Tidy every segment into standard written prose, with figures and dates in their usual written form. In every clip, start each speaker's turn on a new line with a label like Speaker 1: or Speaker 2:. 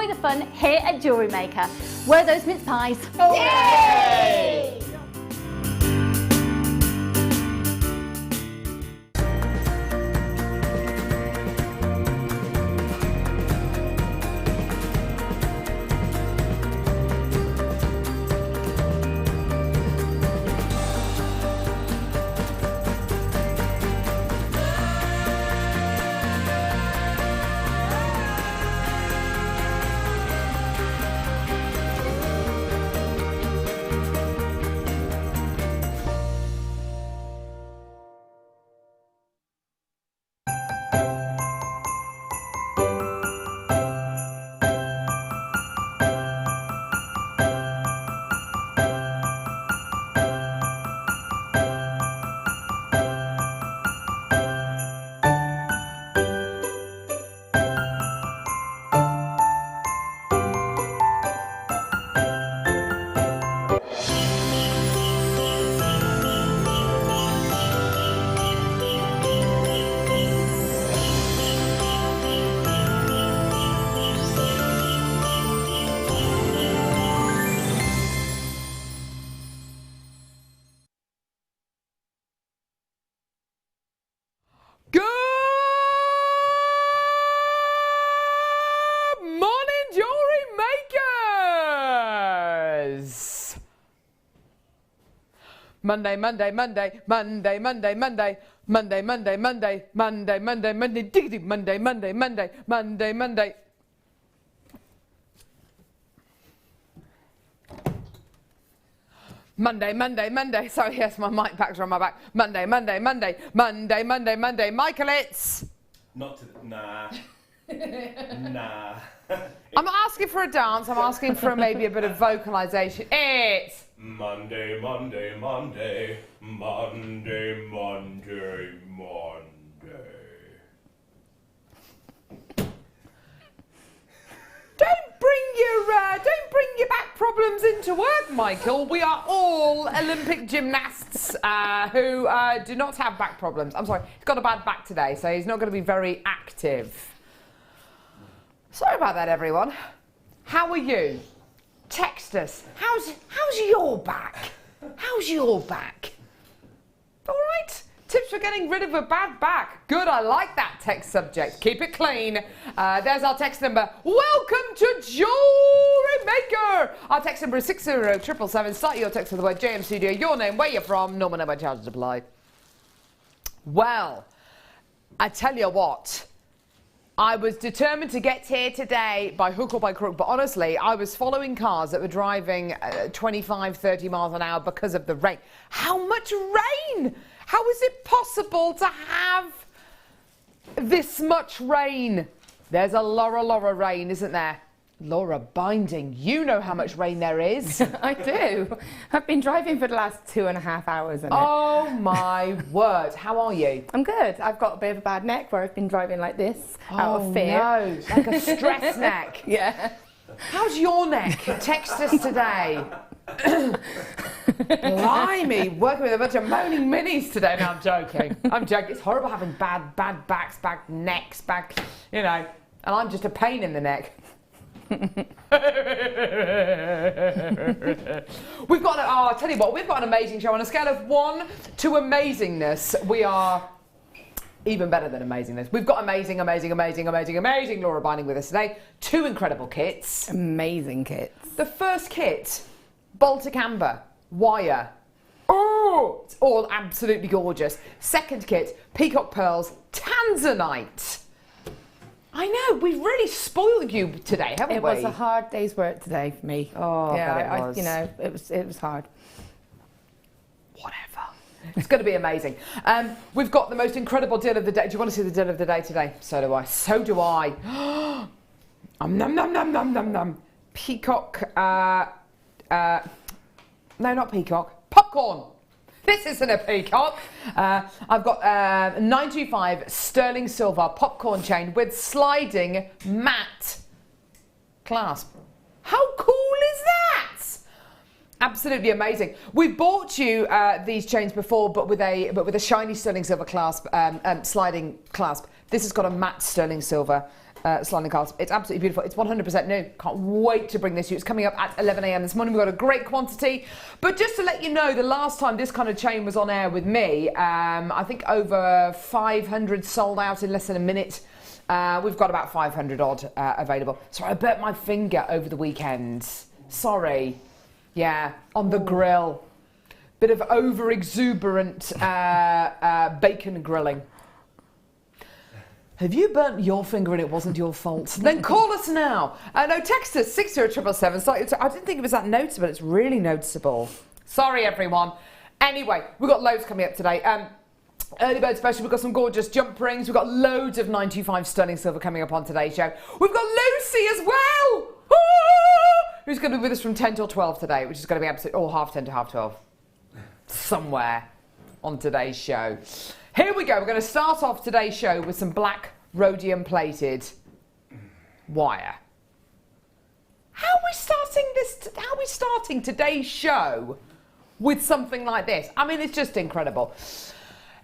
Speaker 1: enjoy the fun here at Jewellery Maker. Where are those mince pies?
Speaker 2: Oh, yay!
Speaker 3: Monday, Monday, Monday, Monday, Monday, Monday, Monday, Monday, Monday, Monday, Monday, Monday, diggity, Monday, Monday, Monday, Monday, Monday. Monday, Monday, Monday. Sorry, yes, my mic packs are on my back. Monday, Monday, Monday, Monday, Monday, Monday. Michael, it's...
Speaker 2: Not to... Nah. Nah.
Speaker 3: I'm not asking for a dance. I'm asking for maybe a bit of vocalisation. It's...
Speaker 2: Monday, Monday, Monday, Monday, Monday, Monday.
Speaker 3: Don't bring your back problems into work, Michael. We are all Olympic gymnasts who do not have back problems. I'm sorry, he's got a bad back today, so he's not going to be very active. Sorry about that, everyone. How are you? Text us. How's your back? How's your back? All right. Tips for getting rid of a bad back. Good, I like that text subject. Keep it clean. There's our text number. Welcome to Jewellery Maker. Our text number is 60777. Start your text with the word JM Studio, your name, where you're from, normal number, charges apply. Well, I tell you what. I was determined to get here today by hook or by crook, but honestly, I was following cars that were driving 25, 30 miles an hour because of the rain. How much rain? How is it possible to have this much rain? There's a Laura rain, isn't there? Laura Binding, you know how much rain there is.
Speaker 4: I do. I've been driving for the last 2.5 hours.
Speaker 3: Oh my word. How are you?
Speaker 4: I'm good. I've got a bit of a bad neck where I've been driving like this out of fear.
Speaker 3: No, like a stress neck.
Speaker 4: Yeah.
Speaker 3: How's your neck? Text us today. Blimey, working with a bunch of moaning minis today. No, I'm joking. I'm joking. It's horrible having bad backs, bad necks, you know, and I'm just a pain in the neck. We've got, I'll tell you what, we've got an amazing show. On a scale of 1 to amazingness, we are even better than amazingness. We've got amazing Laura Binding with us today. 2 incredible kits.
Speaker 4: Amazing kits.
Speaker 3: The first kit, Baltic amber, wire. Oh, it's all absolutely gorgeous. Second kit, peacock pearls, Tanzanite. I know, we've really spoiled you today, haven't we?
Speaker 4: It was a hard day's work today for me.
Speaker 3: Oh,
Speaker 4: yeah,
Speaker 3: it was.
Speaker 4: you know, it was hard.
Speaker 3: Whatever. It's going to be amazing. We've got the most incredible deal of the day. Do you want to see the deal of the day today? So do I. So do I. Nom nom nom nom nom nom. Peacock. No, not peacock. Popcorn. This isn't a peacock. I've got 925 sterling silver popcorn chain with sliding matte clasp. How cool is that? Absolutely amazing. We bought you these chains before, but with a shiny sterling silver clasp, sliding clasp. This has got a matte sterling silver sliding cards. It's absolutely beautiful. It's 100% new. Can't wait to bring this to you. It's coming up at 11 a.m. this morning. We've got a great quantity. But just to let you know, the last time this kind of chain was on air with me, I think over 500 sold out in less than a minute. We've got about 500 odd available. Sorry, I burnt my finger over the weekend. Sorry. Yeah, on the grill. Bit of over-exuberant bacon grilling. Have you burnt your finger and it wasn't your fault? Then call us now. No, text us 60777. I didn't think it was that noticeable. It's really noticeable. Sorry, everyone. Anyway, we've got loads coming up today. Early bird special, we've got some gorgeous jump rings. We've got loads of 925 sterling silver coming up on today's show. We've got Lucy as well, who's going to be with us from 10 till 12 today, which is going to be absolutely, or half 10 to half 12. Somewhere on today's show. Here we go. We're going to start off today's show with some black rhodium plated wire. How are we starting today's show with something like this? I mean, it's just incredible.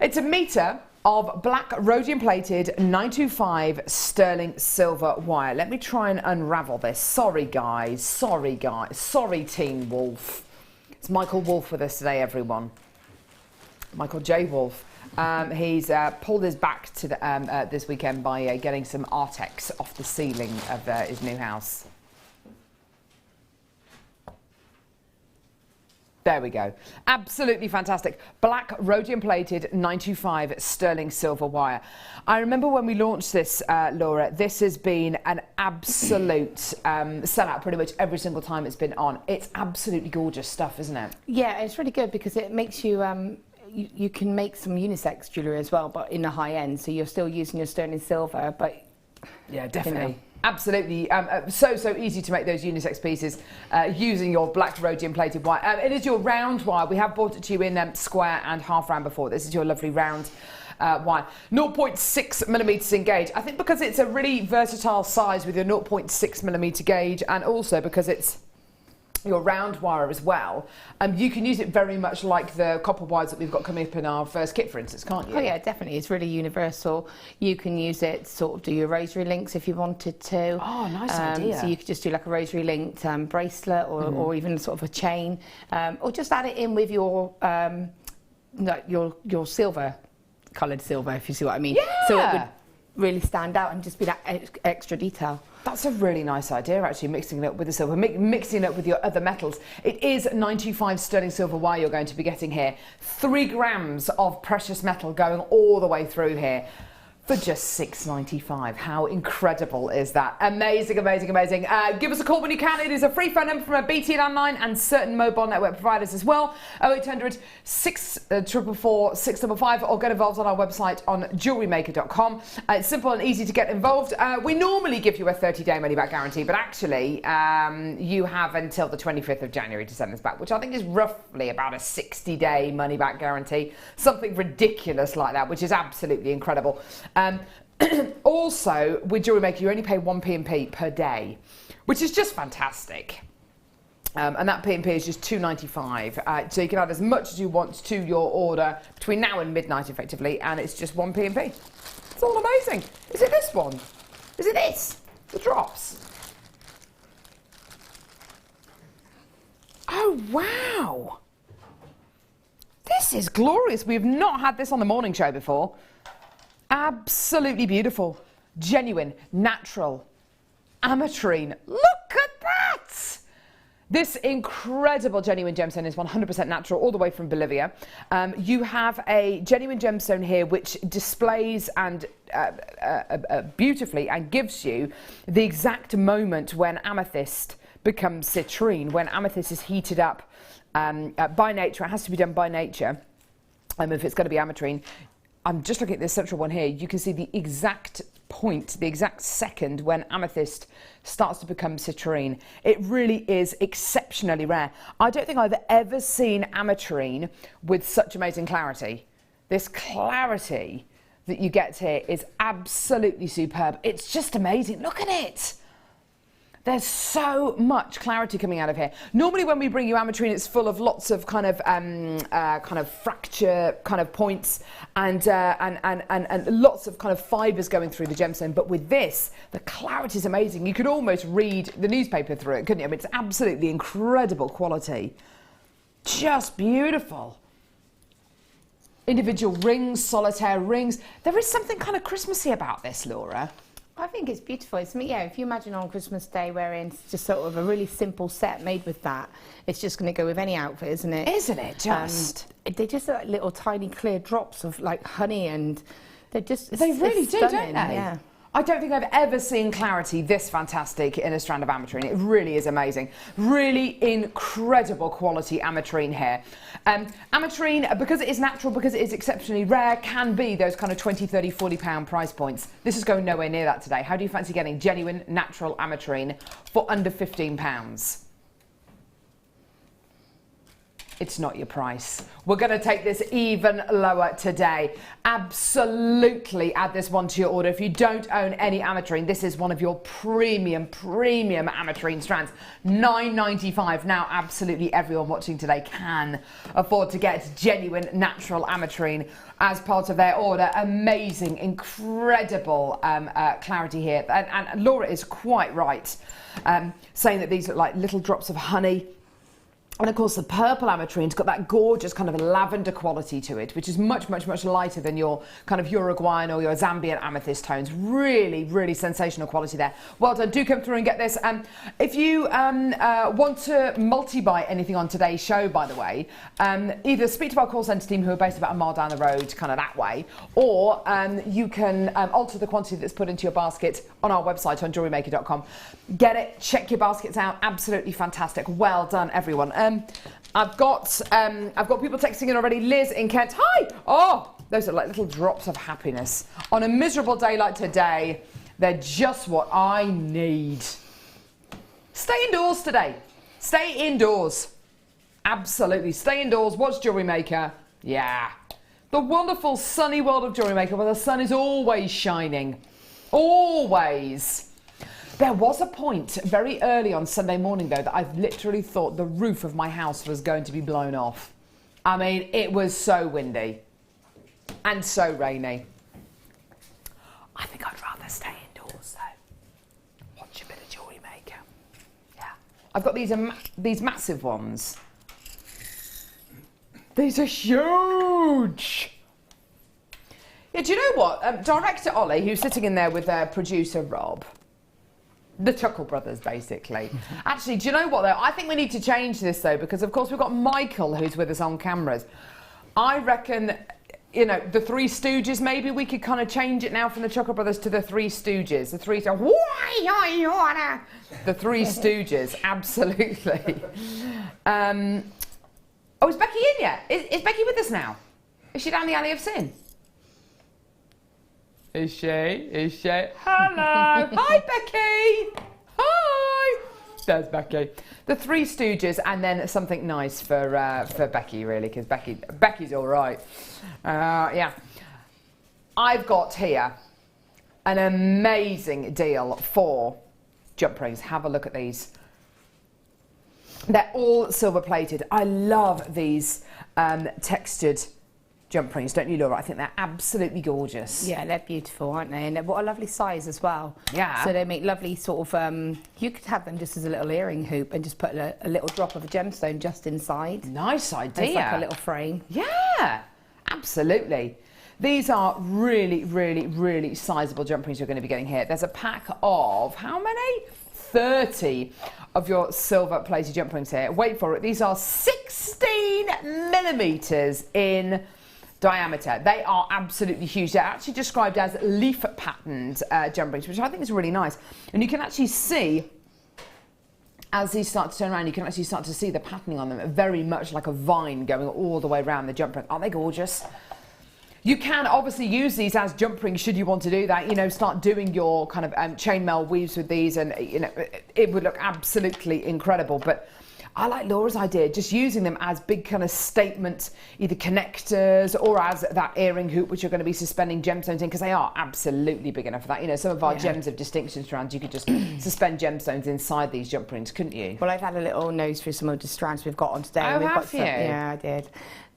Speaker 3: It's a metre of black rhodium plated 925 sterling silver wire. Let me try and unravel this. Sorry guys. Sorry Teen Wolf. It's Michael Wolf with us today, everyone. Michael J. Wolf. He's pulled his back to the, this weekend by getting some Artex off the ceiling of his new house. There we go. Absolutely fantastic. Black rhodium plated 925 sterling silver wire. I remember when we launched this, Laura, this has been an absolute sellout pretty much every single time it's been on. It's absolutely gorgeous stuff, isn't it?
Speaker 4: Yeah, it's really good because it makes you, you can make some unisex jewellery as well, but in the high end. So you're still using your sterling silver, but...
Speaker 3: Yeah, definitely.
Speaker 4: You know.
Speaker 3: Absolutely. So easy to make those unisex pieces using your black rhodium plated wire. It is your round wire. We have brought it to you in square and half round before. This is your lovely round wire. 0.6 millimetres in gauge. I think because it's a really versatile size with your 0.6 millimetre gauge, and also because it's your round wire as well, you can use it very much like the copper wires that we've got coming up in our first kit, for instance, can't you?
Speaker 4: Oh yeah, definitely. It's really universal. You can use it to sort of do your rosary links if you wanted to.
Speaker 3: Oh, nice idea.
Speaker 4: So you could just do like a rosary linked bracelet or even sort of a chain, or just add it in with your silver, coloured silver, if you see what I mean.
Speaker 3: Yeah.
Speaker 4: So it would really stand out and just be that extra detail.
Speaker 3: That's a really nice idea, actually, mixing it up with the silver, mixing it up with your other metals. It is 925 sterling silver wire you're going to be getting here. 3 grams of precious metal going all the way through here for just $6.95. How incredible is that? Amazing, amazing, amazing. Give us a call when you can. It is a free phone number from a BT landline and certain mobile network providers as well. 0800 644 655, or get involved on our website on JewelleryMaker.com. It's simple and easy to get involved. We normally give you a 30-day money-back guarantee, but actually you have until the 25th of January to send this back, which I think is roughly about a 60-day money-back guarantee. Something ridiculous like that, which is absolutely incredible. Also, with Jewellery Maker, you only pay 1 P&P per day, which is just fantastic. And that P&P is just $2.95. So you can add as much as you want to your order between now and midnight, effectively, and it's just 1 P&P. It's all amazing. Is it this one? Is it this? The drops? Oh, wow. This is glorious. We've not had this on the morning show before. Absolutely beautiful, genuine, natural, ametrine. Look at that! This incredible genuine gemstone is 100% natural, all the way from Bolivia. You have a genuine gemstone here which displays and beautifully and gives you the exact moment when amethyst becomes citrine, when amethyst is heated up by nature. It has to be done by nature if it's going to be ametrine. I'm just looking at this central one here. You can see the exact point, the exact second when amethyst starts to become citrine. It really is exceptionally rare. I don't think I've ever seen ametrine with such amazing clarity. This clarity that you get here is absolutely superb. It's just amazing. Look at it. There's so much clarity coming out of here. Normally when we bring you ametrine, it's full of lots of kind of fracture kind of points and lots of kind of fibres going through the gemstone. But with this, the clarity is amazing. You could almost read the newspaper through it, couldn't you? I mean, it's absolutely incredible quality. Just beautiful. Individual rings, solitaire rings. There is something kind of Christmassy about this, Laura.
Speaker 4: I think it's beautiful. It's, yeah, if you imagine on Christmas Day wearing just sort of a really simple set made with that, it's just going to go with any outfit, isn't it?
Speaker 3: Isn't it just?
Speaker 4: They're just like little tiny clear drops of like honey, and they're just...
Speaker 3: They really do, don't they?
Speaker 4: Yeah.
Speaker 3: I don't think I've ever seen clarity this fantastic in a strand of ametrine. It really is amazing. Really incredible quality ametrine here. Ametrine, because it is natural, because it is exceptionally rare, can be those kind of 20, 30, 40 pound price points. This is going nowhere near that today. How do you fancy getting genuine natural ametrine for under £15? It's not your price. We're going to take this even lower today. Absolutely add this one to your order. If you don't own any ametrine, this is one of your premium ametrine strands. £9.95. Now absolutely everyone watching today can afford to get genuine natural ametrine as part of their order. Amazing, incredible clarity here. And Laura is quite right, saying that these look like little drops of honey. And of course the purple ametrine's got that gorgeous kind of lavender quality to it, which is much lighter than your kind of Uruguayan or your Zambian amethyst tones. Really sensational quality there. Well done. Do come through and get this. If you want to multi-buy anything on today's show, by the way, either speak to our call centre team who are based about a mile down the road, kind of that way, or you can alter the quantity that's put into your basket on our website on jewellerymaker.com. Get it, check your baskets out. Absolutely fantastic. Well done, everyone. I've got people texting in already. Liz in Kent. Hi. Oh, those are like little drops of happiness on a miserable day like today. They're just what I need. Stay indoors today. Stay indoors. Absolutely. Stay indoors. Watch Jewellery Maker. Yeah. The wonderful sunny world of Jewellery Maker where the sun is always shining. Always. There was a point very early on Sunday morning, though, that I literally thought the roof of my house was going to be blown off. I mean, it was so windy and so rainy. I think I'd rather stay indoors, though. Watch a bit of Jewellery Maker. Yeah. I've got these massive ones. These are huge. Yeah, do you know what? Director Ollie, who's sitting in there with producer Rob, the Chuckle Brothers, basically. Actually, do you know what, though? I think we need to change this, though, because, of course, we've got Michael, who's with us on cameras. I reckon, you know, the Three Stooges, maybe we could kind of change it now from the Chuckle Brothers to the Three Stooges. The Three Stooges, absolutely. Oh, is Becky in yet? Is Becky with us now? Is she down the alley of sin? Is she? Hello. Hi, Becky. Hi. There's Becky. The Three Stooges, and then something nice for Becky, really, because Becky's all right. Yeah. I've got here an amazing deal for jump rings. Have a look at these. They're all silver plated. I love these textured jump rings, don't you, Laura? I think they're absolutely gorgeous.
Speaker 4: Yeah, they're beautiful, aren't they? And what a lovely size as well.
Speaker 3: Yeah.
Speaker 4: So they make lovely sort of, you could have them just as a little earring hoop and just put a little drop of a gemstone just inside.
Speaker 3: Nice idea.
Speaker 4: It's like a little frame.
Speaker 3: Yeah, absolutely. These are really sizable jump rings you're going to be getting here. There's a pack of, how many? 30 of your silver plated jump rings here. Wait for it. These are 16 millimeters in diameter. They are absolutely huge. They're actually described as leaf patterned jump rings, which I think is really nice. And you can actually see, as these start to turn around, you can actually start to see the patterning on them, very much like a vine going all the way around the jump ring. Aren't they gorgeous? You can obviously use these as jump rings should you want to do that. You know, start doing your kind of chainmail weaves with these, and you know, it would look absolutely incredible. But I like Laura's idea, just using them as big kind of statement, either connectors or as that earring hoop, which you're going to be suspending gemstones in, because they are absolutely big enough for that. You know, some of our gems of distinction strands, you could just suspend gemstones inside these jump rings, couldn't you?
Speaker 4: Well, I've had a little nose through some of the strands we've got on today.
Speaker 3: Oh,
Speaker 4: we've
Speaker 3: have
Speaker 4: got some,
Speaker 3: you?
Speaker 4: Yeah, I did.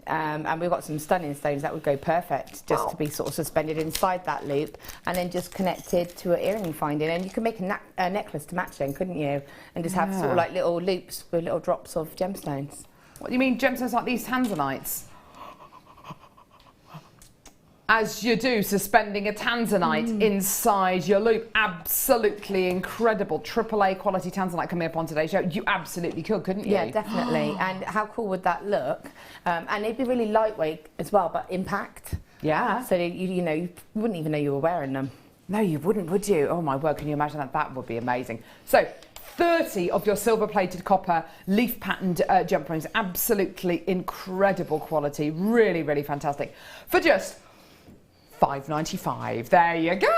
Speaker 4: And we've got some stunning stones that would go perfect just to be sort of suspended inside that loop and then just connected to an earring finding. And you can make a necklace to match then, couldn't you? And just have sort of like little loops with little drops of gemstones.
Speaker 3: What do you mean, gemstones like these Tanzanites? As you do, suspending a Tanzanite inside your loop. Absolutely incredible. AAA quality Tanzanite coming up on today's show. You absolutely could, couldn't you?
Speaker 4: Yeah, definitely. And how cool would that look? And it'd be really lightweight as well, but impact.
Speaker 3: Yeah.
Speaker 4: So, you know, you wouldn't even know you were wearing them.
Speaker 3: No, you wouldn't, would you? Oh my word, can you imagine that? That would be amazing. So, 30 of your silver-plated copper leaf-patterned jump rings. Absolutely incredible quality. Really, really fantastic. For just $5.95. There you go.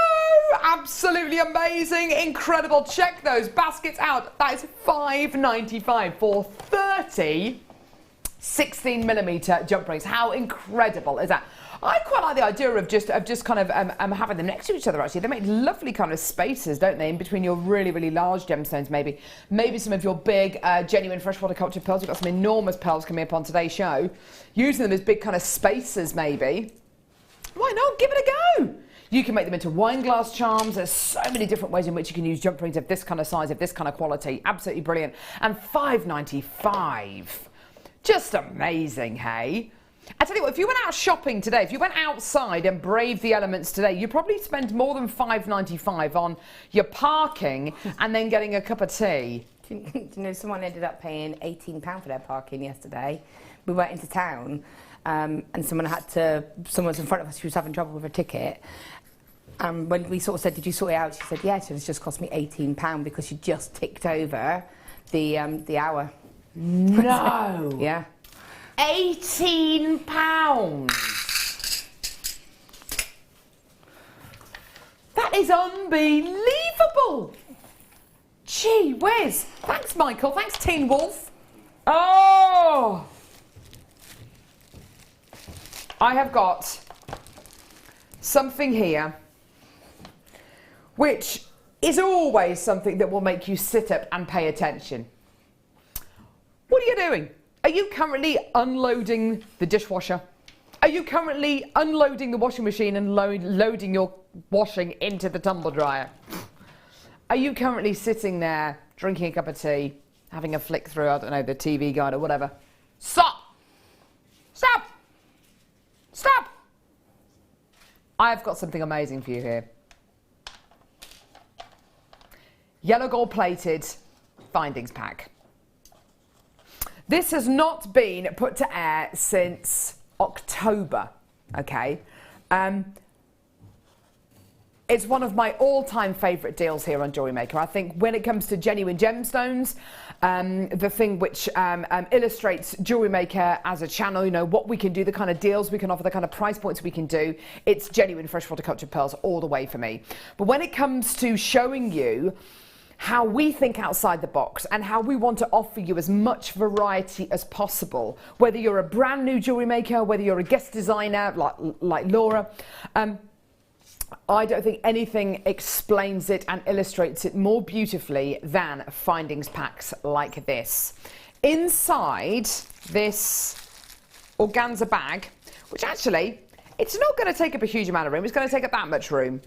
Speaker 3: Absolutely amazing. Incredible. Check those baskets out. That is $5.95 for 30 16mm jump rings. How incredible is that? I quite like the idea of just kind of having them next to each other, actually. They make lovely kind of spaces, don't they, in between your really, really large gemstones, maybe. Maybe some of your big, genuine freshwater cultured pearls. We've got some enormous pearls coming up on today's show. Using them as big kind of spaces, maybe. Why not? Give it a go. You can make them into wine glass charms. There's so many different ways in which you can use jump rings of this kind of size, of this kind of quality. Absolutely brilliant. And $5.95. Just amazing, hey? I tell you what, if you went out shopping today, if you went outside and braved the elements today, you'd probably spend more than $5.95 on your parking and then getting a cup of tea.
Speaker 4: Do you know, someone ended up paying £18 for their parking yesterday. We went into town. And someone was in front of us, she was having trouble with her ticket. And when we sort of said, did you sort it out? She said, yeah, it's just cost me £18 because she just ticked over the hour.
Speaker 3: No.
Speaker 4: Yeah.
Speaker 3: £18. That is unbelievable. Gee whiz. Thanks, Michael. Thanks, Teen Wolf. Oh. I have got something here which is always something that will make you sit up and pay attention. What are you doing? Are you currently unloading the dishwasher? Are you currently unloading the washing machine and loading your washing into the tumble dryer? Are you currently sitting there drinking a cup of tea, having a flick through, I don't know, the TV guide or whatever? Stop! Stop! Stop! I've got something amazing for you here. Yellow gold plated findings pack. This has not been put to air since October, okay? It's one of my all-time favourite deals here on JewelleryMaker. I think when it comes to genuine gemstones, the thing which illustrates JewelleryMaker as a channel, you know, what we can do, the kind of deals we can offer, the kind of price points we can do, it's genuine freshwater cultured pearls all the way for me. But when it comes to showing you how we think outside the box and how we want to offer you as much variety as possible, whether you're a brand new jewellery maker, whether you're a guest designer like Laura, I don't think anything explains it and illustrates it more beautifully than findings packs like this. Inside this organza bag, which actually, it's not going to take up a huge amount of room, it's going to take up that much room.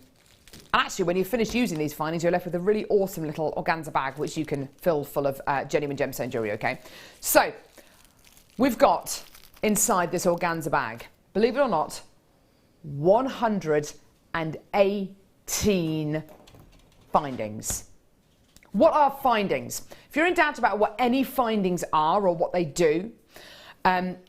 Speaker 3: And actually, when you finish using these findings, you're left with a really awesome little organza bag, which you can fill full of genuine gemstone jewellery, okay? So, we've got inside this organza bag, believe it or not, 118 findings. What are findings? If you're in doubt about what any findings are or what they do,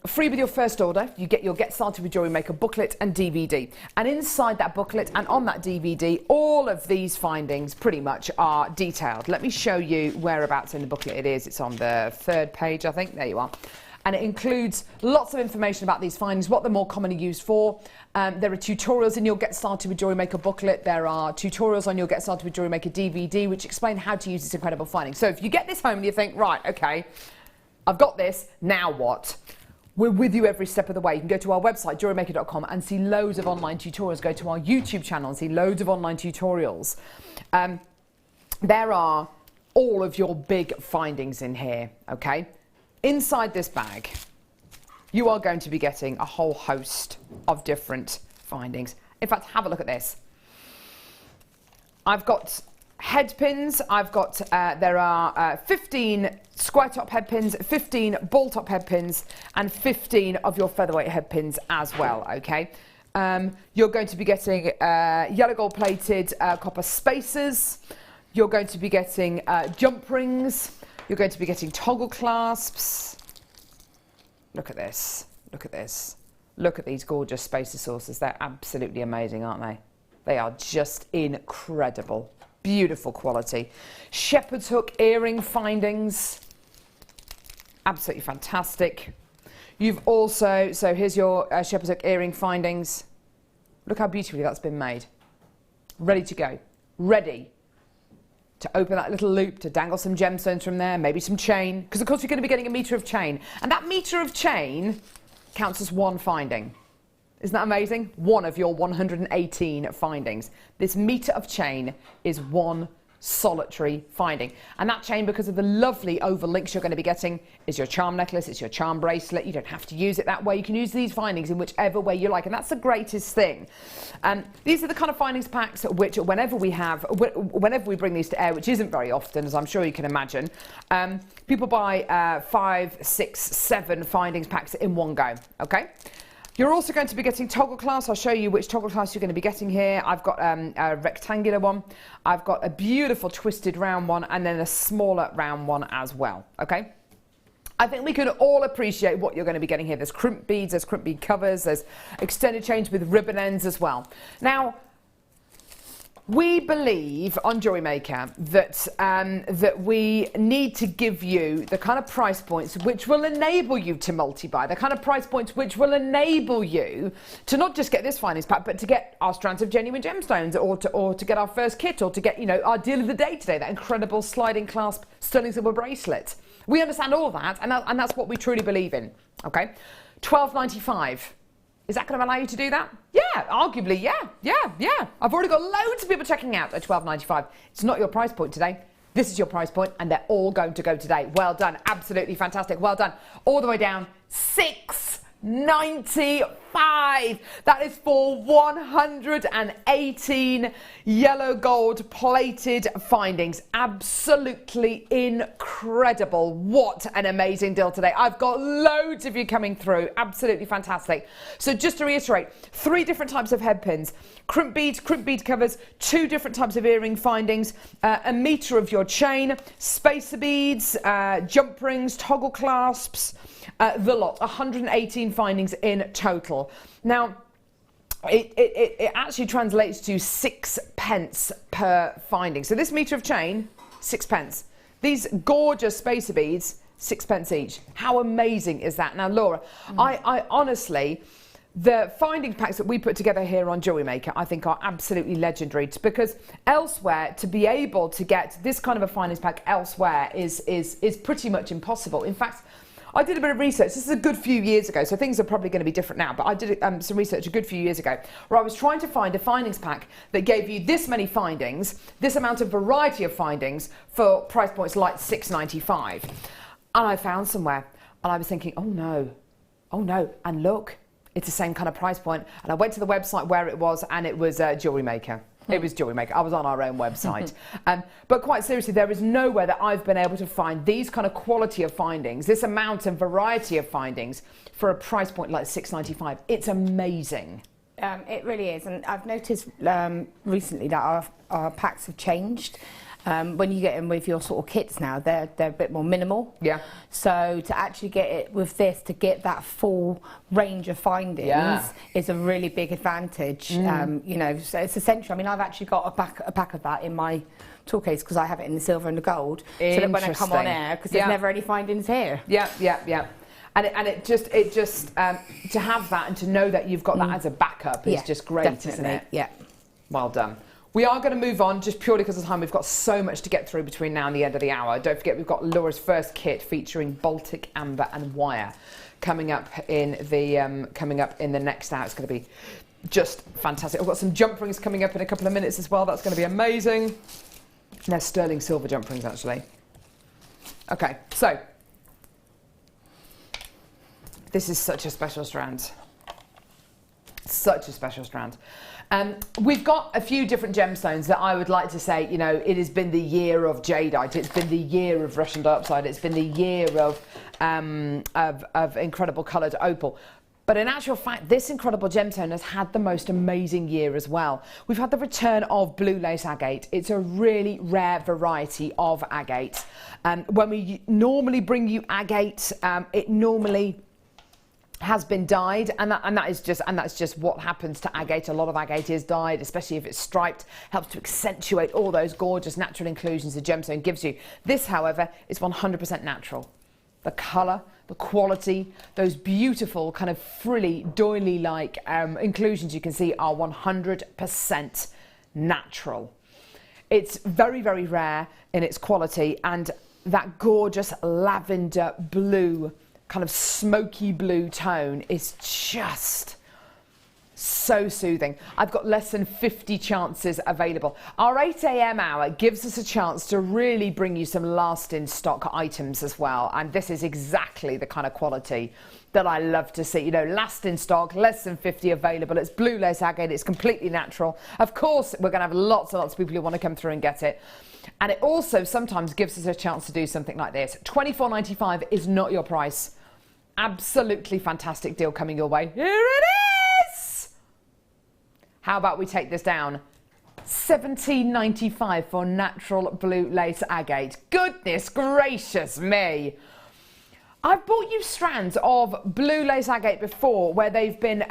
Speaker 3: free with your first order, you get your Get Started with JewelleryMaker booklet and DVD. And inside that booklet and on that DVD, all of these findings pretty much are detailed. Let me show you whereabouts in the booklet it is. It's on the 3rd page, I think. There you are. And it includes lots of information about these findings, what they're more commonly used for. There are tutorials in your Get Started with JewelleryMaker booklet. There are tutorials on your Get Started with JewelleryMaker DVD, which explain how to use this incredible finding. So if you get this home and you think, right, okay, I've got this, now what? We're with you every step of the way. You can go to our website, jewellerymaker.com, and see loads of online tutorials. Go to our YouTube channel and see loads of online tutorials. There are all of your big findings in here, okay? Inside this bag, you are going to be getting a whole host of different findings. In fact, have a look at this. I've got head pins. I've got, there are 15 square top head pins, 15 ball top head pins, and 15 of your featherweight head pins as well, okay? You're going to be getting yellow gold plated copper spacers. You're going to be getting jump rings. You're going to be getting toggle clasps. Look at this. Look at this. Look at these gorgeous spacer saucers. They're absolutely amazing, aren't they? They are just incredible. Beautiful quality. Shepherd's hook earring findings. Absolutely fantastic. You've also, so here's your shepherd's hook earring findings. Look how beautifully that's been made. Ready to go. Ready to open that little loop, to dangle some gemstones from there, maybe some chain, because of course you're going to be getting a metre of chain. And that metre of chain counts as one finding. Isn't that amazing? One of your 118 findings. This metre of chain is one solitary finding. And that chain, because of the lovely oval links you're going to be getting, is your charm necklace, it's your charm bracelet. You don't have to use it that way. You can use these findings in whichever way you like. And that's the greatest thing. These are the kind of findings packs which whenever we bring these to air, which isn't very often, as I'm sure you can imagine, people buy 5, 6, 7 findings packs in one go, okay? You're also going to be getting toggle clasps. I'll show you which toggle clasps you're going to be getting here. I've got a rectangular one. I've got a beautiful twisted round one, and then a smaller round one as well, okay? I think we can all appreciate what you're going to be getting here. There's crimp beads, there's crimp bead covers, there's extended chains with ribbon ends as well. Now, we believe on JewelleryMaker that we need to give you the kind of price points which will enable you to multi-buy, the kind of price points which will enable you to not just get this findings pack, but to get our strands of genuine gemstones, or to get our first kit, or to get, you know, our deal of the day today, that incredible sliding clasp sterling silver bracelet. We understand all that, and that's what we truly believe in. Okay, $12.95. Is that going to allow you to do that? Yeah, arguably, yeah. I've already got loads of people checking out at $12.95. It's not your price point today. This is your price point, and they're all going to go today. Well done. Absolutely fantastic. Well done. All the way down. $6.95. That is for 118 yellow gold plated findings. Absolutely incredible. What an amazing deal today. I've got loads of you coming through. Absolutely fantastic. So just to reiterate, 3 different types of head pins, crimp beads, crimp bead covers, 2 different types of earring findings, a metre of your chain, spacer beads, jump rings, toggle clasps, the lot, 118 findings in total. Now, it actually translates to 6 pence per finding. So this metre of chain, 6 pence. These gorgeous spacer beads, 6 pence each. How amazing is that? Now, Laura, I honestly, the finding packs that we put together here on JewelleryMaker, I think are absolutely legendary, because elsewhere, to be able to get this kind of a findings pack elsewhere is pretty much impossible. In fact, I did a bit of research. This is a good few years ago, so things are probably going to be different now, but I did some research a good few years ago where I was trying to find a findings pack that gave you this many findings, this amount of variety of findings for price points like $6.95. And I found somewhere, and I was thinking, oh no, and look, it's the same kind of price point. And I went to the website where it was, and it was JewelleryMaker. It was JewelleryMaker. I was on our own website. But quite seriously, there is nowhere that I've been able to find these kind of quality of findings, this amount and variety of findings for a price point like $6.95. It's amazing.
Speaker 4: It really is. And I've noticed recently that our packs have changed. When you get in with your sort of kits now, they're a bit more minimal.
Speaker 3: Yeah.
Speaker 4: So to actually get it with this, to get that full range of findings is a really big advantage. You know, so it's essential. I mean, I've actually got a pack of that in my tool case because I have it in the silver and the gold. So that when I come on air, because there's never any findings here.
Speaker 3: Yeah. And it just to have that and to know that you've got that as a backup is just great,
Speaker 4: definitely.
Speaker 3: isn't it?
Speaker 4: Yeah.
Speaker 3: Well done. We are going to move on just purely because of time. We've got so much to get through between now and the end of the hour. Don't forget, we've got Laura's first kit featuring Baltic amber and wire coming up in the next hour. It's going to be just fantastic. I've got some jump rings coming up in a couple of minutes as well. That's going to be amazing. They're sterling silver jump rings, actually. Okay, so this is such a special strand. Such a special strand. We've got a few different gemstones that I would like to say, you know, it has been the year of jadeite, it's been the year of Russian dioxide, it's been the year of incredible coloured opal. But in actual fact, this incredible gemstone has had the most amazing year as well. We've had the return of blue lace agate. It's a really rare variety of agate. When we normally bring you agate, it normally has been dyed, and that's just what happens to agate. A lot of agate is dyed, especially if it's striped. Helps to accentuate all those gorgeous natural inclusions the gemstone gives you. This, however, is 100% natural. The colour, the quality, those beautiful kind of frilly, doily-like inclusions you can see are 100% natural. It's very, very rare in its quality, and that gorgeous lavender blue, kind of smoky blue tone is just so soothing. I've got less than 50 chances available. Our 8 a.m. hour gives us a chance to really bring you some last in stock items as well, and this is exactly the kind of quality that I love to see. You know, last in stock, less than 50 available. It's blue lace agate, it's completely natural. Of course, we're going to have lots and lots of people who want to come through and get it. And it also sometimes gives us a chance to do something like this. $24.95 is not your price. Absolutely fantastic deal coming your way. Here it is! How about we take this down? $17.95 for natural blue lace agate. Goodness gracious me. I've bought you strands of blue lace agate before where they've been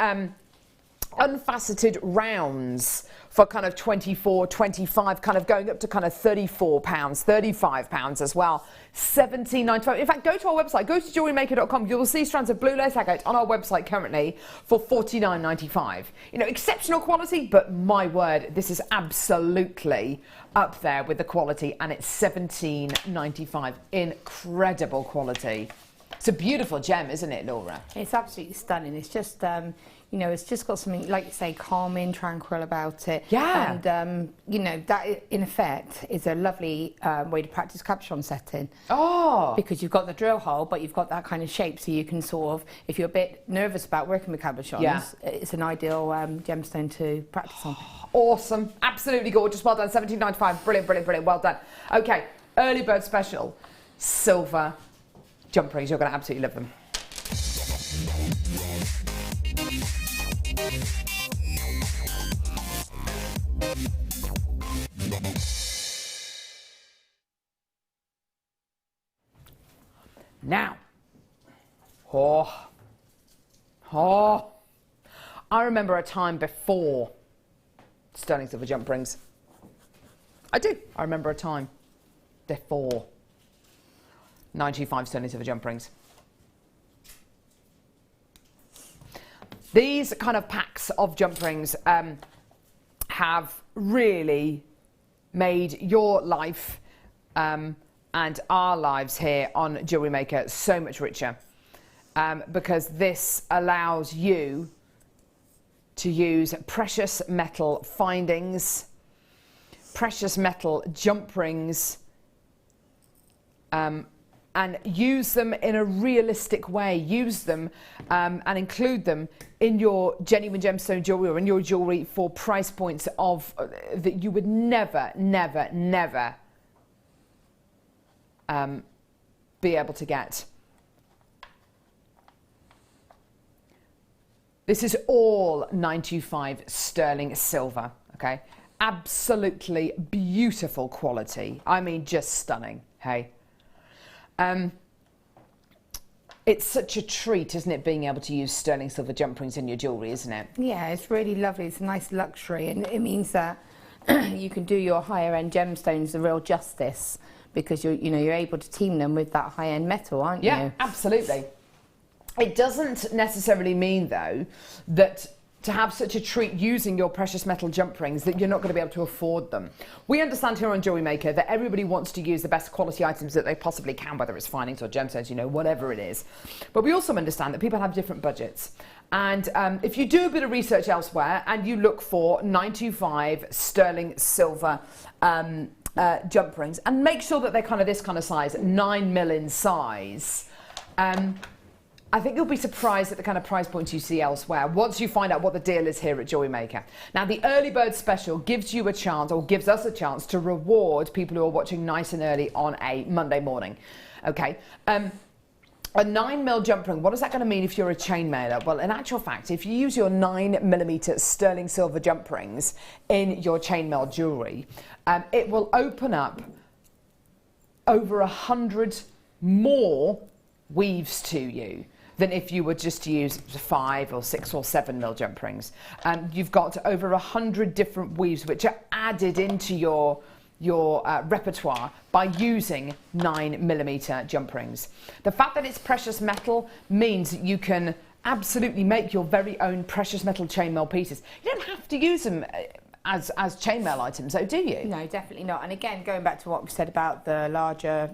Speaker 3: unfaceted rounds for kind of 24, 25, kind of going up to kind of £34, £35 as well. $17.95. In fact, go to our website, go to jewellerymaker.com. You will see strands of blue lace agate on our website currently for $49.95. You know, exceptional quality, but my word, this is absolutely up there with the quality, and it's $17.95. Incredible quality. It's a beautiful gem, isn't it, Laura?
Speaker 4: It's absolutely stunning. It's just, you know, it's just got something, like you say, calming, tranquil about it.
Speaker 3: Yeah.
Speaker 4: And, you know, that in effect is a lovely way to practice cabochon setting.
Speaker 3: Oh.
Speaker 4: Because you've got the drill hole, but you've got that kind of shape, so you can sort of, if you're a bit nervous about working with cabochons,
Speaker 3: yeah,
Speaker 4: it's an ideal gemstone to practice on.
Speaker 3: Awesome. Absolutely gorgeous. Well done. $17.95. Brilliant, brilliant, brilliant. Well done. Okay. Early bird special. Silver jump rings. You're going to absolutely love them. Now, I remember a time before sterling silver jump rings. I do. I remember a time before 925 sterling silver jump rings. These kind of packs of jump rings have really made your life and our lives here on Jewellery Maker so much richer, because this allows you to use precious metal findings, precious metal jump rings, and use them in a realistic way. Use them and include them in your genuine gemstone jewellery or in your jewellery for price points of that you would never, never, never be able to get. This is all 925 sterling silver, okay? Absolutely beautiful quality. I mean, just stunning, hey? It's such a treat, isn't it, being able to use sterling silver jump rings in your jewellery, isn't it?
Speaker 4: Yeah, it's really lovely. It's a nice luxury, and it means that you can do your higher end gemstones the real justice, because you're able to team them with that high end metal, aren't you?
Speaker 3: Yeah, absolutely. It doesn't necessarily mean, though, that to have such a treat using your precious metal jump rings that you're not going to be able to afford them. We understand here on Jewellery Maker that everybody wants to use the best quality items that they possibly can, whether it's findings or gemstones, you know, whatever it is. But we also understand that people have different budgets. And if you do a bit of research elsewhere and you look for 925 sterling silver jump rings, and make sure that they're kind of this kind of size, 9mm in size, I think you'll be surprised at the kind of price points you see elsewhere once you find out what the deal is here at Jewellery Maker. Now, the early bird special gives you a chance, or gives us a chance, to reward people who are watching nice and early on a Monday morning. Okay. A 9mm jump ring, what is that going to mean if you're a chain mailer? Well, in actual fact, if you use your 9mm sterling silver jump rings in your chainmail jewellery, it will open up over 100 more weaves to you than if you were just to use 5 or 6 or 7mm jump rings. You've got over 100 different weaves which are added into your repertoire by using 9mm jump rings. The fact that it's precious metal means that you can absolutely make your very own precious metal chainmail pieces. You don't have to use them as chainmail items, though, do you?
Speaker 4: No, definitely not. And again, going back to what we said about the larger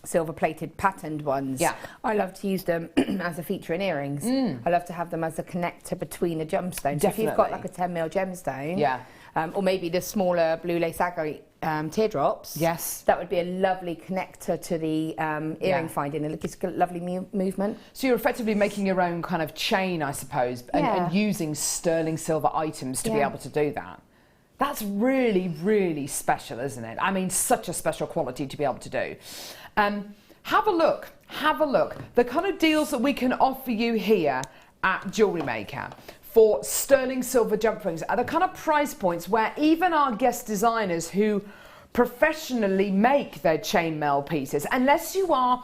Speaker 4: silver-plated patterned ones,
Speaker 3: yeah,
Speaker 4: I love to use them as a feature in earrings. I love to have them as a connector between a gemstone. So if you've got like a 10mm gemstone,
Speaker 3: yeah,
Speaker 4: or maybe the smaller blue lace agate teardrops,
Speaker 3: yes,
Speaker 4: that would be a lovely connector to the earring finding. It gives a lovely movement.
Speaker 3: So you're effectively making your own kind of chain, I suppose, and using sterling silver items to be able to do that. That's really, really special, isn't it? I mean, such a special quality to be able to do. Have a look. The kind of deals that we can offer you here at Jewellery Maker for sterling silver jump rings are the kind of price points where even our guest designers who professionally make their chainmail pieces, unless you are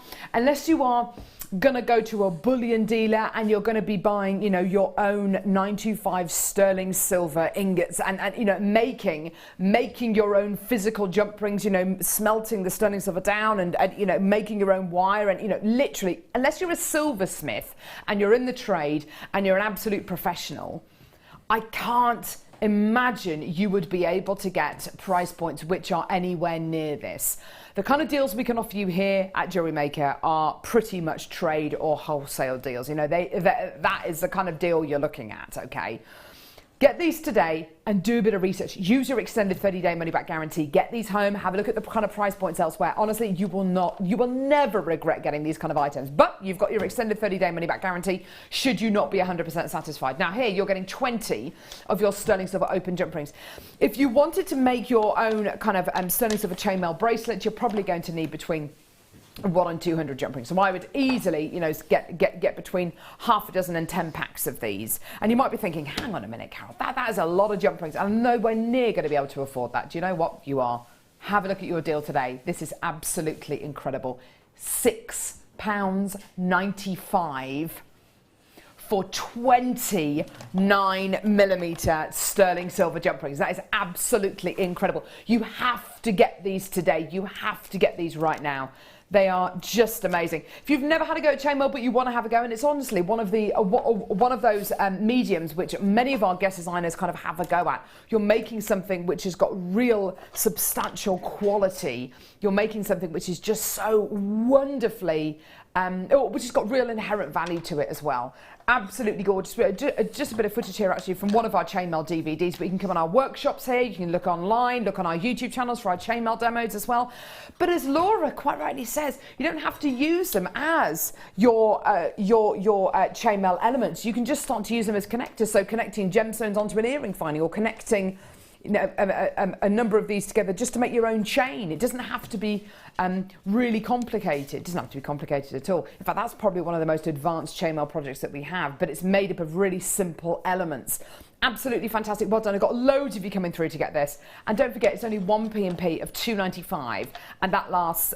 Speaker 3: going to go to a bullion dealer and you're going to be buying, you know, your own 925 sterling silver ingots and you know, making your own physical jump rings, you know, smelting the sterling silver down and you know, making your own wire, and you know, literally, unless you're a silversmith and you're in the trade and you're an absolute professional, I can't imagine you would be able to get price points which are anywhere near this. The kind of deals we can offer you here at Jewellery Maker are pretty much trade or wholesale deals. You know, that is the kind of deal you're looking at, okay? Get these today and do a bit of research. Use your extended 30-day money-back guarantee. Get these home. Have a look at the kind of price points elsewhere. Honestly, you will never regret getting these kind of items. But you've got your extended 30-day money-back guarantee should you not be 100% satisfied. Now here, you're getting 20 of your sterling silver open jump rings. If you wanted to make your own kind of sterling silver chainmail bracelet, you're probably going to need between 1 and 200 jump rings. So I would easily, you know, get between half a dozen and 10 packs of these. And you might be thinking, hang on a minute, Carol, that is a lot of jump rings. I'm nowhere near going to be able to afford that. Do you know what? You are. Have a look at your deal today. This is absolutely incredible. £6.95 for 29mm sterling silver jump rings. That is absolutely incredible. You have to get these today. You have to get these right now. They are just amazing. If you've never had a go at chainmail but you want to have a go, and it's honestly one of those mediums which many of our guest designers kind of have a go at. You're making something which has got real substantial quality. You're making something which is just so wonderfully, which has got real inherent value to it as well. Absolutely gorgeous. Just a bit of footage here actually from one of our chainmail DVDs, but you can come on our workshops here, you can look online, look on our YouTube channels for our chainmail demos as well. But as Laura quite rightly says, you don't have to use them as your chainmail elements. You can just start to use them as connectors, so connecting gemstones onto an earring finding, or connecting, you know, a number of these together just to make your own chain. It doesn't have to be really complicated. It doesn't have to be complicated at all. In fact, that's probably one of the most advanced chainmail projects that we have, but it's made up of really simple elements. Absolutely fantastic. Well done. I've got loads of you coming through to get this. And don't forget, it's only one P&P of £2.95, and that lasts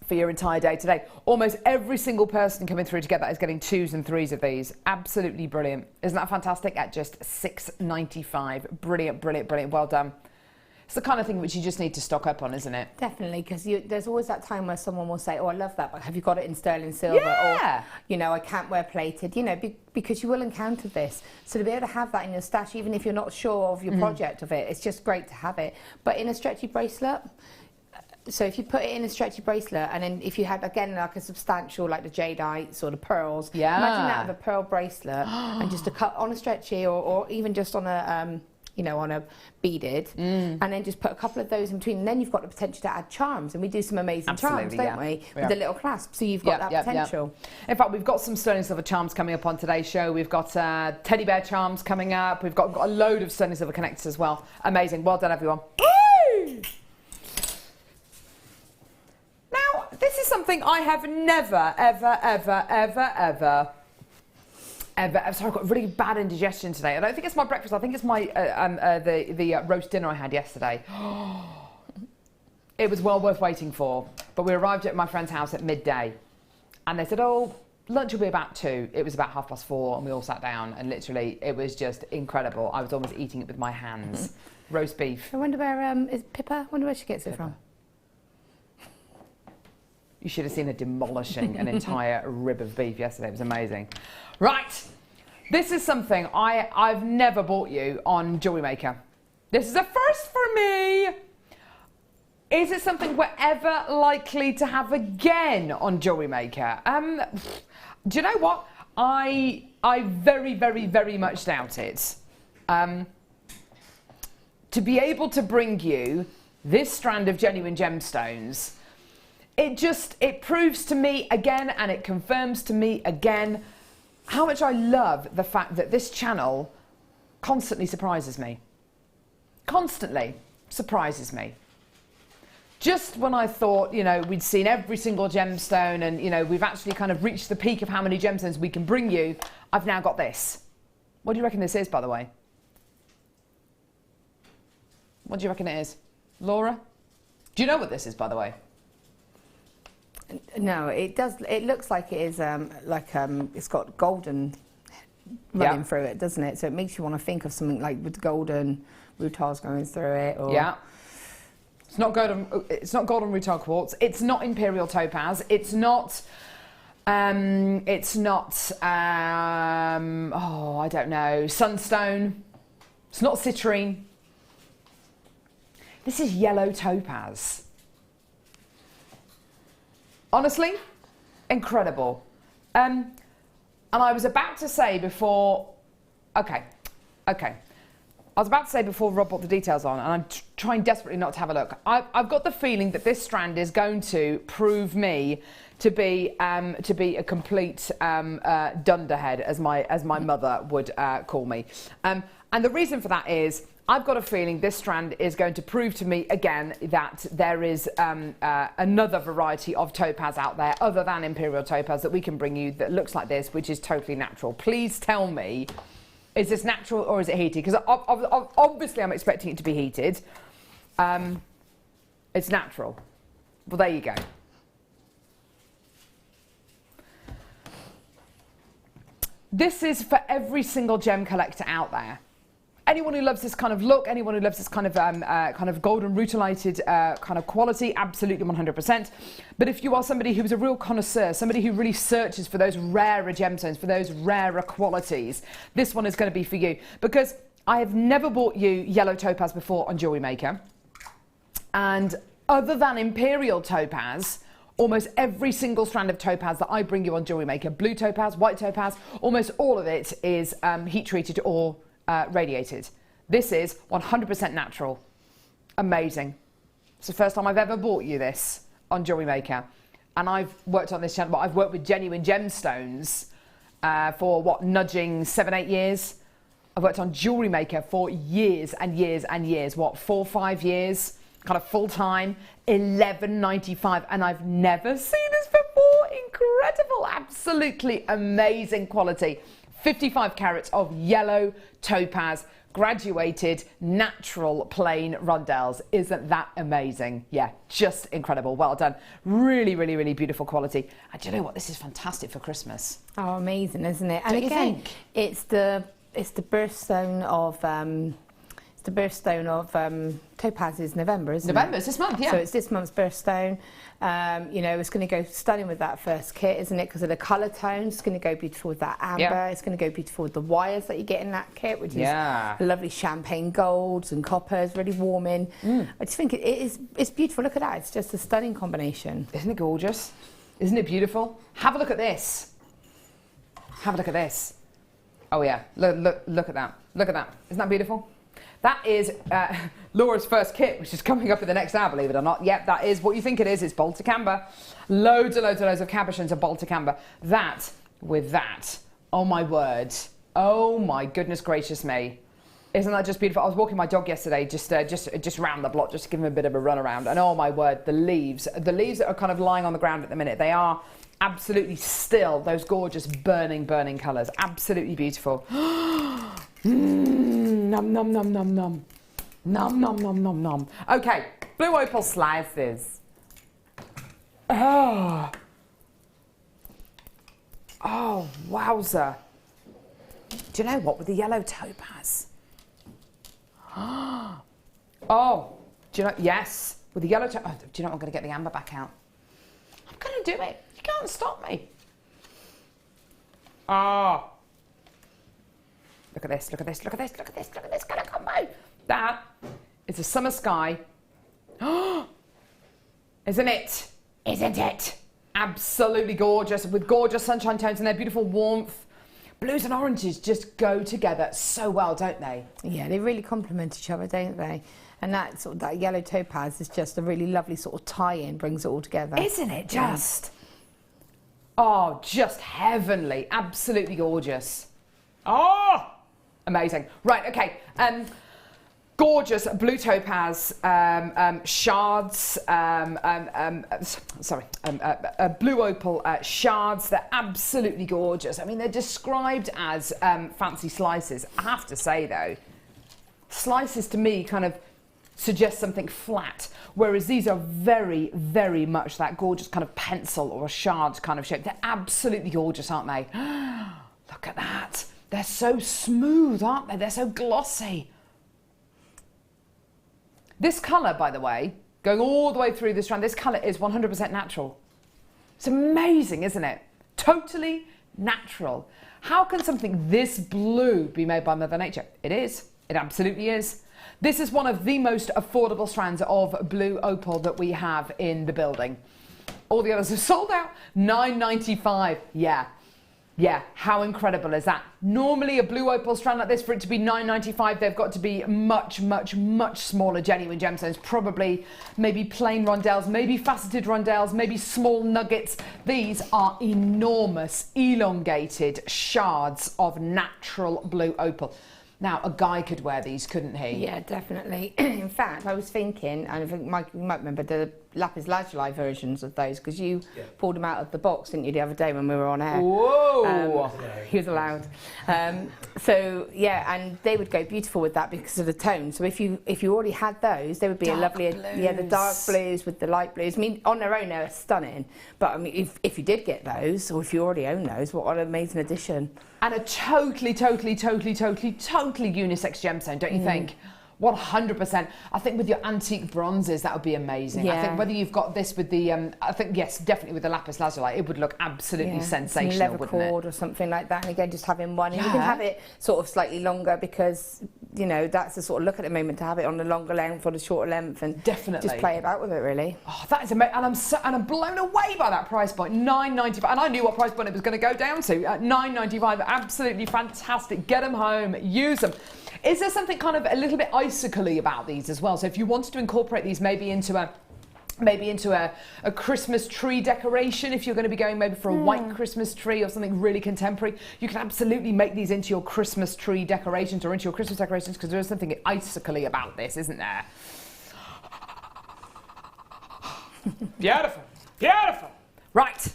Speaker 3: for your entire day today. Almost every single person coming through to get that is getting 2s and 3s of these. Absolutely brilliant. Isn't that fantastic? At just £6.95. Brilliant, brilliant, brilliant. Well done. It's the kind of thing which you just need to stock up on, isn't it?
Speaker 4: Definitely, because there's always that time where someone will say, oh, I love that, but have you got it in sterling silver?
Speaker 3: Yeah.
Speaker 4: Or, you know, I can't wear plated, you know, because you will encounter this. So to be able to have that in your stash, even if you're not sure of your project of it, it's just great to have it. But in a stretchy bracelet, so if you put it in a stretchy bracelet, and then if you had, again, like a substantial, like the jadeites or the pearls, imagine that with a pearl bracelet and just a cut on a stretchy or even just on a, you know, on a beaded, and then just put a couple of those in between, and then you've got the potential to add charms, and we do some amazing charms, don't we? With the little clasp, so you've got that potential.
Speaker 3: In fact, we've got some sterling silver charms coming up on today's show. We've got teddy bear charms coming up. We've got a load of sterling silver connectors as well. Amazing. Well done, everyone. Now, this is something I have never, ever. Sorry, I've got really bad indigestion today. I don't think it's my breakfast. I think it's my the roast dinner I had yesterday. It was well worth waiting for. But we arrived at my friend's house at midday, and they said, "Oh, lunch will be about 2." It was about 4:30, and we all sat down, and literally, it was just incredible. I was almost eating it with my hands. Roast beef.
Speaker 4: I wonder where is Pippa? I wonder where she gets it from.
Speaker 3: You should have seen her demolishing an entire rib of beef yesterday. It was amazing. Right, this is something I've never bought you on JewelleryMaker. This is a first for me. Is it something we're ever likely to have again on JewelleryMaker? Do you know what? I very much doubt it. To be able to bring you this strand of genuine gemstones, it proves to me again, and it confirms to me again, how much I love the fact that this channel constantly surprises me. Constantly surprises me. Just when I thought, you know, we'd seen every single gemstone and, you know, we've actually kind of reached the peak of how many gemstones we can bring you, I've now got this. What do you reckon this is, by the way? What do you reckon it is? Laura? Do you know what this is, by the way?
Speaker 4: No, it does. It looks like it is it's got golden running through it, doesn't it? So it makes you want to think of something like with golden rutiles going through it. Or
Speaker 3: it's not golden. It's not golden rutile quartz. It's not imperial topaz. It's not. Oh, I don't know. Sunstone. It's not citrine. This is yellow topaz. Honestly, incredible. And I was about to say before, okay. I was about to say before Rob put the details on, and I'm trying desperately not to have a look. I've got the feeling that this strand is going to prove me to be a complete dunderhead, as my mother would call me. And the reason for that is, I've got a feeling this strand is going to prove to me again that there is another variety of topaz out there other than imperial topaz that we can bring you that looks like this, which is totally natural. Please tell me, is this natural or is it heated? Because obviously I'm expecting it to be heated. It's natural. Well, there you go. This is for every single gem collector out there. Anyone who loves this kind of look, anyone who loves this kind of golden rutilated kind of quality, absolutely 100%. But if you are somebody who's a real connoisseur, somebody who really searches for those rarer gemstones, for those rarer qualities, this one is going to be for you. Because I have never bought you yellow topaz before on JewelleryMaker. And other than imperial topaz, almost every single strand of topaz that I bring you on JewelleryMaker, blue topaz, white topaz, almost all of it is heat treated or radiated. This is 100% natural. Amazing. It's the first time I've ever bought you this on JewelleryMaker, and I've worked on this channel, but I've worked with genuine gemstones for what, nudging 7-8 years. I've worked on JewelleryMaker for years and years and years. What, 4-5 years, kind of full time, $11.95, and I've never seen this before. Incredible, absolutely amazing quality. 55 carats of yellow topaz, graduated, natural, plain rondelles. Isn't that amazing? Yeah, just incredible. Well done. Really, really, really beautiful quality. And do you know what? This is fantastic for Christmas.
Speaker 4: Oh, amazing, isn't it? And
Speaker 3: Don't you
Speaker 4: again,
Speaker 3: think?
Speaker 4: it's the birthstone of the birthstone of topaz is November, isn't it?
Speaker 3: November, it's this month, yeah.
Speaker 4: So it's this month's birthstone. You know, it's going to go stunning with that first kit, isn't it? Because of the colour tones. It's going to go beautiful with that amber.
Speaker 3: Yeah.
Speaker 4: It's going to go beautiful with the wires that you get in that kit, which is
Speaker 3: Yeah.
Speaker 4: lovely champagne golds and coppers, really warming. I just think it's beautiful. Look at that. It's just a stunning combination.
Speaker 3: Isn't it gorgeous? Isn't it beautiful? Have a look at this. Have a look at this. Oh yeah, look at that. Look at that. Isn't that beautiful? That is Laura's first kit, which is coming up in the next hour, believe it or not. Yep, that is what you think it is. It's Baltic amber. Loads of cabochons of Baltic amber. That with that. Oh my word. Oh my goodness gracious me. Isn't that just beautiful? I was walking my dog yesterday, just round the block, just to give him a bit of a run around. And oh my word, the leaves that are kind of lying on the ground at the minute, they are absolutely still those gorgeous burning colours. Absolutely beautiful. Nom nom nom nom nom. Nom nom nom nom nom. Okay, blue opal slices. Oh. Oh, wowzer. Do you know what, with the yellow topaz? Oh, do you know, yes, with the yellow topaz. Oh, do you know what, I'm going to get the amber back out. I'm going to do it. You can't stop me. Oh. Look at this, look at this, look at this, look at this, look at this colour combo. That is a summer sky. Isn't it? Isn't it? Absolutely gorgeous, with gorgeous sunshine tones and their beautiful warmth. Blues and oranges just go together so well, don't they?
Speaker 4: Yeah, they really complement each other, don't they? And that sort of that yellow topaz is just a really lovely sort of tie-in, brings it all together.
Speaker 3: Isn't it just? Oh, just heavenly, absolutely gorgeous. Oh, amazing. Right, okay. Gorgeous blue topaz shards, blue opal shards. They're absolutely gorgeous. I mean, they're described as fancy slices. I have to say, though, slices to me kind of suggest something flat, whereas these are very, very much that gorgeous kind of pencil or a shard kind of shape. They're absolutely gorgeous, aren't they? Look at that. They're so smooth, aren't they? They're so glossy. This colour, by the way, going all the way through this strand, this colour is 100% natural. It's amazing, isn't it? Totally natural. How can something this blue be made by Mother Nature? It is. It absolutely is. This is one of the most affordable strands of blue opal that we have in the building. All the others are sold out. $9.95. Yeah. Yeah, how incredible is that? Normally a blue opal strand like this, for it to be $9.95, they've got to be much, much, much smaller genuine gemstones. Probably maybe plain rondelles, maybe faceted rondelles, maybe small nuggets. These are enormous, elongated shards of natural blue opal. Now, a guy could wear these, couldn't he?
Speaker 4: Yeah, definitely. In fact, I was thinking, and I think Mike, you might remember the lapis lazuli versions of those, because you pulled them out of the box, didn't you, the other day when we were on air?
Speaker 3: Whoa!
Speaker 4: He was allowed. So yeah, and they would go beautiful with that because of the tone. So if you already had those, they would be
Speaker 3: Dark
Speaker 4: a lovely,
Speaker 3: blues.
Speaker 4: yeah, the dark blues with the light blues. I mean, on their own, they're stunning. But I mean, if you did get those, or if you already own those, what an amazing addition!
Speaker 3: And a totally unisex gemstone, don't you think? 100%. I think with your antique bronzes, that would be amazing. I think whether you've got this with the, I think, yes, definitely with the lapis lazuli, it would look absolutely sensational,
Speaker 4: leather
Speaker 3: wouldn't
Speaker 4: cord
Speaker 3: it?
Speaker 4: or something like that. And again, just having one. And you can have it sort of slightly longer because, you know, that's the sort of look at the moment, to have it on the longer length or the shorter length, and
Speaker 3: definitely
Speaker 4: just play about with it, really.
Speaker 3: Oh, that is amazing. And I'm blown away by that price point, $9.95. And I knew what price point it was going to go down to, at $9.95. Absolutely fantastic. Get them home, use them. Is there something kind of a little bit icicle-y about these as well? So if you wanted to incorporate these maybe into a Christmas tree decoration, if you're going to be going maybe for a white Christmas tree or something really contemporary, you can absolutely make these into your Christmas tree decorations or into your Christmas decorations, because there is something icicle-y about this, isn't there? Beautiful, beautiful. Right.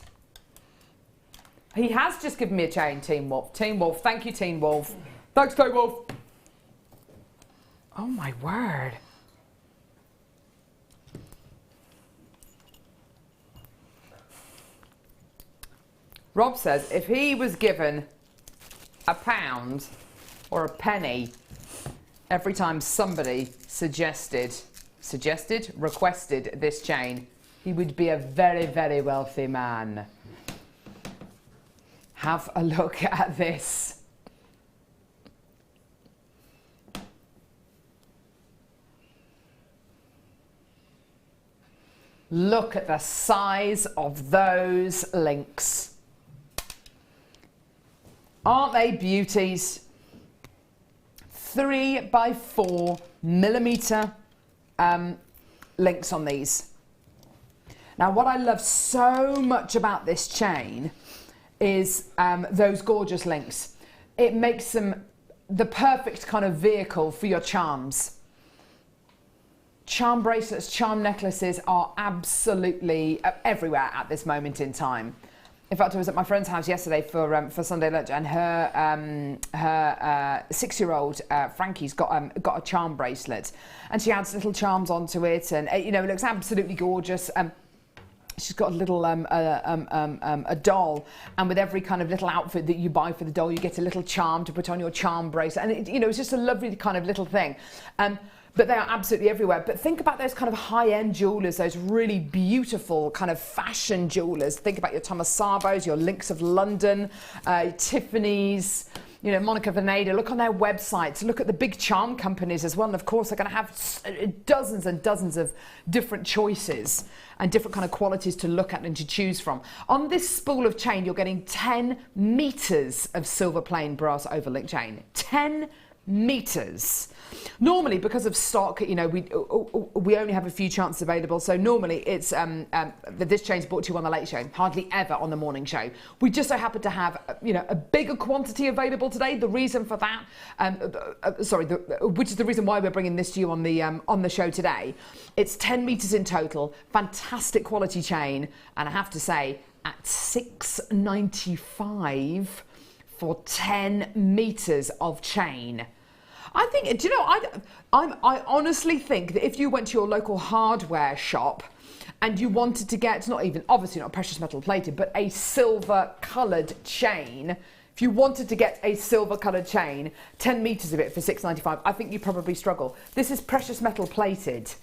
Speaker 3: He has just given me a chain, Teen Wolf. Teen Wolf, thank you, Teen Wolf. Thanks, Teen Wolf. Oh my word. Rob says if he was given £1 or a penny every time somebody requested this chain, he would be a very, very wealthy man. Have a look at this. Look at the size of those links. Aren't they beauties? 3 by 4 millimeter links on these. Now, what I love so much about this chain is those gorgeous links. It makes them the perfect kind of vehicle for your charms. Charm bracelets, charm necklaces are absolutely everywhere at this moment in time. In fact, I was at my friend's house yesterday for Sunday lunch, and her 6-year-old Frankie's got a charm bracelet, and she adds little charms onto it, and you know, it looks absolutely gorgeous. She's got a little a doll, and with every kind of little outfit that you buy for the doll, you get a little charm to put on your charm bracelet, and you know, it's just a lovely kind of little thing. But they are absolutely everywhere. But think about those kind of high-end jewellers, those really beautiful kind of fashion jewellers. Think about your Thomas Savos, your Links of London, Tiffany's, you know, Monica Vinader. Look on their websites. Look at the big charm companies as well. And of course, they're going to have dozens and dozens of different choices and different kind of qualities to look at and to choose from. On this spool of chain, you're getting 10 meters of silver plain brass overlink chain. 10 meters. Normally, because of stock, you know, we only have a few chances available. So normally it's this chain's brought to you on the late show, hardly ever on the morning show. We just so happen to have, you know, a bigger quantity available today. The reason for that, which is the reason why we're bringing this to you on the show today. It's 10 meters in total, fantastic quality chain, and I have to say, at $6.95 for 10 meters of chain. I think, do you know, I honestly think that if you went to your local hardware shop and you wanted to get, not even, obviously not precious metal plated, but a silver coloured chain, if you wanted to get a silver coloured chain, 10 meters of it for $6.95, I think you probably struggle. This is precious metal plated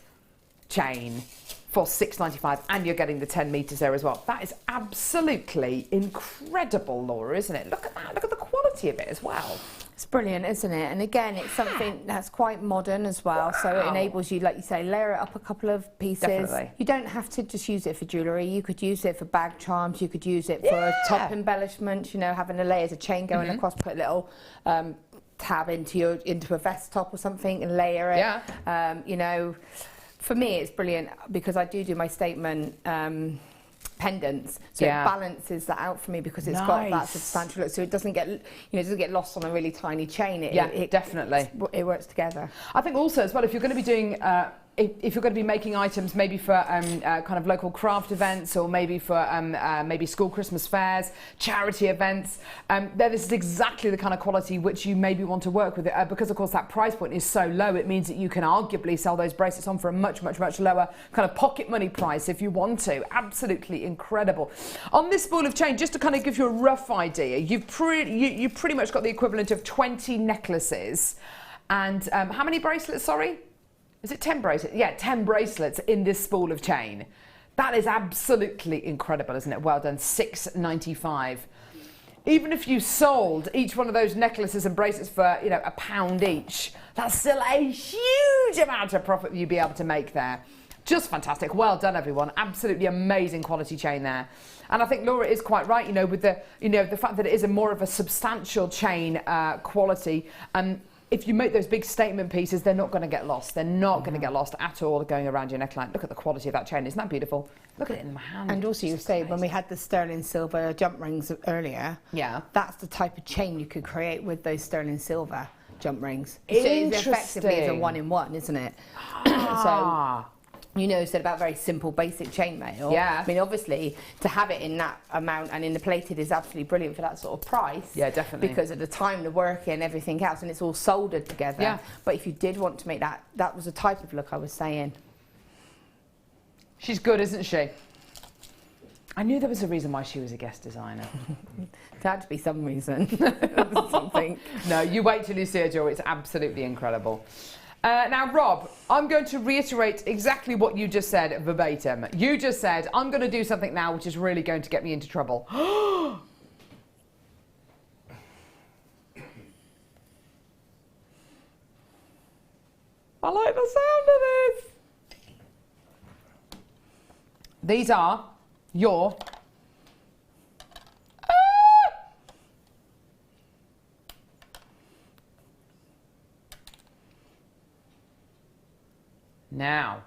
Speaker 3: chain for $6.95, and you're getting the 10 meters there as well. That is absolutely incredible, Laura, isn't it? Look at that, look at the quality of it as well.
Speaker 4: It's brilliant, isn't it? And again, it's something that's quite modern as well. Wow. So it enables you, like you say, layer it up a couple of pieces. Definitely. You don't have to just use it for jewellery. You could use it for bag charms. You could use it for top embellishment, you know, having a layers of chain going across, put a little tab into a vest top or something and layer it. Yeah. You know, for me, it's brilliant because I do my statement pendants, so it balances that out for me because it's got that substantial look, so it doesn't get, you know, it doesn't get lost on a really tiny chain. It definitely it works together.
Speaker 3: I think also as well, if you're going to be doing if you're going to be making items maybe for kind of local craft events, or maybe for maybe school Christmas fairs, charity events, then this is exactly the kind of quality which you maybe want to work with. Because of course that price point is so low, it means that you can arguably sell those bracelets on for a much lower kind of pocket money price if you want to. Absolutely incredible. On this spool of chain, just to kind of give you a rough idea, you've pretty much got the equivalent of 20 necklaces and how many bracelets, sorry? Is it 10 bracelets? Yeah, 10 bracelets in this spool of chain. That is absolutely incredible, isn't it? Well done, $6.95. Even if you sold each one of those necklaces and bracelets for, you know, £1 each, that's still a huge amount of profit you'd be able to make there. Just fantastic. Well done, everyone. Absolutely amazing quality chain there. And I think Laura is quite right, you know, with the, you know, the fact that it is a more of a substantial chain quality. If you make those big statement pieces, they're not going to get lost. They're not going to get lost at all going around your neckline. Look at the quality of that chain. Isn't that beautiful? Look at it in my hand.
Speaker 4: And also you say when we had the sterling silver jump rings earlier, that's the type of chain you could create with those sterling silver jump rings.
Speaker 3: Interesting.
Speaker 4: So it's effectively a 1-in-1, isn't it? So, you know, said about very simple, basic chainmail.
Speaker 3: Yeah.
Speaker 4: I mean, obviously, to have it in that amount and in the plated is absolutely brilliant for that sort of price.
Speaker 3: Yeah, definitely.
Speaker 4: Because of the time, the work and everything else, and it's all soldered together.
Speaker 3: Yeah.
Speaker 4: But if you did want to make that, that was the type of look I was saying.
Speaker 3: She's good, isn't she? I knew there was a reason why she was a guest designer.
Speaker 4: There had to be some reason. Something.
Speaker 3: No, you wait till you see her jewellery. It's absolutely incredible. Now, Rob, I'm going to reiterate exactly what you just said verbatim. You just said, I'm going to do something now which is really going to get me into trouble. I like the sound of this. These are your... Now,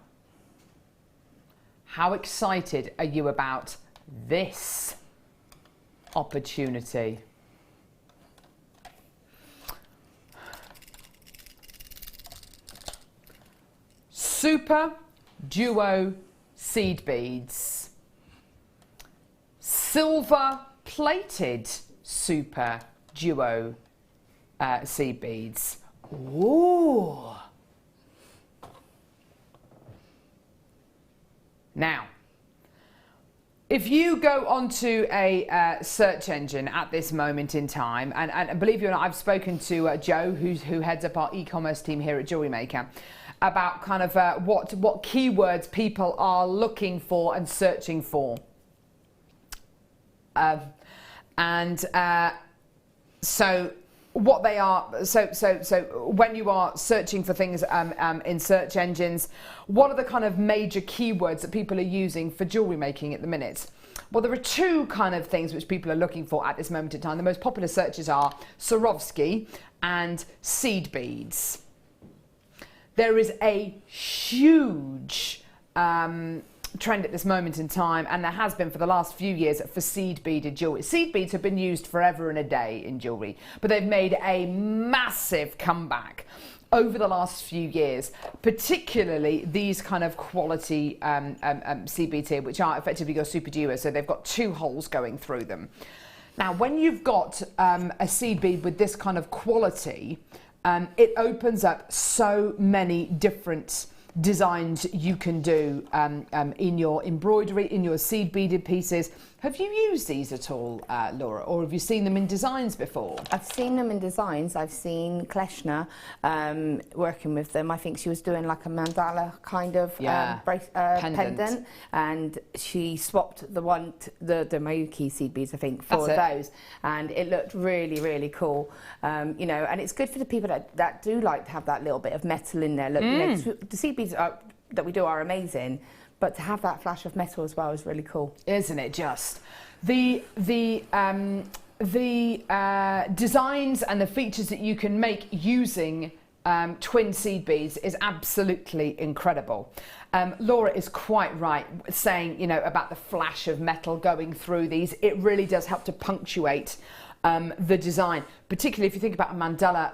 Speaker 3: how excited are you about this opportunity? Super Duo seed beads. Silver plated Super Duo seed beads. Ooh. Now, if you go onto a search engine at this moment in time, and believe it or not, I've spoken to Joe, who heads up our e-commerce team here at JewelleryMaker, about kind of what keywords people are looking for and searching for. So what they are, so when you are searching for things in search engines, what are the kind of major keywords that people are using for jewellery making at the minute? Well, there are two kind of things which people are looking for at this moment in time. The most popular searches are Swarovski and seed beads. There is a huge trend at this moment in time, and there has been for the last few years, for seed beaded jewellery. Seed beads have been used forever and a day in jewellery, but they've made a massive comeback over the last few years, particularly these kind of quality seed beads here, which are effectively your super duo, so they've got two holes going through them. Now, when you've got a seed bead with this kind of quality, it opens up so many different designs you can do in your embroidery, in your seed beaded pieces. Have you used these at all, Laura, or have you seen them in designs before?
Speaker 4: I've seen them in designs. I've seen Kleshner working with them. I think she was doing like a mandala kind of pendant, and she swapped the Mayuki seed beads, I think, for those, and it looked really, really cool. You know, and it's good for the people that do like to have that little bit of metal in there. Look, you know, the seed beads that we do are amazing, but to have that flash of metal as well is really cool.
Speaker 3: Isn't it just? The designs and the features that you can make using twin seed beads is absolutely incredible. Laura is quite right saying, you know, about the flash of metal going through these. It really does help to punctuate the design, particularly if you think about a mandala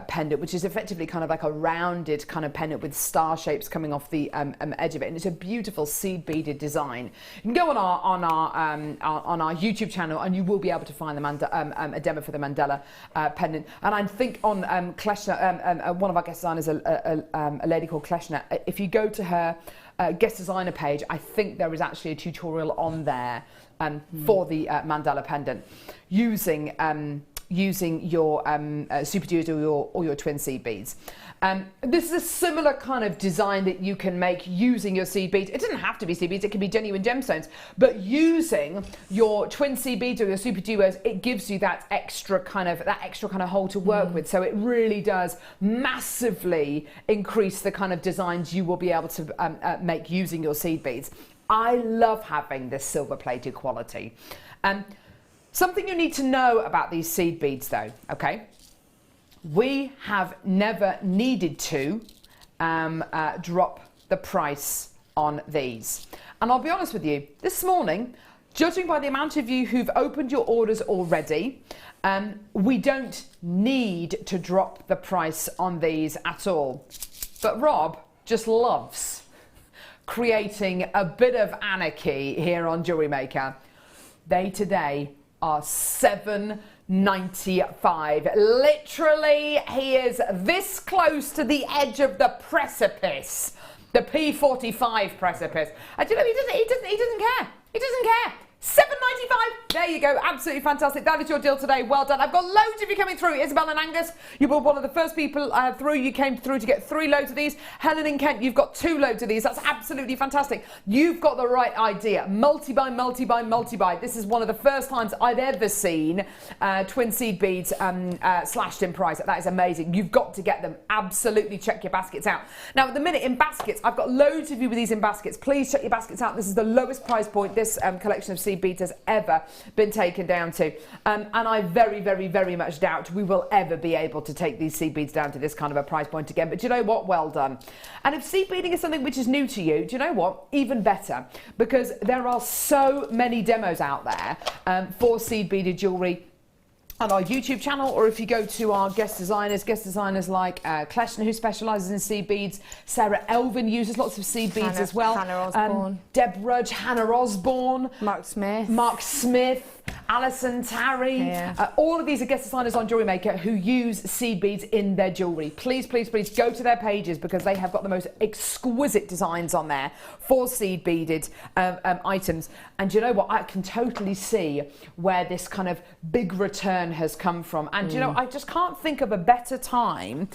Speaker 3: pendant, which is effectively kind of like a rounded kind of pendant with star shapes coming off the edge of it, and it's a beautiful seed beaded design. You can go on our YouTube channel, and you will be able to find a demo for the mandala pendant. And I think on Kleshner, one of our guest designers, a lady called Kleshner. If you go to her guest designer page, I think there is actually a tutorial on there for the mandala pendant using your super duos or your twin seed beads. This is a similar kind of design that you can make using your seed beads. It doesn't have to be seed beads, it can be genuine gemstones, but using your twin seed beads or your super duos, it gives you that extra kind of hole to work with. So it really does massively increase the kind of designs you will be able to make using your seed beads. I love having this silver plated quality. Something you need to know about these seed beads though, okay? We have never needed to drop the price on these. And I'll be honest with you, this morning, judging by the amount of you who've opened your orders already, we don't need to drop the price on these at all. But Rob just loves creating a bit of anarchy here on JewelleryMaker. They today are $7.95. Literally, he is this close to the edge of the precipice, the P45 precipice. And you know, he doesn't care. He doesn't care. £7.95. There you go. Absolutely fantastic. That is your deal today. Well done. I've got loads of you coming through. Isabel and Angus, you were one of the first people through. You came through to get 3 loads of these. Helen and Kent, you've got 2 loads of these. That's absolutely fantastic. You've got the right idea. Multi-buy, multi-buy, multi-buy. This is one of the first times I've ever seen twin seed beads slashed in price. That is amazing. You've got to get them. Absolutely check your baskets out. Now, at the minute, in baskets, I've got loads of you with these in baskets. Please check your baskets out. This is the lowest price point this collection of seed beads has ever been taken down to, and I very, very, very much doubt we will ever be able to take these seed beads down to this kind of a price point again. But do you know what? Well done. And if seed beading is something which is new to you, do you know what? Even better, because there are so many demos out there for seed beaded jewellery on our YouTube channel, or if you go to our guest designers like Kleshner, who specialises in seed beads, Sarah Elvin uses lots of seed beads as well,
Speaker 4: Hannah Osborne,
Speaker 3: Deb Rudge, Hannah Osborne,
Speaker 4: Mark
Speaker 3: Smith, Alison Tarry, all of these are guest designers on JewelleryMaker who use seed beads in their jewellery. Please, please, please go to their pages, because they have got the most exquisite designs on there for seed beaded items. And do you know what? I can totally see where this kind of big return has come from. And you know, I just can't think of a better time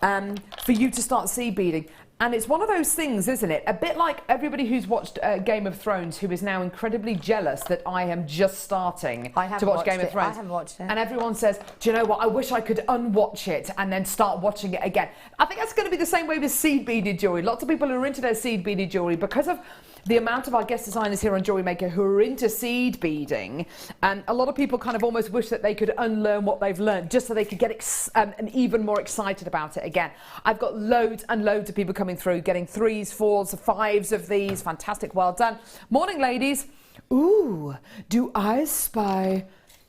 Speaker 3: for you to start seed beading. And it's one of those things, isn't it? A bit like everybody who's watched Game of Thrones, who is now incredibly jealous that I am just starting to watch Game of Thrones.
Speaker 4: I haven't watched it.
Speaker 3: And everyone says, do you know what? I wish I could unwatch it and then start watching it again. I think that's going to be the same way with seed beaded jewellery. Lots of people who are into their seed beaded jewellery, because of the amount of our guest designers here on JewelleryMaker who are into seed beading, and a lot of people kind of almost wish that they could unlearn what they've learned just so they could get even more excited about it again. I've got loads and loads of people coming through, getting 3s, 4s, 5s of these. Fantastic, well done. Morning, ladies. Ooh, do I spy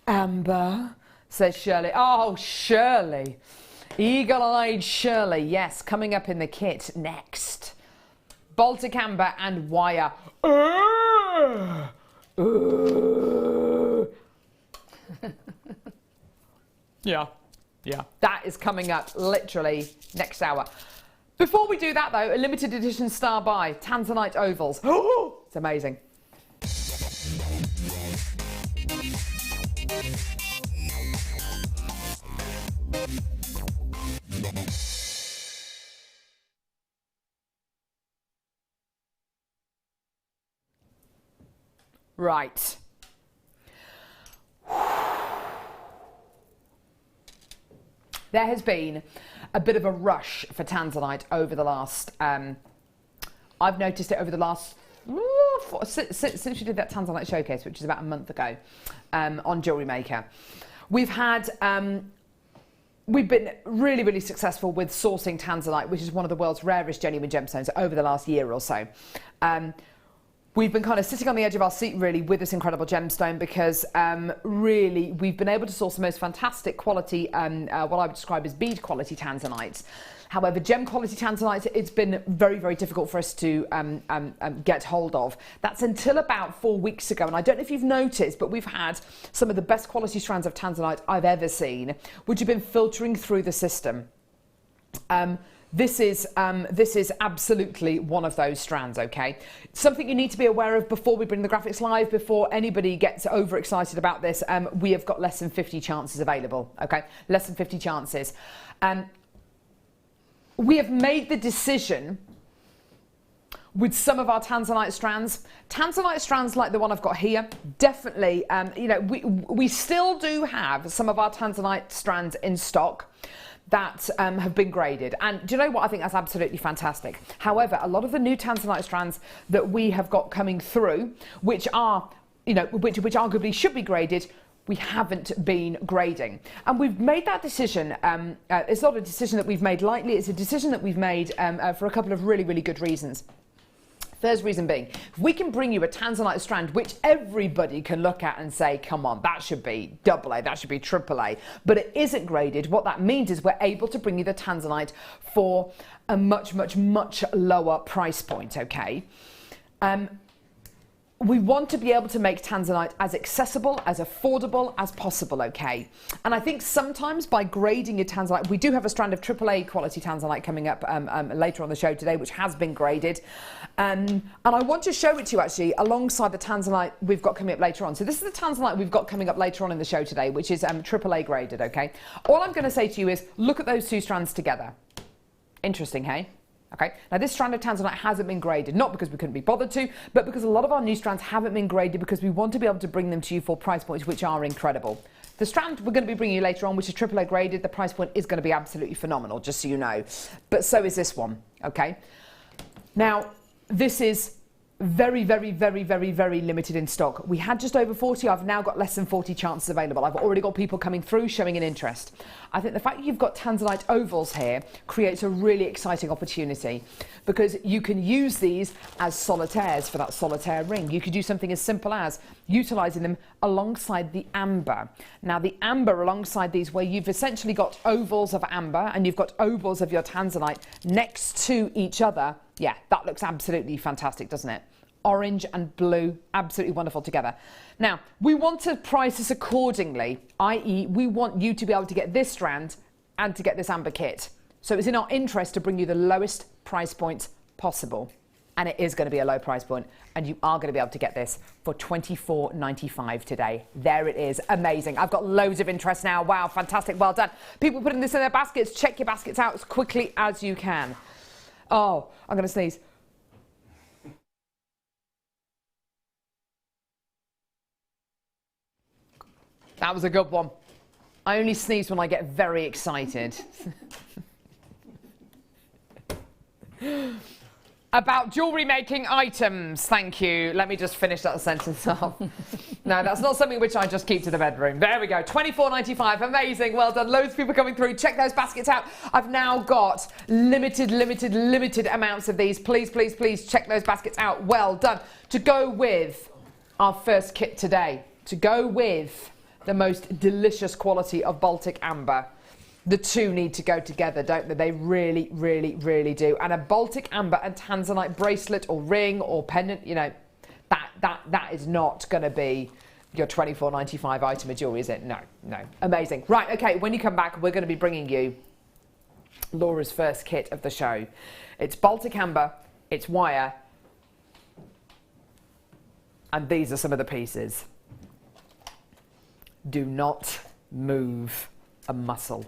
Speaker 3: amber? Says Shirley. Oh, Shirley. Eagle-eyed Shirley. Yes, coming up in the kit next. Baltic amber and wire. Yeah. That is coming up literally next hour. Before we do that, though, a limited edition star buy, Tanzanite ovals. It's amazing. Right. There has been a bit of a rush for Tanzanite over the last, I've noticed it over the last, since we did that Tanzanite showcase, which is about a month ago, on JewelleryMaker. We've been really, really successful with sourcing Tanzanite, which is one of the world's rarest genuine gemstones, over the last year or so. We've been kind of sitting on the edge of our seat, really, with this incredible gemstone, because really we've been able to source the most fantastic quality, what I would describe as bead quality Tanzanites. However, gem quality Tanzanite, it's been very, very difficult for us to get hold of. That's until about 4 weeks ago. And I don't know if you've noticed, but we've had some of the best quality strands of Tanzanite I've ever seen, which have been filtering through the system. This is absolutely one of those strands, okay? Something you need to be aware of before we bring the graphics live, before anybody gets overexcited about this, we have got less than 50 chances available, okay? Less than 50 chances. We have made the decision with some of our Tanzanite strands like the one I've got here, definitely, you know, we still do have some of our Tanzanite strands in stock that have been graded, and do you know what? I think that's absolutely fantastic. However, a lot of the new Tanzanite strands that we have got coming through, which are, you know, which arguably should be graded, we haven't been grading, and we've made that decision. It's not a decision that we've made lightly. It's a decision that we've made for a couple of really, really good reasons. First reason being, if we can bring you a Tanzanite strand which everybody can look at and say, come on, that should be AA, that should be AAA, but it isn't graded, what that means is we're able to bring you the Tanzanite for a much, much, much lower price point, okay? we want to be able to make Tanzanite as accessible, as affordable as possible, okay? And I think sometimes by grading your Tanzanite, we do have a strand of AAA quality Tanzanite coming up later on the show today, which has been graded. And I want to show it to you actually alongside the Tanzanite we've got coming up later on. So this is the Tanzanite we've got coming up later on in the show today, which is AAA graded, okay? All I'm going to say to you is look at those two strands together. Interesting, hey? Okay, now this strand of Tanzanite hasn't been graded, not because we couldn't be bothered to, but because a lot of our new strands haven't been graded because we want to be able to bring them to you for price points which are incredible. The strand we're going to be bringing you later on, which is AAA graded, the price point is going to be absolutely phenomenal, just so you know. But so is this one, okay? Now, this is very, very, very, very, very limited in stock. We had just over 40. I've now got less than 40 chances available. I've already got people coming through showing an interest. I think the fact that you've got Tanzanite ovals here creates a really exciting opportunity because you can use these as solitaires for that solitaire ring. You could do something as simple as utilising them alongside the amber. Now the amber alongside these, where you've essentially got ovals of amber and you've got ovals of your Tanzanite next to each other, yeah, that looks absolutely fantastic, doesn't it? Orange and blue, absolutely wonderful together. Now, we want to price this accordingly, i.e. we want you to be able to get this strand and to get this amber kit. So it's in our interest to bring you the lowest price point possible. And it is going to be a low price point, and you are going to be able to get this for $24.95 today. There it is, amazing. I've got loads of interest now. Wow, fantastic, well done. People putting this in their baskets, check your baskets out as quickly as you can. Oh, I'm going to sneeze. That was a good one. I only sneeze when I get very excited. About jewellery making items, thank you. Let me just finish that sentence off. No, that's not something which I just keep to the bedroom. There we go, $24.95, amazing, well done. Loads of people coming through, check those baskets out. I've now got limited amounts of these. Please, please, please check those baskets out, well done. To go with our first kit today, to go with the most delicious quality of Baltic amber. The two need to go together, don't they? They really, really, really do. And a Baltic amber and Tanzanite bracelet or ring or pendant, you know, that is not going to be your $24.95 item of jewellery, is it? No, no. Amazing. Right, okay, when you come back, we're going to be bringing you Laura's first kit of the show. It's Baltic amber, it's wire, and these are some of the pieces. Do not move a muscle.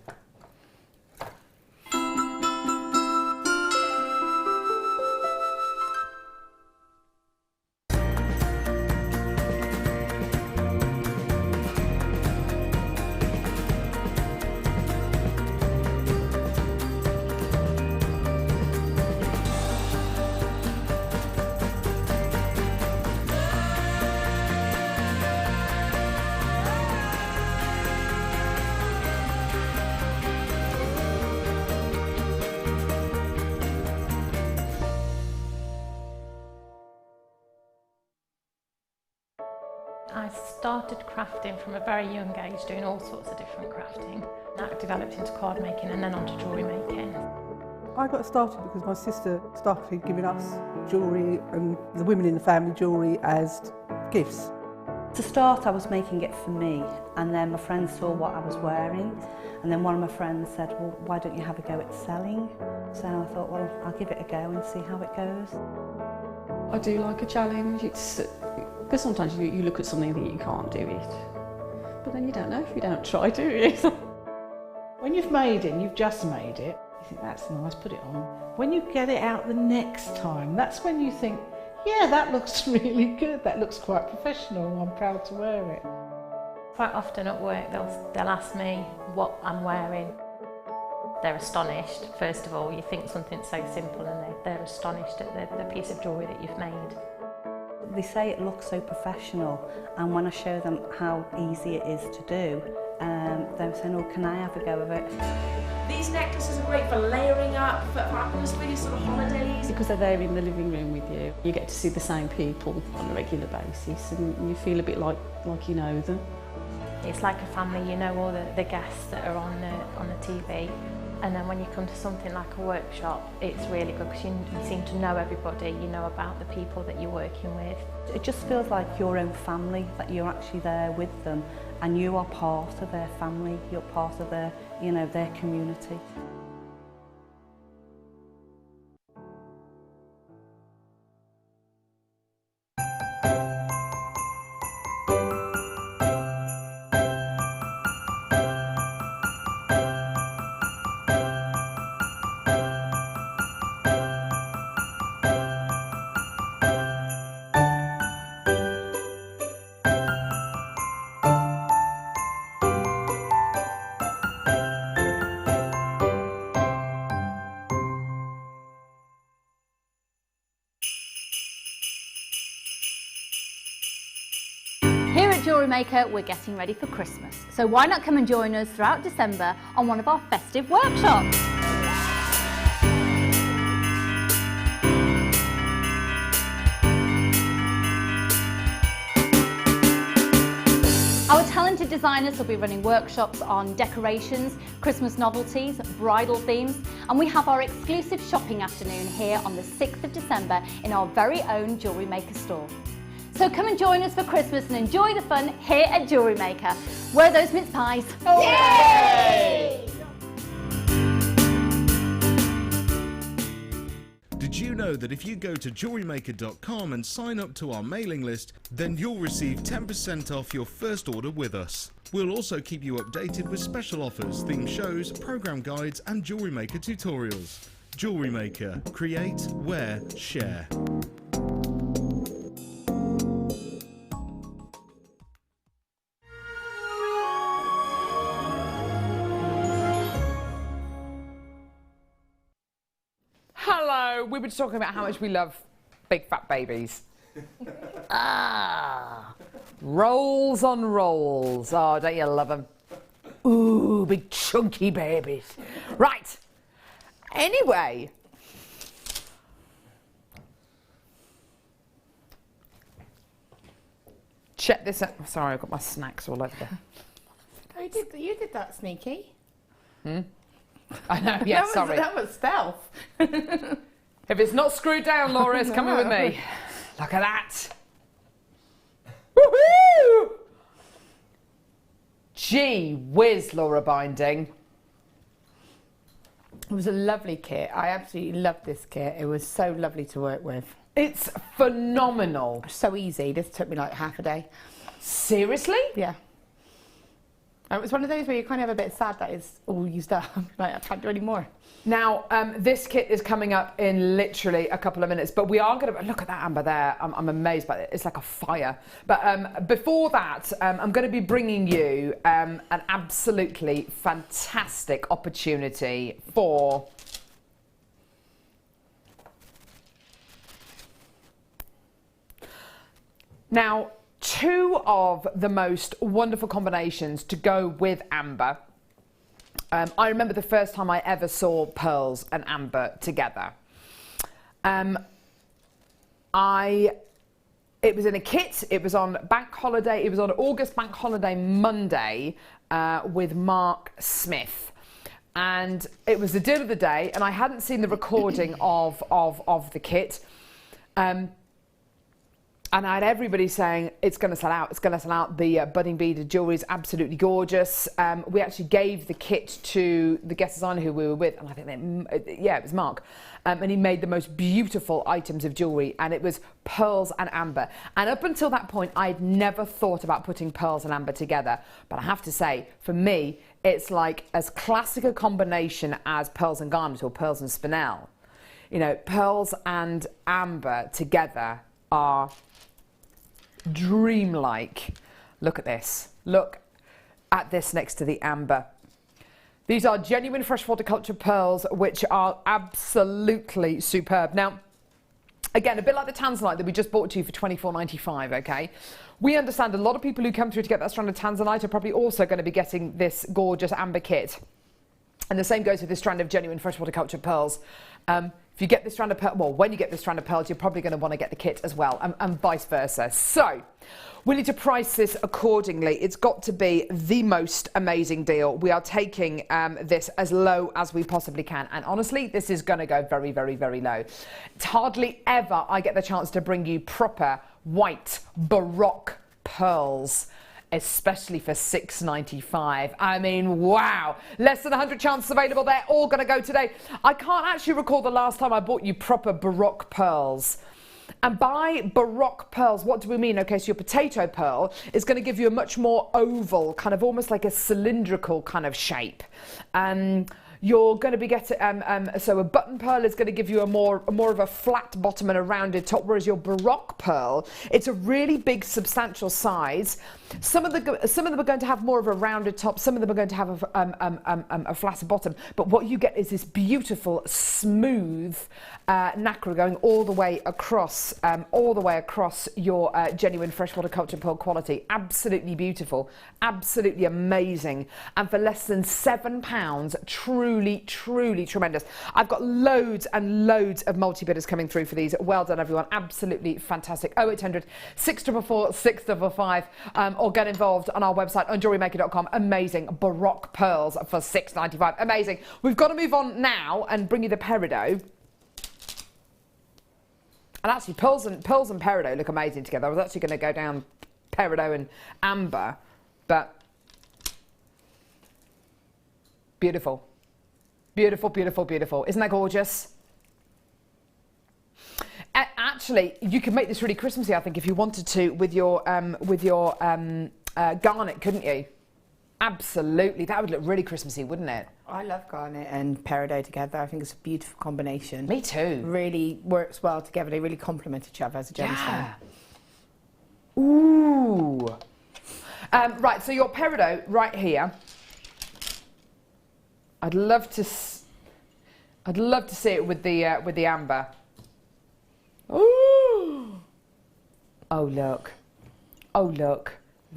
Speaker 5: I started crafting from a very young age, doing all sorts of different crafting. That developed into card making and then onto jewellery making.
Speaker 6: I got started because my sister started giving us jewellery and the women in the family jewellery as gifts.
Speaker 7: To start, I was making it for me, and then my friends saw what I was wearing, and then one of my friends said, well, why don't you have a go at selling? So I thought, well, I'll give it a go and see how it goes.
Speaker 8: I do like a challenge. Because sometimes you look at something that you can't do it, but then you don't know if you don't try, do you?
Speaker 9: When you've made it and you've just made it, you think that's nice, put it on. When you get it out the next time, that's when you think, yeah, that looks really good, that looks quite professional, I'm proud to wear it.
Speaker 5: Quite often at work they'll ask me what I'm wearing. They're astonished. First of all, you think something so simple and they're astonished at the piece of jewellery that you've made.
Speaker 7: They say it looks so professional, and when I show them how easy it is to do, they're saying, oh, can I have a go of it?
Speaker 10: These necklaces are great for layering up, for atmosphere, sort of holidays.
Speaker 8: Because they're there in the living room with you. You get to see the same people on a regular basis and you feel a bit like you know them.
Speaker 5: It's like a family, you know all the guests that are on the TV. And then when you come to something like a workshop, it's really good because you seem to know everybody, you know about the people that you're working with.
Speaker 7: It just feels like your own family, that you're actually there with them and you are part of their family, you're part of their, you know, their community.
Speaker 1: Here at JewelleryMaker, we're getting ready for Christmas. So why not come and join us throughout December on one of our festive workshops? Our talented designers will be running workshops on decorations, Christmas novelties, bridal themes, and we have our exclusive shopping afternoon here on the 6th of December in our very own JewelleryMaker store. So come and join us for Christmas and enjoy the fun here at JewelleryMaker. Where are those mince pies? Yay!
Speaker 11: Did you know that if you go to jewellerymaker.com and sign up to our mailing list, then you'll receive 10% off your first order with us. We'll also keep you updated with special offers, theme shows, program guides and JewelleryMaker tutorials. JewelleryMaker. Create, wear, share.
Speaker 3: Hello, we were talking about how much we love big fat babies. Rolls on rolls. Oh, don't you love them? Ooh, big chunky babies. Right. Anyway. Check this out. Sorry, I've got my snacks all over there.
Speaker 4: Oh, you did that, sneaky.
Speaker 3: I know, yeah, sorry.
Speaker 4: That was stealth.
Speaker 3: If it's not screwed down, Laura, it's coming with me. Look at that. Woohoo! Gee whiz, Laura Binding.
Speaker 4: It was a lovely kit. I absolutely loved this kit. It was so lovely to work with.
Speaker 3: It's phenomenal.
Speaker 4: So easy. This took me like half a day.
Speaker 3: Seriously?
Speaker 4: Yeah. And it was one of those where you kind of have a bit sad that it's all used up. Like, I can't do any more.
Speaker 3: Now, this kit is coming up in literally a couple of minutes, but we are going to, look at that amber there. I'm amazed by it. It's like a fire. But before that, I'm going to be bringing you an absolutely fantastic opportunity for now, two of the most wonderful combinations to go with amber. I remember the first time I ever saw pearls and amber together. It was in a kit. It was on bank holiday. It was on August bank holiday Monday with Mark Smith. And it was the deal of the day, and I hadn't seen the recording of the kit. And I had everybody saying, it's going to sell out, it's going to sell out. The budding beaded jewellery is absolutely gorgeous. We actually gave the kit to the guest designer who we were with, and I think it was Mark. And he made the most beautiful items of jewellery, and it was pearls and amber. And up until that point, I'd never thought about putting pearls and amber together. But I have to say, for me, it's like as classic a combination as pearls and garnet or pearls and spinel. You know, pearls and amber together are dreamlike. Look at this. Look at this next to the amber. These are genuine freshwater cultured pearls, which are absolutely superb. Now, again, a bit like the Tanzanite that we just bought to you for $24.95, okay? We understand a lot of people who come through to get that strand of Tanzanite are probably also going to be getting this gorgeous amber kit. And the same goes with this strand of genuine freshwater cultured pearls. if you get this strand of pearl, well, when you get this strand of pearls, you're probably going to want to get the kit as well, and vice versa. So we need to price this accordingly. It's got to be the most amazing deal. We are taking this as low as we possibly can. And honestly, this is going to go very, very, very low. It's hardly ever I get the chance to bring you proper white Baroque pearls, especially for $6.95. I mean, wow. Less than 100 chances available. They're all going to go today. I can't actually recall the last time I bought you proper Baroque pearls. And by Baroque pearls, what do we mean? Okay, so your potato pearl is going to give you a much more oval, kind of almost like a cylindrical kind of shape. You're going to be getting, so a button pearl is going to give you a more of a flat bottom and a rounded top, whereas your Baroque pearl, it's a really big, substantial size. Some of them are going to have more of a rounded top, some of them are going to have a flatter bottom, but what you get is this beautiful, smooth nacre going all the way across your genuine freshwater culture pearl quality. Absolutely beautiful, absolutely amazing, and for less than £7, truly, truly tremendous. I've got loads and loads of multi-bidders coming through for these. Well done, everyone. Absolutely fantastic. 0800 644 655, or get involved on our website on JewelleryMaker.com. Amazing Baroque pearls for $6.95. Amazing. We've got to move on now and bring you the Peridot. And actually, pearls and Peridot look amazing together. I was actually going to go down Peridot and amber, but beautiful. Beautiful, beautiful, beautiful. Isn't that gorgeous? Actually, you could make this really Christmassy, I think, if you wanted to, with your garnet, couldn't you? Absolutely. That would look really Christmassy, wouldn't it?
Speaker 4: I love garnet and Peridot together. I think it's a beautiful combination.
Speaker 3: Me too.
Speaker 4: Really works well together. They really complement each other as a gemstone.
Speaker 3: Yeah. Ooh. Right, so your Peridot right here. I'd love to see it with the amber. Ooh. Oh look. Oh look.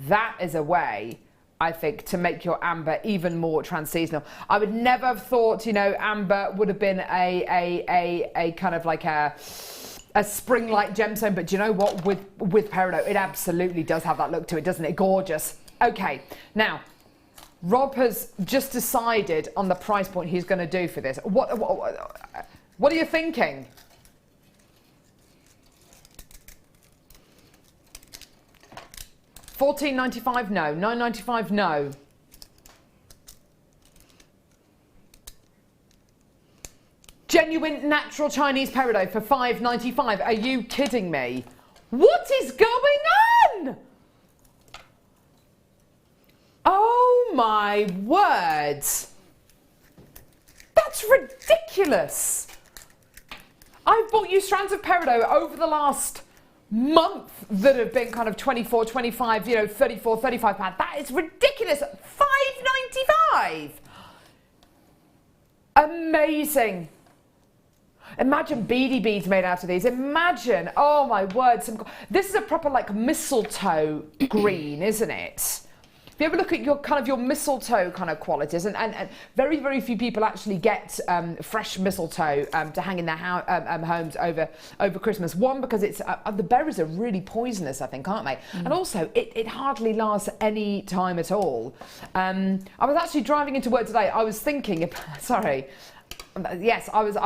Speaker 3: That is a way, I think, to make your amber even more trans-seasonal. I would never have thought, you know, amber would have been a kind of like a spring-like gemstone, but do you know what? With Peridot, it absolutely does have that look to it, doesn't it? Gorgeous. Okay, now Rob has just decided on the price point he's going to do for this. What are you thinking? $14.95, no. $9.95, no. Genuine natural Chinese Peridot for $5.95. Are you kidding me? What is going on? Oh my word. That's ridiculous. I've bought you strands of Peridot over the last month that have been kind of 24, 25, you know, 34, 35 pounds. That is ridiculous. $5.95. Amazing. Imagine beady beads made out of these. Imagine, oh my word, this is a proper like mistletoe green, isn't it? If you ever look at your kind of your mistletoe kind of qualities, and very, very few people actually get fresh mistletoe to hang in their homes over Christmas. One, because it's the berries are really poisonous, I think, aren't they? And also, it hardly lasts any time at all. I was actually driving into work today. I was thinking, sorry. Yes, I was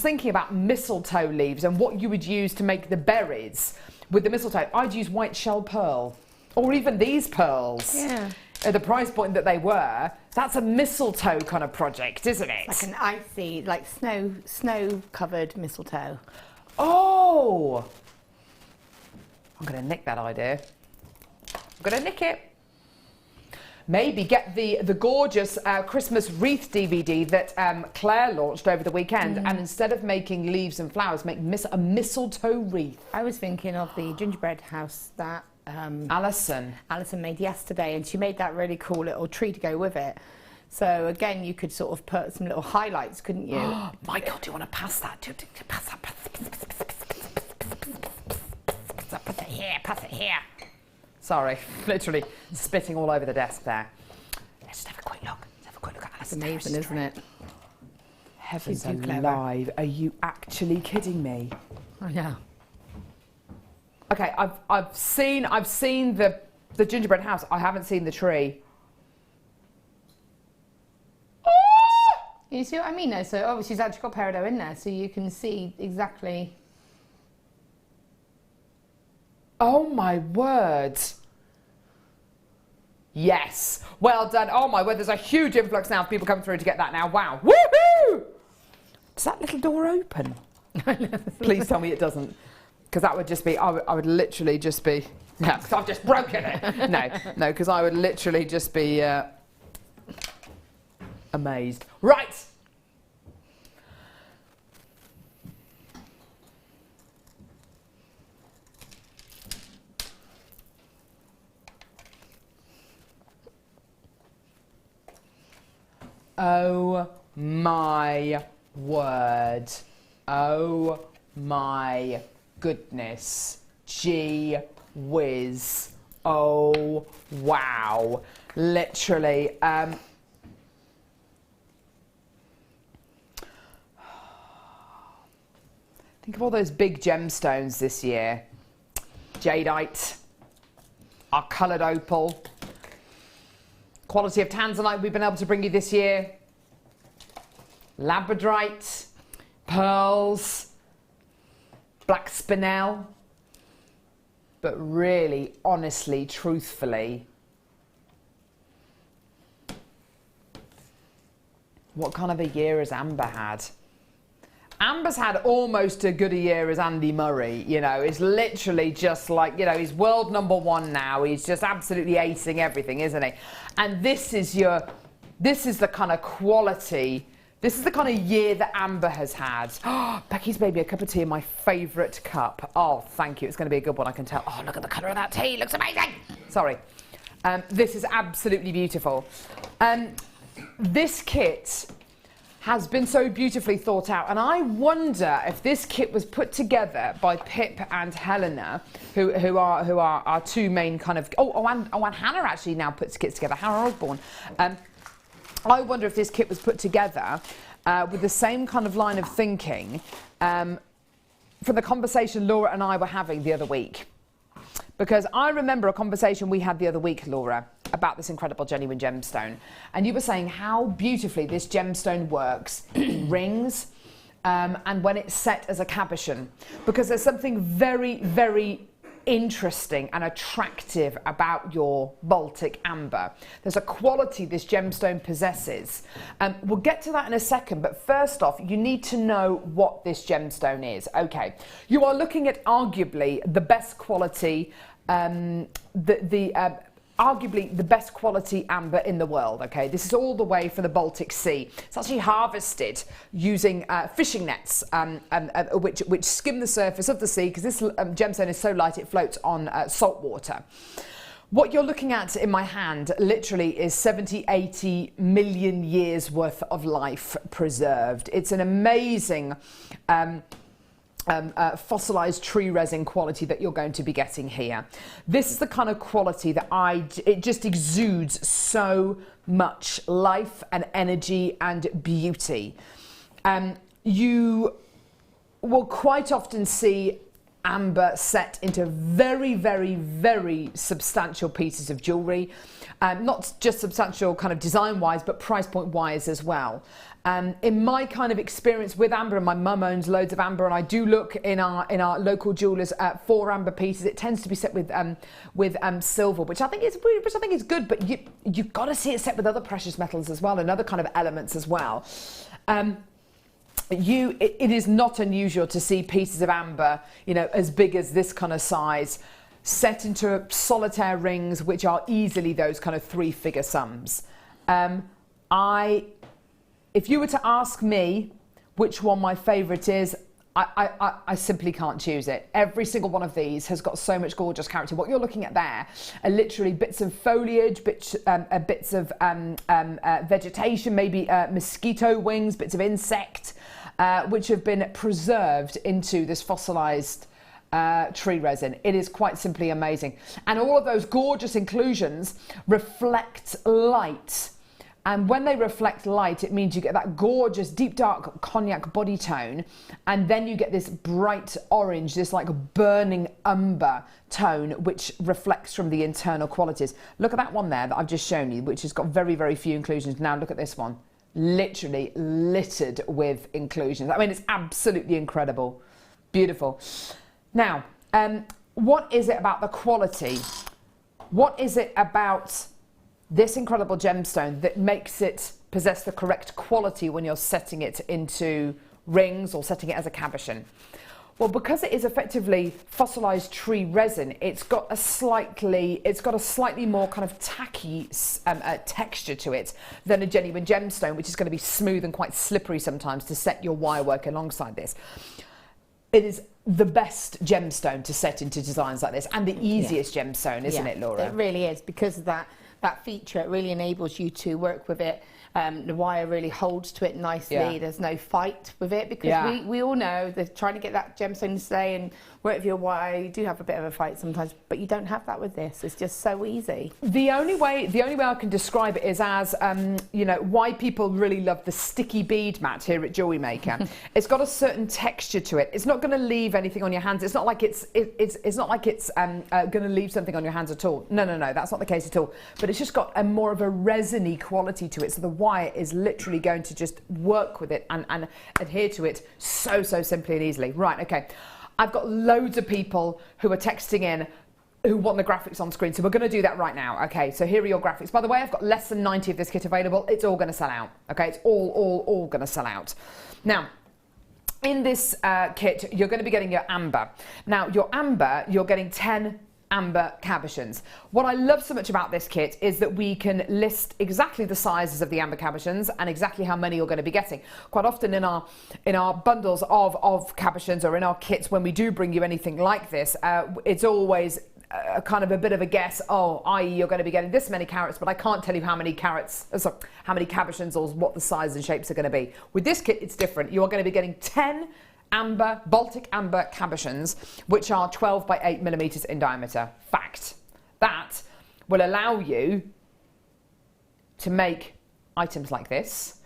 Speaker 3: thinking about mistletoe leaves and what you would use to make the berries with the mistletoe. I'd use white shell pearl. Or even these pearls, at the price point that they were, that's a mistletoe kind of project, isn't it?
Speaker 4: Like an icy, like snow-covered mistletoe.
Speaker 3: Oh! I'm going to nick that idea. I'm going to nick it. Maybe get the gorgeous Christmas wreath DVD that Claire launched over the weekend, and instead of making leaves and flowers, make a mistletoe wreath.
Speaker 4: I was thinking of the gingerbread house that
Speaker 3: Alison
Speaker 4: made yesterday, and she made that really cool little tree to go with it. So again, you could sort of put some little highlights, couldn't you?
Speaker 3: Michael, do you want to pass that? Pass that. Pass it here. Sorry, literally spitting all over the desk there. Let's just have a quick look. Let's have a quick look at Alison.
Speaker 4: Amazing, isn't it?
Speaker 3: Heavens
Speaker 4: She's too clever.
Speaker 3: alive. Are you actually kidding me?
Speaker 4: Oh, yeah.
Speaker 3: Okay, I've seen the gingerbread house. I haven't seen the tree.
Speaker 4: You see what I mean though? So obviously she's actually got peridot in there, so you can see exactly.
Speaker 3: Oh my word. Yes. Well done. Oh my word, there's a huge influx now of people coming through to get that now. Wow. Woohoo! Does that little door open? Please tell me it doesn't. Because that would just be, I would literally just be, yeah, because I've just broken it. No, because I would literally just be amazed. Right. Oh my word. Oh my goodness. Gee whiz. Oh wow. Literally. Think of all those big gemstones this year. Jadeite, our coloured opal, quality of Tanzanite we've been able to bring you this year, labradorite, pearls, black spinel. But really, honestly, truthfully, what kind of a year has Amber had? Amber's had almost as good a year as Andy Murray, you know. He's literally just like, you know, he's world #1 now. He's just absolutely acing everything, isn't he? And this is the kind of quality, this is the kind of year that Amber has had. Oh, Becky's made me a cup of tea in my favourite cup. Oh, thank you. It's going to be a good one, I can tell. Oh, look at the colour of that tea. It looks amazing. Sorry. This is absolutely beautiful. This kit has been so beautifully thought out, and I wonder if this kit was put together by Pip and Helena, who are our two main kind of and Hannah actually now puts kits together. Hannah Osborne. I wonder if this kit was put together with the same kind of line of thinking from the conversation Laura and I were having the other week. Because I remember a conversation we had the other week, Laura, about this incredible genuine gemstone. And you were saying how beautifully this gemstone works in rings and when it's set as a cabochon. Because there's something very, very interesting and attractive about your Baltic amber. There's a quality this gemstone possesses. We'll get to that in a second, but first off, you need to know what this gemstone is. Okay, you are looking at arguably the best quality, arguably the best quality amber in the world. Okay, this is all the way from the Baltic Sea. It's actually harvested using fishing nets, which skim the surface of the sea, because this gemstone is so light it floats on salt water. What you're looking at in my hand literally is 70-80 million years worth of life preserved. It's an amazing fossilized tree resin quality that you're going to be getting here. This is the kind of quality that it just exudes so much life and energy and beauty. You will quite often see amber set into very, very, very substantial pieces of jewellery. Not just substantial kind of design-wise, but price point-wise as well. In my kind of experience with amber, and my mum owns loads of amber, and I do look in our local jewellers for amber pieces. It tends to be set with silver, which I think is good. But you've got to see it set with other precious metals as well, and other kind of elements as well. It is not unusual to see pieces of amber, you know, as big as this kind of size, set into solitaire rings, which are easily those kind of 3-figure sums. If you were to ask me which one my favourite is, I simply can't choose it. Every single one of these has got so much gorgeous character. What you're looking at there are literally bits of foliage, bits of vegetation, maybe mosquito wings, bits of insect, which have been preserved into this fossilised tree resin. It is quite simply amazing. And all of those gorgeous inclusions reflect light And when they reflect light, it means you get that gorgeous deep dark cognac body tone, and then you get this bright orange, this like burning umber tone, which reflects from the internal qualities. Look at that one there that I've just shown you, which has got very, very few inclusions. Now look at this one, literally littered with inclusions. I mean, it's absolutely incredible. Beautiful. Now, what is it about the quality? What is it about this incredible gemstone that makes it possess the correct quality when you're setting it into rings or setting it as a cabochon? Well, because it is effectively fossilized tree resin, it's got a slightly more kind of tacky texture to it than a genuine gemstone, which is going to be smooth and quite slippery sometimes to set your wire work alongside this. It is the best gemstone to set into designs like this, and the easiest gemstone, isn't it, Laura?
Speaker 4: It really is, because of that feature. It really enables you to work with it. The wire really holds to it nicely.
Speaker 3: Yeah.
Speaker 4: There's no fight with it, because we all know that trying to get that gemstone to stay and work with your wire, you do have a bit of a fight sometimes, but you don't have that with this. It's just so easy.
Speaker 3: The only way I can describe it is as, you know, why people really love the sticky bead mat here at JewelleryMaker. It's got a certain texture to it. It's not going to leave anything on your hands. It's not like it's going to leave something on your hands at all. No, that's not the case at all. But it's just got a more of a resiny quality to it. So the wire is literally going to just work with it and adhere to it so simply and easily. Right, okay. I've got loads of people who are texting in who want the graphics on screen, so we're going to do that right now. Okay, so here are your graphics. By the way, I've got less than 90 of this kit available. It's all going to sell out. Okay, it's all going to sell out. Now, in this kit, you're going to be getting your amber. Now, your amber, you're getting 10 amber cabochons. What I love so much about this kit is that we can list exactly the sizes of the amber cabochons and exactly how many you're going to be getting. Quite often in our bundles of cabochons, or in our kits, when we do bring you anything like this, it's always kind of a bit of a guess. Oh, i.e. you're going to be getting this many carats, but I can't tell you how many how many cabochons or what the size and shapes are going to be. With this kit, it's different. You are going to be getting 10 amber, Baltic amber cabochons, which are 12 by 8 millimeters in diameter. Fact. That will allow you to make items like this.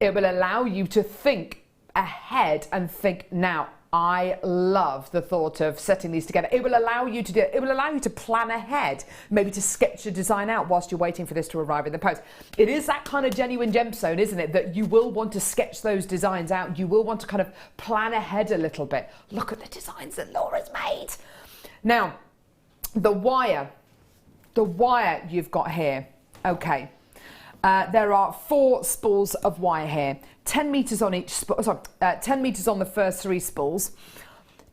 Speaker 3: It will allow you to think ahead and think, now, I love the thought of setting these together. It will allow you to do it. It will allow you to plan ahead, maybe to sketch a design out whilst you're waiting for this to arrive in the post. It is that kind of genuine gemstone, isn't it? That you will want to sketch those designs out. You will want to kind of plan ahead a little bit. Look at the designs that Laura's made. Now, the wire you've got here. Okay. There are 4 spools of wire here, 10 meters on each 10 meters on the first 3 spools,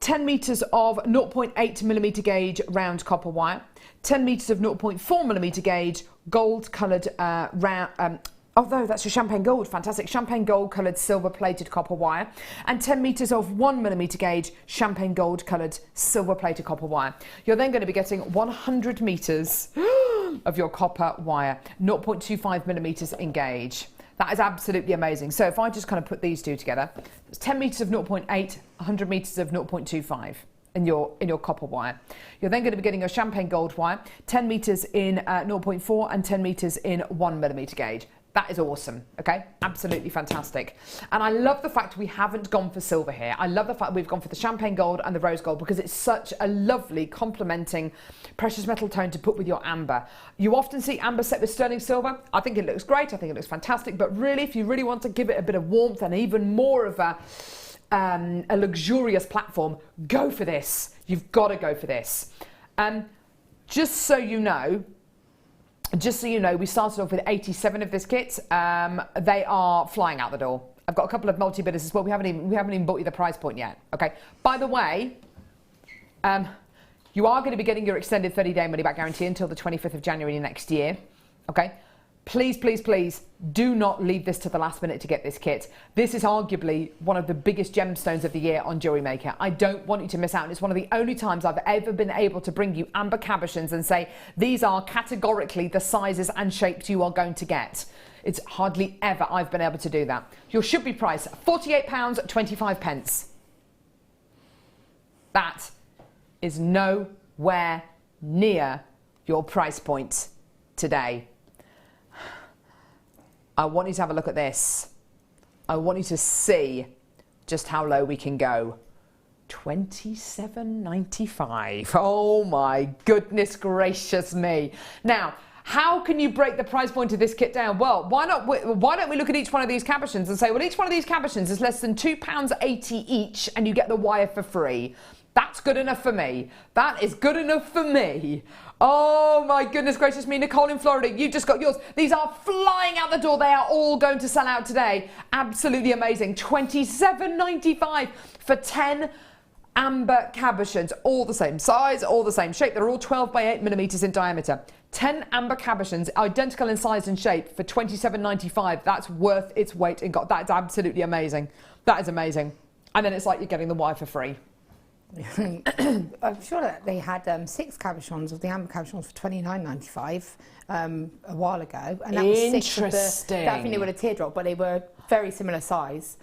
Speaker 3: 10 meters of 0.8 millimeter gauge round copper wire, 10 meters of 0.4 millimeter gauge gold coloured although that's your champagne gold, fantastic, champagne gold coloured silver plated copper wire, and 10 meters of 1 millimeter gauge champagne gold coloured silver plated copper wire. You're then going to be getting 100 meters of your copper wire, 0.25 millimeters in gauge. That is absolutely amazing. So if I just kind of put these two together, it's 10 meters of 0.8, 100 meters of 0.25 in your copper wire. You're then going to be getting your champagne gold wire, 10 meters in 0.4 and 10 meters in 1 millimeter gauge. That is awesome, okay? Absolutely fantastic. And I love the fact we haven't gone for silver here. I love the fact we've gone for the champagne gold and the rose gold, because it's such a lovely complementing precious metal tone to put with your amber. You often see amber set with sterling silver. I think it looks great. I think it looks fantastic. But really, if you really want to give it a bit of warmth and even more of a luxurious platform, go for this. You've got to go for this. Just so you know, we started off with 87 of this kit. They are flying out the door. I've got a couple of multi-bidders as well. We haven't even bought you the price point yet. Okay. By the way, you are going to be getting your extended 30-day money-back guarantee until the 25th of January next year. Okay. Please, please, please do not leave this to the last minute to get this kit. This is arguably one of the biggest gemstones of the year on JewelleryMaker. I don't want you to miss out. And it's one of the only times I've ever been able to bring you amber cabochons and say, these are categorically the sizes and shapes you are going to get. It's hardly ever I've been able to do that. Your should-be price, £48.25. That is nowhere near your price point today. I want you to have a look at this. I want you to see just how low we can go. $27.95. Oh my goodness gracious me. Now, how can you break the price point of this kit down? Well, why don't we look at each one of these cabochons and say, well, each one of these cabochons is less than £2.80 each and you get the wire for free. That's good enough for me. That is good enough for me. Oh my goodness gracious me. Nicole in Florida, you've just got yours. These are flying out the door. They are all going to sell out today. Absolutely amazing. $27.95 for 10 amber cabochons, all the same size, all the same shape. They're all 12 by 8 millimeters in diameter. 10 amber cabochons, identical in size and shape for $27.95. That's worth its weight in gold. That's absolutely amazing. That is amazing. And then it's like you're getting the wire for free.
Speaker 4: I'm sure that they had 6 cabochons of the amber cabochons for $29.95 a while ago, and that was 6 of the. I think they were a teardrop, but they were very similar size.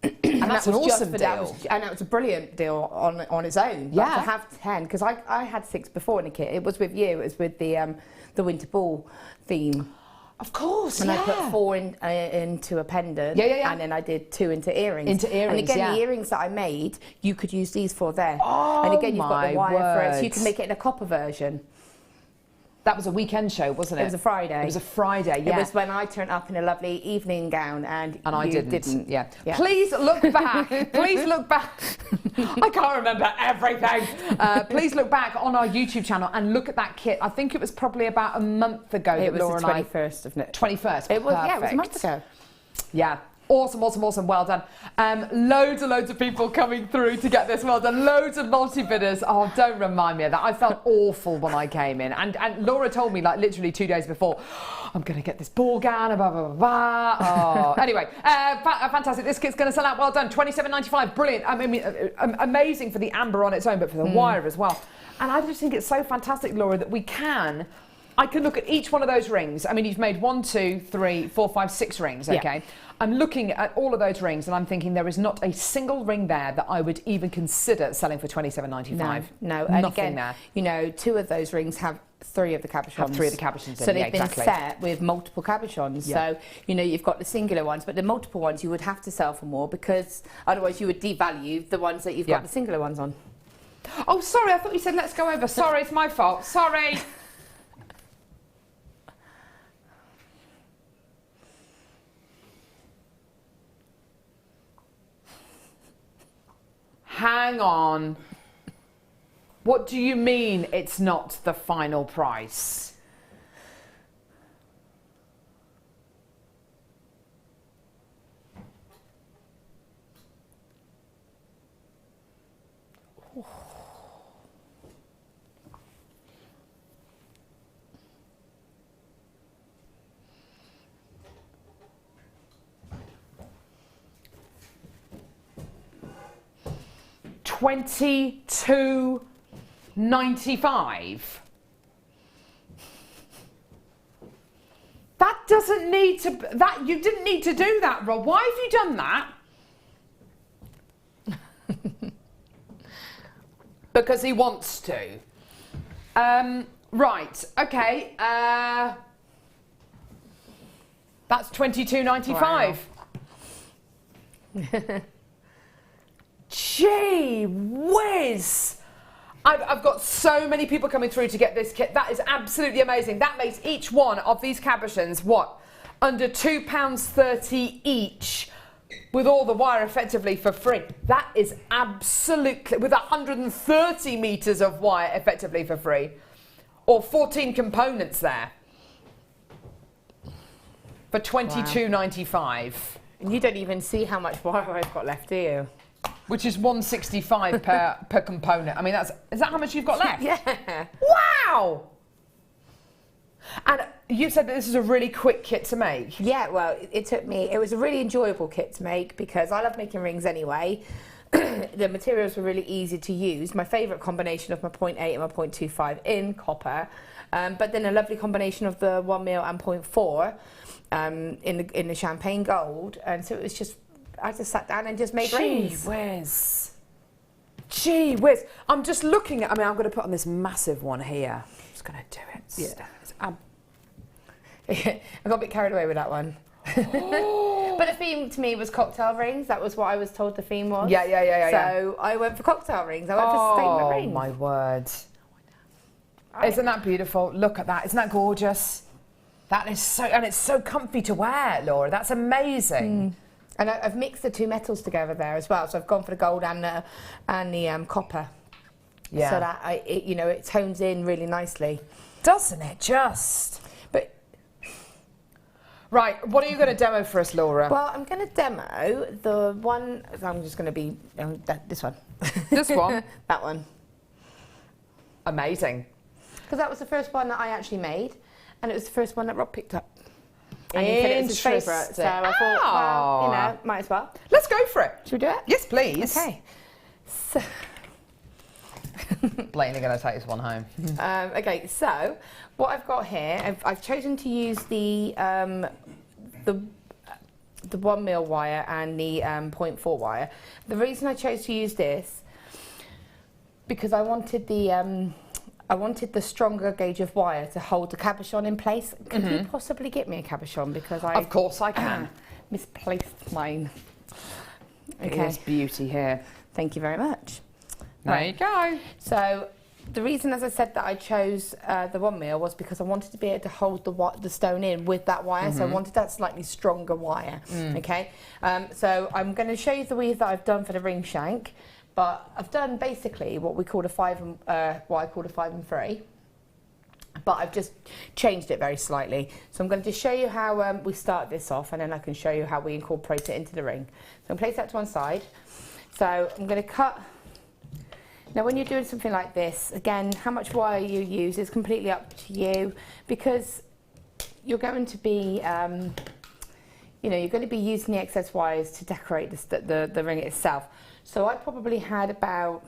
Speaker 3: And that's an awesome deal.
Speaker 4: And that was a brilliant deal on its own.
Speaker 3: Yeah.
Speaker 4: Like to have 10, because I had 6 before in a kit. It was with you. It was with the winter ball theme.
Speaker 3: Of course,
Speaker 4: and I put 4 into a pendant,
Speaker 3: yeah.
Speaker 4: And then I did 2 into earrings.
Speaker 3: Into earrings,
Speaker 4: and again, the earrings that I made, you could use these for there.
Speaker 3: Oh,
Speaker 4: and again, you've got the wire for it, so you
Speaker 3: word.
Speaker 4: can make it in a copper version.
Speaker 3: That was a weekend show, wasn't it?
Speaker 4: It was a Friday.
Speaker 3: It was a Friday, yeah.
Speaker 4: It was when I turned up in a lovely evening gown and
Speaker 3: I
Speaker 4: you
Speaker 3: didn't. Yeah. Please look back. Please look back. I can't remember everything. Please look back on our YouTube channel and look at that kit. I think it was probably about a month ago
Speaker 4: it
Speaker 3: that
Speaker 4: was
Speaker 3: Laura
Speaker 4: the
Speaker 3: and I...
Speaker 4: 21st, isn't it?
Speaker 3: 21st.
Speaker 4: It was, yeah, it was a
Speaker 3: Perfect.
Speaker 4: month ago.
Speaker 3: Yeah. Awesome, awesome, awesome. Well done. Loads and loads of people coming through to get this. Well done. Loads of multi-bidders. Oh, don't remind me of that. I felt awful when I came in. And Laura told me, like, literally 2 days before, I'm going to get this ball gown, blah, blah, blah, blah. Oh. Anyway, fantastic. This kit's going to sell out. Well done. $27.95. Brilliant. I mean, amazing for the amber on its own, but for the wire as well. And I just think it's so fantastic, Laura, that I can look at each one of those rings. I mean, you've made 1, 2, 3, 4, 5, 6 rings, okay? Yeah. I'm looking at all of those rings and I'm thinking there is not a single ring there that I would even consider selling for $27.95.
Speaker 4: No. And
Speaker 3: nothing
Speaker 4: again,
Speaker 3: there.
Speaker 4: You know, 2 of those rings have 3 of the cabochons.
Speaker 3: Have 3 of the cabochons in,
Speaker 4: so they've been
Speaker 3: exactly.
Speaker 4: set with multiple cabochons.
Speaker 3: Yeah.
Speaker 4: So, you know, you've got the singular ones, but the multiple ones you would have to sell for more because otherwise you would devalue the ones that you've got the singular ones on.
Speaker 3: Oh, sorry, I thought you said let's go over. Sorry, it's my fault. Sorry. Hang on. What do you mean it's not the final price? $22.95. That doesn't need to. That you didn't need to do that, Rob. Why have you done that? Because he wants to. Right. Okay. That's $22.95.
Speaker 4: Wow.
Speaker 3: Gee whiz! I've got so many people coming through to get this kit. That is absolutely amazing. That makes each one of these cabochons, what? Under £2.30 each, with all the wire effectively for free. That is absolutely, with 130 metres of wire effectively for free. Or 14 components there. For $22.95.
Speaker 4: And you don't even see how much wire I've got left, do you?
Speaker 3: Which is $165 per component. I mean, is that how much you've got left?
Speaker 4: Yeah.
Speaker 3: Wow! And you said that this is a really quick kit to make.
Speaker 4: Yeah, well, it was a really enjoyable kit to make because I love making rings anyway. The materials were really easy to use. My favourite combination of my 0.8 and my 0.25 in copper, but then a lovely combination of the 1mm and 0.4 in the champagne gold. And so it was just, I just sat down and just made rings.
Speaker 3: Gee whiz. Gee whiz. I'm just looking at, I'm going to put on this massive one here. I'm just going to do it.
Speaker 4: Yeah. I got a bit carried away with that one. But the theme to me was cocktail rings. That was what I was told the theme was.
Speaker 3: Yeah.
Speaker 4: So I went for cocktail rings. I went for statement rings.
Speaker 3: Oh my word. Isn't that beautiful? Look at that. Isn't that gorgeous? That is so, and it's so comfy to wear, Laura. That's amazing.
Speaker 4: And I've mixed the two metals together there as well. So I've gone for the gold and the copper.
Speaker 3: Yeah.
Speaker 4: So that it tones in really nicely.
Speaker 3: Doesn't it just?
Speaker 4: But
Speaker 3: right, what are you going to demo for us, Laura?
Speaker 4: well, I'm going to demo the one. I'm just going to be this one.
Speaker 3: This one?
Speaker 4: That one.
Speaker 3: Amazing.
Speaker 4: Because that was the first one that I actually made, and it was the first one that Rob picked up. And he said it was his favourite, so I thought, well, might as well.
Speaker 3: Let's go for it.
Speaker 4: Should we do it?
Speaker 3: Yes, please.
Speaker 4: Okay. So,
Speaker 3: Blatantly going to take this one home.
Speaker 4: okay, so what I've got here, I've chosen to use the 1 mil wire and the 0.4 wire. The reason I chose to use this because I wanted the stronger gauge of wire to hold the cabochon in place. Could you possibly get me a cabochon? Because
Speaker 3: Of course I can.
Speaker 4: Misplaced mine.
Speaker 3: Okay. There's beauty here.
Speaker 4: Thank you very much.
Speaker 3: There you go.
Speaker 4: So the reason, as I said, that I chose the 1 mil was because I wanted to be able to hold the stone in with that wire. So I wanted that slightly stronger wire. Okay. So I'm going to show you the weave that I've done for the ring shank. But I've done basically what I call a 5 and 3, but I've just changed it very slightly. So I'm going to just show you how we start this off, and then I can show you how we incorporate it into the ring. So I'm going to place that to one side. So I'm going to cut. Now when you're doing something like this, again, how much wire you use is completely up to you, because you're going to be you're going to be using the excess wires to decorate the ring itself. So I probably had about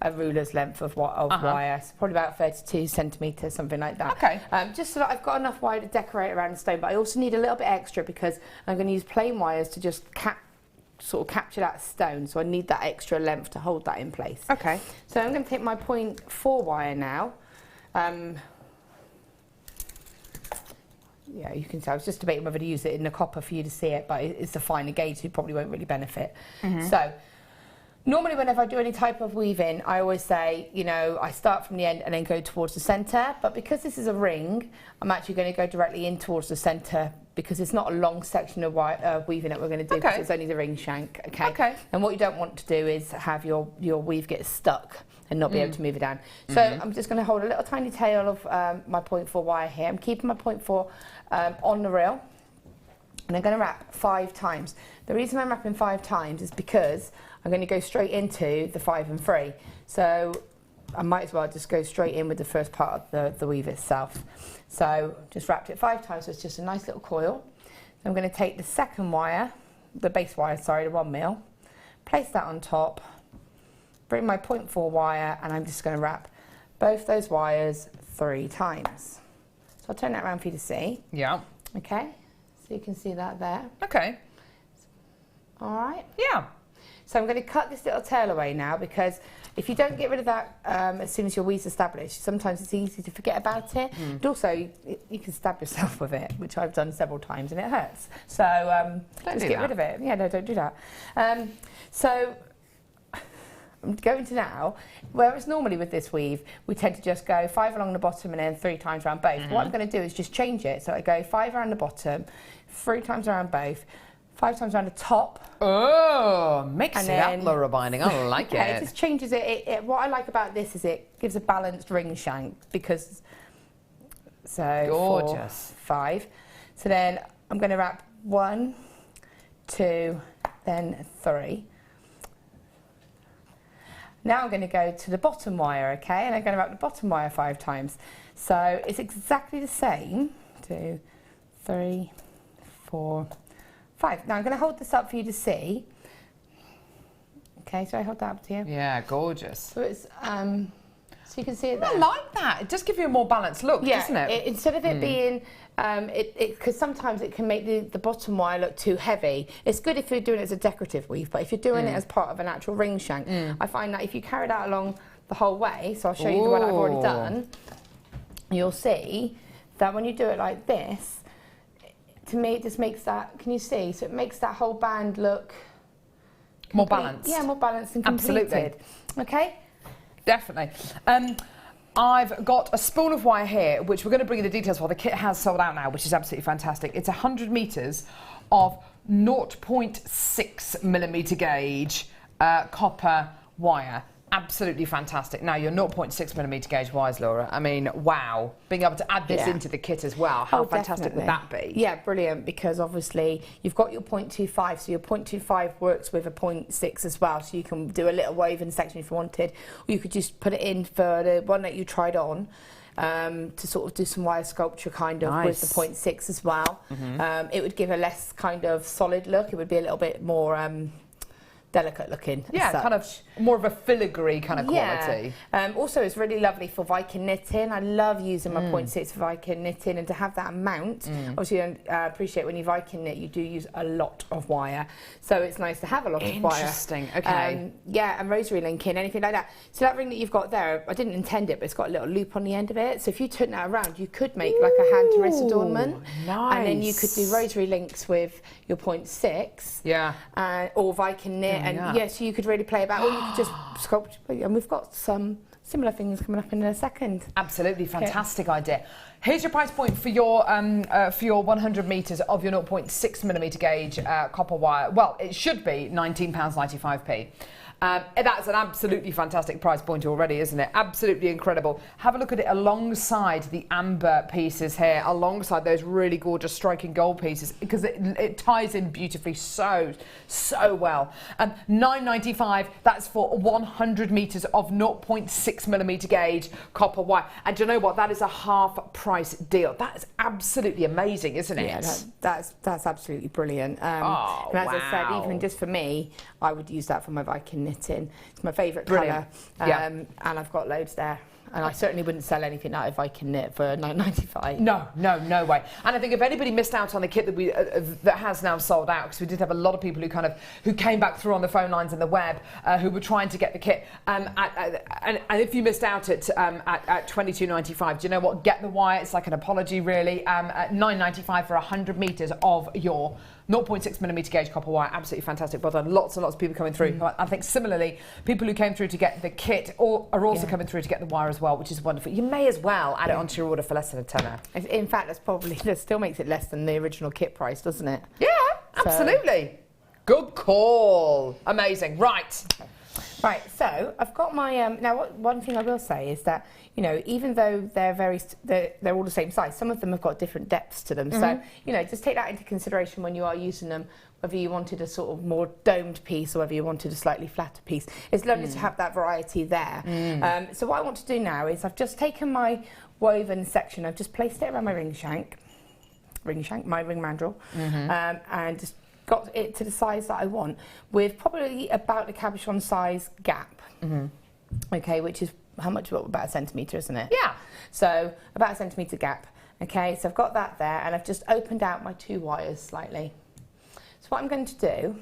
Speaker 4: a ruler's length of wire, so probably about 32 centimetres, something like that.
Speaker 3: Okay.
Speaker 4: Just so that I've got enough wire to decorate around the stone, but I also need a little bit extra because I'm going to use plain wires to just sort of capture that stone, so I need that extra length to hold that in place.
Speaker 3: Okay.
Speaker 4: So I'm going to take my 0.4 wire now. Yeah, you can see I was just debating whether to use it in the copper for you to see it, but it's a finer gauge, so you probably won't really benefit. So normally whenever I do any type of weaving, I always say, I start from the end and then go towards the centre, but because this is a ring, I'm actually going to go directly in towards the centre because it's not a long section of weaving that we're going to do, because it's only the ring shank. Okay. And what you don't want to do is have your weave get stuck and not be able to move it down. So I'm just going to hold a little tiny tail of my 0.4 wire here. I'm keeping my 0.4 on the reel, and I'm going to wrap 5 times. The reason I'm wrapping 5 times is because I'm going to go straight into the 5 and 3. So I might as well just go straight in with the first part of the weave itself. So just wrapped it 5 times, so it's just a nice little coil. So I'm going to take the second wire, the base wire, sorry, the 1 mil, place that on top, bring my 0.4 wire, and I'm just going to wrap both those wires 3 times. So I'll turn that around for you to see.
Speaker 3: Yeah.
Speaker 4: Okay, so you can see that there.
Speaker 3: Okay.
Speaker 4: All right.
Speaker 3: Yeah.
Speaker 4: So I'm going to cut this little tail away now, because if you don't get rid of that as soon as your weave's established, sometimes it's easy to forget about it. And also, you can stab yourself with it, which I've done several times, and it hurts. So just get rid of it. Yeah, no, don't do that. So I'm going to now, whereas normally with this weave, we tend to just go 5 along the bottom and then 3 times around both. What I'm going to do is just change it. So I go 5 around the bottom, 3 times around both, 5 times around the top.
Speaker 3: Oh, mix it up, Laura Binding. I like
Speaker 4: It just changes it. What I like about this is it gives a balanced ring shank, because, so
Speaker 3: gorgeous.
Speaker 4: 4, 5. So then I'm going to wrap 1, 2, then 3. Now I'm going to go to the bottom wire, okay? And I'm going to wrap the bottom wire 5 times. So it's exactly the same. 2, 3, 4, 5. Now I'm going to hold this up for you to see. Okay, so I hold that up to you.
Speaker 3: Yeah, gorgeous.
Speaker 4: So it's so you can see it there.
Speaker 3: I like that. It does give you a more balanced look, doesn't it?
Speaker 4: Instead of it being, because sometimes it can make the bottom wire look too heavy. It's good if you're doing it as a decorative weave, but if you're doing it as part of an actual ring shank, I find that if you carry that along the whole way, so I'll show you the one I've already done, you'll see that when you do it like this, to me, it just makes that, can you see? So it makes that whole band look
Speaker 3: more balanced.
Speaker 4: Yeah, more balanced and completed.
Speaker 3: Absolutely.
Speaker 4: Okay?
Speaker 3: Definitely. I've got a spool of wire here, which we're going to bring you the details for. The kit has sold out now, which is absolutely fantastic. It's 100 metres of 0.6 millimetre gauge copper wire. Absolutely fantastic. Now, your 0.6 millimetre gauge wires, Laura, I mean, wow. Being able to add this into the kit as well, how fantastic would that be?
Speaker 4: Yeah, brilliant, because obviously you've got your 0.25, so your 0.25 works with a 0.6 as well, so you can do a little woven section if you wanted, or you could just put it in for the one that you tried on. To sort of do some wire sculpture kind of with the 0.6 as well. It would give a less kind of solid look. It would be a little bit more delicate looking.
Speaker 3: Yeah, kind of more of a filigree kind of quality.
Speaker 4: Also, it's really lovely for Viking knitting. I love using my 0.6 for Viking knitting, and to have that amount. Obviously, I appreciate when you Viking knit, you do use a lot of wire. So it's nice to have a lot of wire.
Speaker 3: Interesting, okay.
Speaker 4: Yeah, and rosary linking, anything like that. So that ring that you've got there, I didn't intend it, but it's got a little loop on the end of it. So if you turn that around, you could make like a hand to wrist adornment.
Speaker 3: Nice.
Speaker 4: And then you could do rosary links with your 0.6.
Speaker 3: Yeah.
Speaker 4: Or Viking knit. And yes, you could really play about, or you could just sculpt. And we've got some similar things coming up in a second.
Speaker 3: Absolutely fantastic idea. Here's your price point for your 100 metres of your 0.6 millimetre gauge copper wire. Well, it should be £19.95p. That's an absolutely fantastic price point already, isn't it? Absolutely incredible. Have a look at it alongside the amber pieces here, alongside those really gorgeous striking gold pieces, because it ties in beautifully so well. £9.95, that's for 100 metres of 0.6 millimetre gauge copper wire. And do you know what? That is a half price deal. That is absolutely amazing, isn't it?
Speaker 4: Yeah, that's absolutely brilliant. And as I said, even just for me, I would use that for my Viking knitting. It's my favourite colour, and I've got loads there. And I certainly wouldn't sell anything out if I can knit for £9.95.
Speaker 3: No way. And I think if anybody missed out on the kit that we that has now sold out, because we did have a lot of people who came back through on the phone lines and the web who were trying to get the kit. And if you missed out at £22.95, do you know what? Get the wire. It's like an apology, really. At £9.95 for 100 metres of your 0.6 millimetre gauge copper wire. Absolutely fantastic. Well done. Lots and lots of people coming through. I think similarly, people who came through to get the kit are also coming through to get the wire as well, which is wonderful. You may as well add it onto your order for less than a tenner.
Speaker 4: In fact, that still makes it less than the original kit price, doesn't it?
Speaker 3: Yeah, absolutely. Good call. Amazing. Right.
Speaker 4: Right, so I've got my now. One thing I will say is that, you know, even though they're all the same size, some of them have got different depths to them. So, you know, just take that into consideration when you are using them, whether you wanted a sort of more domed piece or whether you wanted a slightly flatter piece. It's lovely to have that variety there. So what I want to do now is I've just taken my woven section, I've just placed it around my my ring mandrel, and just got it to the size that I want, with probably about the cabochon size gap. Okay, which is how much? About a centimetre, isn't it?
Speaker 3: Yeah.
Speaker 4: So about a centimetre gap. Okay, so I've got that there, and I've just opened out my two wires slightly. So what I'm going to do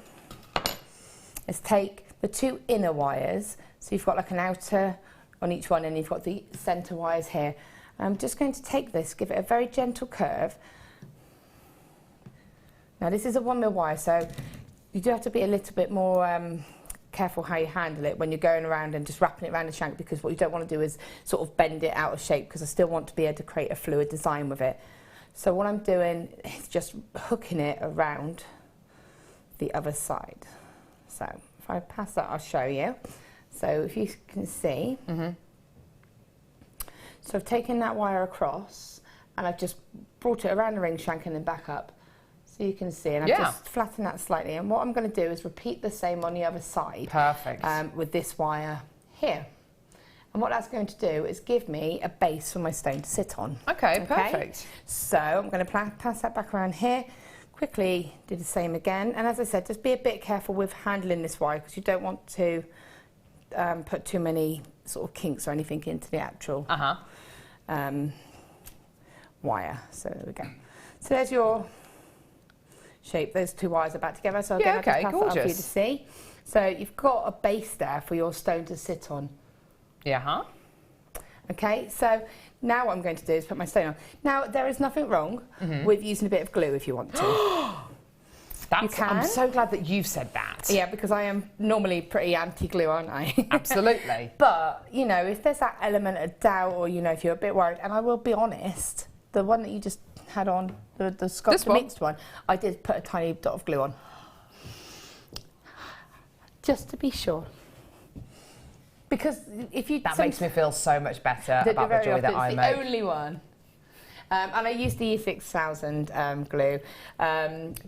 Speaker 4: is take the two inner wires. So you've got like an outer on each one, and you've got the centre wires here. I'm just going to take this, give it a very gentle curve. Now this is a 1 mil wire, so you do have to be a little bit more careful how you handle it when you're going around and just wrapping it around the shank, because what you don't want to do is sort of bend it out of shape, because I still want to be able to create a fluid design with it. So what I'm doing is just hooking it around the other side. So if I pass that, I'll show you. So if you can see, so I've taken that wire across and I've just brought it around the ring shank and then back up. So you can see, and I've just flattened that slightly. And what I'm going to do is repeat the same on the other side.
Speaker 3: Perfect.
Speaker 4: With this wire here. And what that's going to do is give me a base for my stone to sit on.
Speaker 3: Okay, perfect.
Speaker 4: So I'm going to pass that back around here. Quickly do the same again. And as I said, just be a bit careful with handling this wire, because you don't want to put too many sort of kinks or anything into the actual wire. So there we go. So there's your shape. Those two wires are back together. So again, I'll just pass that up for you to see. So you've got a base there for your stone to sit on.
Speaker 3: Yeah.
Speaker 4: Okay, so Now what I'm going to do is put my stone on. Now, there is nothing wrong with using a bit of glue if you want to.
Speaker 3: I'm so glad that you've said that.
Speaker 4: Yeah, because I am normally pretty anti-glue, aren't I?
Speaker 3: Absolutely.
Speaker 4: But, you know, if there's that element of doubt or, you know, if you're a bit worried, and I will be honest, the one that you just had on, the Scotch mixed one, I did put a tiny dot of glue on. Just to be sure. Because if you...
Speaker 3: That makes me feel so much better about the jewellery that I make.
Speaker 4: It's the only one. And I use the E6000 glue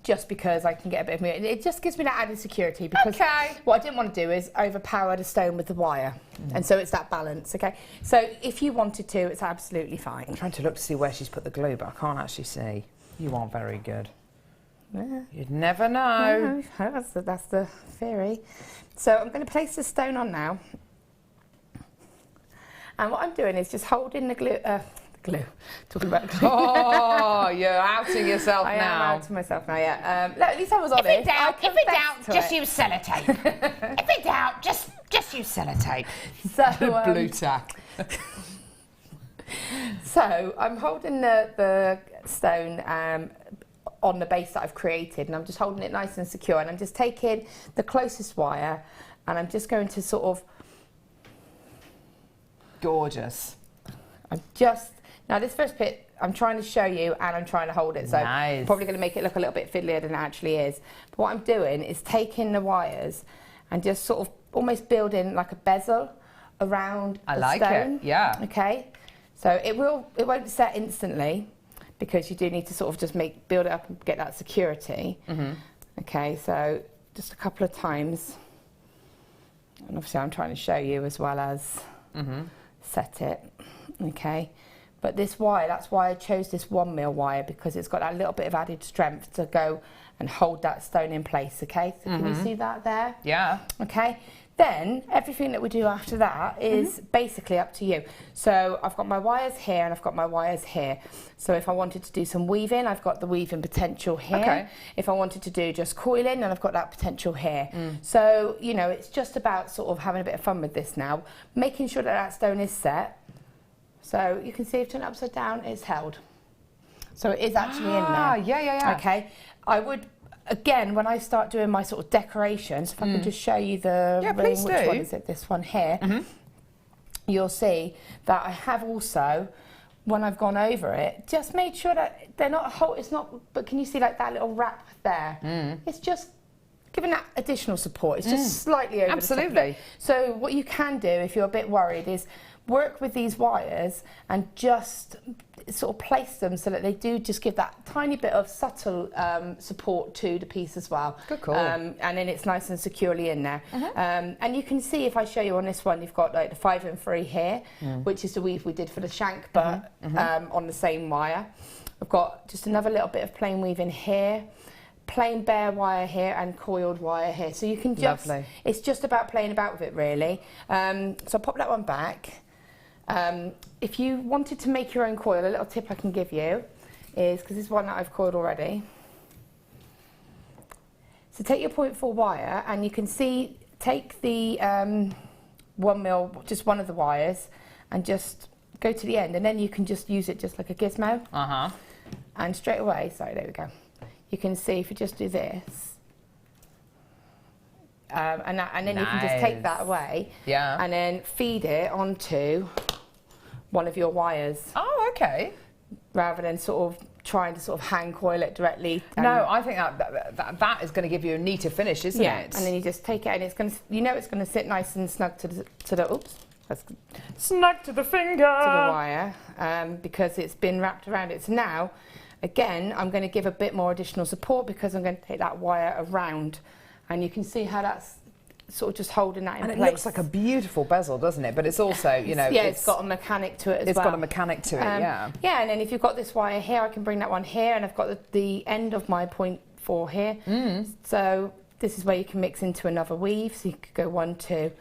Speaker 4: just because I can get a bit of movement. It just gives me that added security because what I didn't want to do is overpower the stone with the wire. And so it's that balance, okay? So if you wanted to, it's absolutely fine.
Speaker 3: I'm trying to look to see where she's put the glue, but I can't actually see. You aren't very good.
Speaker 4: Yeah.
Speaker 3: You'd never know.
Speaker 4: No, that's the theory. So I'm going to place the stone on now. And what I'm doing is just holding the glue... glue. Talking about glue.
Speaker 3: Oh, you're outing yourself now.
Speaker 4: I am outing myself now, yeah. Look, at least I was honest.
Speaker 3: If in doubt, just use sellotape. If in doubt, just use sellotape.
Speaker 4: So,
Speaker 3: blue tack.
Speaker 4: So I'm holding the stone on the base that I've created, and I'm just holding it nice and secure, and I'm just taking the closest wire, and I'm just going to sort of...
Speaker 3: Gorgeous.
Speaker 4: Now this first bit, I'm trying to show you and I'm trying to hold it, so I'm probably going to make it look a little bit fiddlier than it actually is. But what I'm doing is taking the wires and just sort of almost building like a bezel around the stone.
Speaker 3: I like it, yeah.
Speaker 4: Okay, so it won't set instantly because you do need to sort of just build it up and get that security. Okay, so just a couple of times, and obviously I'm trying to show you as well as set it. Okay. But this wire, that's why I chose this 1 mil wire, because it's got that little bit of added strength to go and hold that stone in place, okay? So can you see that there?
Speaker 3: Yeah.
Speaker 4: Okay. Then everything that we do after that is basically up to you. So I've got my wires here and I've got my wires here. So if I wanted to do some weaving, I've got the weaving potential here.
Speaker 3: Okay.
Speaker 4: If I wanted to do just coiling, then I've got that potential here. So, you know, it's just about sort of having a bit of fun with this now, making sure that that stone is set. So you can see if turn it upside down, it's held. So it is actually in there.
Speaker 3: Yeah.
Speaker 4: Okay. I would, again, when I start doing my sort of decorations, if I can just show you the ring, which one is it? This one here. You'll see that I have also, when I've gone over it, just made sure that they're not whole. It's not. But can you see like that little wrap there? It's just giving that additional support. It's just slightly over.
Speaker 3: Absolutely.
Speaker 4: So what you can do if you're a bit worried is work with these wires and just sort of place them so that they do just give that tiny bit of subtle support to the piece as well.
Speaker 3: Good call.
Speaker 4: And then it's nice and securely in there. And you can see if I show you on this one, you've got like the 5 and 3 here, which is the weave we did for the shank, but on the same wire. I've got just another little bit of plain weaving here, plain bare wire here, and coiled wire here. So you can just, it's just about playing about with it really. So I'll pop that one back. If you wanted to make your own coil, a little tip I can give you is, because this is one that I've coiled already. So take your 0.4 wire and you can see, take the 1 mil, just one of the wires, and just go to the end, and then you can just use it just like a gizmo. And straight away, sorry, there we go. You can see if you just do this, and then you can just take that away, and then feed it onto one of your wires.
Speaker 3: Oh, okay.
Speaker 4: Rather than sort of trying to sort of hand coil it directly.
Speaker 3: No, I think that is going to give you a neater finish, isn't it?
Speaker 4: And then you just take it, and it's going to, you know, it's going to sit nice and snug to the oops, that's
Speaker 3: snug to the finger,
Speaker 4: to the wire, because it's been wrapped around it. So now, again, I'm going to give a bit more additional support because I'm going to take that wire around, and you can see how that's sort of just holding that in place.
Speaker 3: And it looks like a beautiful bezel, doesn't it? But it's also, you know...
Speaker 4: Yeah, it's got a mechanic to it as well.
Speaker 3: It's got a mechanic to it, yeah.
Speaker 4: Yeah, and then if you've got this wire here, I can bring that one here, and I've got the end of my 0.4 here. So this is where you can mix into another weave. So you could go 1, 2,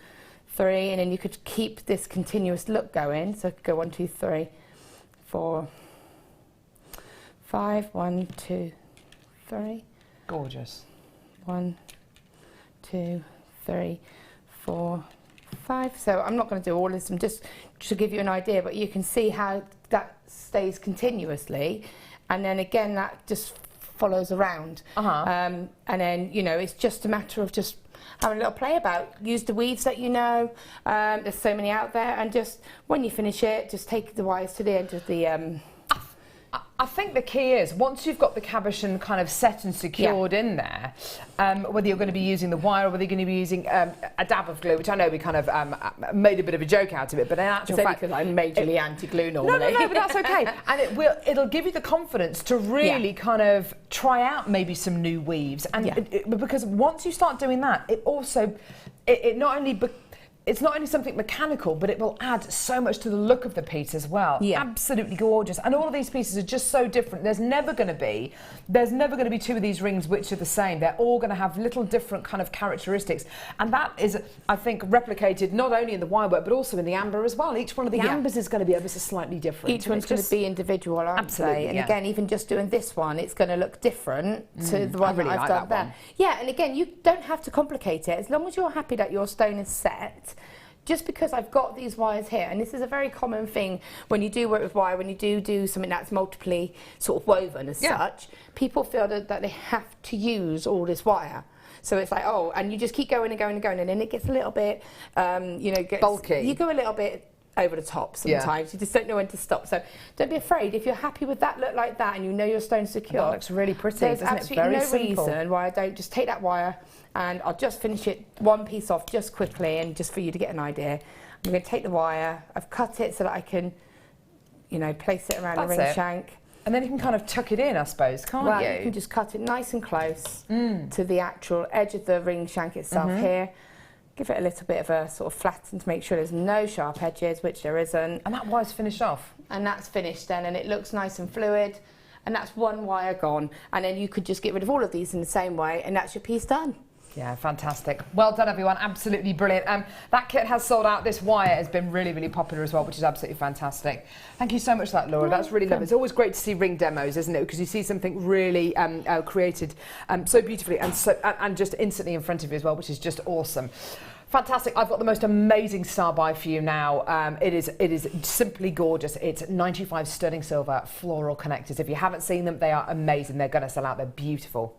Speaker 4: 3, and then you could keep this continuous look going. So I could go 1, 2, 3, 4, 5, 1, 2, 3.
Speaker 3: Gorgeous.
Speaker 4: 1, 2, 3, 4, 5. So I'm not going to do all of this, I'm just to give you an idea, but you can see how that stays continuously, and then again that just follows around. And then, you know, it's just a matter of just having a little play about. Use the weaves that you know. There's so many out there, and just when you finish it, just take the wires to the end of the.
Speaker 3: I think the key is, once you've got the cabochon kind of set and secured in there, whether you're going to be using the wire or whether you're going to be using a dab of glue, which I know we kind of made a bit of a joke out of it, but in actual fact,
Speaker 4: because I'm majorly anti-glue normally.
Speaker 3: No, but that's okay. And it'll give you the confidence to really kind of try out maybe some new weaves, and because once you start doing that, it also it's not only something mechanical, but it will add so much to the look of the piece as well. Absolutely gorgeous. And all of these pieces are just so different. There's never going to be two of these rings which are the same. They're all going to have little different kind of characteristics. And that is, I think, replicated not only in the wirework, but also in the amber as well. Each one of the ambers is going to be ever so slightly different.
Speaker 4: Each one's going to be individual, aren't they? And again, even just doing this one, it's going to look different to the one that I've done there. Yeah, and again, you don't have to complicate it. As long as you're happy that your stone is set, just because I've got these wires here, and this is a very common thing when you do work with wire, when you do something that's multiply sort of woven as such, people feel that they have to use all this wire. So it's like, oh, and you just keep going and going and going, and then it gets a little bit, you know,
Speaker 3: bulky.
Speaker 4: You go a little bit over the top sometimes. You just don't know when to stop. So don't be afraid. If you're happy with that look like that and you know your stone's secure,
Speaker 3: that looks really pretty,
Speaker 4: there's
Speaker 3: doesn't it?
Speaker 4: absolutely
Speaker 3: Very
Speaker 4: no
Speaker 3: simple.
Speaker 4: reason why I don't just take that wire and I'll just finish it one piece off just quickly, and just for you to get an idea. I'm going to take the wire, I've cut it so that I can, you know, place it around the ring shank.
Speaker 3: And then you can kind of tuck it in, I suppose, can't you?
Speaker 4: You can just cut it nice and close to the actual edge of the ring shank itself here. Give it a little bit of a sort of flatten to make sure there's no sharp edges, which there isn't.
Speaker 3: And that wire's finished off.
Speaker 4: And that's finished then, and it looks nice and fluid. And that's one wire gone. And then you could just get rid of all of these in the same way, and that's your piece done.
Speaker 3: Yeah, fantastic. Well done, everyone. Absolutely brilliant. That kit has sold out. This wire has been really, really popular as well, which is absolutely fantastic. Thank you so much for that, Laura. That's really lovely. It's always great to see ring demos, isn't it? Because you see something really created so beautifully and just instantly in front of you as well, which is just awesome. Fantastic. I've got the most amazing star buy for you now. It is simply gorgeous. It's 95 sterling silver floral connectors. If you haven't seen them, they are amazing. They're going to sell out. They're beautiful.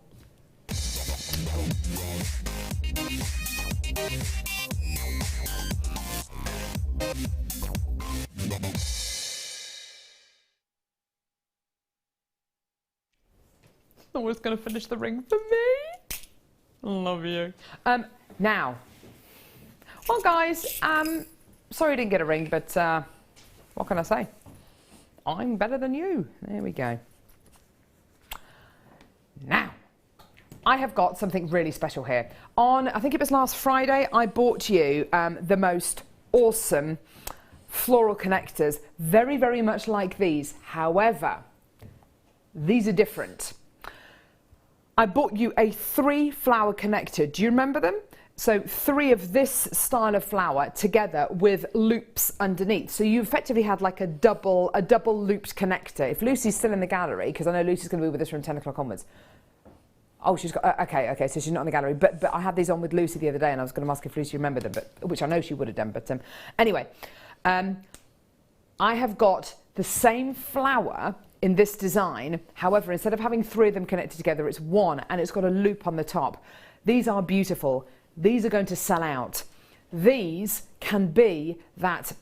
Speaker 3: Someone's going to finish the ring for me. Love you. Now, well, guys, sorry I didn't get a ring, but what can I say? I'm better than you. There we go. Now, I have got something really special here. On, I think it was last Friday, I bought you the most awesome floral connectors, very, very much like these. However, these are different. I bought you a 3-flower connector. Do you remember them? So 3 of this style of flower together with loops underneath. So you effectively had like a double looped connector. If Lucy's still in the gallery, because I know Lucy's going to be with us from 10 o'clock onwards. Oh, she's got, okay, so she's not in the gallery. But I had these on with Lucy the other day, and I was going to ask if Lucy remembered them, which I know she would have done. But anyway, I have got the same flower in this design. However, instead of having 3 of them connected together, it's 1, and it's got a loop on the top. These are beautiful. These are going to sell out. These can be that,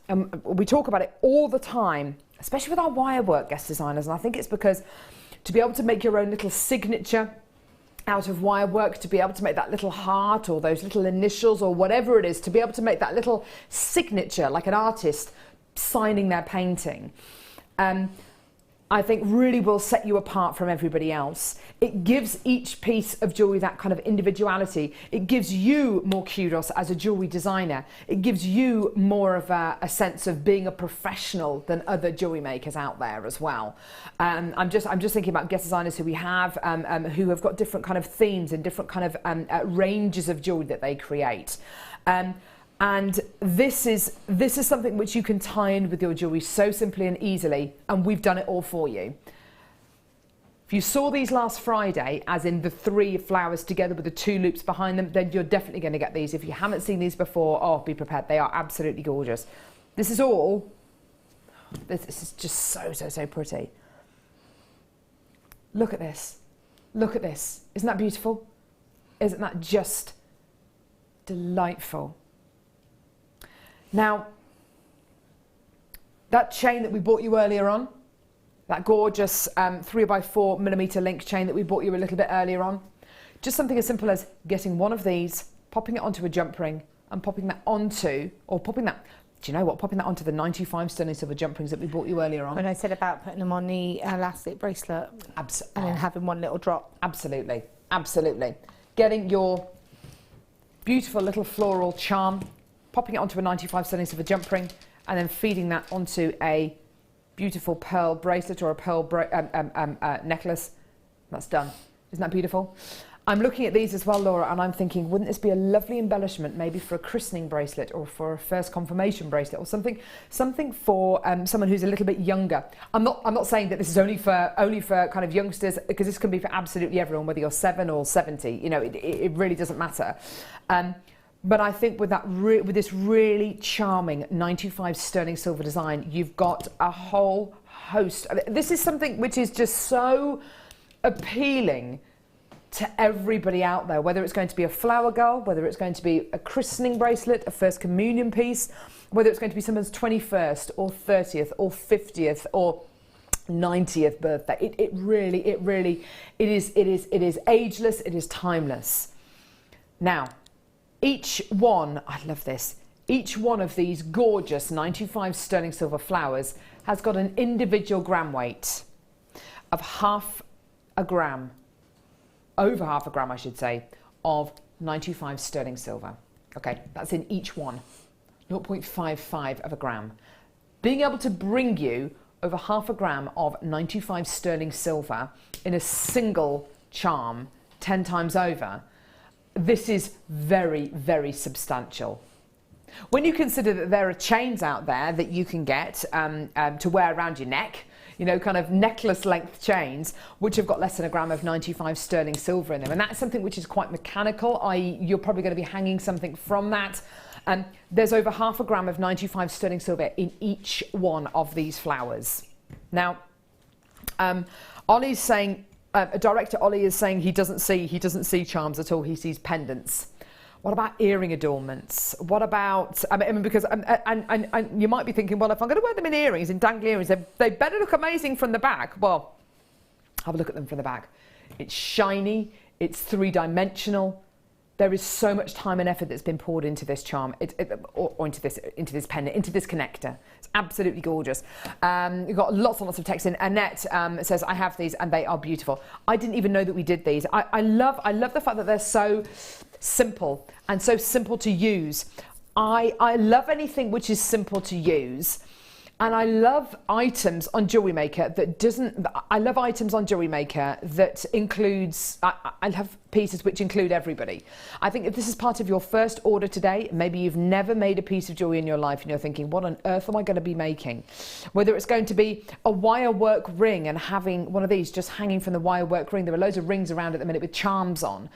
Speaker 3: we talk about it all the time, especially with our wire work guest designers, and I think it's because to be able to make your own little signature out of wire work, to be able to make that little heart or those little initials or whatever it is, to be able to make that little signature like an artist signing their painting, I think really will set you apart from everybody else. It gives each piece of jewellery that kind of individuality. It gives you more kudos as a jewellery designer. It gives you more of a sense of being a professional than other jewellery makers out there as well. I'm just thinking about guest designers who we have who have got different kind of themes and different kind of ranges of jewellery that they create. And this is something which you can tie in with your jewellery so simply and easily, and we've done it all for you. If you saw these last Friday, as in the 3 flowers together with the 2 loops behind them, then you're definitely going to get these. If you haven't seen these before, oh, be prepared. They are absolutely gorgeous. This is all This is just so pretty. Look at this. Look at this. Isn't that beautiful? Isn't that just delightful? Now, that chain that we bought you earlier on, that gorgeous 3x4mm link chain that we bought you a little bit earlier on, just something as simple as getting one of these, popping it onto a jump ring and popping that onto, or popping that, do you know what, popping that onto the 95 sterling silver jump rings that we bought you earlier on.
Speaker 4: When I said about putting them on the elastic bracelet and then having one little drop.
Speaker 3: Absolutely, absolutely. Getting your beautiful little floral charm, popping it onto a 95 sterling silver jump ring and then feeding that onto a beautiful pearl bracelet or a pearl necklace. That's done. Isn't that beautiful? I'm looking at these as well, Laura, and I'm thinking, wouldn't this be a lovely embellishment maybe for a christening bracelet or for a first confirmation bracelet or something for someone who's a little bit younger. I'm not saying that this is only for kind of youngsters, because this can be for absolutely everyone, whether you're 7 or 70. You know, it really doesn't matter. But I think with this really charming 95 sterling silver design, you've got a whole host. This is something which is just so appealing to everybody out there, whether it's going to be a flower girl, whether it's going to be a christening bracelet, a first communion piece, whether it's going to be someone's 21st or 30th or 50th or 90th birthday. It is ageless, it is timeless. Now, each one, I love this, each one of these gorgeous 95 sterling silver flowers has got an individual gram weight of half a gram, over half a gram I should say, of 95 sterling silver. Okay, that's in each one, 0.55 of a gram. Being able to bring you over half a gram of 95 sterling silver in a single charm 10 times over, this is very, very substantial. When you consider that there are chains out there that you can get to wear around your neck, you know, kind of necklace length chains, which have got less than a gram of 95 sterling silver in them. And that's something which is quite mechanical, i.e. you're probably going to be hanging something from that. There's over half a gram of 95 sterling silver in each one of these flowers. Now, Ollie's saying, Director Ollie is saying he doesn't see charms at all, he sees pendants. What about earring adornments? What about, I mean, because, and you might be thinking, well, if I'm going to wear them in earrings, in dangly earrings, they better look amazing from the back. Well, have a look at them from the back. It's shiny, it's three-dimensional. There is so much time and effort that's been poured into this charm, or into this pendant, into this connector. It's absolutely gorgeous. You've got lots and lots of text in. Annette says, I have these and they are beautiful. I didn't even know that we did these. I love the fact that they're so simple and so simple to use. I love anything which is simple to use. And I love items on JewelleryMaker that doesn't, I love items on JewelleryMaker that includes, I love pieces which include everybody. I think if this is part of your first order today, maybe you've never made a piece of jewellery in your life and you're thinking, what on earth am I going to be making? Whether it's going to be a wire work ring and having one of these just hanging from the wire work ring. There are loads of rings around at the minute with charms on.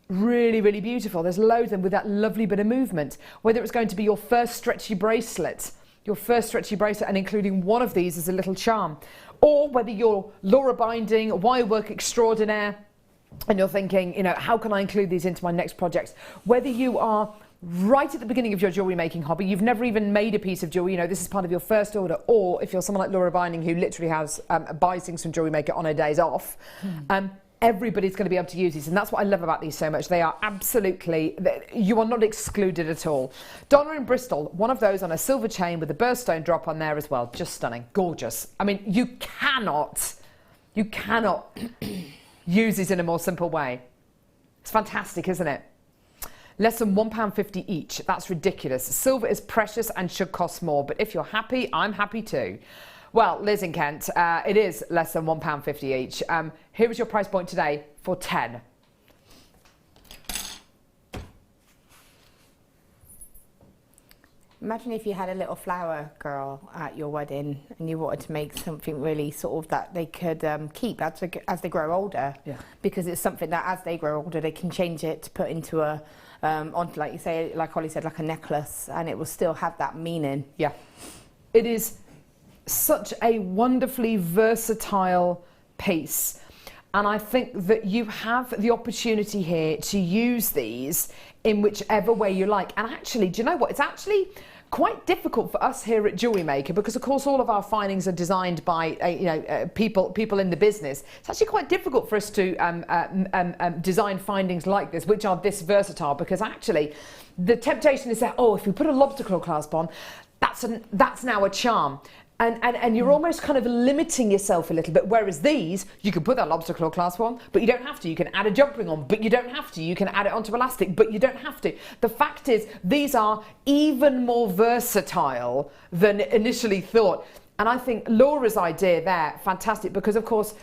Speaker 3: Really, really beautiful. There's loads of them with that lovely bit of movement. Whether it's going to be your first stretchy bracelet, and including one of these as a little charm, or whether you're Laura binding, wire work extraordinaire, and you're thinking, you know, how can I include these into my next project? Whether you are right at the beginning of your jewellery making hobby, you've never even made a piece of jewellery, you know, this is part of your first order, or if you're someone like Laura Binding who literally has buys things from JewelleryMaker on her days off, everybody's going to be able to use these, and that's what I love about these so much. They are absolutely, you are not excluded at all. Donna in Bristol, one of those on a silver chain with a birthstone drop on there as well. Just stunning, gorgeous. I mean, you cannot use these in a more simple way. It's fantastic, isn't it? Less than £1.50 each. That's ridiculous. Silver is precious and should cost more, but if you're happy, I'm happy too. Well, Liz in Kent, it is less than £1.50 each. Here is your price point today for 10.
Speaker 4: Imagine if you had a little flower girl at your wedding and you wanted to make something really sort of that they could keep as they grow older. Yeah. Because it's something that as they grow older, they can change it to put into a, onto, like you say, like Holly said, like a necklace, and it will still have that meaning.
Speaker 3: Yeah. It is such a wonderfully versatile piece. And I think that you have the opportunity here to use these in whichever way you like. And actually, do you know what? It's actually quite difficult for us here at Jewellery Maker, because of course all of our findings are designed by people in the business. It's actually quite difficult for us to design findings like this, which are this versatile, because actually the temptation is that, oh, if we put a lobster claw clasp on, that's now a charm. And you're almost kind of limiting yourself a little bit, whereas these, you can put that lobster claw clasp on, but you don't have to. You can add a jump ring on, but you don't have to. You can add it onto elastic, but you don't have to. The fact is, these are even more versatile than initially thought. And I think Laura's idea there, fantastic, because of course,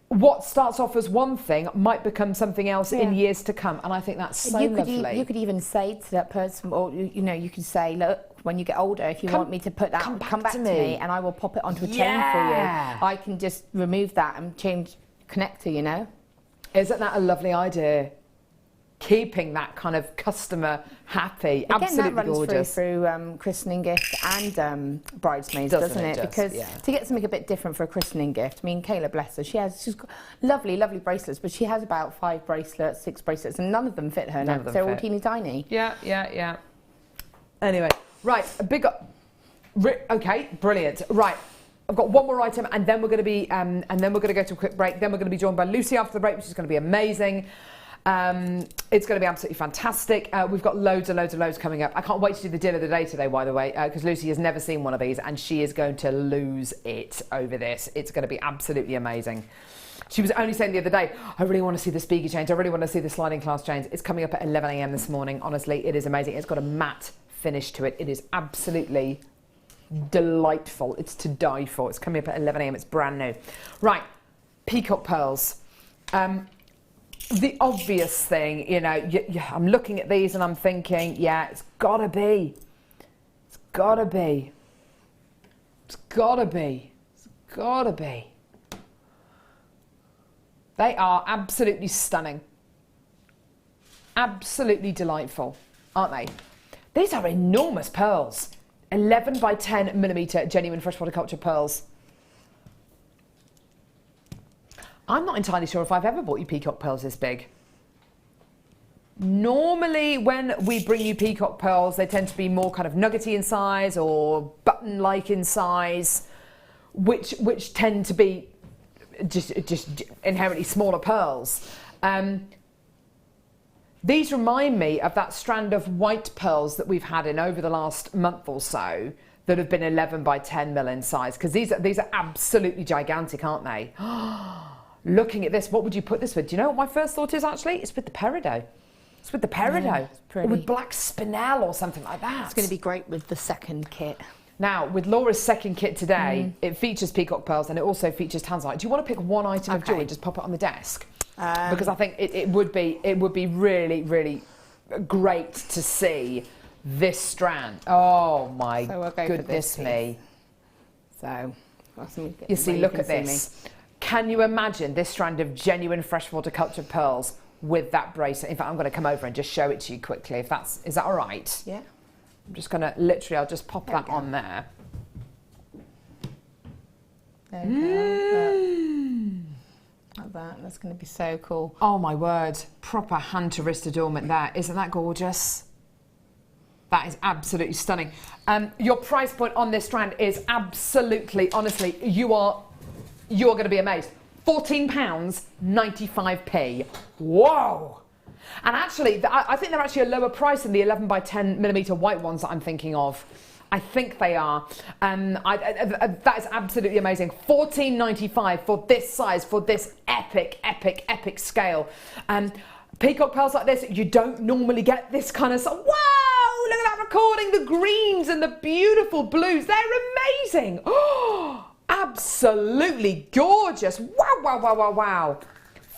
Speaker 3: what starts off as one thing might become something else in years to come. And I think that's so lovely.
Speaker 4: You could even say to that person, or you could say, look, when you get older, if you want me to put that, come back to me and I will pop it onto a chain for you. I can just remove that and change connector, you know?
Speaker 3: Isn't that a lovely idea? Keeping that kind of customer happy.
Speaker 4: Again,
Speaker 3: absolutely
Speaker 4: that runs
Speaker 3: gorgeous.
Speaker 4: through christening gift and bridesmaids, doesn't it? Because to get something a bit different for a christening gift, I mean, Kayla, bless her, she's got lovely, lovely bracelets, but she has about 5 bracelets, 6 bracelets, and none of them fit her now. They're all teeny tiny.
Speaker 3: Yeah. Anyway, right, a big okay, brilliant. Right, I've got one more item, and then we're going to be, and then we're going to go to a quick break. Then we're going to be joined by Lucy after the break, which is going to be amazing. It's going to be absolutely fantastic. We've got loads coming up. I can't wait to do the deal of the day today, by the way, because Lucy has never seen one of these, and she is going to lose it over this. It's going to be absolutely amazing. She was only saying the other day, I really want to see the speaker chains. I really want to see the sliding class chains. It's coming up at 11 a.m. this morning. Honestly, it is amazing. It's got a matte finish to it. It is absolutely delightful. It's to die for. It's coming up at 11 a.m. It's brand new. Right, peacock pearls. The obvious thing, you know, I'm looking at these and I'm thinking, yeah, it's gotta be. It's gotta be. It's gotta be. It's gotta be. They are absolutely stunning. Absolutely delightful, aren't they? These are enormous pearls. 11 by 10 millimetre genuine freshwater culture pearls. I'm not entirely sure if I've ever bought you peacock pearls this big. Normally when we bring you peacock pearls, they tend to be more kind of nuggety in size or button-like in size, which tend to be just inherently smaller pearls. These remind me of that strand of white pearls that we've had in over the last month or so that have been 11 by 10 mil in size, because these are absolutely gigantic, aren't they? Looking at this, what would you put this with? Do you know what my first thought is actually? It's with the Peridot. It's with the Peridot. Yeah, or with black spinel or something like that.
Speaker 4: It's going to be great with the second kit.
Speaker 3: Now, with Laura's second kit today, it features peacock pearls and it also features Tanzanite. Do you want to pick one item of jewellery and just pop it on the desk? Because I think it would be really, really great to see this strand. Oh my goodness me.
Speaker 4: So,
Speaker 3: you see, look at this. Can you imagine this strand of genuine freshwater culture pearls with that bracelet? In fact, I'm going to come over and just show it to you quickly. Is that all right?
Speaker 4: Yeah.
Speaker 3: I'm just going to literally, I'll just pop that on there.
Speaker 4: There you go. Like that. That's going to be so cool.
Speaker 3: Oh my word. Proper hand to wrist adornment there. Isn't that gorgeous? That is absolutely stunning. Your price point on this strand is absolutely, honestly, you are going to be amazed. £14.95p. Whoa! And actually, I think they're actually a lower price than the 11 by 10 millimetre white ones that I'm thinking of. I think they are. That is absolutely amazing. £14.95 for this size, for this epic scale. Peacock pearls like this, you don't normally get this kind of stuff. Wow! Look at that recording, the greens and the beautiful blues. They're amazing. Oh! Absolutely gorgeous. Wow.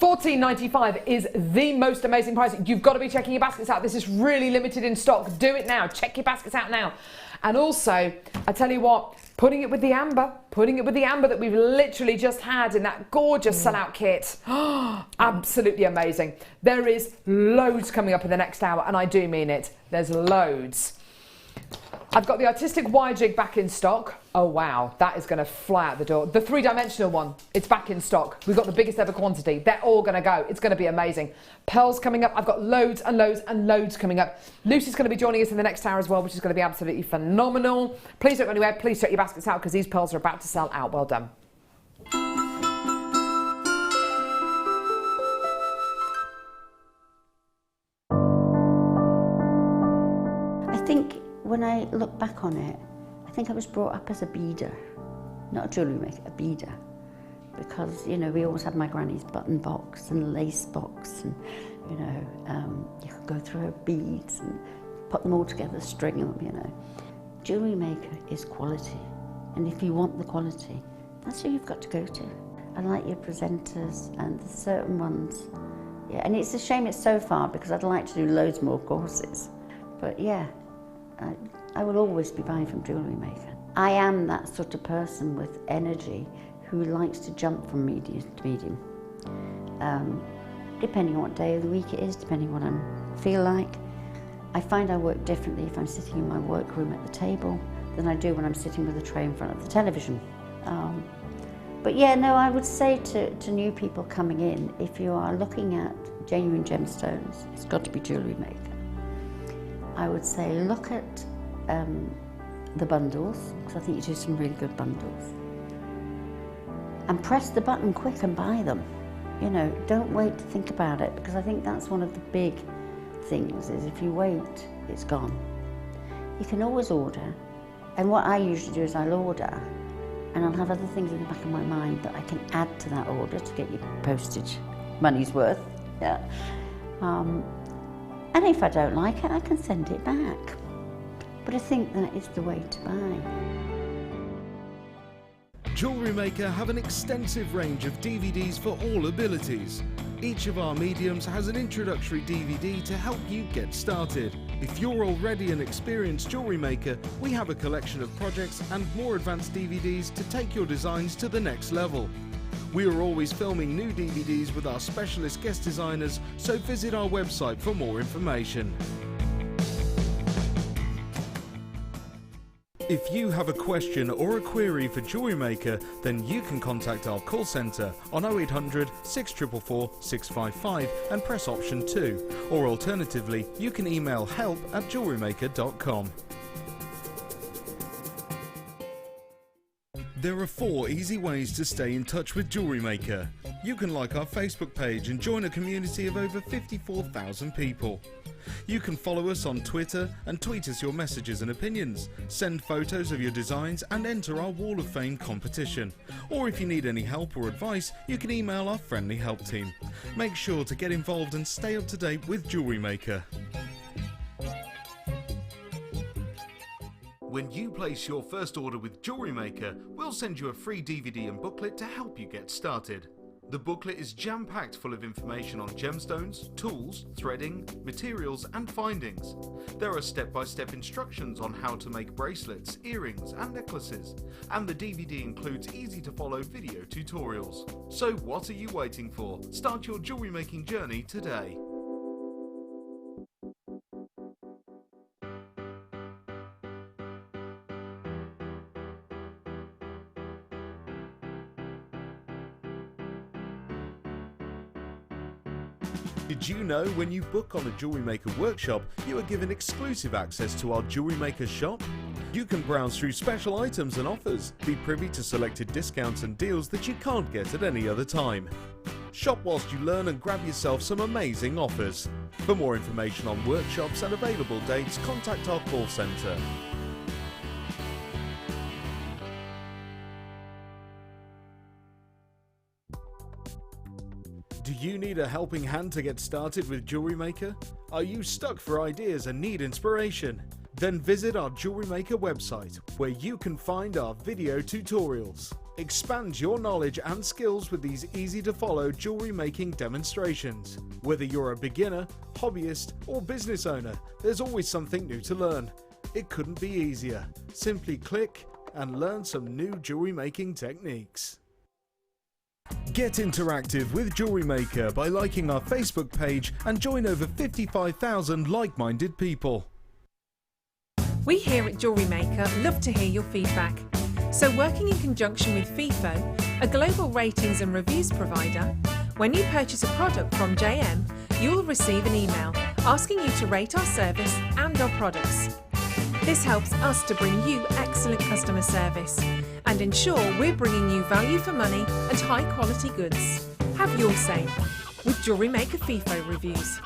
Speaker 3: £14.95 is the most amazing price. You've got to be checking your baskets out. This is really limited in stock. Do it now. Check your baskets out now. And also, I tell you what, putting it with the amber that we've literally just had in that gorgeous sellout kit. Absolutely amazing. There is loads coming up in the next hour, and I do mean it. There's loads. I've got the artistic wire jig back in stock. Oh wow, that is going to fly out the door. The 3-dimensional one, it's back in stock. We've got the biggest ever quantity. They're all going to go. It's going to be amazing. Pearls coming up. I've got loads and loads and loads coming up. Lucy's going to be joining us in the next hour as well, which is going to be absolutely phenomenal. Please don't go anywhere. Please check your baskets out because these pearls are about to sell out. Well done.
Speaker 12: I think when I look back on it, I think I was brought up as a beader, not a jewellery maker, a beader. Because, you know, we always had my granny's button box and lace box and, you know, you could go through her beads and put them all together, string them, you know. Jewellery maker is quality. And if you want the quality, that's who you've got to go to. I like your presenters and the certain ones. Yeah, and it's a shame it's so far because I'd like to do loads more courses. But yeah, I will always be buying from JewelleryMaker. I am that sort of person with energy who likes to jump from medium to medium. Depending on what day of the week it is, depending on what I feel like. I find I work differently if I'm sitting in my workroom at the table than I do when I'm sitting with a tray in front of the television. But yeah, no, I would say to new people coming in, if you are looking at genuine gemstones, it's got to be JewelleryMaker. I would say look at the bundles, because I think you do some really good bundles. And press the button quick and buy them. You know, don't wait to think about it, because I think that's one of the big things, is if you wait, it's gone. You can always order, and what I usually do is I'll order, and I'll have other things in the back of my mind that I can add to that order to get your postage money's worth. Yeah. And if I don't like it, I can send it back. But I think that is the way to buy.
Speaker 11: JewelleryMaker have an extensive range of DVDs for all abilities. Each of our mediums has an introductory DVD to help you get started. If you're already an experienced jewellery maker, we have a collection of projects and more advanced DVDs to take your designs to the next level. We are always filming new DVDs with our specialist guest designers, so visit our website for more information. If you have a question or a query for JewelleryMaker, then you can contact our call centre on 0800 644 655 and press option 2, or alternatively you can email help@jewellerymaker.com. There are 4 easy ways to stay in touch with JewelleryMaker. You can like our Facebook page and join a community of over 54,000 people. You can follow us on Twitter and tweet us your messages and opinions, send photos of your designs and enter our Wall of Fame competition. Or if you need any help or advice, you can email our friendly help team. Make sure to get involved and stay up to date with JewelleryMaker. When you place your first order with JewelleryMaker, we'll send you a free DVD and booklet to help you get started. The booklet is jam-packed full of information on gemstones, tools, threading, materials and findings. There are step-by-step instructions on how to make bracelets, earrings and necklaces, and the DVD includes easy-to-follow video tutorials. So what are you waiting for? Start your jewellery making journey today. Did you know when you book on a JewelleryMaker workshop, you are given exclusive access to our JewelleryMaker shop? You can browse through special items and offers, be privy to selected discounts and deals that you can't get at any other time. Shop whilst you learn and grab yourself some amazing offers. For more information on workshops and available dates, contact our call centre. Do you need a helping hand to get started with JewelleryMaker? Are you stuck for ideas and need inspiration? Then visit our JewelleryMaker website, where you can find our video tutorials. Expand your knowledge and skills with these easy-to-follow jewellery making demonstrations. Whether you're a beginner, hobbyist, or business owner, there's always something new to learn. It couldn't be easier. Simply click and learn some new jewellery making techniques. Get interactive with JewelleryMaker by liking our Facebook page and join over 55,000 like-minded people.
Speaker 13: We here at JewelleryMaker love to hear your feedback. So working in conjunction with FIFO, a global ratings and reviews provider, when you purchase a product from JM, you will receive an email asking you to rate our service and our products. This helps us to bring you excellent customer service and ensure we're bringing you value for money and high quality goods. Have your say with JewelleryMaker FIFO reviews.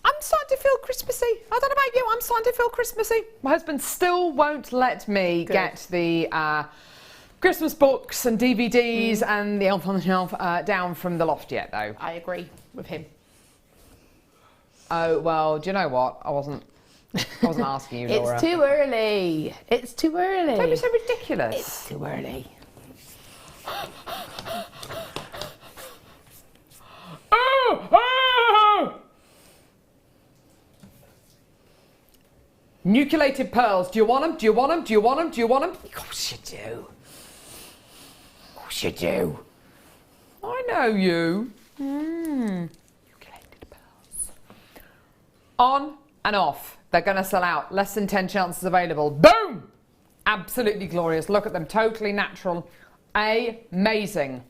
Speaker 3: I'm starting to feel Christmassy. I don't know about you, I'm starting to feel Christmassy. My husband still won't let me get the Christmas books and DVDs and the Elf on the Shelf down from the loft yet, though.
Speaker 4: I agree with him.
Speaker 3: Oh, well, do you know what? I wasn't asking you, Laura.
Speaker 4: It's too early. It's too early.
Speaker 3: Don't be so ridiculous.
Speaker 4: It's too early.
Speaker 3: Nucleated pearls. Do you want them? Do you want them? Do you want them? Do you want them?
Speaker 4: Of course you do. Of course you do.
Speaker 3: I know you. Nucleated pearls. On and off. They're going to sell out. Less than 10 chances available. Boom! Absolutely glorious. Look at them. Totally natural. Amazing.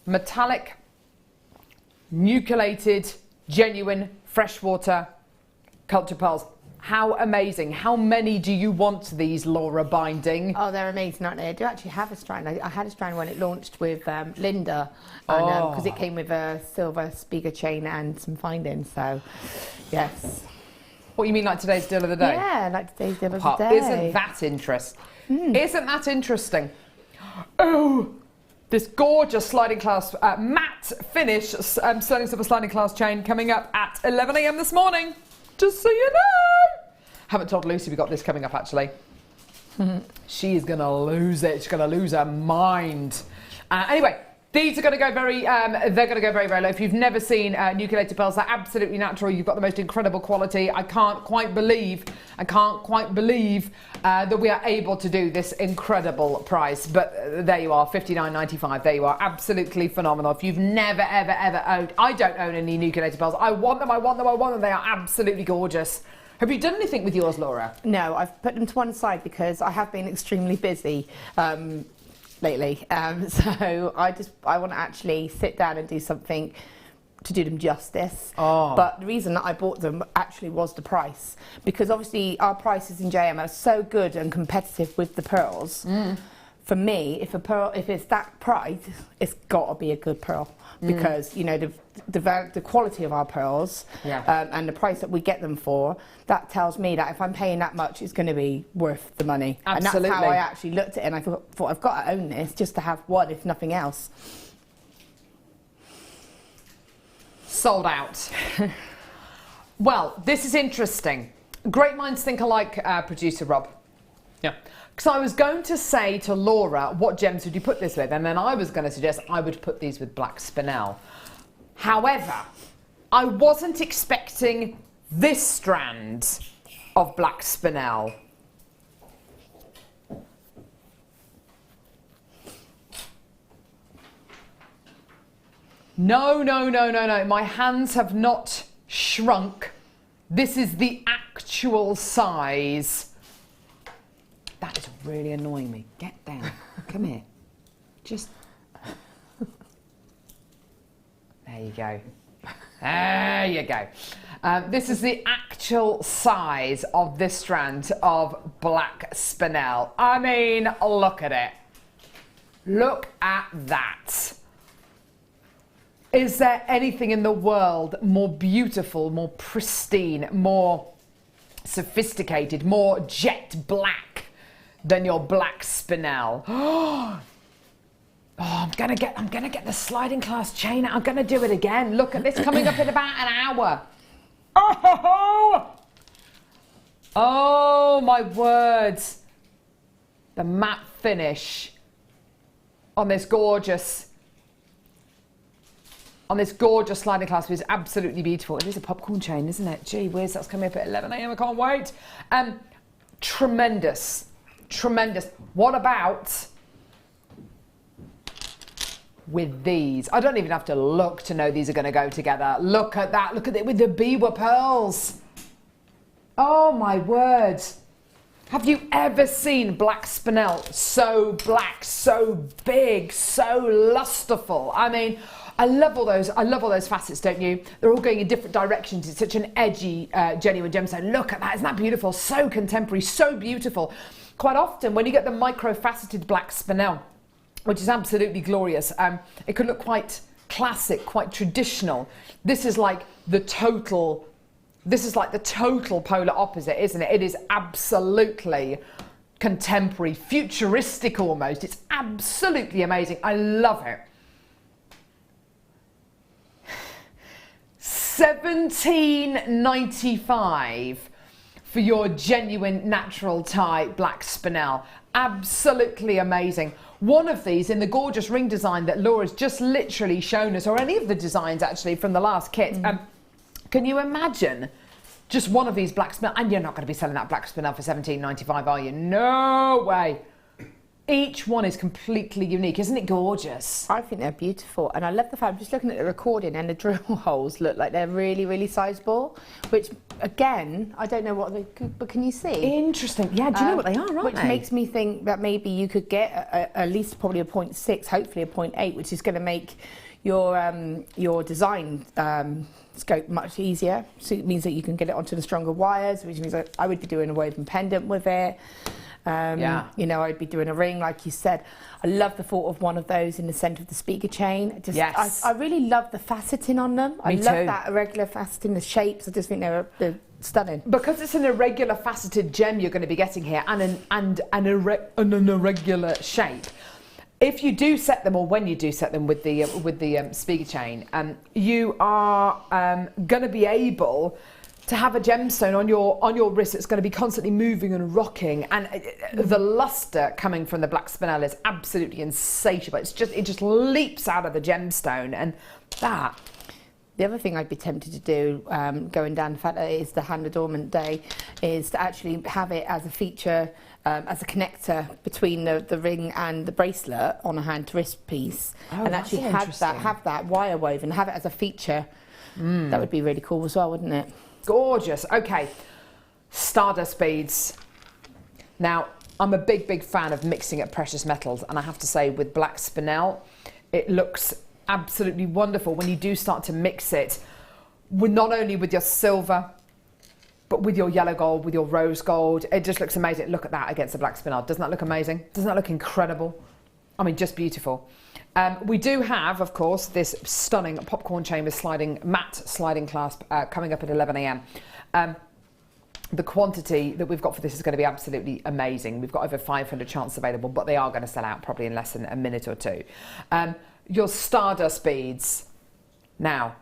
Speaker 3: Metallic, nucleated, genuine, freshwater culture pearls. How amazing. How many do you want these, Laura, binding?
Speaker 4: Oh, they're amazing, aren't they? I do actually have a strand. I had a strand when it launched with Linda, because it came with a silver speaker chain and some findings, so yes.
Speaker 3: What, you mean like today's deal of the day?
Speaker 4: Yeah, like today's deal of the day.
Speaker 3: Isn't that interesting? Isn't that interesting? Oh, this gorgeous sliding glass, matte finish sterling silver sliding glass chain coming up at 11 a.m. this morning. Just so you know. Haven't told Lucy we got this coming up, actually. She is going to lose it. She's going to lose her mind. Anyway, these are going to go very, they're going to go very, very low. If you've never seen nucleated pearls, they're absolutely natural. You've got the most incredible quality. I can't quite believe that we are able to do this incredible price. But there you are, $59.95. There you are, absolutely phenomenal. If you've never, ever, ever owned, I don't own any nucleated pearls. I want them, I want them, I want them. They are absolutely gorgeous. Have you done anything with yours, Laura?
Speaker 4: No, I've put them to one side because I have been extremely busy. Lately, so I want to actually sit down and do something to do them justice. But the reason that I bought them actually was the price, because obviously our prices in JM are so good and competitive with the pearls. For me, if it's that price, it's got to be a good pearl, because you know the quality of our pearls and the price that we get them for, that tells me that if I'm paying that much, it's going to be worth the money.
Speaker 3: Absolutely.
Speaker 4: And that's how I actually looked at it, and I thought I've got to own this just to have one, if nothing else.
Speaker 3: Sold out. Well, this is interesting. Great minds think alike, producer Rob. Yeah. Because I was going to say to Laura, what gems would you put this with? And then I was going to suggest I would put these with black spinel. However, I wasn't expecting this strand of black spinel. No, no, no, no, no. My hands have not shrunk. This is the actual size. That is really annoying me. Get down. Come here. Just... There you go. There you go. This is the actual size of this strand of black spinel. I mean, look at it. Look at that. Is there anything in the world more beautiful, more pristine, more sophisticated, more jet black than your black spinel? Oh, I'm gonna get the sliding glass chain out. I'm gonna do it again. Look at this, coming up in about an hour. Oh my words. The matte finish on this gorgeous sliding glass is absolutely beautiful. It is a popcorn chain, isn't it? Gee whiz, that's coming up at 11 a.m. I can't wait. Tremendous. Tremendous. What about with these. I don't even have to look to know these are going to go together. Look at that. Look at it with the Biwa pearls. Oh my word. Have you ever seen black spinel so black, so big, so lusterful? I mean, I love all those facets, don't you? They're all going in different directions. It's such an edgy, genuine gemstone. Look at that, isn't that beautiful? So contemporary, so beautiful. Quite often, when you get the micro-faceted black spinel, which is absolutely glorious, it can look quite classic, quite traditional. This is like the total polar opposite, isn't it? It is absolutely contemporary, futuristic almost. It's absolutely amazing. I love it. $17.95 for your genuine natural tie black spinel. Absolutely amazing. One of these in the gorgeous ring design that Laura's just literally shown us, or any of the designs actually from the last kit. Can you imagine just one of these black spinel? And you're not going to be selling that black spinel for $17.95, are you? No way. Each one is completely unique. Isn't it gorgeous?
Speaker 4: I think they're beautiful. And I love the fact, I'm just looking at the recording, and the drill holes look like they're really, really sizable, which, again, I don't know what they could, but can you see?
Speaker 3: Interesting. Yeah, do you know what they are, aren't
Speaker 4: which
Speaker 3: they?
Speaker 4: makes me think that maybe you could get at least probably a 0.6, hopefully a 0.8, which is going to make your design scope much easier. So it means that you can get it onto the stronger wires, which means that I would be doing a woven pendant with it. You know, I'd be doing a ring, like you said. I love the thought of one of those in the centre of the speaker chain.
Speaker 3: Yes.
Speaker 4: I really love the faceting on them. I love that irregular faceting, the shapes. I just think they're stunning.
Speaker 3: Because it's an irregular faceted gem you're going to be getting here, and an irregular shape. If you do set them, or when you do set them with the speaker chain, you are going to be able to have a gemstone on your wrist that's going to be constantly moving and rocking, and the luster coming from the black spinel is absolutely insatiable. It just leaps out of the gemstone, and that.
Speaker 4: The other thing I'd be tempted to do, going down the fact that it is the hand adornment day, is to actually have it as a feature, as a connector between the ring and the bracelet on a hand-to-wrist piece, and actually have that wire woven, have it as a feature. That would be really cool as well, wouldn't it?
Speaker 3: Gorgeous. Okay, Stardust beads. Now, I'm a big fan of mixing up precious metals, and I have to say, with black spinel, it looks absolutely wonderful when you do start to mix it with not only with your silver, but with your yellow gold, with your rose gold. It just looks amazing. Look at that against the black spinel. Doesn't that look amazing? Doesn't that look incredible? I mean, just beautiful. We do have, of course, this stunning popcorn chamber matte sliding clasp coming up at 11 a.m. The quantity that we've got for this is going to be absolutely amazing. We've got over 500 chances available, but they are going to sell out probably in less than a minute or two. Your Stardust beads. Now,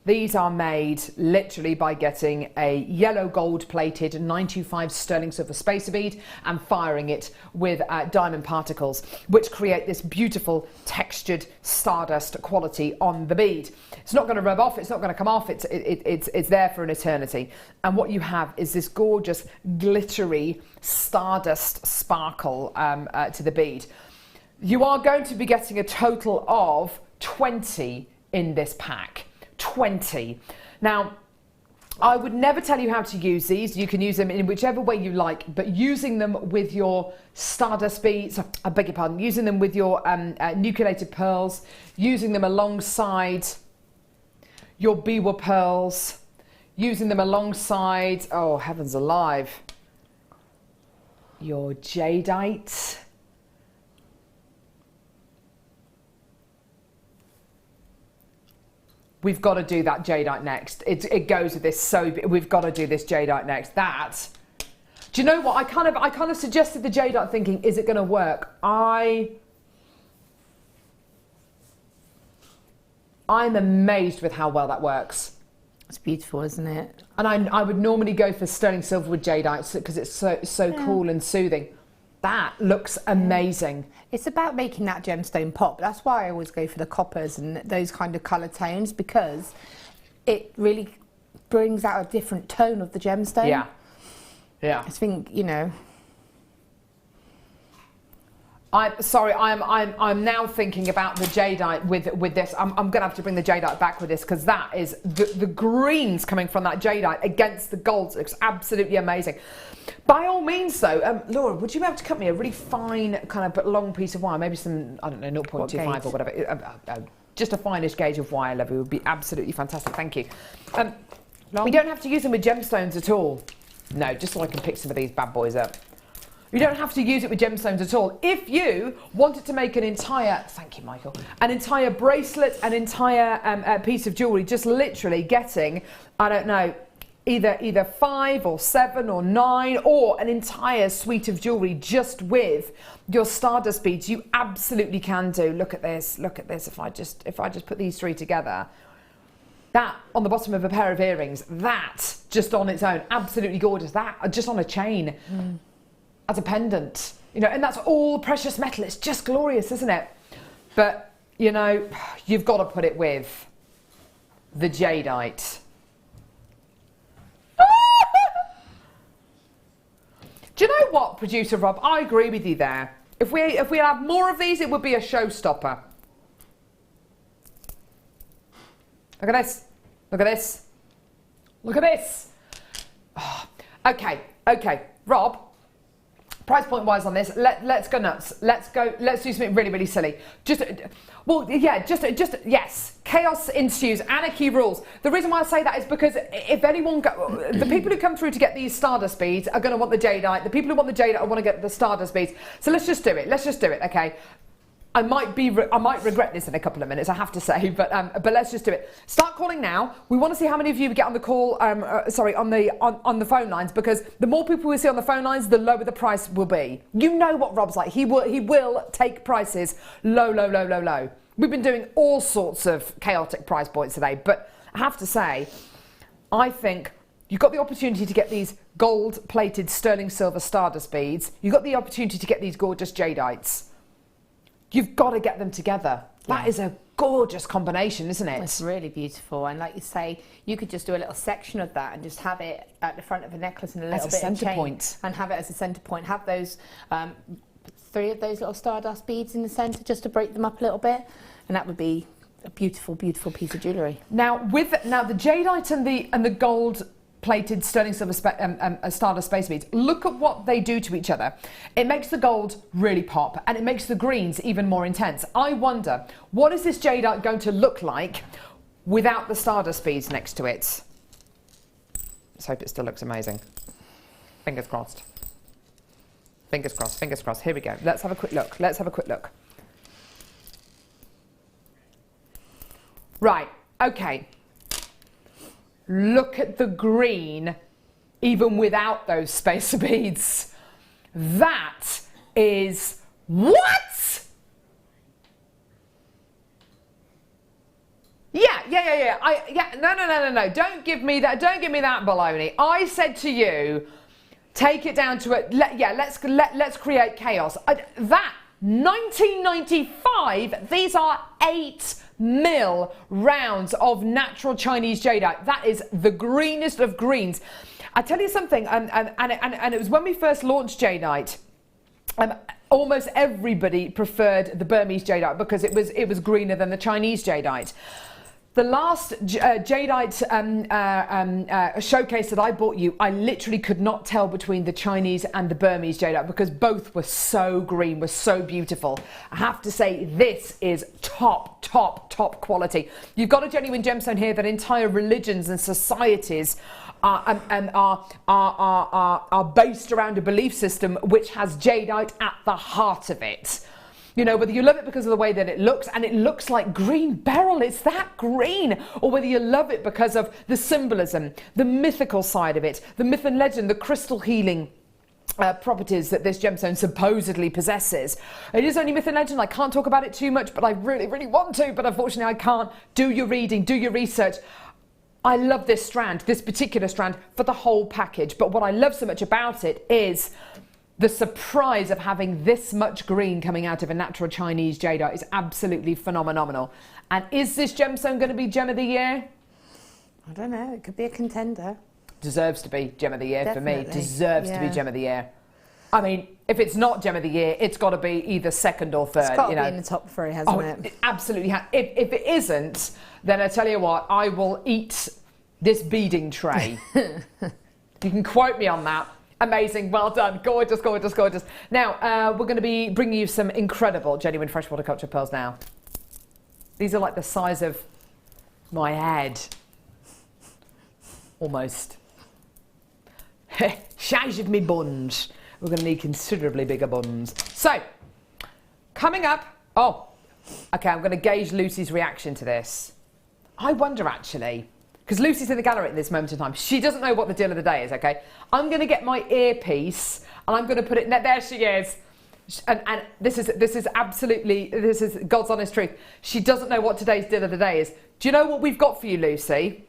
Speaker 3: these are made literally by getting a yellow gold plated 925 sterling silver spacer bead and firing it with diamond particles, which create this beautiful textured stardust quality on the bead. It's not going to rub off, it's not going to come off, it's there for an eternity. And what you have is this gorgeous glittery stardust sparkle to the bead. You are going to be getting a total of 20 in this pack. 20. Now, I would never tell you how to use these. You can use them in whichever way you like, but using them with your Stardust beads, I beg your pardon, using them with your nucleated pearls, using them alongside your Biwa pearls, using them alongside, oh heavens alive, your jadeite. We've got to do that jadeite next. It goes with this, so we've got to do this jadeite next. That. Do you know what? I kind of suggested the jadeite, thinking, is it going to work? I'm amazed with how well that works.
Speaker 4: It's beautiful, isn't it?
Speaker 3: And I would normally go for sterling silver with jadeite because it's so cool and soothing. That looks amazing.
Speaker 4: It's about making that gemstone pop. That's why I always go for the coppers and those kind of colour tones, because it really brings out a different tone of the gemstone.
Speaker 3: Yeah. Yeah.
Speaker 4: I think, you know.
Speaker 3: I'm sorry, I'm now thinking about the jadeite with this. I'm going to have to bring the jadeite back with this because that is the greens coming from that jadeite against the golds. Looks absolutely amazing. By all means, though, Laura, would you be able to cut me a really fine kind of but long piece of wire, maybe some, I don't know, 0.25 or whatever, just a finish gauge of wire, lovely, would be absolutely fantastic. Thank you. We don't have to use them with gemstones at all. No, just so I can pick some of these bad boys up. You don't have to use it with gemstones at all. If you wanted to make an entire, thank you, Michael, an entire bracelet, an entire piece of jewellery, just literally getting, I don't know, either 5 or 7 or 9 or an entire suite of jewellery just with your Stardust beads, you absolutely can do. Look at this, look at this. If I just put these 3 together, that on the bottom of a pair of earrings, that just on its own, absolutely gorgeous. That just on a chain. As a pendant, you know, and that's all precious metal. It's just glorious, isn't it? But, you know, you've got to put it with the jadeite. Do you know what, producer Rob? I agree with you there. If we have more of these, it would be a showstopper. Look at this. Look at this. Look at this. Oh, okay, Rob. Price point wise on this, let's go nuts. Let's do something really, really silly. Yes. Chaos ensues, anarchy rules. The reason why I say that is because if anyone, the people who come through to get these Stardust beads are going to want the jadeite. The people who want the jadeite want to get the Stardust beads. So let's just do it. Okay. I might regret this in a couple of minutes, I have to say, but let's just do it. Start calling now. We want to see how many of you get on the call. On the phone lines, because the more people we see on the phone lines, the lower the price will be. You know what Rob's like. He will take prices low. We've been doing all sorts of chaotic price points today, but I have to say, I think you've got the opportunity to get these gold-plated sterling silver Stardust beads. You've got the opportunity to get these gorgeous jadeites. You've got to get them together. That is a gorgeous combination, isn't it?
Speaker 4: It's really beautiful. And like you say, you could just do a little section of that and just have it at the front of a necklace and a little bit of
Speaker 3: centre
Speaker 4: chain
Speaker 3: point.
Speaker 4: And have it as a centre point. Have those 3 of those little Stardust beads in the centre just to break them up a little bit. And that would be a beautiful, beautiful piece of jewellery. Now,
Speaker 3: the jadeite and the gold plated sterling silver Stardust space beads, look at what they do to each other. It makes the gold really pop and it makes the greens even more intense. I wonder, what is this jadeite going to look like without the Stardust beads next to it? Let's hope it still looks amazing. Fingers crossed. Fingers crossed, fingers crossed. Here we go. Let's have a quick look. Right, okay. Look at the green, even without those spacer beads. That is what? No. Don't give me that baloney. I said to you, take it down to it. Let's create chaos. That 1995. These are 8 mil rounds of natural Chinese jadeite. That is the greenest of greens. I tell you something, and it was when we first launched jadeite. Almost everybody preferred the Burmese jadeite because it was greener than the Chinese jadeite. The last jadeite showcase that I bought you, I literally could not tell between the Chinese and the Burmese jadeite because both were so green, were so beautiful. I have to say, this is top quality. You've got a genuine gemstone here that entire religions and societies are based around a belief system which has jadeite at the heart of it. You know, whether you love it because of the way that it looks, and it looks like green beryl, it's that green, or whether you love it because of the symbolism, the mythical side of it, the myth and legend, the crystal healing properties that this gemstone supposedly possesses. It is only myth and legend. I can't talk about it too much, but I really, really want to, but unfortunately I can't. Do your reading, do your research. I love this strand, this particular strand, for the whole package, but what I love so much about it is the surprise of having this much green coming out of a natural Chinese jadeite is absolutely phenomenal. And is this gemstone going to be gem of the year?
Speaker 4: I don't know. It could be a contender.
Speaker 3: Deserves to be gem of the year. Definitely. For me. Deserves to be gem of the year. I mean, if it's not Gem of the Year, it's got to be either second or third.
Speaker 4: It's got to
Speaker 3: you know.
Speaker 4: be in the top 3, hasn't it?
Speaker 3: It absolutely has. If it isn't, then I tell you what, I will eat this beading tray. You can quote me on that. Amazing, well done, gorgeous, gorgeous, gorgeous. Now, we're going to be bringing you some incredible genuine freshwater culture pearls now. These are like the size of my head. Almost. Size of me buns. We're going to need considerably bigger buns. So, coming up, okay, I'm going to gauge Lucy's reaction to this. I wonder actually, because Lucy's in the gallery at this moment in time, she doesn't know what the deal of the day is, okay? I'm going to get my earpiece and I'm going to put it, there she is. And this is absolutely, this is God's honest truth. She doesn't know what today's deal of the day is. Do you know what we've got for you, Lucy?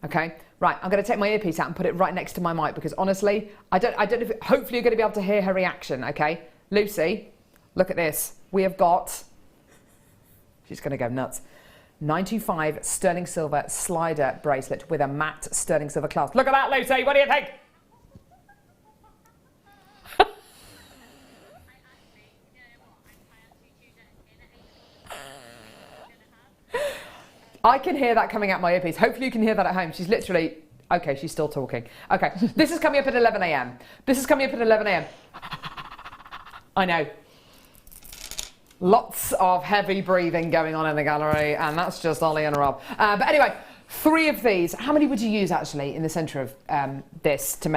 Speaker 3: Okay, right, I'm going to take my earpiece out and put it right next to my mic because honestly, I don't know if, hopefully you're going to be able to hear her reaction, okay? Lucy, look at this. We have got, she's going to go nuts, 925 sterling silver slider bracelet with a matte sterling silver clasp. Look at that, Lucy, what do you think? I can hear that coming out my earpiece. Hopefully you can hear that at home. She's literally, okay, she's still talking. Okay, this is coming up at 11 a.m. This is coming up at 11 a.m. I know. Lots of heavy breathing going on in the gallery, and that's just Ollie and Rob. But anyway, 3 of these. How many would you use actually in the centre of this to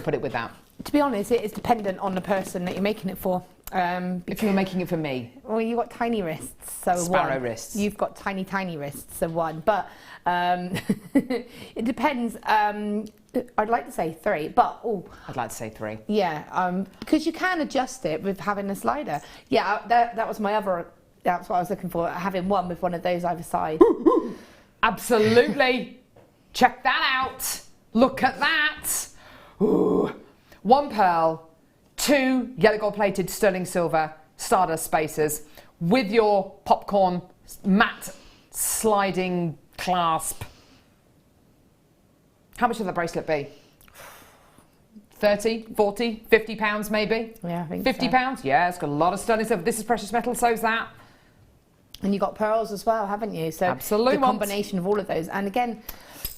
Speaker 3: put it with that?
Speaker 4: To be honest, it is dependent on the person that you're making it for.
Speaker 3: If you're making it for me,
Speaker 4: well, you've got tiny wrists, so
Speaker 3: sparrow
Speaker 4: one.
Speaker 3: wrists.
Speaker 4: You've got tiny wrists, so 1. But it depends. I'd like to say 3, but
Speaker 3: I'd like to say 3.
Speaker 4: Yeah, because you can adjust it with having a slider. Yeah, that was my other. That's what I was looking for. Having one with one of those either side.
Speaker 3: Absolutely. Check that out. Look at that. Ooh. 1 pearl. 2 yellow gold plated sterling silver Stardust spacers with your popcorn matte sliding clasp. How much would that bracelet be? 30, 40, 50 pounds maybe?
Speaker 4: Yeah, I think
Speaker 3: 50
Speaker 4: so.
Speaker 3: pounds? Yeah, it's got a lot of sterling silver. This is precious metal, so's that.
Speaker 4: And you've got pearls as well, haven't you? So
Speaker 3: absolutely.
Speaker 4: The combination of all of those. And again,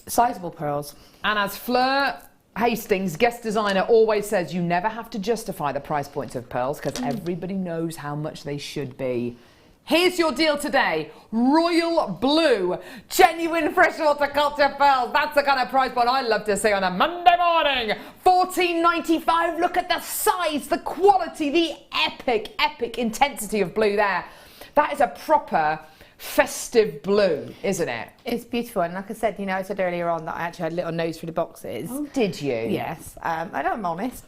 Speaker 4: sizable pearls.
Speaker 3: And as Fleur Hastings, guest designer, always says, you never have to justify the price points of pearls because everybody knows how much they should be. Here's your deal today. Royal blue, genuine freshwater culture pearls. That's the kind of price point I love to see on a Monday morning. $14.95. Look at the size, the quality, the epic intensity of blue there. That is a proper festive blue, isn't it?
Speaker 4: It's beautiful, and like I said, I said earlier on that I actually had a little nose for the boxes.
Speaker 3: Oh, did you?
Speaker 4: Yes. I'm honest.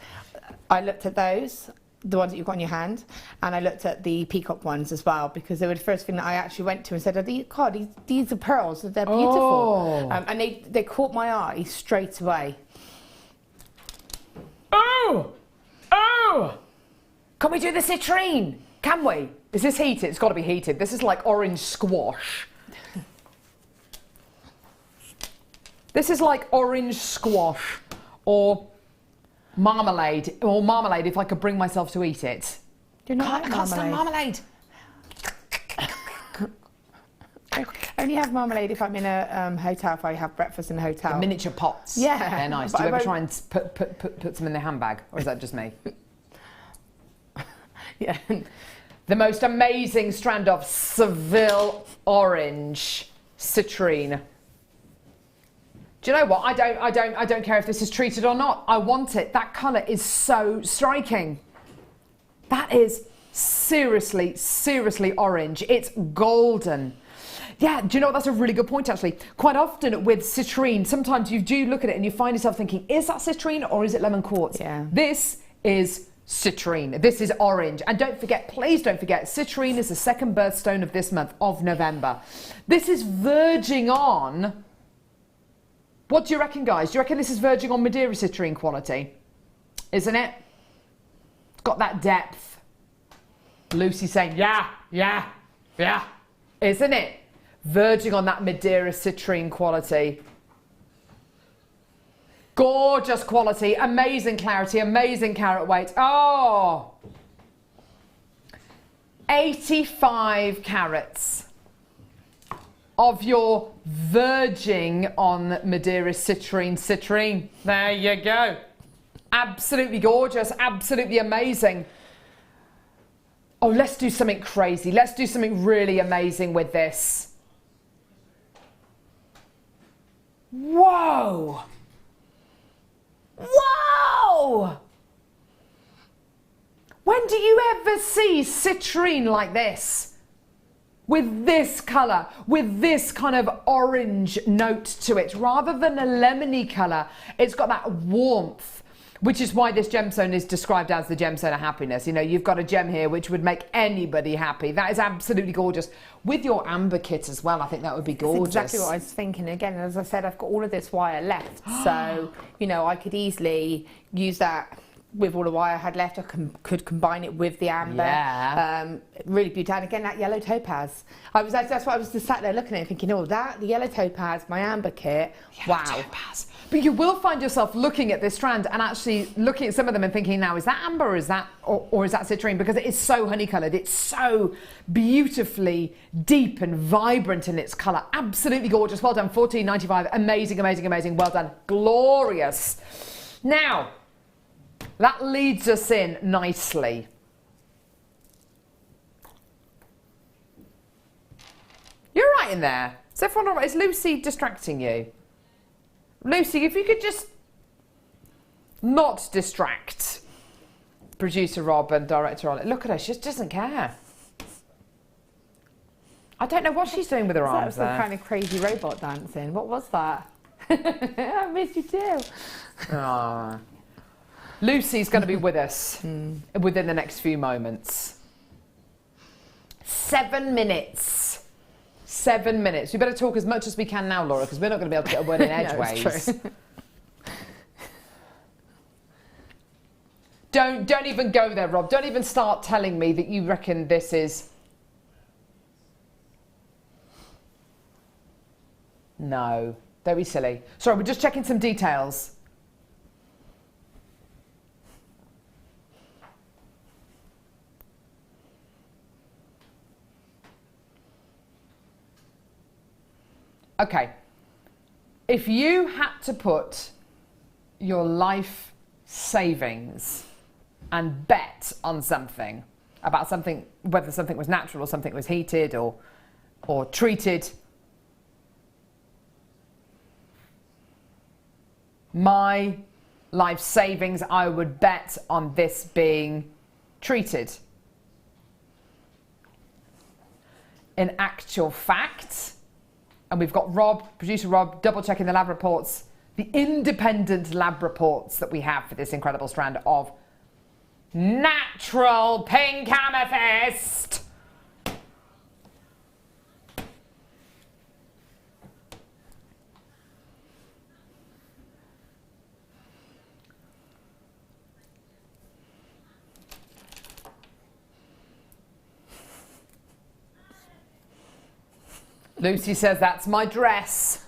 Speaker 4: I looked at those, the ones that you've got in your hand, and I looked at the peacock ones as well because they were the first thing that I actually went to and said, these are pearls, they're beautiful.
Speaker 3: Oh.
Speaker 4: And they caught my eye straight away.
Speaker 3: Oh! Can we do the citrine? Can we? Is this heated? It's got to be heated. This is like orange squash. This is like orange squash or marmalade if I could bring myself to eat it.
Speaker 4: Do you not like
Speaker 3: I can't stand marmalade.
Speaker 4: I only have marmalade if I'm in a hotel, if I have breakfast in a hotel.
Speaker 3: The miniature pots.
Speaker 4: Yeah.
Speaker 3: They're nice. Do you ever try and put some in the handbag? Or is that just me?
Speaker 4: Yeah.
Speaker 3: The most amazing strand of Seville orange citrine. Do you know what? I don't care if this is treated or not. I want it. That colour is so striking. That is seriously orange. It's golden. Yeah, do you know what? That's a really good point actually. Quite often with citrine, sometimes you do look at it and you find yourself thinking, is that citrine or is it lemon quartz?
Speaker 4: Yeah.
Speaker 3: This is citrine. This is orange. And don't forget, please don't forget, citrine is the second birthstone of this month of November. This is verging on, what do you reckon, guys? Do you reckon this is verging on Madeira citrine quality? Isn't it? It's got that depth. Lucy saying, yeah. Isn't it? Verging on that Madeira citrine quality. Gorgeous quality, amazing clarity, amazing carat weight. Oh, 85 carats of your virgin on Madeira citrine. There you go. Absolutely gorgeous, absolutely amazing. Oh, let's do something crazy. Let's do something really amazing with this. Whoa! Whoa! When do you ever see citrine like this? With this colour, with this kind of orange note to it, rather than a lemony colour, it's got that warmth, which is why this gemstone is described as the gemstone of happiness. You know, you've got a gem here which would make anybody happy. That is absolutely gorgeous. With your amber kit as well, I think that would be gorgeous.
Speaker 4: That's exactly what I was thinking. Again, as I said, I've got all of this wire left, so, you know, I could easily use that with all the wire I had left. I could combine it with the amber.
Speaker 3: Yeah.
Speaker 4: Really beautiful. And again, that yellow topaz. That's why I was just sat there looking at it thinking, oh, that, the yellow topaz, my amber kit. Wow.
Speaker 3: Topaz. But you will find yourself looking at this strand and actually looking at some of them and thinking, now, is that amber or is that, or is that citrine? Because it is so honey-coloured. It's so beautifully deep and vibrant in its colour. Absolutely gorgeous. Well done. $14.95. Amazing, amazing, amazing. Well done. Glorious. Now, that leads us in nicely. You're right in there. Is everyone all right? Is Lucy distracting you? Lucy, if you could just not distract producer Rob and director Ollie. Look at her, she just doesn't care. I don't know what she's doing with her arms there.
Speaker 4: That was some kind of crazy robot dancing. What was that? I missed you too.
Speaker 3: Ah. Lucy's going to be with us within the next few moments. 7 minutes. 7 minutes. We better talk as much as we can now, Laura, because we're not going to be able to get a word in edgeways.
Speaker 4: No, it's true.
Speaker 3: Don't even go there, Rob. Don't even start telling me that you reckon this is... No. Don't be silly. Sorry, we're just checking some details. Okay, if you had to put your life savings and bet on something, about something, whether something was natural or something was heated or treated, my life savings, I would bet on this being treated. In actual fact, and we've got Rob, producer Rob, double checking the lab reports, the independent lab reports that we have for this incredible strand of natural pink amethyst. Lucy says, that's my dress.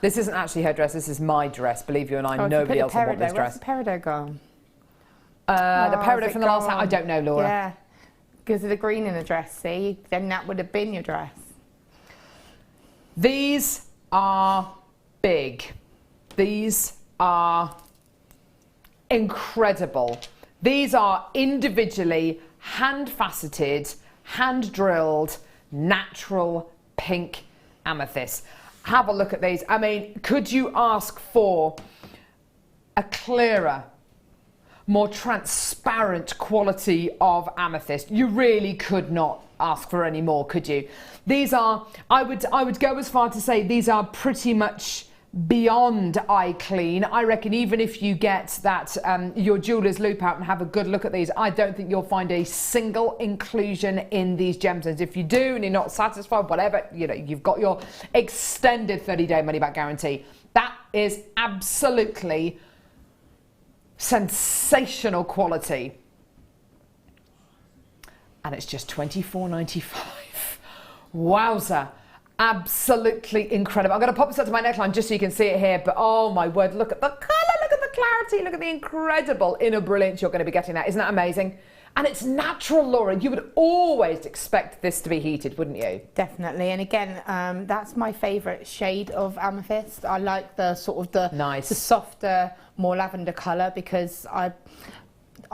Speaker 3: This isn't actually her dress, this is my dress. Believe you and I, nobody else will want this dress.
Speaker 4: Where's the Peridot gone?
Speaker 3: The Peridot from the last hat, I don't know, Laura.
Speaker 4: Yeah, because of the green in the dress, see? Then that would have been your dress.
Speaker 3: These are big. These are incredible. These are individually hand-faceted, hand-drilled, natural pink amethyst. Have a look at these. I mean, could you ask for a clearer, more transparent quality of amethyst? You really could not ask for any more, could you? These are, I would go as far to say these are pretty much beyond eye clean. I reckon even if you get that your jeweller's loop out and have a good look at these, I don't think you'll find a single inclusion in these gemstones. If you do and you're not satisfied, whatever, you know, you've got your extended 30-day money-back guarantee. That is absolutely sensational quality. And it's just $24.95. Wowza. Absolutely incredible. I'm going to pop this up to my neckline just so you can see it here, but oh my word, look at the colour. clarity, look at the incredible inner brilliance you're going to be getting there. Isn't that amazing? And it's natural, Laura. You would always expect this to be heated, wouldn't you?
Speaker 4: Definitely. And again, that's my favourite shade of amethyst. I like the sort of the softer, more lavender colour, because I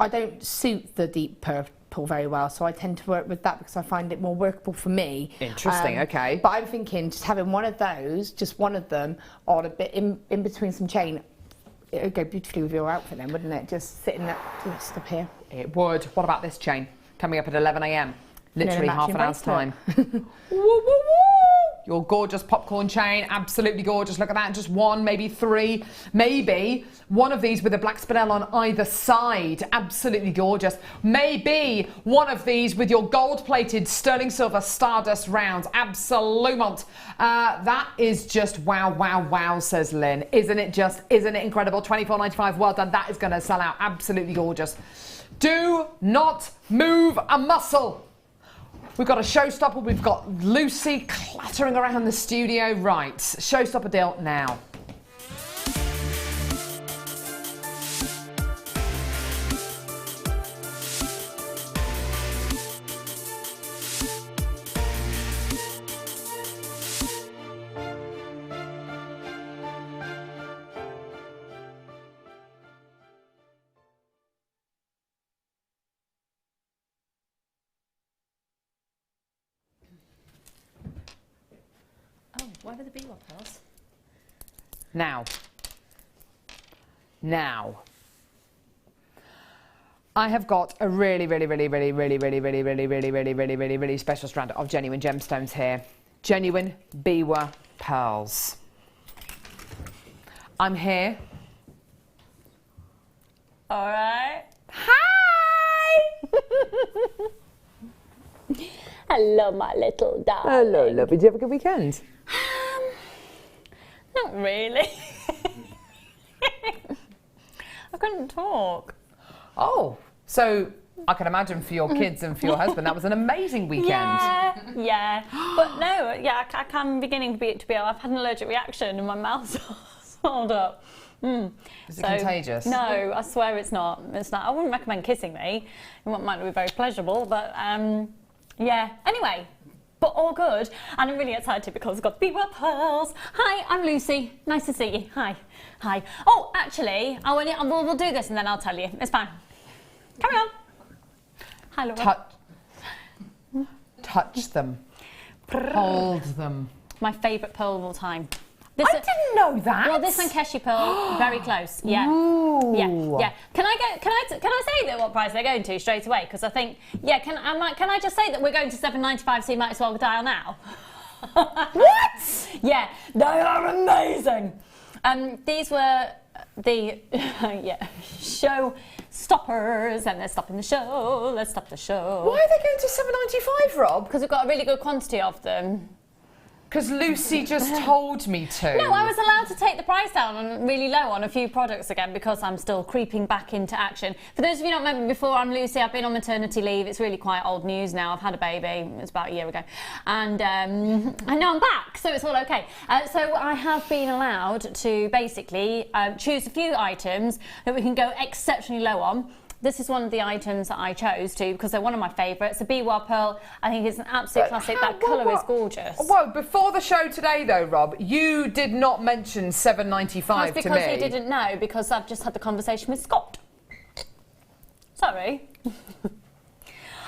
Speaker 4: don't suit the deep purple very well, so I tend to work with that because I find it more workable for me.
Speaker 3: Interesting, okay.
Speaker 4: But I'm thinking just having one of those, just one of them, on a bit in between some chain, it would go beautifully with your outfit then, wouldn't it? Just sitting just up here.
Speaker 3: It would. What about this chain? Coming up at 11 a.m. Literally half an hour's time. Woo, woo, woo! Your gorgeous popcorn chain, absolutely gorgeous. Look at that, just one, maybe three, maybe one of these with a black spinel on either side. Absolutely gorgeous. Maybe one of these with your gold-plated sterling silver Stardust rounds. Absolute. That is just wow, wow, wow, says Lynn. Isn't it incredible? $24.95, well done. That is going to sell out. Absolutely gorgeous. Do not move a muscle. We've got a showstopper, we've got Lucy clattering around the studio. Right, showstopper deal now.
Speaker 1: Where are the Biwa pearls?
Speaker 3: Now, I have got a really special strand of genuine gemstones here. Genuine Biwa pearls. I'm here.
Speaker 1: All right.
Speaker 3: Hi!
Speaker 1: Hello, my little darling.
Speaker 3: Hello, lovely. Did you have a good weekend?
Speaker 1: Not really. I couldn't talk.
Speaker 3: Oh, so I can imagine for your kids and for your husband that was an amazing weekend.
Speaker 1: Yeah. But no, I'm beginning to be ill. I've had an allergic reaction and my mouth's swelled up.
Speaker 3: Is it contagious?
Speaker 1: No, I swear it's not. It's not. I wouldn't recommend kissing me. It might not be very pleasurable, but yeah. Anyway. But all good, and I'm really excited because I've got Biwa pearls. Hi, I'm Lucy. Nice to see you. Hi. Oh, actually, we'll do this and then I'll tell you. It's fine. Carry on. Hi, Laura.
Speaker 3: Touch them. Hold them.
Speaker 1: My favourite pearl of all time.
Speaker 3: I didn't know that.
Speaker 1: Well, this one Keshi pearl, very close. Yeah.
Speaker 3: Ooh.
Speaker 1: Yeah. Can I say that what price they're going to straight away? Because I think, can I just say that we're going to $7.95, so you might as well dial now.
Speaker 3: What?
Speaker 1: Yeah, they are amazing. These were the show stoppers, and they're stopping the show. Let's stop the show.
Speaker 3: Why are they going to $7.95, Rob?
Speaker 1: Because we've got a really good quantity of them.
Speaker 3: Because Lucy just told me to.
Speaker 1: No, I was allowed to take the price down on really low on a few products again because I'm still creeping back into action. For those of you not remember before, I'm Lucy. I've been on maternity leave. It's really quite old news now. I've had a baby. It was about a year ago. And now I'm back, so it's all okay. So I have been allowed to basically choose a few items that we can go exceptionally low on. This is one of the items that I chose to because they're one of my favourites. A Biwa pearl. I think it's an absolute classic. That colour is gorgeous.
Speaker 3: Whoa, before the show today though, Rob, you did not mention $7.95 to me.
Speaker 1: That's because you didn't know, because I've just had the conversation with Scott. Sorry.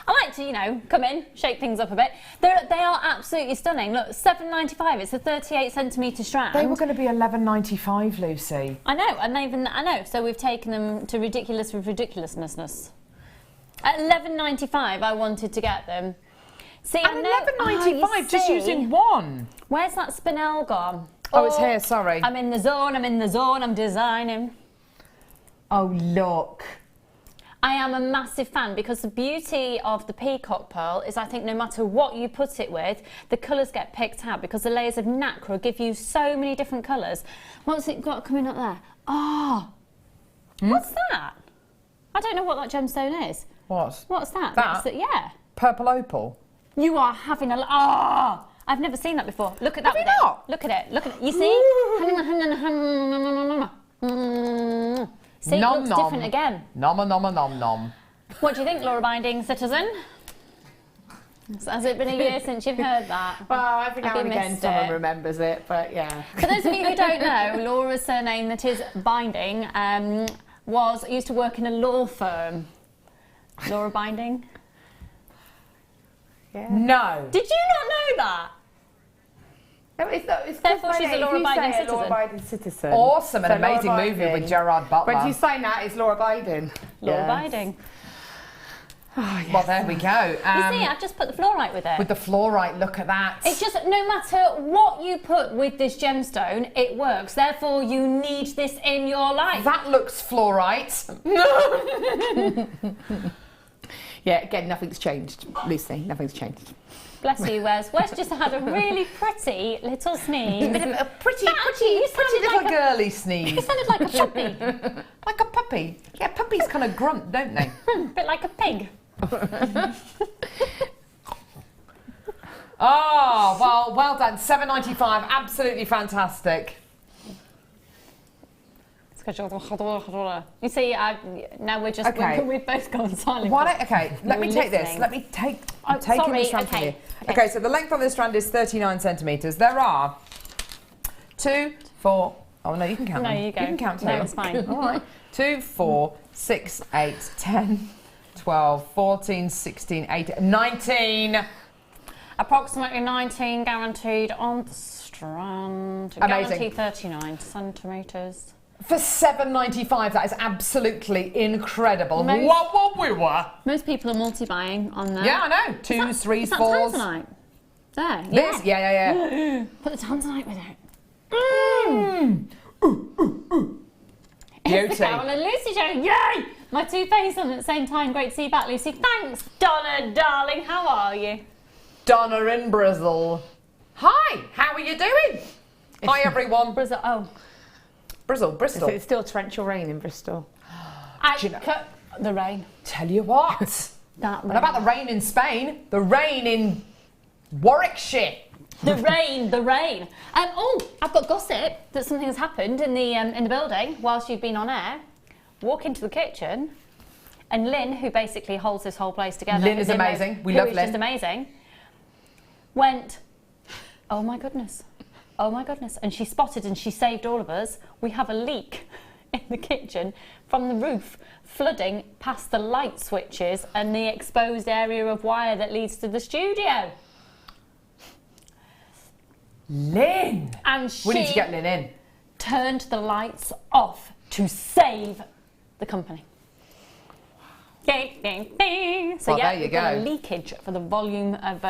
Speaker 1: I like to, come in, shake things up a bit. They are absolutely stunning. Look, $7.95. It's a 38cm strand.
Speaker 3: They were going to be $11.95, Lucy.
Speaker 1: I know, and I know. So we've taken them to ridiculous with ridiculousness. At $11.95, I wanted to get them. See,
Speaker 3: and $11.95 just using one.
Speaker 1: Where's that spinel gone?
Speaker 3: Oh, it's here. Sorry.
Speaker 1: I'm in the zone. I'm designing.
Speaker 3: Oh, look.
Speaker 1: I am a massive fan because the beauty of the peacock pearl is I think no matter what you put it with, the colours get picked out because the layers of nacre give you so many different colours. What's it got coming up there? Oh, what's that? I don't know what that gemstone is.
Speaker 3: What?
Speaker 1: What's that?
Speaker 3: That?
Speaker 1: Yeah.
Speaker 3: Purple opal.
Speaker 1: You are having a... Oh, I've never seen that before. Look at that.
Speaker 3: Have you not?
Speaker 1: Look at it. Look at it. You see? See, it looks different again.
Speaker 3: Nom nom nom nom.
Speaker 1: What do you think, Laura Binding Citizen? Has it been a year since you've heard that?
Speaker 4: Well, every now and again
Speaker 1: missed
Speaker 4: someone
Speaker 1: it?
Speaker 4: remembers it, but yeah.
Speaker 1: For those of you who don't know, Laura's surname that is Binding used to work in a law firm. Laura Binding?
Speaker 4: Yeah.
Speaker 3: No.
Speaker 1: Did you not know that?
Speaker 4: No, it's
Speaker 1: Therefore, she's a law-abiding
Speaker 4: a
Speaker 1: citizen.
Speaker 4: law-abiding citizen.
Speaker 3: Awesome, an
Speaker 4: So
Speaker 3: amazing
Speaker 4: Laura
Speaker 3: movie
Speaker 4: Biden.
Speaker 3: with Gerard Butler.
Speaker 4: When you sign that, it's Laura Biden.
Speaker 1: Laura Binding.
Speaker 4: Oh, yes.
Speaker 3: Well, there we go.
Speaker 1: You see, I've just put the fluorite with it.
Speaker 3: With the fluorite, look at that.
Speaker 1: It's just, no matter what you put with this gemstone, it works. Therefore, you need this in your life.
Speaker 3: That looks fluorite.
Speaker 4: Yeah, again, nothing's changed, Lucy. Nothing's changed.
Speaker 1: Bless you, Wes. Wes just had a really pretty little sneeze.
Speaker 3: Bit of a pretty
Speaker 1: sounded
Speaker 3: little
Speaker 1: like
Speaker 3: girly sneeze.
Speaker 1: You sounded like a puppy.
Speaker 3: Like a puppy. Yeah, puppies kind of grunt, don't they?
Speaker 1: A bit like a pig.
Speaker 3: Oh, well done. $7.95, absolutely fantastic.
Speaker 1: You see, now we're just we've both gone silent.
Speaker 3: Let me take this. Let me take. I'm taking this strand from you. Okay, so the length of this strand is 39 centimetres. There are 2, 4. Oh no, you can count.
Speaker 1: No,
Speaker 3: them.
Speaker 1: you go.
Speaker 3: You can count too.
Speaker 1: No, it's fine.
Speaker 3: All right. 2, 4, 6, 8, 10, 12, 14, 16, 18, 19.
Speaker 1: Approximately 19 guaranteed on the strand.
Speaker 3: Amazing.
Speaker 1: Guaranteed 39 centimetres.
Speaker 3: For $7.95, that is absolutely incredible.
Speaker 1: Most people are multi-buying on there.
Speaker 3: Yeah, I know. 2s, 3s,
Speaker 1: is that
Speaker 3: 4s.
Speaker 1: Tanzanite? There.
Speaker 3: This? Yeah.
Speaker 1: Put the Tanzanite with it.
Speaker 3: Beauty.
Speaker 1: It's the Carol and Lucy show. Yay! My two faces on at the same time. Great to see you back, Lucy. Thanks, Donna, darling. How are you?
Speaker 3: Donna in Bristol. Hi, how are you doing? Hi, everyone.
Speaker 1: Bristol. Oh.
Speaker 3: Bristol.
Speaker 4: It's still torrential rain in Bristol.
Speaker 1: The rain.
Speaker 3: Tell you what. What about the rain in Spain? The rain in Warwickshire.
Speaker 1: The rain. I've got gossip that something has happened in the building whilst you've been on air. Walk into the kitchen, and Lynn, who basically holds this whole place together,
Speaker 3: Lynn is amazing. We love Lynn.
Speaker 1: Just amazing. Went, oh my goodness, and she spotted and she saved all of us. We have a leak in the kitchen from the roof, flooding past the light switches and the exposed area of wire that leads to the studio.
Speaker 3: Lynn!
Speaker 1: And she
Speaker 3: we need to get Lynn in.
Speaker 1: Turned the lights off to save the company. Ding, ding, ding. So
Speaker 3: well,
Speaker 1: yeah,
Speaker 3: there you
Speaker 1: we've got
Speaker 3: go.
Speaker 1: a leakage for the volume of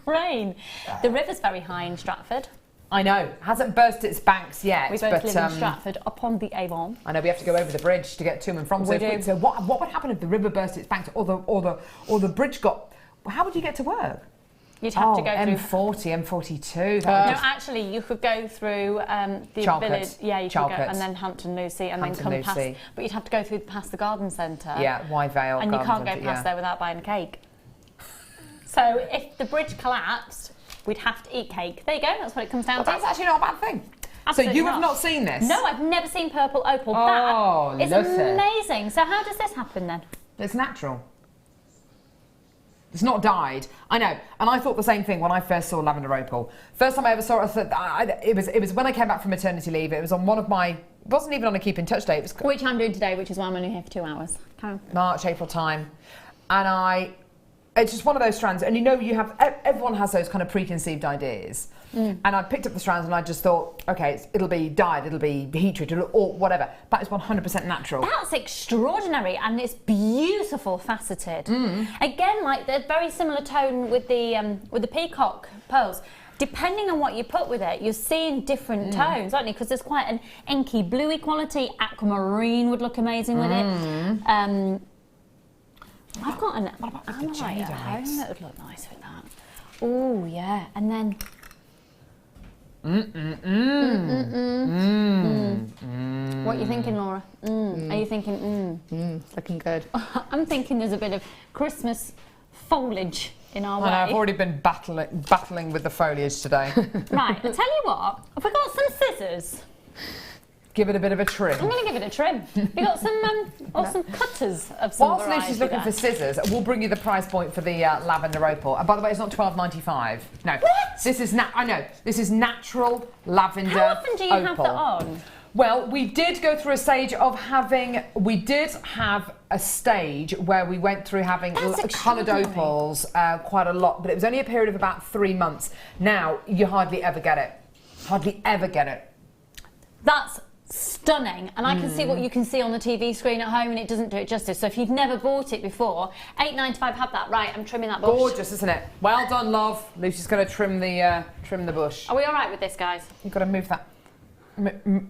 Speaker 1: rain. The river's very high in Stratford.
Speaker 3: I know, hasn't burst its banks yet.
Speaker 1: We both live in Stratford upon the Avon.
Speaker 3: I know we have to go over the bridge to get to and from. So what would happen if the river burst its banks or the bridge got? How would you get to work?
Speaker 1: You'd have to go
Speaker 3: M40, M42.
Speaker 1: No, actually, you could go through the
Speaker 3: Chalkett.
Speaker 1: village. Yeah, you could go,
Speaker 3: Chalkett.
Speaker 1: and then Hampton Lucy, and
Speaker 3: Hampton
Speaker 1: then come
Speaker 3: Lucy.
Speaker 1: past. But you'd have to go through past the garden centre.
Speaker 3: Yeah, Wye Vale.
Speaker 1: And you can't go
Speaker 3: Centre,
Speaker 1: past there without buying a cake. So if the bridge collapsed, we'd have to eat cake. There you go. That's what it comes down to.
Speaker 3: That's actually not a bad thing.
Speaker 1: Absolutely
Speaker 3: so you have not seen this?
Speaker 1: No, I've never seen purple opal.
Speaker 3: Oh,
Speaker 1: that is amazing. So how does this happen then?
Speaker 3: It's natural. It's not dyed. I know, and I thought the same thing when I first saw lavender opal. First time I ever saw it, it was when I came back from maternity leave. It was on one of my. It wasn't even on a keep in touch day. It was
Speaker 1: which I'm doing today, which is why I'm only here for 2 hours.
Speaker 3: March, April time, and it's just one of those strands. And you know, everyone has those kind of preconceived ideas. And I picked up the strands and I just thought, okay, it'll be dyed, it'll be heat treated, or whatever. That is 100% natural.
Speaker 1: That's extraordinary, and it's beautiful faceted. Again, like the very similar tone with the peacock pearls. Depending on what you put with it, you're seeing different tones, aren't you? Because there's quite an inky, bluey quality. Aquamarine would look amazing with it. I've got an Ametrine at home that would look nice with that. Oh yeah, and then. What are you thinking, Laura? Are you thinking?
Speaker 4: It's looking good.
Speaker 1: I'm thinking there's a bit of Christmas foliage in our way.
Speaker 3: I've already been battling with the foliage today.
Speaker 1: Right, I'll tell you what. Have we got some scissors?
Speaker 3: give it a bit of a trim.
Speaker 1: I'm going to give it a trim. We got some awesome cutters of some
Speaker 3: Whilst
Speaker 1: variety
Speaker 3: Lucy's looking
Speaker 1: there.
Speaker 3: for scissors, we'll bring you the price point for the lavender opal. And by the way, it's not $12.95. No.
Speaker 1: What?
Speaker 3: This is I know. This is natural lavender opal.
Speaker 1: How often do you have that on?
Speaker 3: Well, we did go through a stage of having. We did have a stage where we went through having coloured opals quite a lot, but it was only a period of about 3 months. Now you hardly ever get it. Hardly ever get it.
Speaker 1: That's stunning, and I can see what you can see on the TV screen at home, and it doesn't do it justice. So if you've never bought it before, $8.95. Have that right. I'm trimming that bush.
Speaker 3: Gorgeous, isn't it? Well done, love. Lucy's going to trim the bush.
Speaker 1: Are we all right with this, guys?
Speaker 3: You've got to move that.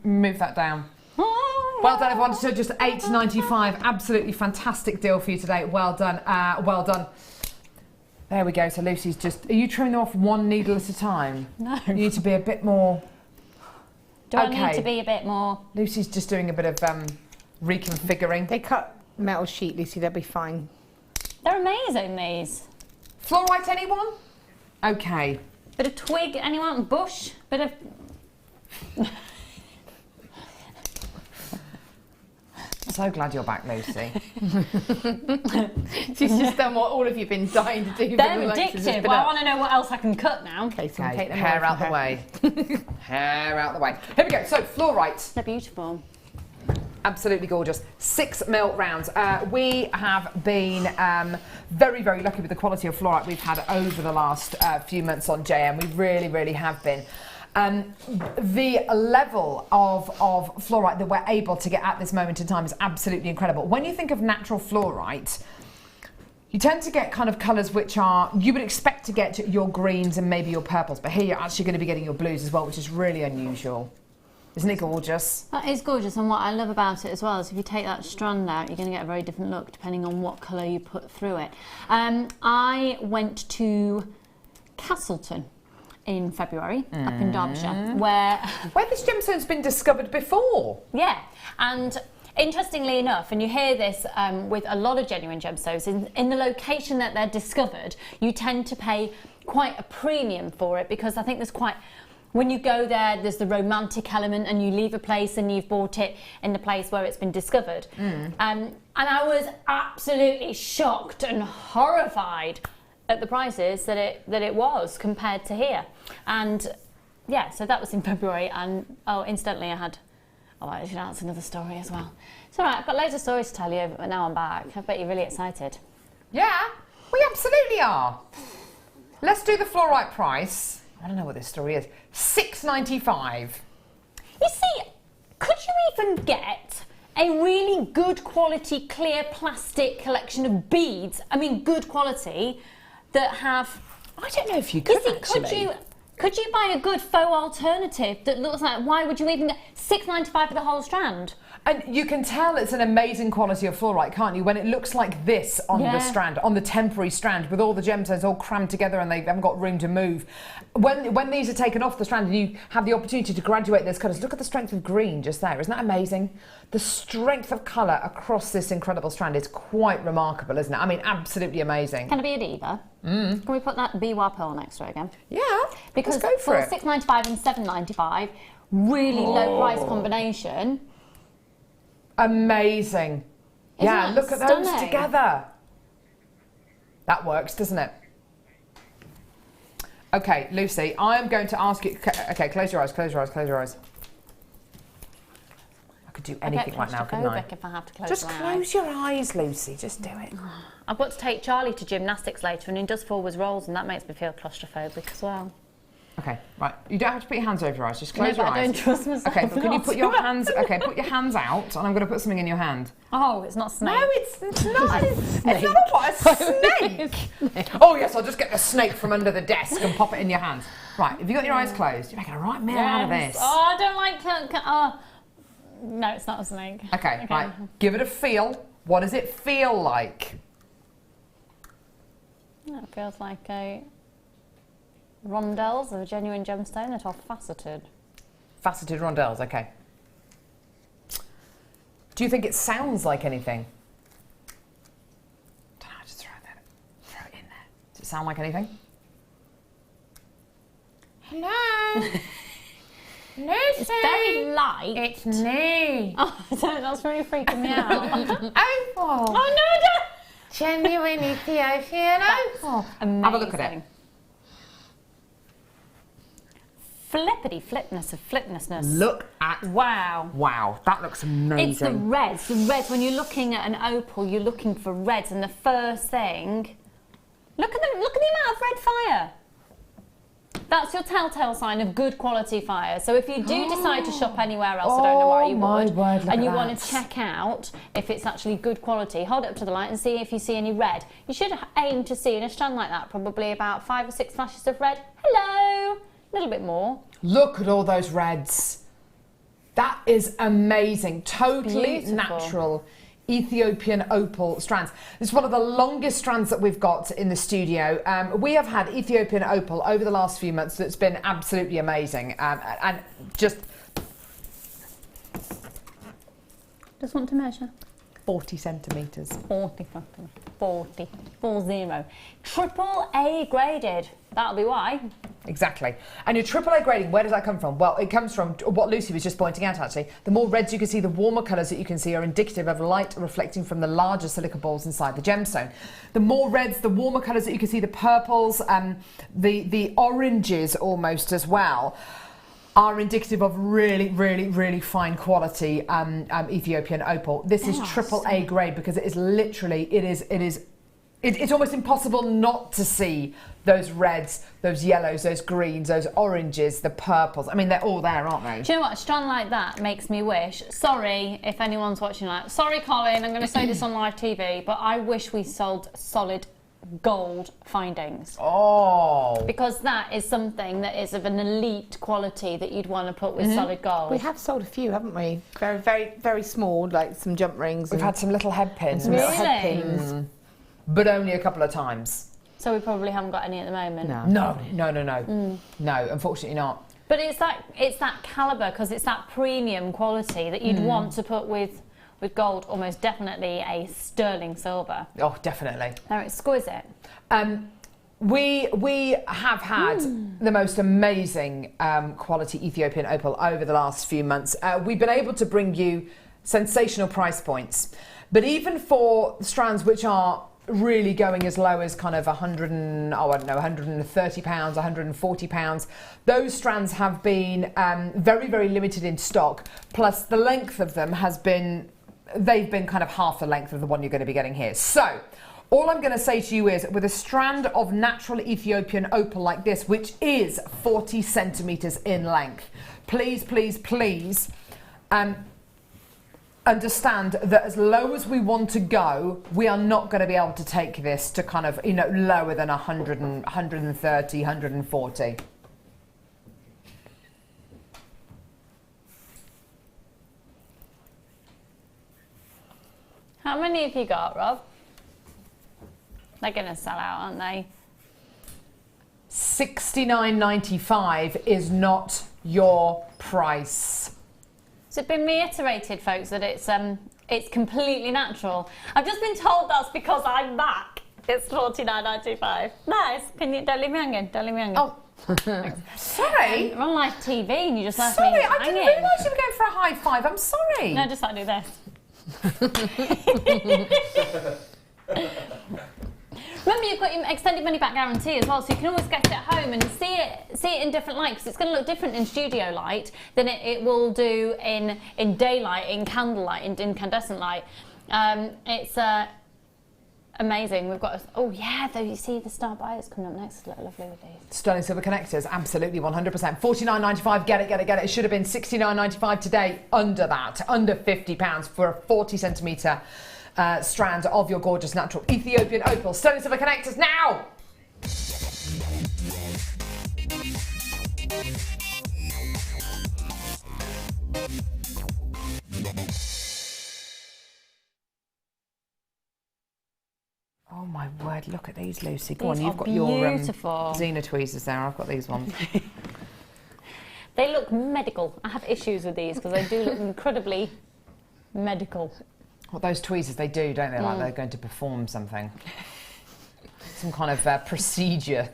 Speaker 3: Move that down. Well done, everyone. So just $8.95. Absolutely fantastic deal for you today. Well done. Well done. There we go. So Lucy's just. Are you trimming them off one needle at a time?
Speaker 1: No.
Speaker 3: You need to be a bit more.
Speaker 1: Do I need to be a bit more?
Speaker 3: Lucy's just doing a bit of reconfiguring.
Speaker 4: They cut metal sheet, Lucy. They'll be fine.
Speaker 1: They're amazing, these.
Speaker 3: Fluorite, anyone? Okay.
Speaker 1: Bit of twig, anyone? Bush? Bit of.
Speaker 3: So glad you're back, Lucy.
Speaker 4: She's just done what all of you have been dying to do.
Speaker 1: They're addictive. Well, I want to know what else I can cut now.
Speaker 4: Okay, so
Speaker 3: Okay,
Speaker 4: take them
Speaker 3: hair out the way. Hair out the way. Here we go. So fluorite.
Speaker 1: They're beautiful.
Speaker 3: Absolutely gorgeous. 6mm rounds. We have been very, very lucky with the quality of fluorite we've had over the last few months on JM. We really, really have been. The level of fluorite that we're able to get at this moment in time is absolutely incredible. When you think of natural fluorite, you tend to get kind of colours which are, you would expect to get your greens and maybe your purples, but here you're actually going to be getting your blues as well, which is really unusual. Isn't it gorgeous?
Speaker 1: That is gorgeous, and what I love about it as well is if you take that strand out, you're going to get a very different look depending on what colour you put through it. I went to Castleton in February, up in Derbyshire, where
Speaker 3: this gemstone's been discovered before.
Speaker 1: Yeah, and interestingly enough, and you hear this with a lot of genuine gemstones, in the location that they're discovered, you tend to pay quite a premium for it, because I think there's quite, when you go there, there's the romantic element, and you leave a place and you've bought it in the place where it's been discovered. And I was absolutely shocked and horrified at the prices that it was compared to here. And yeah, so that was in February, and incidentally actually that's another story as well. It's all right, I've got loads of stories to tell you, but now I'm back. I bet you're really excited.
Speaker 3: Yeah, we absolutely are. Let's do the fluorite price. I don't know what this story is. $6.95.
Speaker 1: You see, could you even get a really good quality clear plastic collection of beads, I mean good quality, that have...
Speaker 3: I don't know if you could actually.
Speaker 1: Could you buy a good faux alternative that looks like, why would you even get $6.95 for the whole strand?
Speaker 3: And you can tell it's an amazing quality of fluorite, can't you? When it looks like this on the strand, on the temporary strand, with all the gemstones all crammed together and they haven't got room to move. When these are taken off the strand and you have the opportunity to graduate those colours, look at the strength of green just there. Isn't that amazing? The strength of colour across this incredible strand is quite remarkable, isn't it? I mean, absolutely amazing.
Speaker 1: Can I be a diva? Can we put that Biwa pearl next to it again?
Speaker 3: Yeah,
Speaker 1: because
Speaker 3: let's go for it.
Speaker 1: $6.95 and $7.95, really low price combination.
Speaker 3: Amazing.
Speaker 1: Isn't
Speaker 3: look at those
Speaker 1: stunning?
Speaker 3: together. That works, doesn't it? Okay, Lucy, I am going to ask you... Okay, close your eyes, close your eyes, close your eyes. I could do anything right now, couldn't I?
Speaker 1: If I have to close
Speaker 3: Just
Speaker 1: my
Speaker 3: close your eyes, Lucy. Just do it.
Speaker 1: I've got to take Charlie to gymnastics later, and he does forwards rolls, and that makes me feel claustrophobic as well.
Speaker 3: Okay, right. You don't have to put your hands over your eyes. Just close your eyes.
Speaker 1: I don't trust myself.
Speaker 3: Okay, but can you put your hands... Okay, put your hands out, and I'm going to put something in your hand.
Speaker 1: Oh, it's not snake.
Speaker 3: No, it's not. It's not what, a snake. Oh, yes, I'll just get the snake from under the desk and pop it in your hands. Right, have you got your eyes closed? You're making a right meal out of this.
Speaker 1: Oh, I don't like... no, it's not a snake.
Speaker 3: Okay, right. Give it a feel. What does it feel like?
Speaker 1: It feels like a... rondelles of a genuine gemstone that are faceted.
Speaker 3: Faceted rondelles, okay. Do you think it sounds like anything? I don't know, just throw it in there. Does it sound like anything? Hello?
Speaker 4: Lucy!
Speaker 5: It's very light.
Speaker 4: It's me.
Speaker 5: Oh, that's really freaking me out.
Speaker 4: Opal.
Speaker 5: Oh no, no!
Speaker 4: Genuine Ethiopian opal.
Speaker 5: Amazing.
Speaker 3: Have a look at it.
Speaker 5: Flippity flipness of flipnessness.
Speaker 3: Look at.
Speaker 5: Wow.
Speaker 3: Wow, that looks amazing.
Speaker 5: It's the reds. The reds. When you're looking at an opal, you're looking for reds, and the first thing. Look at the amount of red fire. That's your telltale sign of good quality fire. So if you do decide to shop anywhere else, I don't know where you would, and you want to check out if it's actually good quality, hold it up to the light and see if you see any red. You should aim to see in a strand like that probably about 5 or 6 flashes of red. Hello, a little bit more.
Speaker 3: Look at all those reds. That is amazing. Totally
Speaker 5: Beautiful.
Speaker 3: natural Ethiopian opal strands. This is one of the longest strands that we've got in the studio. We have had Ethiopian opal over the last few months that's been absolutely amazing. And just
Speaker 5: want to measure.
Speaker 3: 40 centimetres.
Speaker 5: 40. Triple A graded. That'll be why.
Speaker 3: Exactly. And your AAA grading, where does that come from? Well, it comes from what Lucy was just pointing out, actually. The more reds you can see, the warmer colours that you can see are indicative of light reflecting from the larger silica balls inside the gemstone. The more reds, the warmer colours that you can see, the purples, the oranges almost as well, are indicative of really, really, really fine quality Ethiopian opal. This is AAA grade because it is literally, it's almost impossible not to see those reds, those yellows, those greens, those oranges, the purples. I mean, they're all there, aren't they?
Speaker 5: Do you know what? A strand like that makes me wish. Sorry if anyone's watching like, sorry Colin, I'm going to say this on live TV, but I wish we sold solid gold findings.
Speaker 3: Oh.
Speaker 5: Because that is something that is of an elite quality that you'd want to put with solid gold.
Speaker 4: We have sold a few, haven't we? Very, very, very small, like some jump rings.
Speaker 3: We've had some little head pins.
Speaker 5: Really?
Speaker 3: Little head pins. But only a couple of times.
Speaker 5: So we probably haven't got any at the moment.
Speaker 3: No, unfortunately not.
Speaker 5: But it's that calibre, because it's that premium quality that you'd want to put with gold, almost definitely a sterling silver.
Speaker 3: Oh, definitely.
Speaker 5: They're exquisite.
Speaker 3: We have had the most amazing quality Ethiopian opal over the last few months. We've been able to bring you sensational price points. But even for strands which are really going as low as kind of £130, £140, those strands have been very, very limited in stock. Plus the length of them they've been kind of half the length of the one you're going to be getting here. So all I'm going to say to you is, with a strand of natural Ethiopian opal like this, which is 40 centimetres in length, please, please, please, understand that as low as we want to go, we are not going to be able to take this to kind of, lower than 100 and 130, 140.
Speaker 5: How many have you got, Rob? They're going to sell out, aren't they?
Speaker 3: $69.95 is not your price.
Speaker 5: So it's been reiterated, folks, that it's completely natural. I've just been told that's because I'm back. It's $49.95. Nice. Don't leave me hanging. Don't leave me hanging.
Speaker 3: Oh. Sorry.
Speaker 5: We're on live TV and you just left me hanging.
Speaker 3: Sorry, I didn't realise you were going for a high five. I'm sorry.
Speaker 5: No, just like do this. Remember, you've got your extended money back guarantee as well, so you can always get it at home and see it in different light, because it's going to look different in studio light than it will do in daylight, in candlelight, in incandescent light. It's amazing. We've got though you see the star buyers coming up next. Look lovely with these.
Speaker 3: Sterling silver connectors, absolutely 100%. $49.95, get it. It should have been $69.95 today, under that, under £50 for a 40 centimetre strand of your gorgeous natural Ethiopian opal. Sterling silver connectors now! Oh my word, look at these, Lucy. Go on, you've got your Xena tweezers there. I've got these ones.
Speaker 5: They look medical. I have issues with these because they do look incredibly medical.
Speaker 3: What those tweezers, they do, don't they? Like they're going to perform something. Some kind of procedure.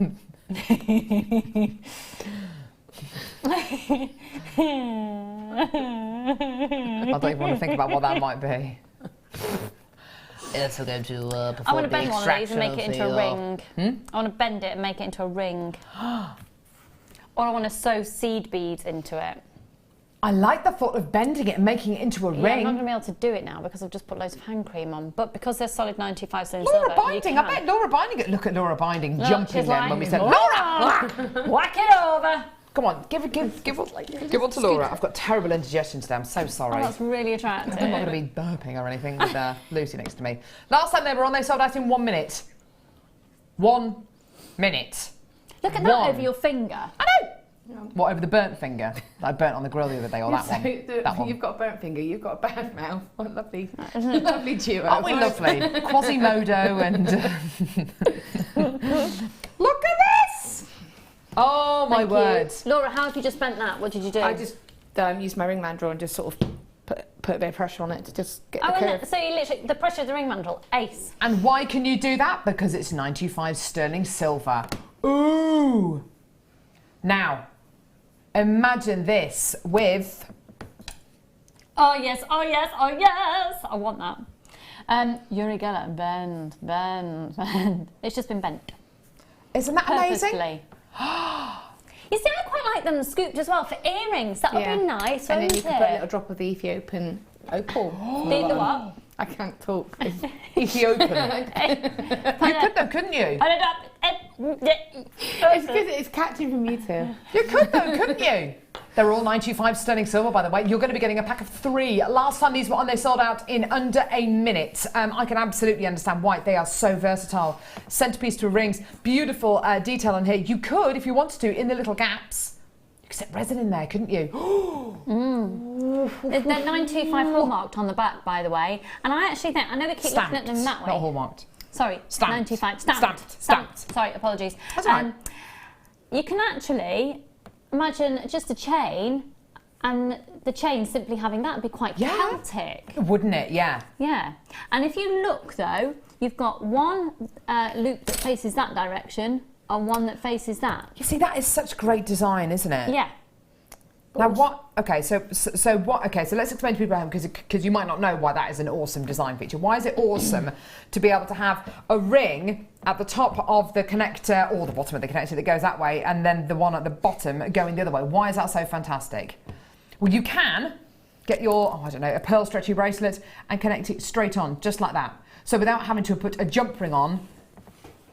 Speaker 3: I don't even want to think about what that might be. Let's go to
Speaker 1: I want to bend one of these and make it into a ring. I want to bend it and make it into a ring. Or I want to sew seed beads into it.
Speaker 3: I like the thought of bending it and making it into a ring.
Speaker 1: I'm not going to be able to do it now because I've just put loads of hand cream on. But because they're solid 95 sterling
Speaker 3: Laura
Speaker 1: silver,
Speaker 3: Binding, I bet Laura Binding. Look at Laura Binding
Speaker 1: Look,
Speaker 3: jumping
Speaker 1: she's
Speaker 3: then
Speaker 1: like,
Speaker 3: when we said,
Speaker 1: Laura, whack it over.
Speaker 3: Come on, give one to Laura. I've got terrible indigestion today. I'm so sorry.
Speaker 1: Oh, that's really attractive.
Speaker 3: I'm not going to be burping or anything with Lucy next to me. Last time they were on, they sold out in 1 minute. 1 minute.
Speaker 1: Look at that over your finger.
Speaker 3: I know. What, over the burnt finger? I burnt on the grill the other day, or that one? That one.
Speaker 4: You've got a burnt finger, you've got a bad mouth. What a lovely, lovely duo.
Speaker 3: Aren't we lovely? Quasimodo and... Look at this! Oh, my word.
Speaker 1: Laura, how have you just bent that? What did you do?
Speaker 4: I just used my ring mandrel and just sort of put a bit of pressure on it to just get the curve.
Speaker 1: So you literally, the pressure of the ring mandrel, ace.
Speaker 3: And why can you do that? Because it's 95 sterling silver. Ooh! Now, imagine this with...
Speaker 1: Oh yes, oh yes, oh yes! I want that. Yuri Geller, bend, bend, bend. It's just been bent.
Speaker 3: Isn't that amazing?
Speaker 1: You see, I quite like them scooped as well for earrings. That would be nice,
Speaker 4: and then
Speaker 1: wouldn't
Speaker 4: you could put a little drop of the Ethiopian opal.
Speaker 1: The what?
Speaker 4: I can't talk.
Speaker 3: Ethiopian. You could though, couldn't you?
Speaker 4: It's because it's catching from you two.
Speaker 3: You could though, couldn't you? They're all 95 sterling silver, by the way. You're going to be getting a pack of 3. Last time these were on, they sold out in under a minute. I can absolutely understand why. They are so versatile. Centerpiece to rings. Beautiful detail on here. You could, if you wanted to, in the little gaps, you could set resin in there, couldn't you?
Speaker 1: They're 925 hallmarked on the back, by the way. And I actually think, I know they keep looking at them that way.
Speaker 3: Not hallmarked.
Speaker 1: Sorry,
Speaker 3: Stamped.
Speaker 1: 95.
Speaker 3: Stamped.
Speaker 1: Sorry, apologies.
Speaker 3: That's all right.
Speaker 1: You can actually imagine just a chain, and the chain simply having that would be quite Celtic.
Speaker 3: Wouldn't it? Yeah.
Speaker 1: Yeah. And if you look though, you've got one loop that faces that direction and one that faces that.
Speaker 3: You see, that is such great design, isn't it?
Speaker 1: Yeah.
Speaker 3: Now what? Okay, so what? Okay, so let's explain to people at home because you might not know why that is an awesome design feature. Why is it awesome to be able to have a ring at the top of the connector or the bottom of the connector that goes that way, and then the one at the bottom going the other way? Why is that so fantastic? Well, you can get your a pearl stretchy bracelet and connect it straight on, just like that. So without having to put a jump ring on.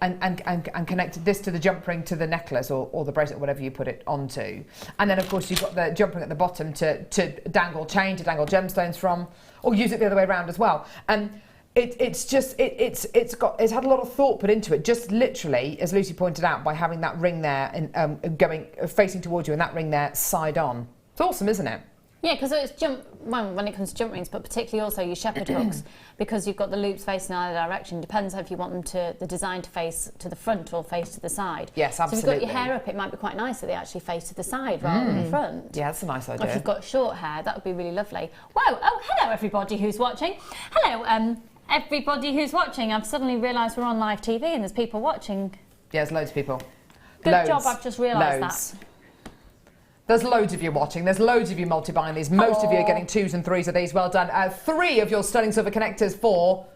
Speaker 3: And connect this to the jump ring to the necklace or the bracelet, whatever you put it onto. And then, of course, you've got the jump ring at the bottom to dangle chain, to dangle gemstones from, or use it the other way around as well. And it's had a lot of thought put into it, just literally, as Lucy pointed out, by having that ring there and facing towards you and that ring there side on. It's awesome, isn't it?
Speaker 1: Yeah, because it's when it comes to jump rings, but particularly also your shepherd hooks, because you've got the loops facing either direction. Depends if you want them the design to face to the front or face to the side.
Speaker 3: Yes, absolutely.
Speaker 1: So if you've got your hair up, it might be quite nice that they actually face to the side rather than the front.
Speaker 3: Yeah, that's a nice idea.
Speaker 1: Or if you've got short hair, that would be really lovely. Whoa! Oh, hello everybody who's watching. Hello, everybody who's watching. I've suddenly realised we're on live TV and there's people watching.
Speaker 3: Yeah, there's loads of people.
Speaker 1: Good job, I've just realised that.
Speaker 3: There's loads of you watching. There's loads of you multi-buying these. Most of you are getting 2s and 3s of these. Well done. 3 of your sterling silver connectors for...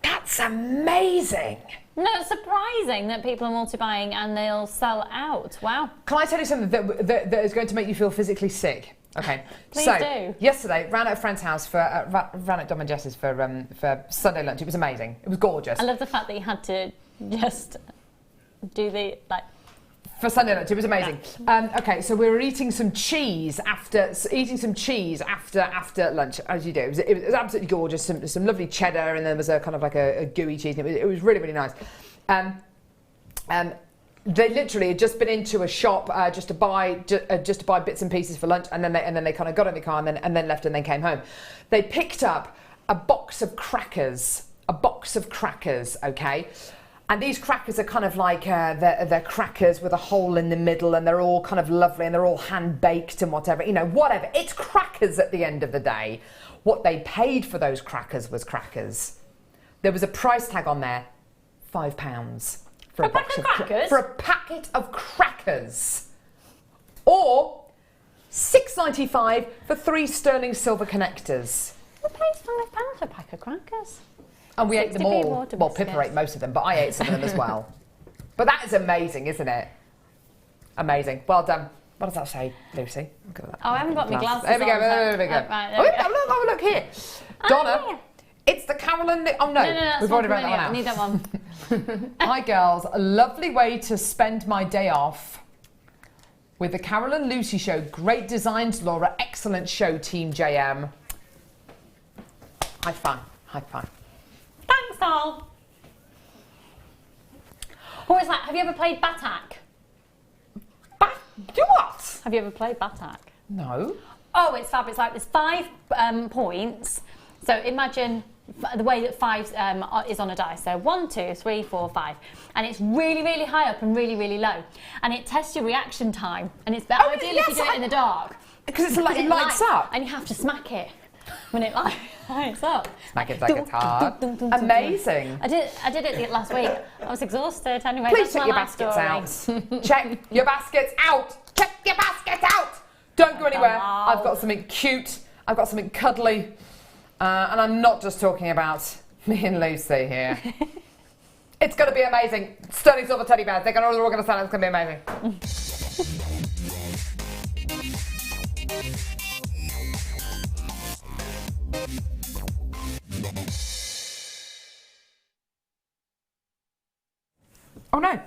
Speaker 3: That's amazing.
Speaker 1: No, it's surprising that people are multi-buying and they'll sell out. Wow. Can
Speaker 3: I tell you something that is going to make you feel physically sick? Okay.
Speaker 1: Please do.
Speaker 3: Yesterday, ran at a friend's house ran at Dom and Jess's for Sunday lunch. It was amazing. It was gorgeous.
Speaker 1: I love the fact that you had to just... do the
Speaker 3: for Sunday lunch. It was amazing. Yeah. Okay, so we were eating some cheese after lunch, as you do. It was absolutely gorgeous. Some lovely cheddar, and there was a kind of like a gooey cheese. It was really nice. They literally had just been into a shop just to buy bits and pieces for lunch, and then they kind of got in the car and then left and then came home. They picked up a box of crackers. Okay. And these crackers are kind of like they're crackers with a hole in the middle, and they're all kind of lovely, and they're all hand baked and whatever. Whatever. It's crackers at the end of the day. What they paid for those crackers was crackers. There was a price tag on there, £5. for a box of crackers? For a packet of crackers. Or £6.95 for 3 sterling silver connectors.
Speaker 1: Who pays £5 for a pack of crackers?
Speaker 3: And we ate them all.
Speaker 1: water
Speaker 3: Well,
Speaker 1: biscuits.
Speaker 3: Pippa ate most of them, but I ate some of them as well. But that is amazing, isn't it? Amazing. Well done. What does that say, Lucy? Look at that.
Speaker 1: Oh, I haven't got my glasses
Speaker 3: There we go,
Speaker 1: on,
Speaker 3: there we go.
Speaker 1: right, there
Speaker 3: Oh,
Speaker 1: we
Speaker 3: look,
Speaker 1: go.
Speaker 3: look here. Donna,
Speaker 1: yeah.
Speaker 3: it's the Carolyn... Oh, no,
Speaker 1: that's
Speaker 3: we've
Speaker 1: one
Speaker 3: already read that one
Speaker 1: familiar.
Speaker 3: out.
Speaker 1: I need that one.
Speaker 3: Hi, girls. A lovely way to spend my day off with the Carol and Lucy show. Great designs, Laura. Excellent show, Team JM. High five. High five.
Speaker 1: Thanks, all. Who is that? Have you ever played Batak?
Speaker 3: Do what?
Speaker 1: Have you ever played Batak?
Speaker 3: No.
Speaker 1: Oh, it's fab. It's like there's 5 points. So imagine the way that 5 is on a die. So 1, 2, 3, 4, 5. And it's really, really high up and really, really low. And it tests your reaction time. And it's better ideally if you do it in the dark.
Speaker 3: Because it lights up.
Speaker 1: And you have to smack it when it lights up.
Speaker 3: Smack it like it's hard. Amazing.
Speaker 1: I did it last week. I was exhausted anyway.
Speaker 3: Please
Speaker 1: That's
Speaker 3: check
Speaker 1: my
Speaker 3: your
Speaker 1: life
Speaker 3: baskets
Speaker 1: story.
Speaker 3: out. Check your baskets out. Check your baskets out. Don't go anywhere. I've got something cute. I've got something cuddly. And I'm not just talking about me and Lucy here. It's going to be amazing. Sterling silver teddy bears. They're all going to stand. It's going to be amazing. Oh no,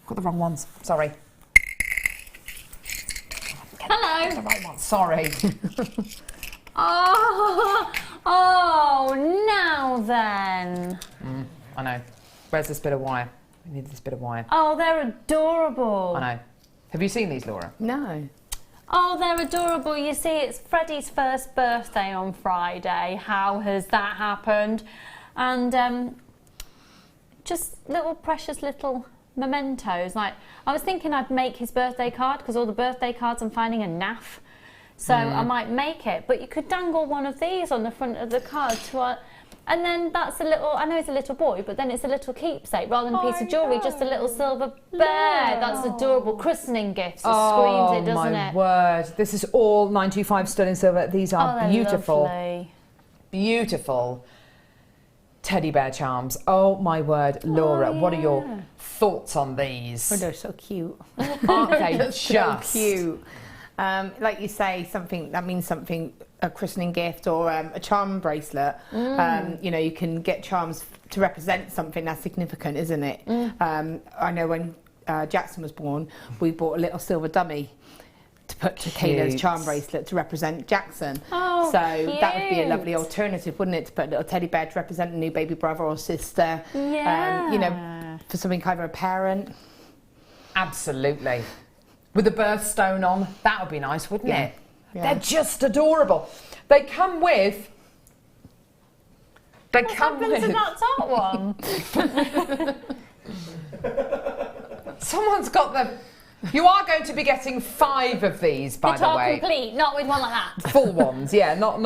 Speaker 3: got the wrong ones. Sorry.
Speaker 1: Hello.
Speaker 3: The right ones. Sorry.
Speaker 1: Oh, now then.
Speaker 3: I know. Where's this bit of wire? We need this bit of wire.
Speaker 1: Oh, they're adorable.
Speaker 3: I know. Have you seen these, Laura?
Speaker 4: No.
Speaker 1: Oh, they're adorable. You see, it's Freddie's first birthday on Friday. How has that happened? And just little precious little mementos. Like, I was thinking I'd make his birthday card because all the birthday cards I'm finding are naff. So I might make it, but you could dangle one of these on the front of the card and then that's a little, I know it's a little boy, but then it's a little keepsake rather than a piece of jewellery, just a little silver bear. That's adorable. Christening gifts. It screams it, doesn't it?
Speaker 3: Oh my word. This is all 925 sterling silver. These are
Speaker 1: they're
Speaker 3: beautiful.
Speaker 1: lovely.
Speaker 3: Beautiful teddy bear charms. Oh my word. Laura, what are your thoughts on these?
Speaker 4: Oh, they're so cute.
Speaker 3: Aren't they
Speaker 4: just
Speaker 3: just?
Speaker 4: so cute? Like you say, something that means something, a christening gift or a charm bracelet. You know, you can get charms to represent something that's significant, isn't it? I know when Jackson was born, we bought a little silver dummy to put to Kayla's charm bracelet to represent Jackson.
Speaker 1: Oh,
Speaker 4: so that would be a lovely alternative, wouldn't it? To put a little teddy bear to represent a new baby brother or sister.
Speaker 1: Yeah.
Speaker 4: You know, for something either a parent.
Speaker 3: Absolutely. With a birthstone on, that would be nice, wouldn't it?
Speaker 4: Yeah.
Speaker 3: They're just adorable. They come with... They come with...
Speaker 1: What's happened to that top one?
Speaker 3: Someone's got the... You are going to be getting 5 of these, by the way.
Speaker 1: Complete, not with one like that.
Speaker 3: Full ones, yeah, not.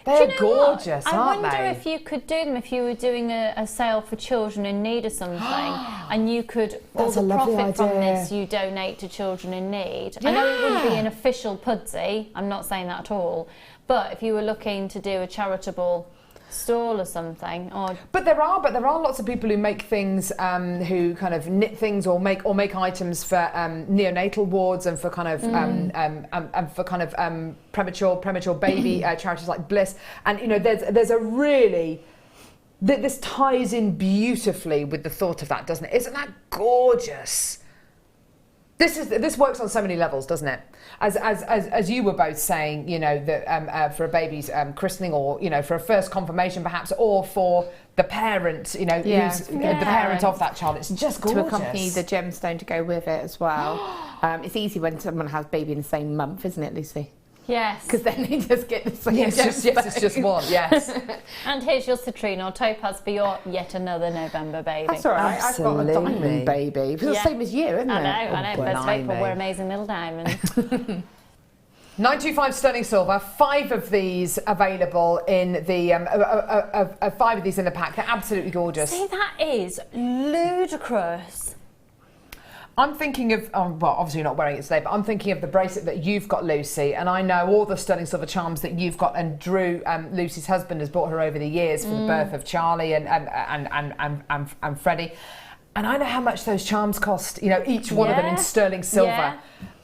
Speaker 3: They're gorgeous, aren't they?
Speaker 1: I wonder if you could do them if you were doing a sale for children in need or something, and you could all the profit from this you donate to children in need. I know it wouldn't be an official pudsey. I'm not saying that at all, but if you were looking to do a charitable stall or something, or
Speaker 3: but there are lots of people who make things, who kind of knit things or make items for neonatal wards and for kind of and for kind of premature baby charities like Bliss, and you know there's a really this ties in beautifully with the thought of that, doesn't it? Isn't that gorgeous? This works on so many levels, doesn't it? As you were both saying, you know, that for a baby's christening, or you know, for a first confirmation perhaps, or for the parent, you know, who's the parent of that child. It's just gorgeous.
Speaker 4: To accompany the gemstone to go with it as well. It's easy when someone has baby in the same month, isn't it, Lucy?
Speaker 1: yes.
Speaker 4: Because then they just get the same
Speaker 3: Yes, it's just one. Yes.
Speaker 1: And here's your citrine or topaz for your yet another November baby.
Speaker 4: That's all right. I've got a diamond baby. It's the same as you, isn't it?
Speaker 1: I know. First of April, we're amazing little diamonds.
Speaker 3: 925 sterling silver, 5 of these available in the 5 of these in the pack. They're absolutely gorgeous.
Speaker 1: See, that is ludicrous.
Speaker 3: I'm thinking of, well, obviously you're not wearing it today, but I'm thinking of the bracelet that you've got, Lucy, and I know all the sterling silver charms that you've got, and Drew, Lucy's husband, has bought her over the years for the birth of Charlie and Freddie. And I know how much those charms cost, you know, each one of them in sterling silver.
Speaker 1: Yeah.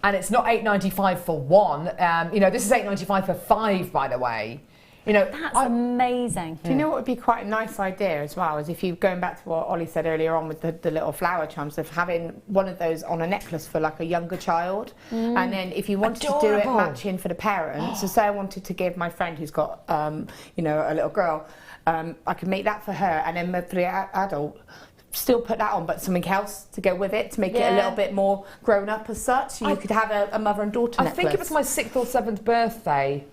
Speaker 3: And it's not $8.95 for one. You know, this is $8.95 for 5, by the way. You know,
Speaker 1: that's amazing.
Speaker 4: Do you know what would be quite a nice idea as well? Is if you, going back to what Ollie said earlier on with the little flower charms, of having one of those on a necklace for like a younger child. And then if you wanted to do it matching for the parents, so say I wanted to give my friend who's got, you know, a little girl, I could make that for her, and then for the adult, still put that on, but something else to go with it to make it a little bit more grown up as such. You could have a mother and daughter necklace.
Speaker 3: I think it was my 6th or 7th birthday.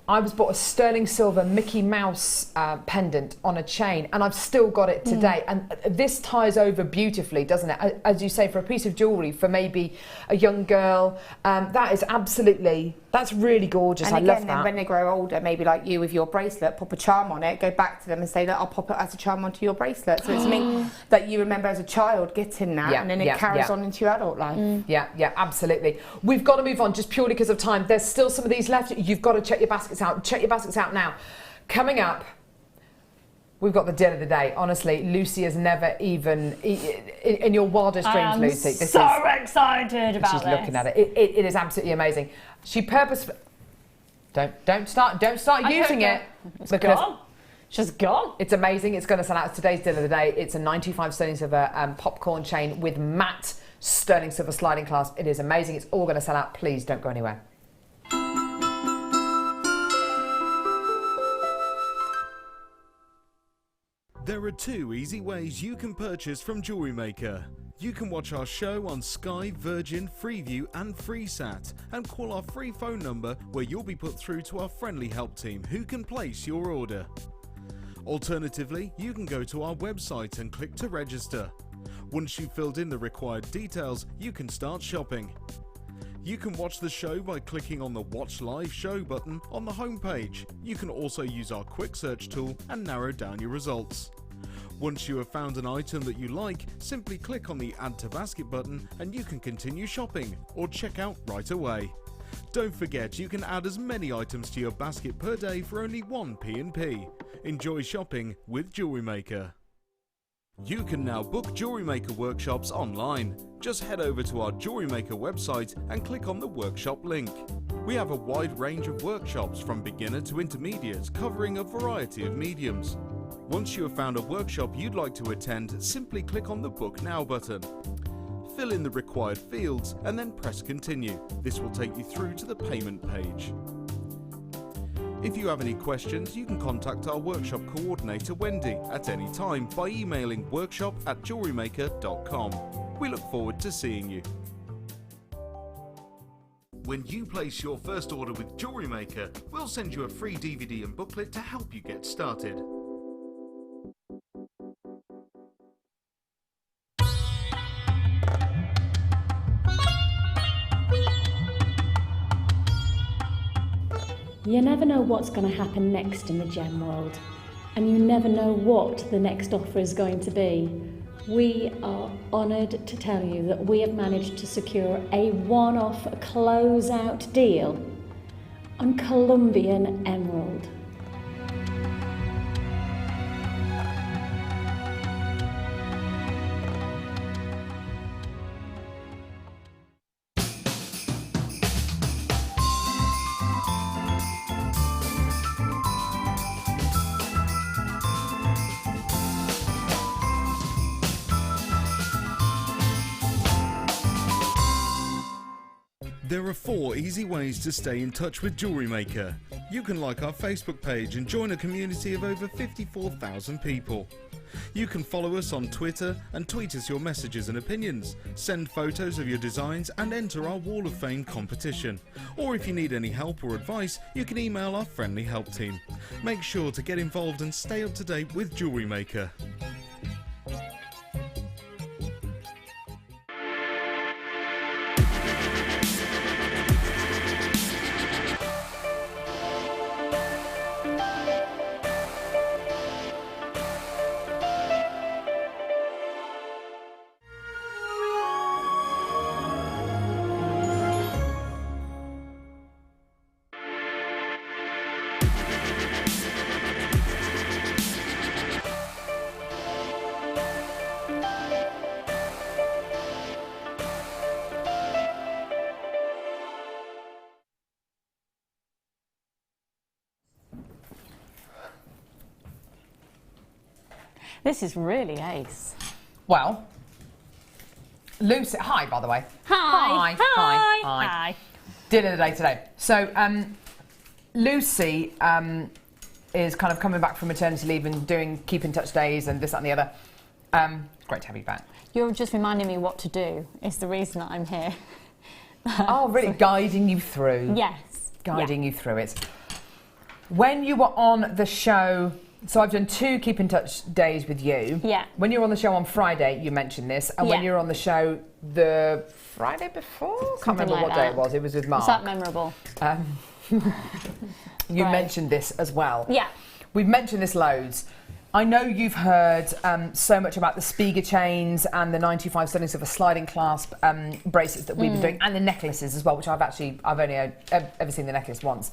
Speaker 3: I was bought a sterling silver Mickey Mouse pendant on a chain, and I've still got it today. And this ties over beautifully, doesn't it? As you say, for a piece of jewellery for maybe a young girl, that is absolutely, that's really gorgeous.
Speaker 4: And
Speaker 3: I
Speaker 4: again,
Speaker 3: love that.
Speaker 4: then when they grow older, maybe like you with your bracelet, pop a charm on it, go back to them and say that I'll pop it as a charm onto your bracelet. So it's something that you remember as a child getting that, and then it carries on into your adult life.
Speaker 3: Yeah, absolutely. We've got to move on just purely because of time. There's still some of these left. You've got to check your baskets out. Check your baskets out now. Coming up, we've got the deal of the day. Honestly, Lucy has never even, in your wildest dreams, Lucy.
Speaker 1: I'm so excited about this.
Speaker 3: She's looking at it. It is absolutely amazing. She purposefully... Don't start using it.
Speaker 1: It's gone. It's just gone.
Speaker 3: It's amazing. It's going to sell out. It's today's deal of the day. It's a 925 sterling silver popcorn chain with matte sterling silver sliding clasp. It is amazing. It's all going to sell out. Please don't go anywhere.
Speaker 11: There are 2 easy ways you can purchase from JewelleryMaker. You can watch our show on Sky, Virgin, Freeview and FreeSat, and call our free phone number where you'll be put through to our friendly help team who can place your order. Alternatively, you can go to our website and click to register. Once you've filled in the required details, you can start shopping. You can watch the show by clicking on the Watch Live Show button on the homepage. You can also use our quick search tool and narrow down your results. Once you have found an item that you like, simply click on the Add to Basket button and you can continue shopping or check out right away. Don't forget, you can add as many items to your basket per day for only 1 P&P. Enjoy shopping with JewelleryMaker. You can now book JewelleryMaker workshops online. Just head over to our JewelleryMaker website and click on the workshop link. We have a wide range of workshops from beginner to intermediate, covering a variety of mediums. Once you have found a workshop you'd like to attend, simply click on the Book Now button. Fill in the required fields and then press Continue. This will take you through to the payment page. If you have any questions, you can contact our workshop coordinator Wendy at any time by emailing workshop@jewellerymaker.com. We look forward to seeing you. When you place your first order with JewelleryMaker, we'll send you a free DVD and booklet to help you get started.
Speaker 14: You never know what's going to happen next in the gem world, and you never know what the next offer is going to be. We are honoured to tell you that we have managed to secure a one-off close-out deal on Colombian emerald.
Speaker 11: There are 4 easy ways to stay in touch with JewelleryMaker. You can like our Facebook page and join a community of over 54,000 people. You can follow us on Twitter and tweet us your messages and opinions, send photos of your designs and enter our Wall of Fame competition. Or if you need any help or advice, you can email our friendly help team. Make sure to get involved and stay up to date with JewelleryMaker.
Speaker 1: This is really ace.
Speaker 3: Well, Lucy, hi, by the way.
Speaker 1: Hi.
Speaker 3: Hi. Dinner of the day today. So, Lucy is kind of coming back from maternity leave and doing keep in touch days and this, that and the other. It's great to have you back.
Speaker 1: You're just reminding me what to do is the reason that I'm here.
Speaker 3: Oh, really? Guiding you through?
Speaker 1: Yes.
Speaker 3: Guiding you through it. When you were on the show, so I've done 2 keep in touch days with you.
Speaker 1: Yeah.
Speaker 3: When you were on the show on Friday, you mentioned this, and when you were on the show the Friday before, can't remember what day it was. It was with Mark.
Speaker 1: Was that memorable?
Speaker 3: You mentioned this as well.
Speaker 1: Yeah.
Speaker 3: We've mentioned this loads. I know you've heard so much about the Spiga chains and the 95 sterling silver sliding clasp bracelets that we've been doing, and the necklaces as well, which I've only ever seen the necklace once.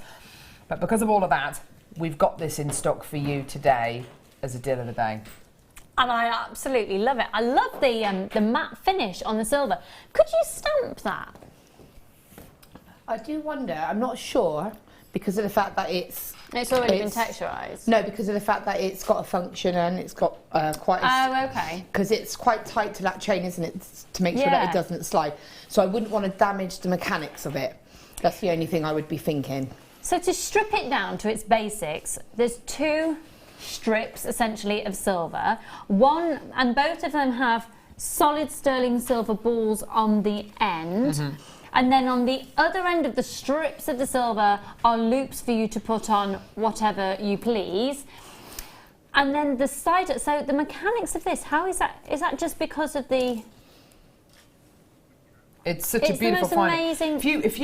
Speaker 3: But because of all of that, we've got this in stock for you today as a deal of the day.
Speaker 1: And I absolutely love it. I love the matte finish on the silver. Could you stamp that?
Speaker 4: I do wonder, I'm not sure, because of the fact that it's
Speaker 1: already been texturised?
Speaker 4: No, because of the fact that it's got a function and it's got quite a...
Speaker 1: Oh, okay.
Speaker 4: Because it's quite tight to that chain, isn't it, to make sure that it doesn't slide. So I wouldn't want to damage the mechanics of it. That's the only thing I would be thinking.
Speaker 1: So to strip it down to its basics, there's 2 strips, essentially, of silver. One, and both of them have solid sterling silver balls on the end. And then on the other end of the strips of the silver are loops for you to put on whatever you please. And then the side, so the mechanics of this, how is that? Is that just because of the...
Speaker 3: It's such a beautiful
Speaker 1: the most amazing...
Speaker 3: If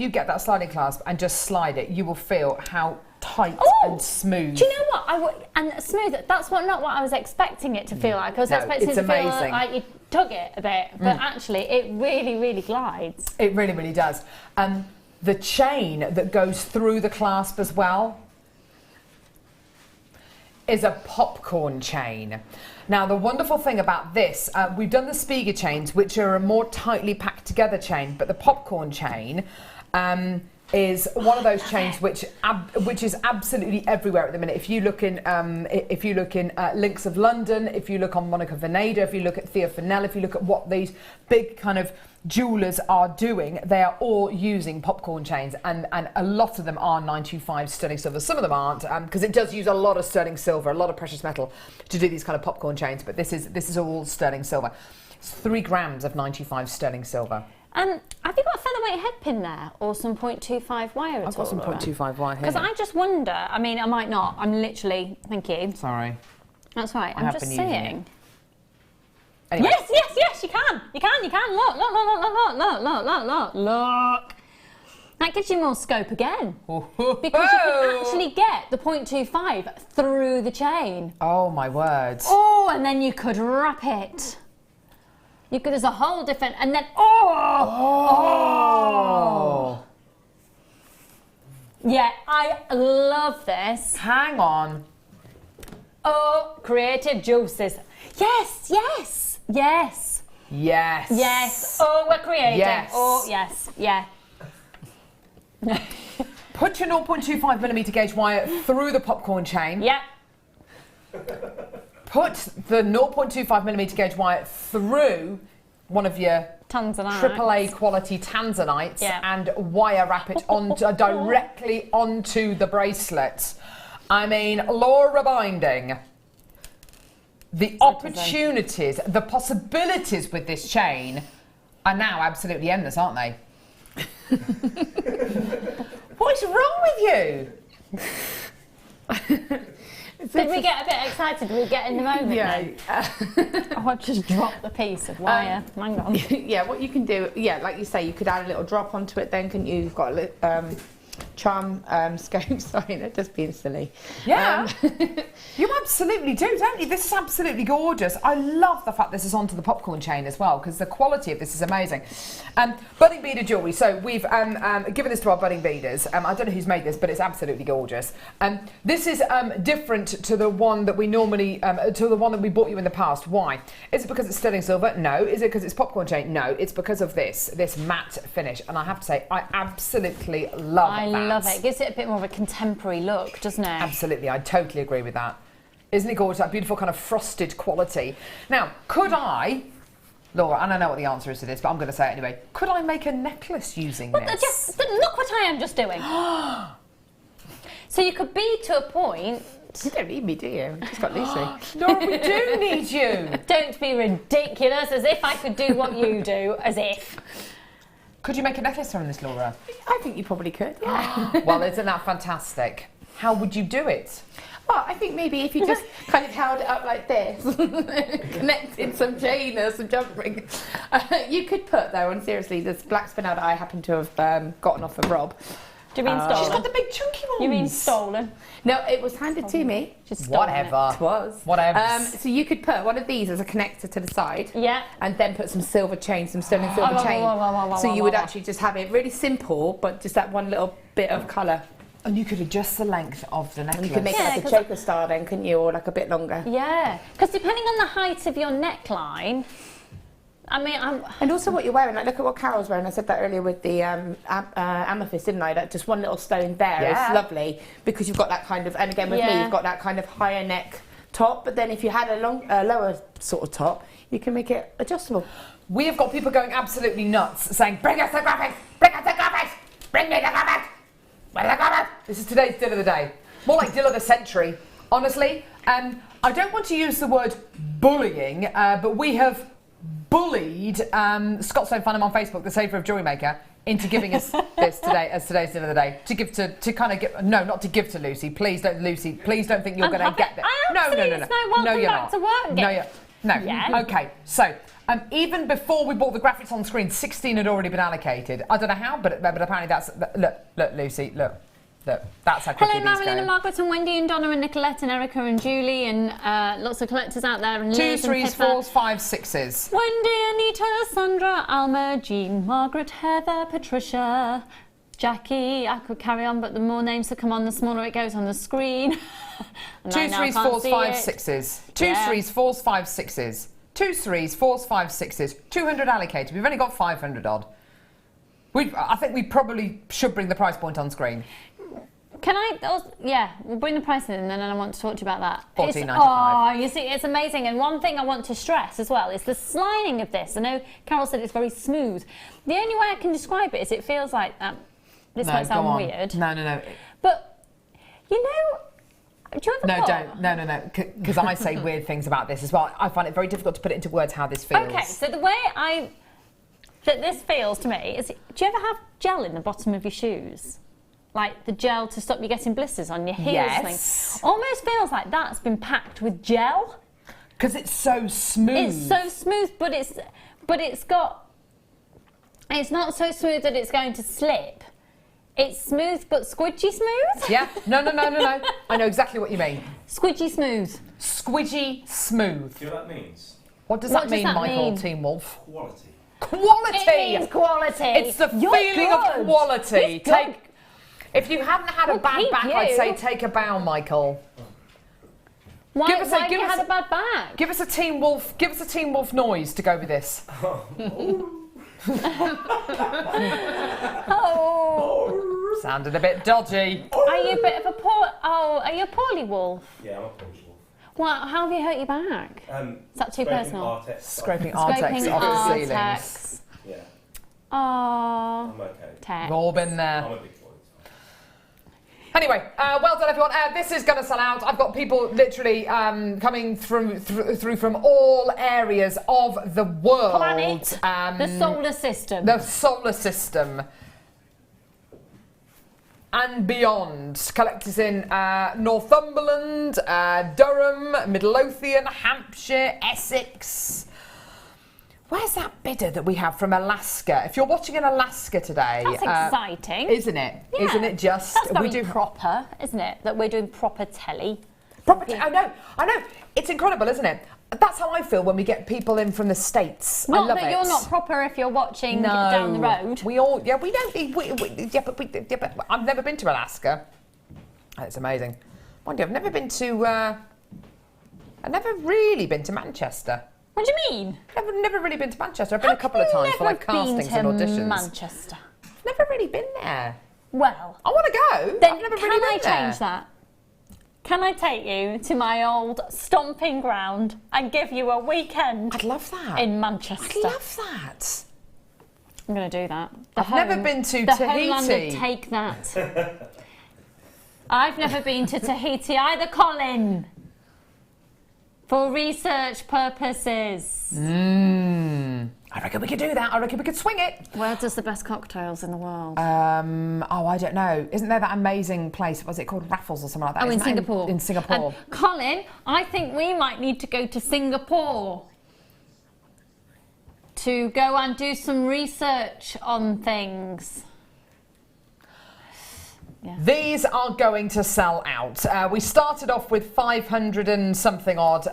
Speaker 3: you get that sliding clasp and just slide it, you will feel how tight and smooth.
Speaker 1: Do you know what? And smooth, that's not what I was expecting it to feel like. I was expecting it to feel like you tug it a bit, but actually it really, really glides.
Speaker 3: It really, really does. The chain that goes through the clasp as well is a popcorn chain. Now, the wonderful thing about this, we've done the Spiga chains, which are a more tightly packed together chain, but the popcorn chain is one of those chains which is absolutely everywhere at the minute. If you look in Links of London, if you look on Monica Veneda, if you look at Theo Fennell, if you look at what these big kind of jewellers are doing, they are all using popcorn chains, and a lot of them are 925 sterling silver. Some of them aren't, because it does use a lot of sterling silver, a lot of precious metal to do these kind of popcorn chains, but this is all sterling silver. It's 3 grams of 95 sterling silver.
Speaker 1: Have you got a featherweight head pin there, or some 0.25 wire at all?
Speaker 3: I've got some 0.25 wire here.
Speaker 1: Because I just wonder, I mean, I might not, I'm literally, thank you.
Speaker 3: Sorry.
Speaker 1: That's right, I'm just saying.
Speaker 3: Anyway.
Speaker 1: Yes, you can. Look. That gives you more scope again. Because you can actually get the 0.25 through the chain.
Speaker 3: Oh, my words.
Speaker 1: Oh, and then you could wrap it. There's a whole different, and then, yeah, I love this.
Speaker 3: Hang on.
Speaker 1: Oh, creative juices. Yes. Oh, we're creating.
Speaker 3: Yes.
Speaker 1: Oh, yes, yeah.
Speaker 3: Put your 0.25mm gauge wire through the popcorn chain.
Speaker 1: Yep.
Speaker 3: Put the 0.25mm gauge wire through one of your
Speaker 1: Tanzanite.
Speaker 3: AAA quality Tanzanites and wire wrap it directly onto the bracelet. I mean, Laura Binding. The opportunities, the possibilities with this chain are now absolutely endless, aren't they? What is wrong with you?
Speaker 1: Did we get a bit excited? Did we get in the moment then? I just dropped the piece of wire. Hang on.
Speaker 4: Yeah, what you can do, like you say, you could add a little drop onto it then, couldn't you? You've got a little charm scope, sorry, they're just being silly.
Speaker 3: Yeah, you absolutely do, don't you? This is absolutely gorgeous. I love the fact this is onto the popcorn chain as well, because the quality of this is amazing. Budding beader jewellery. So we've given this to our budding beaders. I don't know who's made this, but it's absolutely gorgeous. This is different to the one that we normally, to the one that we bought you in the past. Why? Is it because it's sterling silver? No. Is it because it's popcorn chain? No. It's because of this matte finish. And I have to say, I absolutely love that.
Speaker 1: I love it. It gives it a bit more of a contemporary look, doesn't it?
Speaker 3: Absolutely. I totally agree with that. Isn't it gorgeous? That beautiful kind of frosted quality. Now, could I, Laura, and I know what the answer is to this, but I'm going to say it anyway. Could I make a necklace using this?
Speaker 1: But look what I am just doing. So you could be to a point.
Speaker 4: You don't need me, do you? I've just got Lucy.
Speaker 3: No, we do need you.
Speaker 1: Don't be ridiculous, as if I could do what you do, as if.
Speaker 3: Could you make a necklace from this, Laura?
Speaker 4: I think you probably could, yeah.
Speaker 3: Well, isn't that fantastic? How would you do it?
Speaker 4: Well, I think maybe if you just kind of held it up like this, connected some chain or some jump ring, you could put, though, and seriously, this black spinel that I happen to have gotten off of Rob.
Speaker 1: Do you mean stolen?
Speaker 3: She's got the big chunky ones.
Speaker 1: You mean stolen?
Speaker 4: No, it was handed to me.
Speaker 1: Just stolen.
Speaker 3: Whatever.
Speaker 4: It was.
Speaker 3: Whatever.
Speaker 4: So you could put one of these as a connector to the side.
Speaker 1: Yeah.
Speaker 4: And then put some silver chain, some sterling silver chain. So you would actually just have it really simple, but just that one little bit of colour.
Speaker 3: And you could adjust the length of the necklace.
Speaker 4: And you could make it like a choker style then, couldn't you? Or like a bit longer.
Speaker 1: Yeah. Because depending on the height of your neckline, I mean,
Speaker 4: and also what you're wearing. Like, look at what Carol's wearing. I said that earlier with the amethyst, didn't I? That just one little stone there.
Speaker 3: Yeah.
Speaker 4: It's lovely because you've got that kind of, and again with me, you've got that kind of higher neck top. But then if you had a lower sort of top, you can make it adjustable.
Speaker 3: We have got people going absolutely nuts, saying, "Bring us the graphics! Bring us the graphics! Bring me the graphics! Where's the graphics?" This is today's deal of the day. More like deal of the century, honestly. I don't want to use the word bullying, but we have bullied Scott Stone Fanham on Facebook, the saver of JewelleryMaker, into giving us this today as today's deal of the day. To give to kind of give, no, not to give to Lucy. Please don't, Lucy. Please don't think you're going to get this. No, you're not.
Speaker 1: To work
Speaker 3: no, yeah. Okay, so. Even before we bought the graphics on screen, 16 had already been allocated. I don't know how, but apparently that's... Look, Lucy, look, that's how quickly
Speaker 1: Hello,
Speaker 3: these
Speaker 1: Marilyn
Speaker 3: go.
Speaker 1: and Margaret and Wendy and Donna and Nicolette and Erica and Julie and lots of collectors out there. And
Speaker 3: 2s, 3s, 4s, 5s, 6s.
Speaker 1: Wendy, Anita, Sandra, Alma, Jean, Margaret, Heather, Patricia, Jackie. I could carry on, but the more names that come on, the smaller it goes on the screen.
Speaker 3: 2s, 3s, 4s, 5s, 6s. 2s, 3s, 4s, 5s, 6s. 2s, 3s, 4s, 5s, 6s. 200 allocated. We've only got 500 odd. I think we probably should bring the price point on screen.
Speaker 1: Can I? Yeah, we'll bring the price in and then I want to talk to you about that.
Speaker 3: $14.95.
Speaker 1: Oh, you see, it's amazing. And one thing I want to stress as well is the sliding of this. I know Carol said it's very smooth. The only way I can describe it is it feels like this might sound weird.
Speaker 3: No.
Speaker 1: But, you know, do you ever
Speaker 3: No, because I say weird things about this as well. I find it very difficult to put it into words how this feels.
Speaker 1: Okay, so the way that this feels to me is, do you ever have gel in the bottom of your shoes? Like the gel to stop you getting blisters on your heels?
Speaker 3: Yes.
Speaker 1: Thing. Almost feels like that's been packed with gel.
Speaker 3: Because it's so smooth.
Speaker 1: It's so smooth, but it's not so smooth that it's going to slip. It's smooth but squidgy smooth?
Speaker 3: Yeah. No. I know exactly what you mean.
Speaker 1: Squidgy smooth.
Speaker 3: Squidgy smooth.
Speaker 2: Do you know what that means?
Speaker 3: What does that mean, Michael? Team Wolf?
Speaker 2: Quality.
Speaker 3: Quality!
Speaker 1: It means quality.
Speaker 3: It's the feeling of quality. If you haven't had a bad back, I'd say take a bow, Michael.
Speaker 1: Why have you had a bad back?
Speaker 3: Give us a Team Wolf. Give us a Team Wolf noise to go with this.
Speaker 1: Oh.
Speaker 3: Sounded a bit dodgy.
Speaker 1: Are you a bit of a are you a poorly wolf?
Speaker 2: Yeah, I'm a Polish wolf.
Speaker 1: Well, how have you hurt your back? Is that too personal?
Speaker 3: Scraping Artex off the ceilings.
Speaker 2: Yeah.
Speaker 1: Oh.
Speaker 2: I'm okay.
Speaker 1: Tex.
Speaker 3: We've all been there.
Speaker 2: I'm a big boy.
Speaker 3: Anyway, well done everyone. This is going to sell out. I've got people literally coming through from all areas of the world.
Speaker 1: Planet. The solar system.
Speaker 3: The solar system. And beyond. Collectors in Northumberland, Durham, Midlothian, Hampshire, Essex. Where's that bidder that we have from Alaska? If you're watching in Alaska today...
Speaker 1: That's exciting.
Speaker 3: Isn't it?
Speaker 1: Yeah.
Speaker 3: Isn't it just...
Speaker 1: That's very proper, isn't it? That we're doing proper telly.
Speaker 3: I know. It's incredible, isn't it? That's how I feel when we get people in from the States. I love
Speaker 1: Not that you're not proper if you're watching down the road.
Speaker 3: We all... Yeah, we don't... but I've never been to Alaska. It's amazing. Mind you, I've never been to... I've never really been to Manchester.
Speaker 1: What do you mean?
Speaker 3: I've never really been to Manchester. I've been a couple of times for like castings and auditions.
Speaker 1: Manchester.
Speaker 3: I've never really been there.
Speaker 1: Well,
Speaker 3: I want to go.
Speaker 1: Then
Speaker 3: I've never
Speaker 1: can
Speaker 3: really
Speaker 1: I
Speaker 3: been there.
Speaker 1: change that?
Speaker 5: Can I take you to my old stomping ground and give you a weekend?
Speaker 3: I'd love that.
Speaker 5: In Manchester.
Speaker 3: I'd love that.
Speaker 5: I'm going to do that.
Speaker 3: I've never been to
Speaker 5: the
Speaker 3: Tahiti.
Speaker 5: Homeland would take that. I've never been to Tahiti either, Colin. For research purposes.
Speaker 3: I reckon we could do that. I reckon we could swing it.
Speaker 5: Where does the best cocktails in the world?
Speaker 3: Oh, I don't know. Isn't there that amazing place? Was it called Raffles or something like that?
Speaker 5: Oh, in
Speaker 3: Isn't that
Speaker 5: Singapore.
Speaker 3: In Singapore.
Speaker 5: Colin, I think we might need to go to Singapore to go and do some research on things. Yeah.
Speaker 3: These are going to sell out. We started off with 500 and something odd.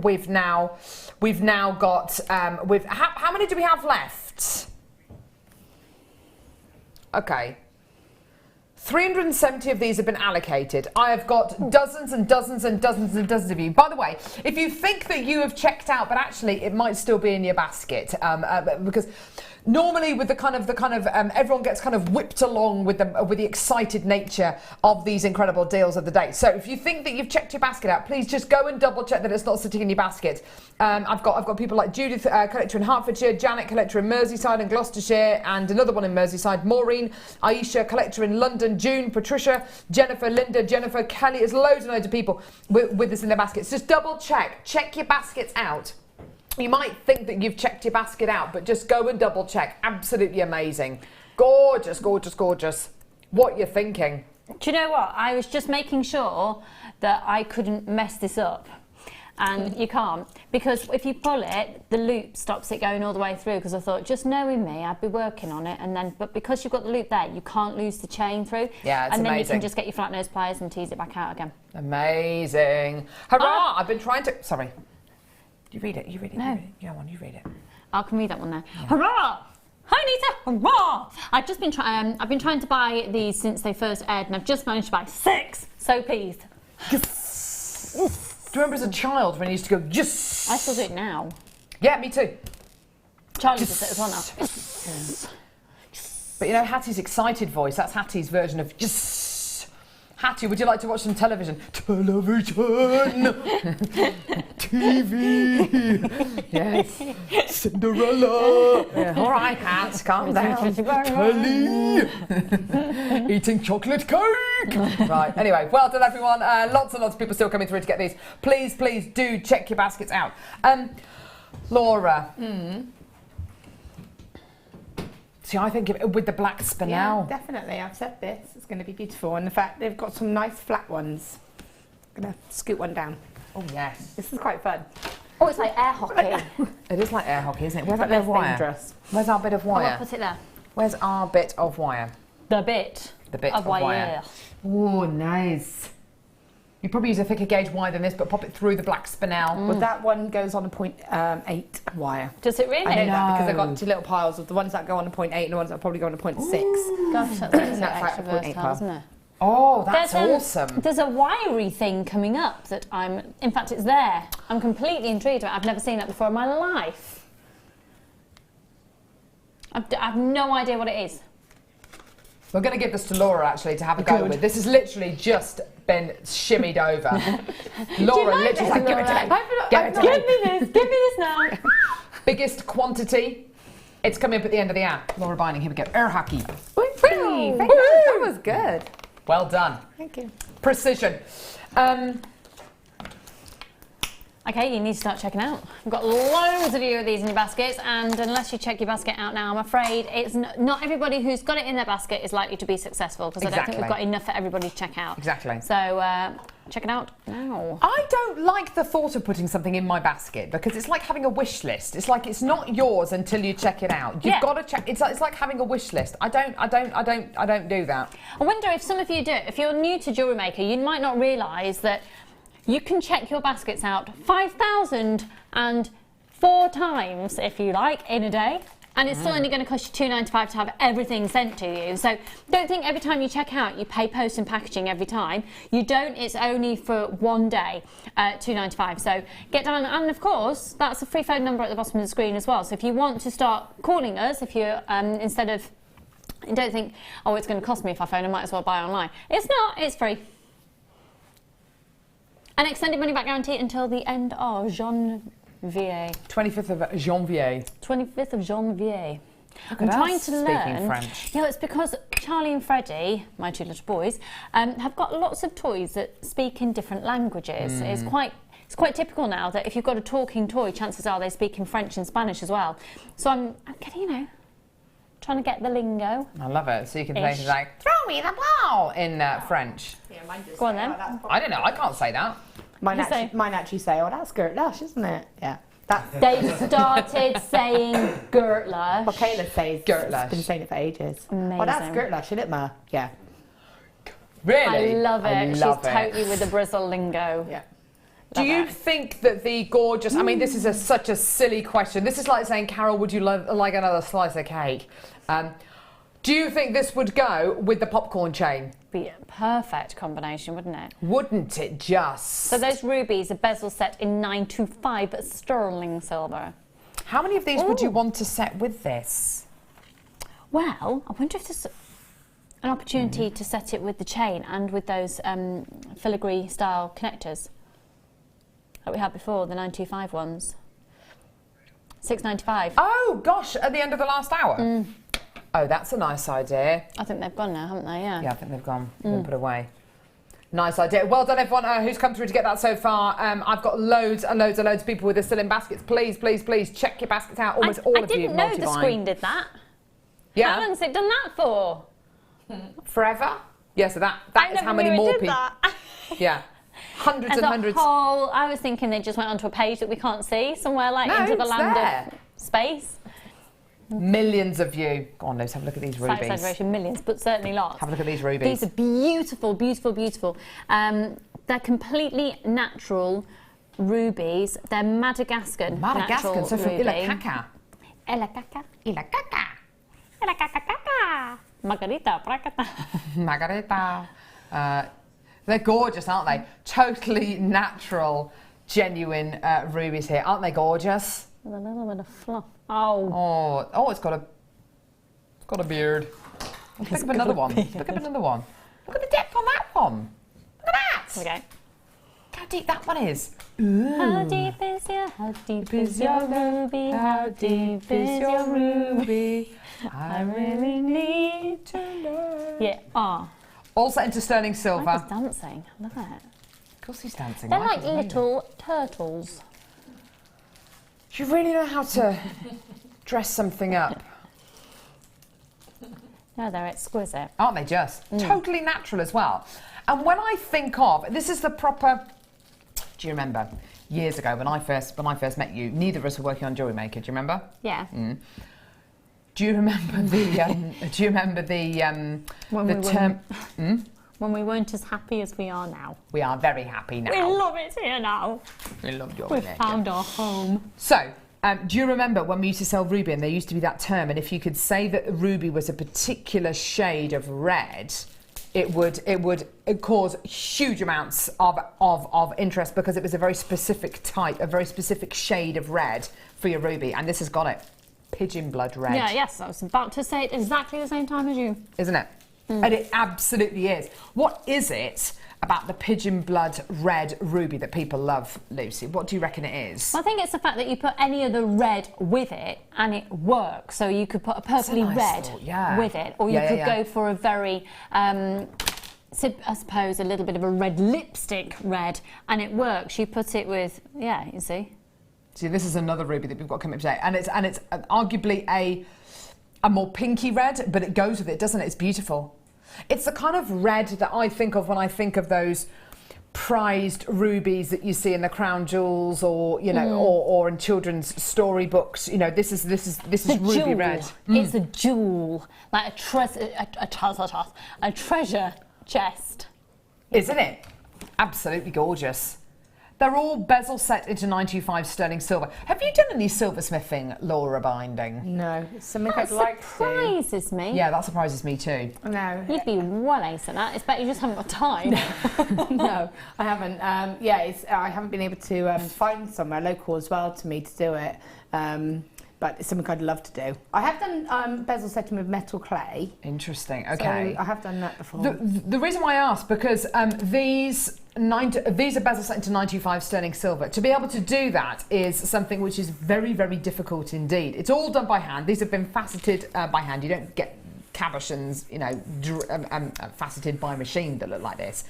Speaker 3: We've now got. How many do we have left? Okay. 370 of these have been allocated. I have got dozens and dozens and dozens and dozens of you. By the way, if you think that you have checked out, but actually it might still be in your basket, because normally with the kind of everyone gets kind of whipped along with the excited nature of these incredible deals of the day. So if you think that you've checked your basket out, please just go and double check that it's not sitting in your basket. I've got people like Judith, collector in Hertfordshire, Janet, collector in Merseyside and Gloucestershire, and another one in Merseyside, Maureen, Aisha, collector in London, June, Patricia, Jennifer, Linda, Jennifer, Kelly. There's loads and loads of people with this in their baskets. Just double check your baskets out. You might think that you've checked your basket out, but just go and double check. Absolutely amazing. Gorgeous, gorgeous, gorgeous. What you're thinking?
Speaker 5: Do you know what? I was just making sure that I couldn't mess this up. And you can't, because if you pull it, the loop stops it going all the way through, because I thought, just knowing me, I'd be working on it, and then, but because you've got the loop there, you can't lose the chain through.
Speaker 3: Yeah, it's
Speaker 5: and then
Speaker 3: amazing.
Speaker 5: You can just get your flat nose pliers and tease it back out again.
Speaker 3: Amazing. Hurrah! I've been trying to... Sorry. You read it, you read it,
Speaker 5: No.
Speaker 3: you read it. Go on, you read it.
Speaker 5: I can read that one there. Yeah. Hurrah! Hi Nita, hurrah! I've just been trying. I've been trying to buy these since they first aired, and I've just managed to buy 6. So pleased.
Speaker 3: Do you remember as a child when you used to go, yes?
Speaker 5: I still do it now.
Speaker 3: Yeah, me too.
Speaker 5: Charlie does it as well now.
Speaker 3: But you know Hattie's excited voice, that's Hattie's version of yes. Hattie, would you like to watch some television? Television! TV! Yes. Cinderella! Yeah. All right, Hat, calm down. Telly! Eating chocolate cake! Right, anyway, well done everyone. Lots and lots of people still coming through to get these. Please, please do check your baskets out. Laura. See, I think with the black spinel.
Speaker 4: Yeah, definitely. I've said this. It's going to be beautiful. And in fact, they've got some nice flat ones. I'm going to scoot one down.
Speaker 3: Oh, yes.
Speaker 4: This is quite fun.
Speaker 5: Oh, it's like air hockey.
Speaker 3: It is like air hockey, isn't it? Where's
Speaker 4: But
Speaker 3: that bit of
Speaker 4: less
Speaker 3: wire?
Speaker 4: dangerous.
Speaker 3: Where's our bit of
Speaker 5: Oh,
Speaker 3: wire?
Speaker 5: I'll put it there.
Speaker 3: Where's our bit of wire?
Speaker 5: The bit.
Speaker 3: The bit
Speaker 5: of wire.
Speaker 3: Oh, nice. You probably use a thicker gauge wire than this, but pop it through the black spinel.
Speaker 4: Well, that one goes on a 0.8 wire.
Speaker 5: Does it really?
Speaker 4: I know that because I've got 2 little piles of the ones that go on a 0.8 and the ones that probably go on a 0.6.
Speaker 5: Gosh, that's
Speaker 4: That's
Speaker 5: extra
Speaker 4: like a 0.8
Speaker 5: versatile,
Speaker 4: pile.
Speaker 5: isn't it?
Speaker 3: Oh, that's
Speaker 5: There's,
Speaker 3: awesome.
Speaker 5: There's a wiry thing coming up that in fact it's there. I'm completely intrigued about it. I've never seen that before in my life. I've no idea what it is.
Speaker 3: We're going to give this to Laura, actually, to have a go with. This has literally just been shimmied over. Laura literally like, give it to me.
Speaker 5: Give me this. Give me this now.
Speaker 3: Biggest quantity. It's coming up at the end of the app. Laura Binding, here we go. Air hockey.
Speaker 4: Thank you. That was good.
Speaker 3: Well done.
Speaker 4: Thank you.
Speaker 3: Precision.
Speaker 5: Okay, you need to start checking out. We've got loads of you of these in your baskets, and unless you check your basket out now, I'm afraid it's not everybody who's got it in their basket is likely to be successful, because I don't think we've got enough for everybody to check out.
Speaker 3: Exactly.
Speaker 5: So check it out now.
Speaker 3: I don't like the thought of putting something in my basket because it's like having a wish list. It's like it's not yours until you check it out. You've got to check. It's like having a wish list. I don't do that.
Speaker 5: I wonder if some of you do. If you're new to JewelleryMaker, you might not realise that you can check your baskets out 5,004 times, if you like, in a day. And it's still only going to cost you $2.95 to have everything sent to you. So don't think every time you check out, you pay post and packaging every time. You don't. It's only for one day, $2.95. So get down. And of course, that's a free phone number at the bottom of the screen as well. So if you want to start calling us, if you're, instead of, don't think, oh, it's going to cost me if I phone, I might as well buy online. It's not. It's free.
Speaker 1: An extended money back guarantee until the end of Janvier.
Speaker 3: 25th of Janvier.
Speaker 1: 25th of Janvier.
Speaker 3: Look
Speaker 1: I'm
Speaker 3: at
Speaker 1: trying
Speaker 3: us
Speaker 1: to
Speaker 3: speaking
Speaker 1: learn.
Speaker 3: French.
Speaker 1: Yeah, it's because Charlie and Freddie, my two little boys, have got lots of toys that speak in different languages. It's quite typical now that if you've got a talking toy, chances are they speak in French and Spanish as well. So I'm getting, you know, trying to get the lingo.
Speaker 3: I love it. So you can say things like, throw me the ball in French.
Speaker 4: Yeah, mine just
Speaker 1: Go on
Speaker 4: say,
Speaker 1: then.
Speaker 4: "Oh, that's
Speaker 3: I don't know, I can't say that.
Speaker 4: Mine
Speaker 1: You
Speaker 4: actually say, oh, that's skirt lush, isn't it? Yeah. That's
Speaker 1: They've started saying Gertlush.
Speaker 4: what Kayla says.
Speaker 3: Gertlush.
Speaker 4: Been saying it for ages.
Speaker 1: Amazing.
Speaker 4: Oh, that's skirt lush, isn't it, Ma? Yeah.
Speaker 3: Really?
Speaker 1: I love it.
Speaker 3: I
Speaker 1: She's
Speaker 3: love it.
Speaker 1: totally with the Brazil lingo.
Speaker 4: Yeah.
Speaker 3: Do you think that the gorgeous, I mean, this is such a silly question. This is like saying, Carol, would you like another slice of cake? Do you think this would go with the popcorn chain?
Speaker 1: Be a perfect combination, wouldn't it?
Speaker 3: Wouldn't it just?
Speaker 1: So those rubies are bezel set in 925 sterling silver.
Speaker 3: How many of these would you want to set with this?
Speaker 1: Well, I wonder if there's an opportunity to set it with the chain and with those filigree style connectors that we had before, the 925 ones. £6.95.
Speaker 3: Oh gosh, at the end of the last hour? Oh, that's a nice idea.
Speaker 1: I think they've gone now, haven't they? Yeah.
Speaker 3: Yeah, I think they've gone. Been put away. Nice idea. Well done, everyone who's come through to get that so far. I've got loads and loads and loads of people with us still in baskets. Please, please, please check your baskets out. Almost all of you
Speaker 1: I didn't know the
Speaker 3: multi-buying.
Speaker 1: screen did that.
Speaker 3: Yeah.
Speaker 1: How long has it done that for?
Speaker 3: Forever? Yeah, so that is how many more people. Yeah. Hundreds
Speaker 1: As
Speaker 3: and
Speaker 1: a
Speaker 3: hundreds.
Speaker 1: whole, I was thinking they just went onto a page that we can't see, somewhere like
Speaker 3: No,
Speaker 1: into the
Speaker 3: it's
Speaker 1: land
Speaker 3: there.
Speaker 1: of space.
Speaker 3: Millions of you. Go on, let's have a look at these
Speaker 1: Slight
Speaker 3: rubies.
Speaker 1: exaggeration, millions, but certainly lots.
Speaker 3: Have a look at these rubies.
Speaker 1: These are beautiful, beautiful, beautiful. They're completely natural rubies. They're Madagascan.
Speaker 3: Madagascan,
Speaker 1: natural
Speaker 3: so from
Speaker 1: ruby.
Speaker 3: Ilakaka.
Speaker 1: Ilakaka.
Speaker 3: Ilakaka.
Speaker 1: Ilakaka. Margarita, prakata.
Speaker 3: Margarita. They're gorgeous, aren't they? Totally natural, genuine rubies here. Aren't they gorgeous?
Speaker 1: With a little bit of fluff. Oh.
Speaker 3: Oh, it's got a beard. Pick up another one. Pick up another one. Look at the depth on that one. Look at that.
Speaker 1: Okay.
Speaker 3: Look how deep that one is.
Speaker 1: How deep is your ruby? How deep is your ruby?
Speaker 3: I really need to know.
Speaker 1: Yeah. Ah.
Speaker 3: All set into sterling silver.
Speaker 1: Michael's dancing. Look at it.
Speaker 3: Of course he's dancing.
Speaker 1: They're like
Speaker 3: Michael's amazing.
Speaker 1: little turtles.
Speaker 3: You really know how to dress something up.
Speaker 1: No, they're exquisite.
Speaker 3: Aren't they just? Totally natural as well. And when I think of, this is the proper, do you remember, years ago when I first met you, neither of us were working on JewelleryMaker, do you remember?
Speaker 1: Yeah.
Speaker 3: Do you remember the term?
Speaker 1: When we weren't as happy as we are now.
Speaker 3: We are very happy now.
Speaker 1: We love it here now.
Speaker 3: We love
Speaker 1: We've
Speaker 3: JewelleryMaker.
Speaker 1: found our home.
Speaker 3: So, do you remember when we used to sell ruby and there used to be that term, and if you could say that the ruby was a particular shade of red, it would cause huge amounts of interest because it was a very specific type, a very specific shade of red for your ruby, and this has got it. Pigeon blood red.
Speaker 1: Yeah, yes, I was about to say it exactly the same time as you.
Speaker 3: Isn't it? And it absolutely is. What is it about the pigeon blood red ruby that people love, Lucy? What do you reckon it is?
Speaker 1: Well, I think it's the fact that you put any other red with it and it works. So you could put a purpley
Speaker 3: nice
Speaker 1: red
Speaker 3: thought, yeah.
Speaker 1: with it, or you could go for a very, I suppose, a little bit of a red lipstick red, and it works. You put it with, yeah, you see.
Speaker 3: See, this is another ruby that we've got coming up today, and it's arguably a more pinky red, but it goes with it, doesn't it? It's beautiful. It's the kind of red that I think of when I think of those prized rubies that you see in the crown jewels, or you know, or in children's storybooks. You know, this is ruby
Speaker 1: jewel.
Speaker 3: red.
Speaker 1: It's a jewel, like a treasure chest,
Speaker 3: isn't it? Absolutely gorgeous. They're all bezel set into 925 sterling silver. Have you done any silversmithing, Laura Binding?
Speaker 4: No, it's something
Speaker 1: That
Speaker 4: I'd like to.
Speaker 1: surprises me.
Speaker 3: Yeah, that surprises me too.
Speaker 4: No.
Speaker 1: You'd be well ace at that. It's better you just haven't got time.
Speaker 4: No, I haven't. I haven't been able to find somewhere local as well to me to do it. but it's something I'd love to do. I have done bezel setting with metal clay.
Speaker 3: Interesting. Okay.
Speaker 4: So I have done that before.
Speaker 3: The reason why I asked, because these are bezel set into 925 sterling silver. To be able to do that is something which is very, very difficult indeed. It's all done by hand. These have been faceted by hand. You don't get cabochons, you know, faceted by machine that look like this.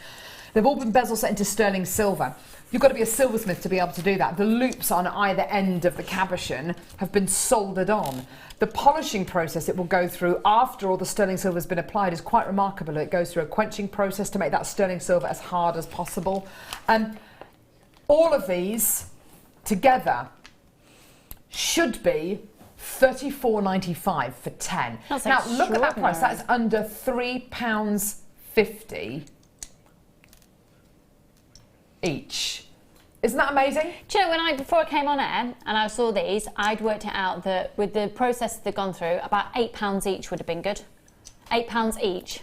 Speaker 3: They've all been bezel set into sterling silver. You've got to be a silversmith to be able to do that. The loops on either end of the cabochon have been soldered on. The polishing process it will go through after all the sterling silver has been applied is quite remarkable. It goes through a quenching process to make that sterling silver as hard as possible. All of these together should be £34.95 for 10.
Speaker 1: That's
Speaker 3: now look at that price. That is
Speaker 1: extraordinary.
Speaker 3: under £3.50 each. Isn't that amazing?
Speaker 1: Do you know, before I came on air and I saw these, I'd worked it out that with the process they've gone through, about £8 each would have been good. £8 each.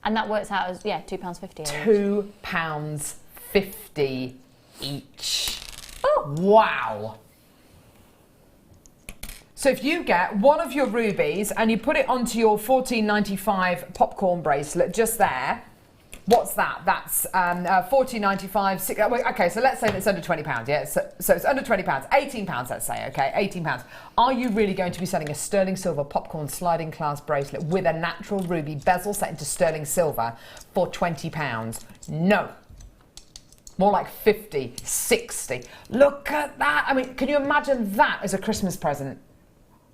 Speaker 1: And that works out as, yeah, £2.50
Speaker 3: £2.50 each. Oh, wow. So if you get one of your rubies and you put it onto your £14.95 popcorn bracelet just there, what's that? That's £14.95. Okay, so let's say it's under £20, yeah? So it's under £20, £18, let's say, okay? £18. Are you really going to be selling a sterling silver popcorn sliding glass bracelet with a natural ruby bezel set into sterling silver for £20? No. More like 50, 60. Look at that. I mean, can you imagine that as a Christmas present?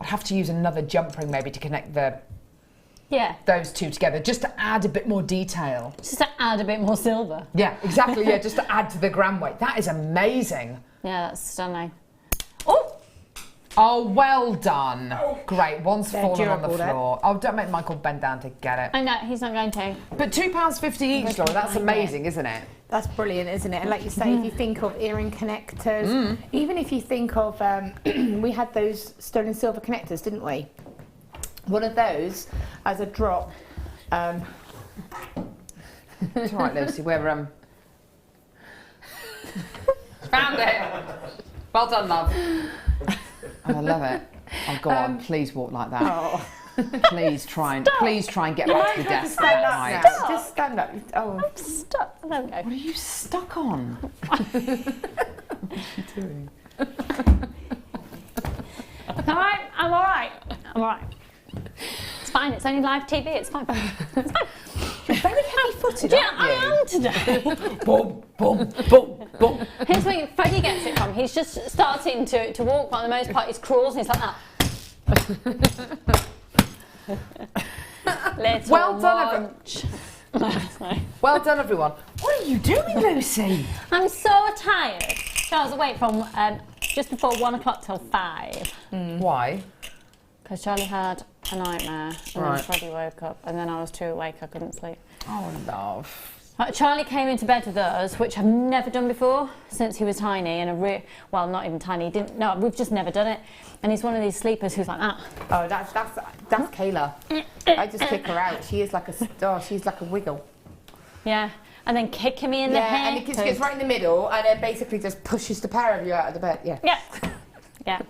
Speaker 3: I'd have to use another jump ring maybe to connect those two together, just to add a bit more detail.
Speaker 1: Just to add a bit more silver.
Speaker 3: Yeah, exactly, yeah, just to add to the gram weight. That is amazing.
Speaker 1: Yeah, that's stunning.
Speaker 3: Oh, well done. Oh. Great, one's fallen on the
Speaker 4: durable,
Speaker 3: floor. Oh, don't make Michael bend down to get it.
Speaker 1: I know, he's not going to.
Speaker 3: But £2.50 each, Laura, that's amazing, isn't it?
Speaker 4: That's brilliant, isn't it? And like you say, if you think of earring connectors, even if you think of, we had those sterling silver connectors, didn't we? One of those as a drop.
Speaker 3: It's all right, Lucy, we're found it. Well done, love. Oh, I love it. Oh, go on, please walk like that. Oh. Please try and get back to the desk that night.
Speaker 4: Just stand up. Oh,
Speaker 1: I'm stuck. There we go.
Speaker 3: What are you stuck on? What are you doing?
Speaker 1: Alright, I'm alright. I'm alright. It's fine, it's only live TV, it's fine. It's fine.
Speaker 4: You're very heavy-footed,
Speaker 1: Yeah,
Speaker 4: aren't you?
Speaker 1: I am today.
Speaker 3: Boom, boom, boom, boom.
Speaker 1: Here's where Freddie gets it from. He's just starting to walk, but for the most part, he crawls and he's like that. Little
Speaker 3: well done, well done, everyone. What are you doing, Lucy?
Speaker 1: I'm so tired. So I was awake from just before 1 o'clock till 5.
Speaker 3: Why?
Speaker 1: Because Charlie had a nightmare, and
Speaker 3: Right.
Speaker 1: then Freddie woke up, and then I was too awake, I couldn't sleep.
Speaker 3: Oh, love.
Speaker 1: Charlie came into bed with us, which I've never done before since he was tiny, and well, not even tiny. No, we've just never done it. And he's one of these sleepers who's like that.
Speaker 4: Oh, that's Kayla. I just kick her out. She is like she's like a wiggle.
Speaker 1: Yeah, and then kicking me in the head.
Speaker 4: and it just gets right in the middle, and then basically just pushes the pair of you out of the bed. Yeah.
Speaker 1: Yeah. Yeah.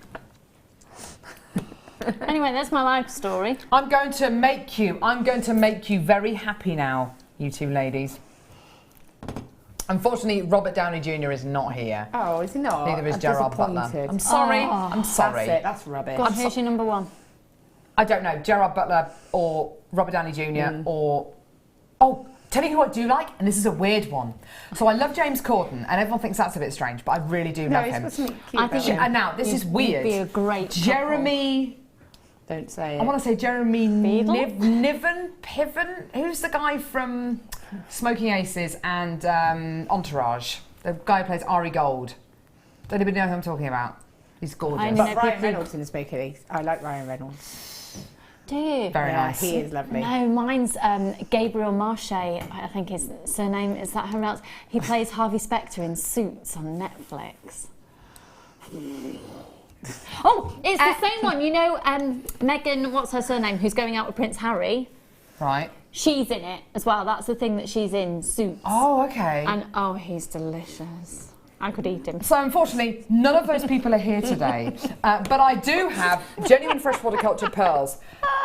Speaker 1: Anyway, that's my life story.
Speaker 3: I'm going to make you very happy now, you two ladies. Unfortunately, Robert Downey Jr. is not here.
Speaker 4: Oh, is he not?
Speaker 3: Neither is
Speaker 4: I'm
Speaker 3: Gerard Butler.
Speaker 4: disappointed.
Speaker 3: I'm sorry.
Speaker 1: Oh,
Speaker 3: I'm sorry.
Speaker 4: That's it. That's rubbish.
Speaker 1: Go on, who's your number one?
Speaker 3: I don't know. Gerard Butler or Robert Downey Jr. or... Oh, tell you who I do like, and this is a weird one. So I love James Corden, and everyone thinks that's a bit strange, but I really do love him.
Speaker 1: I think
Speaker 3: And now, this is weird.
Speaker 1: He'd be a great
Speaker 3: Jeremy...
Speaker 4: Don't say it.
Speaker 3: I want to say Jeremy
Speaker 1: Piven?
Speaker 3: Piven? Who's the guy from Smoking Aces and Entourage? The guy who plays Ari Gold. Does anybody know who I'm talking about? He's gorgeous.
Speaker 4: But Ryan Reynolds in the Smoking Aces. I like Ryan Reynolds.
Speaker 1: Do you?
Speaker 3: Very nice.
Speaker 4: He is lovely.
Speaker 1: No, mine's Gabriel Marche, I think his surname. Is that how else? He plays Harvey Specter in Suits on Netflix. Oh, it's the same one. You know, Meghan, what's her surname, who's going out with Prince Harry?
Speaker 3: Right.
Speaker 1: She's in it as well. That's the thing that she's in, Suits.
Speaker 3: Oh, okay.
Speaker 1: And, oh, he's delicious.
Speaker 5: I could eat him.
Speaker 3: So unfortunately, none of those people are here today, but I do have genuine freshwater cultured pearls.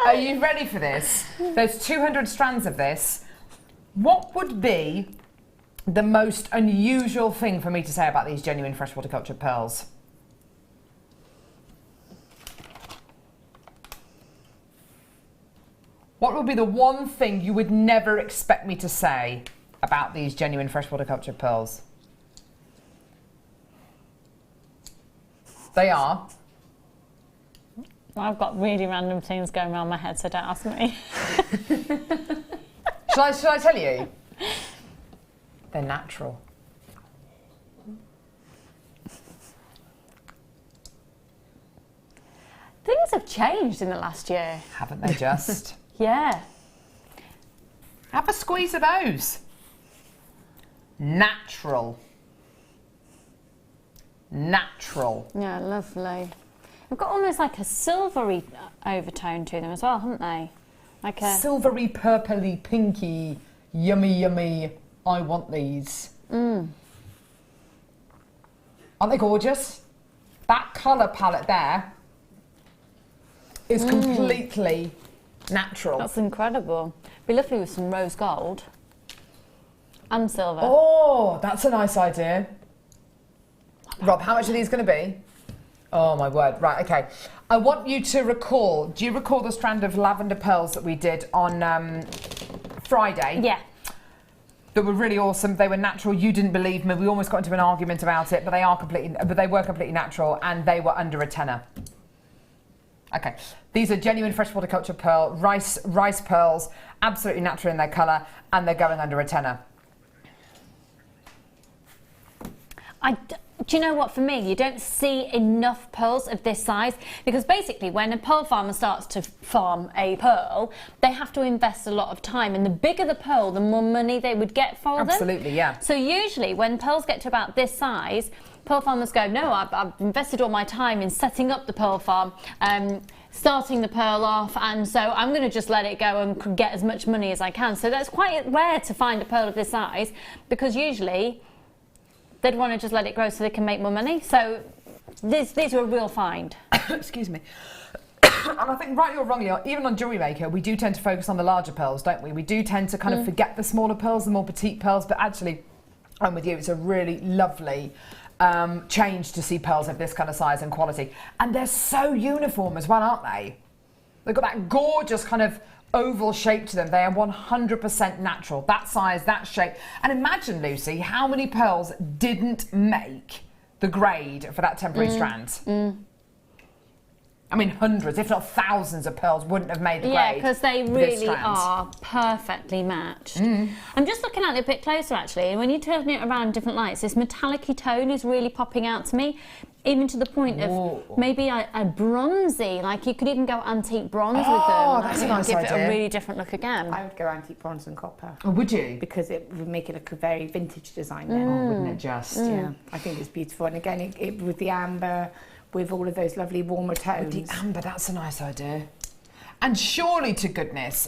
Speaker 3: Are you ready for this? There's 200 strands of this. What would be the most unusual thing for me to say about these genuine freshwater cultured pearls? What would be the one thing you would never expect me to say about these genuine freshwater cultured pearls? They are.
Speaker 5: I've got really random things going around my head, so don't ask me.
Speaker 3: Shall I tell you? They're natural.
Speaker 5: Things have changed in the last year.
Speaker 3: Haven't they just?
Speaker 5: Yeah.
Speaker 3: Have a squeeze of those. Natural. Natural.
Speaker 5: Yeah, lovely. They've got almost like a silvery overtone to them as well, haven't they? Like a
Speaker 3: silvery, purpley, pinky, yummy, yummy. I want these. Aren't they gorgeous? That colour palette there is completely natural.
Speaker 5: That's incredible. Be lovely with some rose gold and silver.
Speaker 3: Oh, that's a nice idea. Rob, how much are these going to be? Oh my word. Right, okay. I want you to recall, do you recall the strand of lavender pearls that we did on Friday?
Speaker 5: Yeah.
Speaker 3: That were really awesome. They were natural. You didn't believe me. We almost got into an argument about it, but they were completely natural, and they were under a tenner. Okay. These are genuine freshwater cultured pearl, rice pearls, absolutely natural in their colour, and they're going under a tenner.
Speaker 1: Do you know what, for me, you don't see enough pearls of this size, because basically when a pearl farmer starts to farm a pearl, they have to invest a lot of time, and the bigger the pearl, the more money they would get for them.
Speaker 3: Absolutely, yeah.
Speaker 1: So usually when pearls get to about this size, pearl farmers go, no, I've invested all my time in setting up the pearl farm, starting the pearl off, and so I'm going to just let it go and get as much money as I can. So that's quite rare to find a pearl of this size, because usually they'd want to just let it grow so they can make more money. So these are a real find.
Speaker 3: Excuse me. And I think, rightly or wrongly, even on JewelleryMaker, we do tend to focus on the larger pearls, don't we? We do tend to kind of forget the smaller pearls, the more petite pearls, but actually, I'm with you, it's a really lovely change to see pearls of this kind of size and quality. And they're so uniform as well, aren't they? They've got that gorgeous kind of oval shape to them. They are 100% natural. That size, that shape. And imagine, Lucy, how many pearls didn't make the grade for that temporary strand? I mean, hundreds, if not thousands of pearls wouldn't have made the grade.
Speaker 1: Yeah, because they really are perfectly matched. I'm just looking at it a bit closer, actually, and when you turn it around different lights, this metallic-y tone is really popping out to me, even to the point of maybe a bronzy, like you could even go antique bronze with them.
Speaker 3: Oh, that's a nice
Speaker 1: give
Speaker 3: idea.
Speaker 1: it a really different look again.
Speaker 4: I would go antique bronze and copper.
Speaker 3: Oh, would you?
Speaker 4: Because it would make it look a very vintage design then.
Speaker 3: Oh, wouldn't it just?
Speaker 4: Yeah, I think it's beautiful. And again, it with the amber, with all of those lovely warmer tones.
Speaker 3: With the amber, that's a nice idea. And surely to goodness,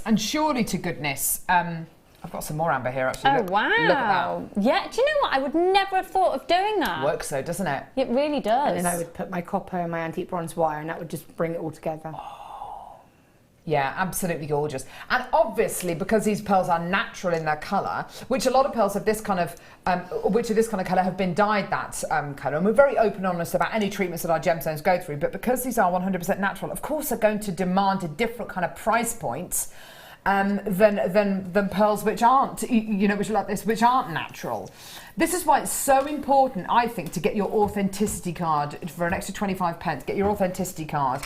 Speaker 3: I've got some more amber here actually.
Speaker 1: Oh, wow.
Speaker 3: Look at that.
Speaker 1: Yeah, do you know what? I would never have thought of doing that.
Speaker 3: Works though, doesn't it?
Speaker 1: It really does.
Speaker 4: And then I would put my copper and my antique bronze wire, and that would just bring it all together.
Speaker 3: Yeah, absolutely gorgeous. And obviously, because these pearls are natural in their colour, which a lot of pearls of this kind of, colour have been dyed that colour. And we're very open and honest about any treatments that our gemstones go through. But because these are 100% natural, of course, they're going to demand a different kind of price point than pearls which aren't, which are like this, which aren't natural. This is why it's so important, I think, to get your authenticity card for an extra 25 pence. Get your authenticity card.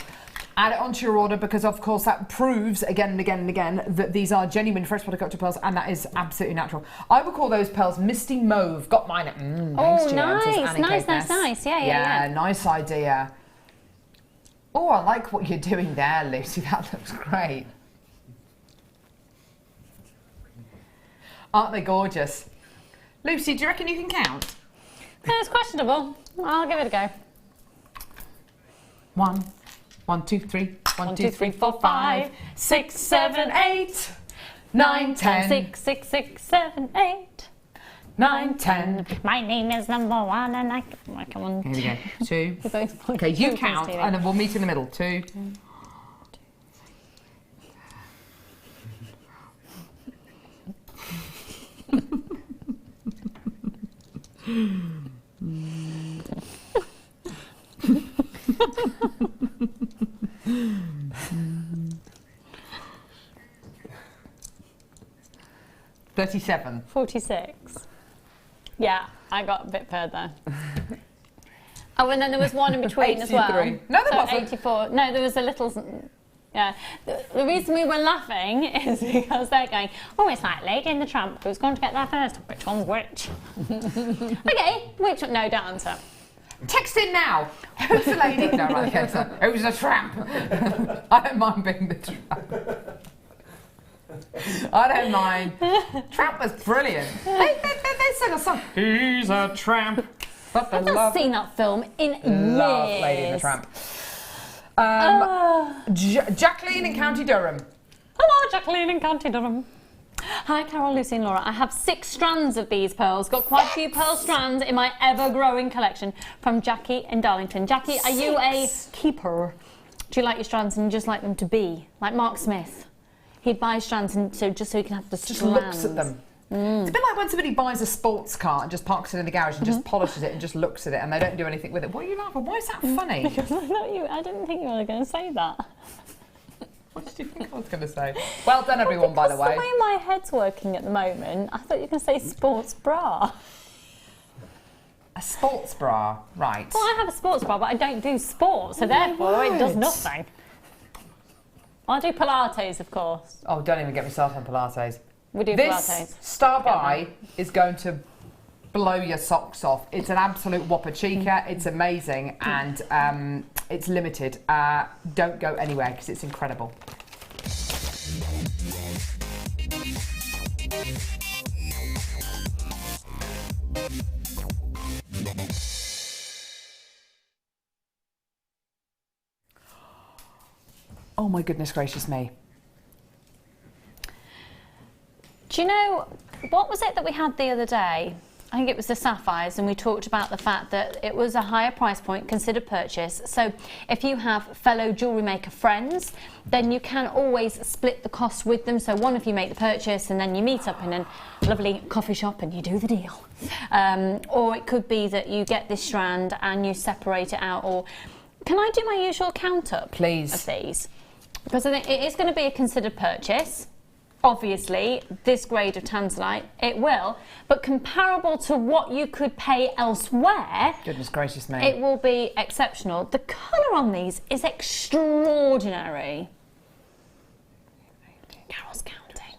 Speaker 3: Add it onto your order, because of course that proves again and again and again that these are genuine freshwater cultured pearls, and that is absolutely natural. I would call those pearls misty mauve. Got mine. Thanks,
Speaker 1: oh, nice. Yeah.
Speaker 3: Nice idea. Oh, I like what you're doing there, Lucy. That looks great. Aren't they gorgeous? Lucy, do you reckon you can count?
Speaker 1: It's questionable. I'll give it a go.
Speaker 3: 1, 2, 3. 1, 2, 3, 4, 5, 6, 7, 8, 9, 10.
Speaker 1: 6, 6, 6, 7, 8.
Speaker 3: 9, 10.
Speaker 5: My name is number 1 and I... Come on.
Speaker 3: Here we go. 2. Okay, you
Speaker 5: Two
Speaker 3: count
Speaker 5: things,
Speaker 3: and then we'll meet in the middle. 2. $37.
Speaker 5: 46. Yeah, I got a bit further. Oh, and then there was one in between as well.
Speaker 3: 83. No, there
Speaker 5: so
Speaker 3: wasn't.
Speaker 5: 84. No, there was a little... Yeah. The reason we were laughing is because they're going, oh, it's like Lady and the Tramp. Who's going to get there first? Which one's which? Okay, which one? No, don't answer.
Speaker 3: Text in now. Who's the lady? No, right, okay, so who's the tramp? I don't mind being the tramp. I don't mind. Tramp was brilliant. They sang a song. He's a tramp. But
Speaker 5: I've not seen that film in years.
Speaker 3: Love Lady and the Tramp. Jacqueline in County Durham.
Speaker 5: Hello, Jacqueline in County Durham. Hi, Carol, Lucy and Laura. I have 6 strands of these pearls. Got quite a few pearl strands in my ever-growing collection from Jackie in Darlington. Jackie, are you a keeper? Do you like your strands and you just like them to be? Like Mark Smith. He'd buy strands and just so he can have the strands.
Speaker 3: Just looks at them. It's a bit like when somebody buys a sports car and just parks it in the garage and just polishes it and just looks at it and they don't do anything with it. What are you laughing? Why is that funny?
Speaker 5: Because I didn't think you were going to say that.
Speaker 3: What did you think I was going to say? Well done, everyone, by the way.
Speaker 5: The way my head's working at the moment, I thought you were going to say sports bra.
Speaker 3: A sports bra, right.
Speaker 5: Well, I have a sports bra, but I don't do sports, so therefore it does nothing. I do Pilates, of course.
Speaker 3: Oh, don't even get me started on Pilates.
Speaker 5: We do
Speaker 3: Pilates.
Speaker 5: Pilates.
Speaker 3: Star By is going to blow your socks off. It's an absolute whopper chica. It's amazing and it's limited. Don't go anywhere because it's incredible. Oh my goodness gracious me.
Speaker 5: Do you know, what was it that we had the other day? I think it was the sapphires, and we talked about the fact that it was a higher price point, considered purchase. So if you have fellow jewellery maker friends, then you can always split the cost with them. So one of you make the purchase and then you meet up in a lovely coffee shop and you do the deal. Or it could be that you get this strand and you separate it out. Or can I do my usual count up,
Speaker 3: please,
Speaker 5: of these? Because I think it is going to be a considered purchase. Obviously, this grade of Tanzanite, it will, but comparable to what you could pay elsewhere,
Speaker 3: goodness gracious me,
Speaker 5: it will be exceptional. The colour on these is extraordinary. Carol's counting.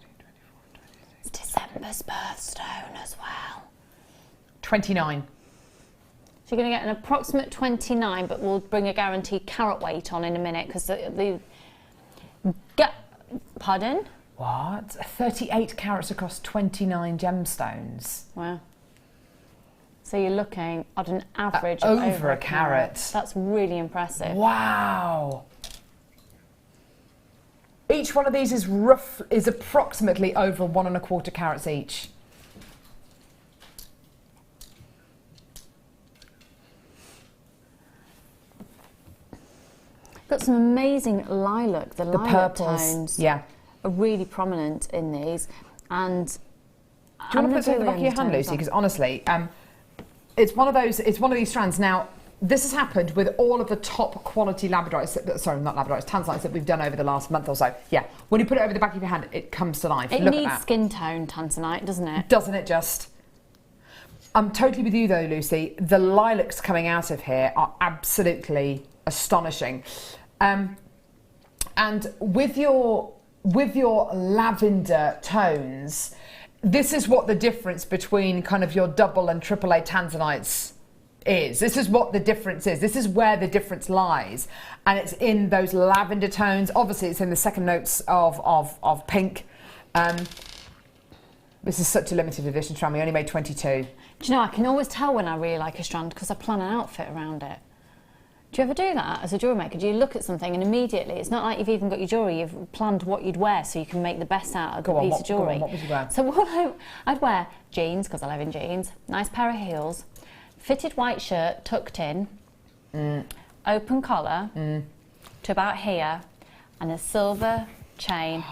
Speaker 5: It's December's birthstone as well.
Speaker 3: 29.
Speaker 5: So you're going to get an approximate 29, but we'll bring a guaranteed carat weight on in a minute because pardon?
Speaker 3: What? 38 carats across 29 gemstones.
Speaker 5: Wow. So you're looking at an average
Speaker 3: of
Speaker 5: over
Speaker 3: over a carat.
Speaker 5: That's really impressive.
Speaker 3: Wow. Each one of these is approximately over 1 1/4 carats each.
Speaker 5: Got some amazing lilac. The lilac
Speaker 3: purples,
Speaker 5: tones,
Speaker 3: yeah,
Speaker 5: are really prominent in these. And
Speaker 3: do you want to put some in the back of your hand, Lucy? Because honestly, it's one of these strands. Now, this has happened with all of the top quality labradorites. Sorry, not labradorites, tanzanites that we've done over the last month or so. Yeah, when you put it over the back of your hand, it comes to life.
Speaker 5: It
Speaker 3: Look
Speaker 5: needs
Speaker 3: at that.
Speaker 5: skin tone tanzanite, doesn't it?
Speaker 3: Doesn't it just? I'm totally with you though, Lucy. The lilacs coming out of here are absolutely astonishing. And with your lavender tones, this is what the difference between kind of your double and AAA tanzanites is. This is what the difference is. This is where the difference lies. And it's in those lavender tones. Obviously, it's in the second notes of pink. This is such a limited edition strand. We only made 22.
Speaker 5: Do you know, I can always tell when I really like a strand because I plan an outfit around it.
Speaker 1: Do you ever do that as a jewellery maker? Do you look at something and immediately, it's not like you've even got your jewellery, you've planned what you'd wear so you can make the best out of the piece of jewellery.
Speaker 3: What would you wear?
Speaker 1: So I'd wear jeans, because I live in jeans, nice pair of heels, fitted white shirt tucked in, open collar to about here, and a silver chain,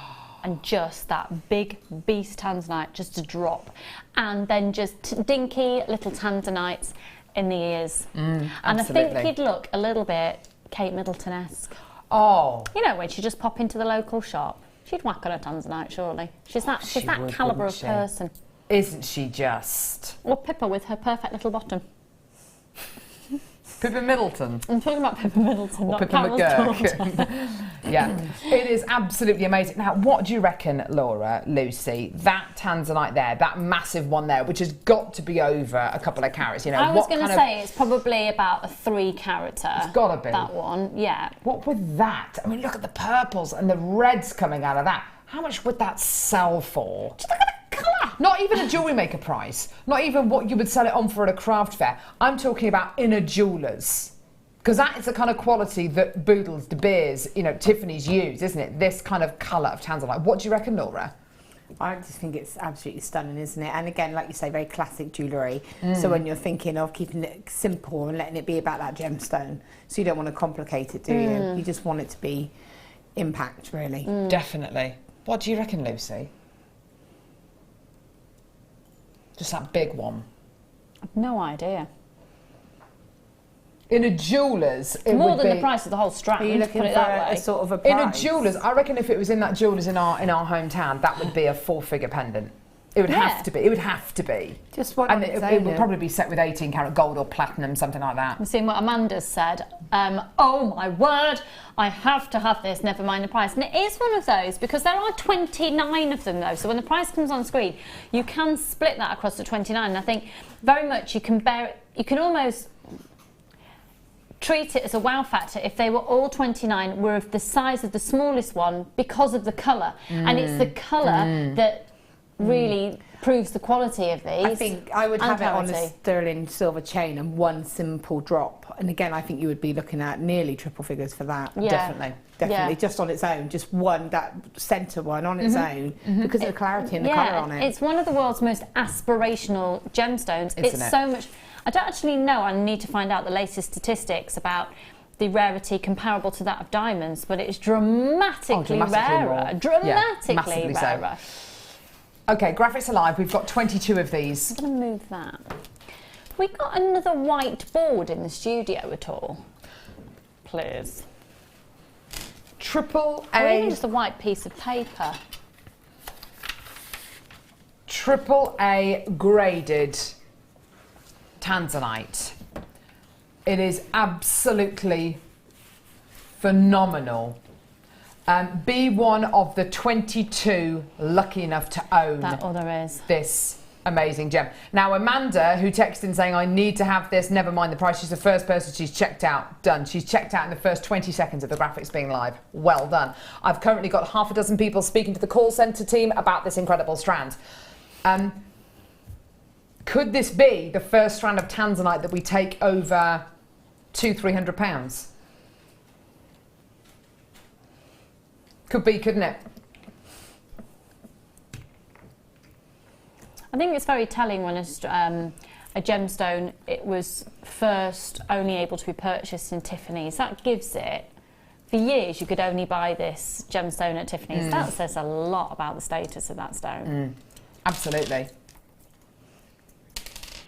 Speaker 1: and just that big beast Tanzanite just to drop, and then just dinky little Tanzanites in the ears. And I think you'd look a little bit Kate Middleton-esque.
Speaker 3: Oh.
Speaker 1: You know, when she'd just pop into the local shop, she'd whack on a Tanzanite, surely. She's that calibre of person.
Speaker 3: Isn't she just?
Speaker 1: Or Pippa with her perfect little bottom.
Speaker 3: Pippa Middleton.
Speaker 1: I'm talking about Pippa Middleton, not
Speaker 3: Pippa
Speaker 1: Carol's daughter.
Speaker 3: Yeah, it is absolutely amazing. Now, what do you reckon, Laura, Lucy, that Tanzanite there, that massive one there, which has got to be over a couple of carats, you know?
Speaker 1: I was going to say it's probably about a 3 carater.
Speaker 3: It's got to be.
Speaker 1: That one, yeah.
Speaker 3: What would that? I mean, look at the purples and the reds coming out of that. How much would that sell for? Just look at the colour. Not even a jewellery maker price. Not even what you would sell it on for at a craft fair. I'm talking about in a jeweller's. Because that is the kind of quality that Boodles, De Beers, you know, Tiffany's use, isn't it? This kind of colour of Tanzanite. What do you reckon, Laura?
Speaker 4: I just think it's absolutely stunning, isn't it? And again, like you say, very classic jewellery. So when you're thinking of keeping it simple and letting it be about that gemstone, so you don't want to complicate it, do you? You just want it to be impact, really.
Speaker 3: Definitely. What do you reckon, Lucy? Just that big one.
Speaker 1: I've no idea.
Speaker 3: In a jeweller's, it
Speaker 1: more
Speaker 3: would
Speaker 1: than
Speaker 3: be,
Speaker 1: the price of the whole strand.
Speaker 4: Are you looking
Speaker 1: put it
Speaker 4: for
Speaker 1: that way.
Speaker 4: a sort of a price?
Speaker 3: in a jeweller's, I reckon if it was in that jeweller's in our hometown, that would be a 4-figure pendant. It would have to be. It would have to be.
Speaker 4: Just one.
Speaker 3: And it would probably be set with 18 carat gold or platinum, something like that.
Speaker 1: I've seen what Amanda's said. Oh my word, I have to have this, never mind the price. And it is one of those, because there are 29 of them though, so when the price comes on screen, you can split that across the 29. And I think very much you can almost treat it as a wow factor if they were all 29, were of the size of the smallest one because of the colour. And it's the colour that really proves the quality of these.
Speaker 4: I think I would have it on a
Speaker 1: clarity.
Speaker 4: sterling silver chain and one simple drop. And again, I think you would be looking at nearly triple figures for that.
Speaker 1: Yeah.
Speaker 4: Definitely.
Speaker 1: Yeah.
Speaker 4: Just on its own, just one, that centre one on its own, because of the clarity and the colour on it.
Speaker 1: It's one of the world's most aspirational gemstones. It's so much. I don't actually know. I need to find out the latest statistics about the rarity comparable to that of diamonds, but it's dramatically rarer. Dramatically rarer.
Speaker 3: Okay, Graphics Alive, we've got 22 of these.
Speaker 1: I'm going to move that. Have we got another white board in the studio at all? Please.
Speaker 3: Triple
Speaker 1: Or
Speaker 3: A.
Speaker 1: even just a white piece of paper.
Speaker 3: Triple A graded Tanzanite. It is absolutely phenomenal. Be one of the 22 lucky enough to own this amazing gem. Now, Amanda, who texted in saying, I need to have this, never mind the price, she's the first person she's checked out. Done. She's checked out in the first 20 seconds of the graphics being live. Well done. I've currently got half a dozen people speaking to the call centre team about this incredible strand. Could this be the first strand of Tanzanite that we take over £200–300? Could be, couldn't it?
Speaker 1: I think it's very telling when a gemstone, it was first only able to be purchased in Tiffany's. That gives it, for years you could only buy this gemstone at Tiffany's. That says a lot about the status of that stone.
Speaker 3: Absolutely.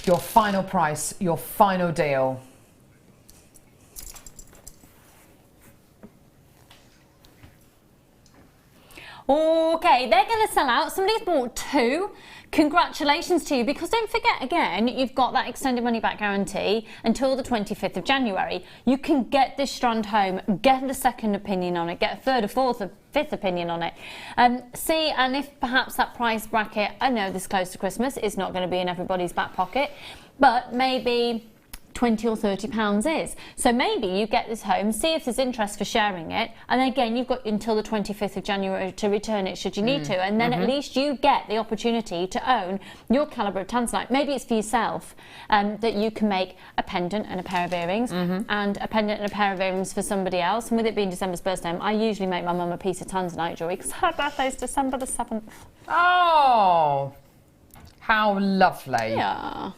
Speaker 3: Your final price, your final deal.
Speaker 1: Okay, they're going to sell out. Somebody's bought 2. Congratulations to you, because don't forget again, you've got that extended money back guarantee until the 25th of January. You can get this strand home, get a second opinion on it, get a third, a fourth, a fifth opinion on it. See, and if perhaps that price bracket, I know this close to Christmas, is not going to be in everybody's back pocket, but maybe 20 or 30 pounds is. So maybe you get this home, see if there's interest for sharing it, and then again you've got until the 25th of January to return it should you need to, and then at least you get the opportunity to own your calibre of Tanzanite. Maybe it's for yourself, that you can make a pendant and a pair of earrings, and a pendant and a pair of earrings for somebody else. And with it being December's birthday, I usually make my mum a piece of Tanzanite jewellery because her birthday's December the 7th.
Speaker 3: Oh, how lovely.
Speaker 1: Yeah.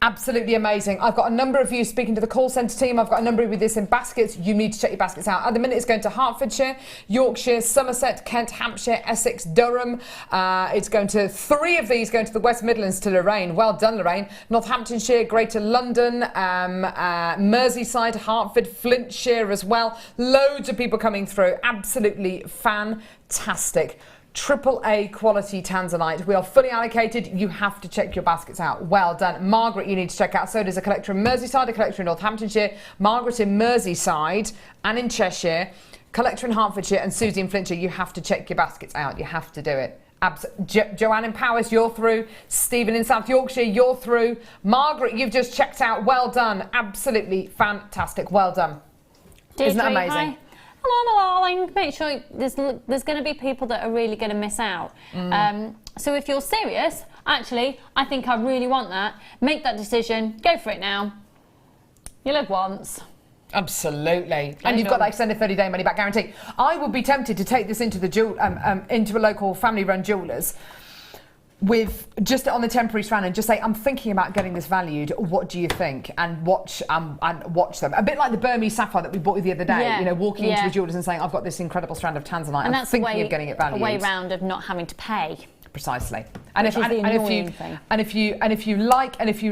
Speaker 3: Absolutely amazing. I've got a number of you speaking to the call centre team. I've got a number of you with this in baskets. You need to check your baskets out. At the minute, it's going to Hertfordshire, Yorkshire, Somerset, Kent, Hampshire, Essex, Durham. It's going to 3 of these going to the West Midlands to Lorraine. Well done, Lorraine. Northamptonshire, Greater London, Merseyside, Hertford, Flintshire as well. Loads of people coming through. Absolutely fantastic. AAA quality Tanzanite. We are fully allocated. You have to check your baskets out. Well done. Margaret, you need to check out. So does a collector in Merseyside, a collector in Northamptonshire, Margaret in Merseyside and in Cheshire, collector in Hertfordshire, and Susie in Flintshire. You have to check your baskets out. You have to do it. Joanne in Powys, you're through. Stephen in South Yorkshire, you're through. Margaret, you've just checked out. Well done. Absolutely fantastic. Well done. Isn't that amazing?
Speaker 1: Hi. Hello, darling. Make sure there's going to be people that are really going to miss out. So if you're serious, actually, I think I really want that. Make that decision. Go for it now. You live once.
Speaker 3: Absolutely. And you've got that extended 30-day money-back guarantee. I would be tempted to take this into the into a local family-run jewellers with just on the temporary strand and just say, I'm thinking about getting this valued. What do you think? And watch them. A bit like the Burmese sapphire that we bought the other day.
Speaker 1: Yeah.
Speaker 3: You know, walking into a jeweller's and saying, I've got this incredible strand of Tanzanite.
Speaker 1: And
Speaker 3: I'm
Speaker 1: that's
Speaker 3: thinking of getting it valued.
Speaker 1: A way round of not having to pay.
Speaker 3: Precisely.
Speaker 1: And if
Speaker 3: you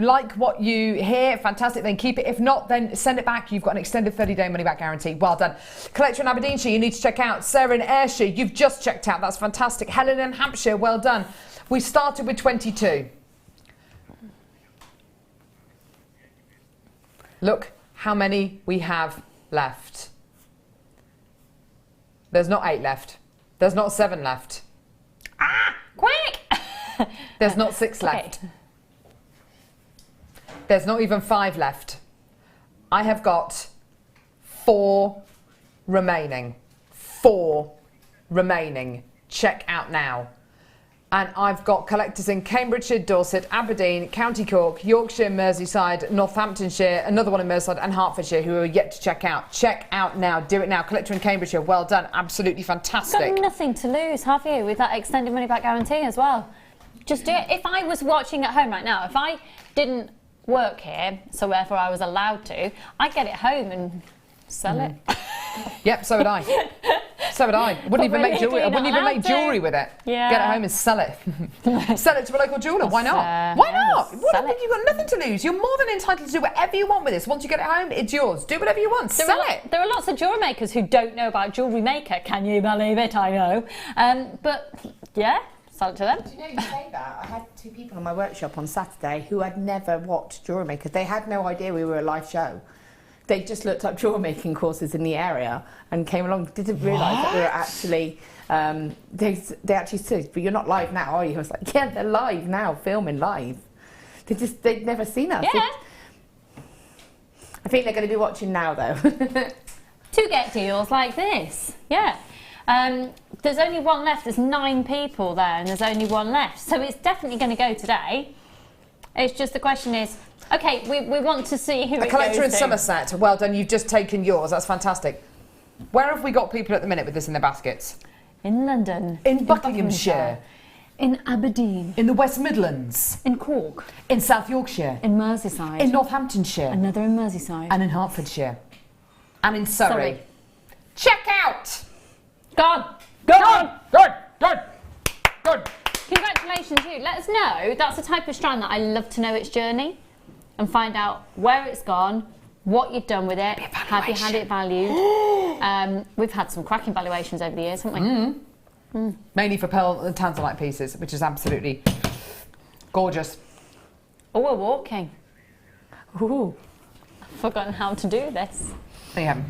Speaker 3: like what you hear, fantastic, then keep it. If not, then send it back. You've got an extended 30-day money-back guarantee. Well done. Collector in Aberdeenshire, you need to check out. Sarah in Ayrshire, you've just checked out. That's fantastic. Helen in Hampshire, well done. We started with 22. Look how many we have left. There's not 8 left. There's not 7 left.
Speaker 1: Quick!
Speaker 3: There's not 6 left. There's not even 5 left. I have got 4 remaining. 4 remaining. Check out now. And I've got collectors in Cambridgeshire, Dorset, Aberdeen, County Cork, Yorkshire, Merseyside, Northamptonshire, another one in Merseyside and Hertfordshire who are yet to check out. Check out now. Do it now. Collector in Cambridgeshire, well done. Absolutely fantastic.
Speaker 1: You've got nothing to lose, have you, with that extended money-back guarantee as well? Just do it. If I was watching at home right now, if I didn't work here, so therefore I was allowed to, I'd get it home and sell it.
Speaker 3: Yep, so would I. So would I. Wouldn't even make jewellery. I wouldn't even make jewellery with it.
Speaker 1: Yeah.
Speaker 3: Get it home and sell it. Sell it to a local jeweller. Why not? Why not? You've got nothing to lose. You're more than entitled to do whatever you want with this. Once you get it home, it's yours. Do whatever you want. Sell it.
Speaker 1: There are lots of jewellery makers who don't know about JewelleryMaker. Can you believe it? I know. But yeah, sell it to them.
Speaker 4: Do you know, you say that? I had 2 people in my workshop on Saturday who had never watched JewelleryMaker. They had no idea we were a live show. They just looked up jewellery making courses in the area and came along. Didn't realise that we were actually. They actually said, "But you're not live now, are you?" I was like, "Yeah, they're live now, filming live." They'd never seen us.
Speaker 1: Yeah.
Speaker 4: I think they're going to be watching now, though.
Speaker 1: To get deals like this, yeah. There's only one left. There's 9 people there, and there's only one left. So it's definitely going to go today. It's just the question is. Okay, we want to see who it goes to.
Speaker 3: A collector in Somerset. Well done, you've just taken yours. That's fantastic. Where have we got people at the minute with this in their baskets?
Speaker 1: In London.
Speaker 3: In Buckinghamshire.
Speaker 1: In Aberdeen.
Speaker 3: In the West Midlands.
Speaker 1: In Cork.
Speaker 3: In South Yorkshire.
Speaker 1: In Merseyside.
Speaker 3: In Northamptonshire.
Speaker 1: Another in Merseyside.
Speaker 3: And in Hertfordshire. And in Surrey. Check out!
Speaker 1: Gone!
Speaker 3: Good!
Speaker 1: Congratulations, you. Let us know. That's the type of strand that I love to know its journey and find out where it's gone, what you've done with it, have you had it valued. We've had some cracking valuations over the years, haven't we?
Speaker 3: Mainly for pearl and Tanzanite pieces, which is absolutely gorgeous.
Speaker 1: Oh, we're walking.
Speaker 3: Ooh.
Speaker 1: I've forgotten how to do this.
Speaker 3: There you have it.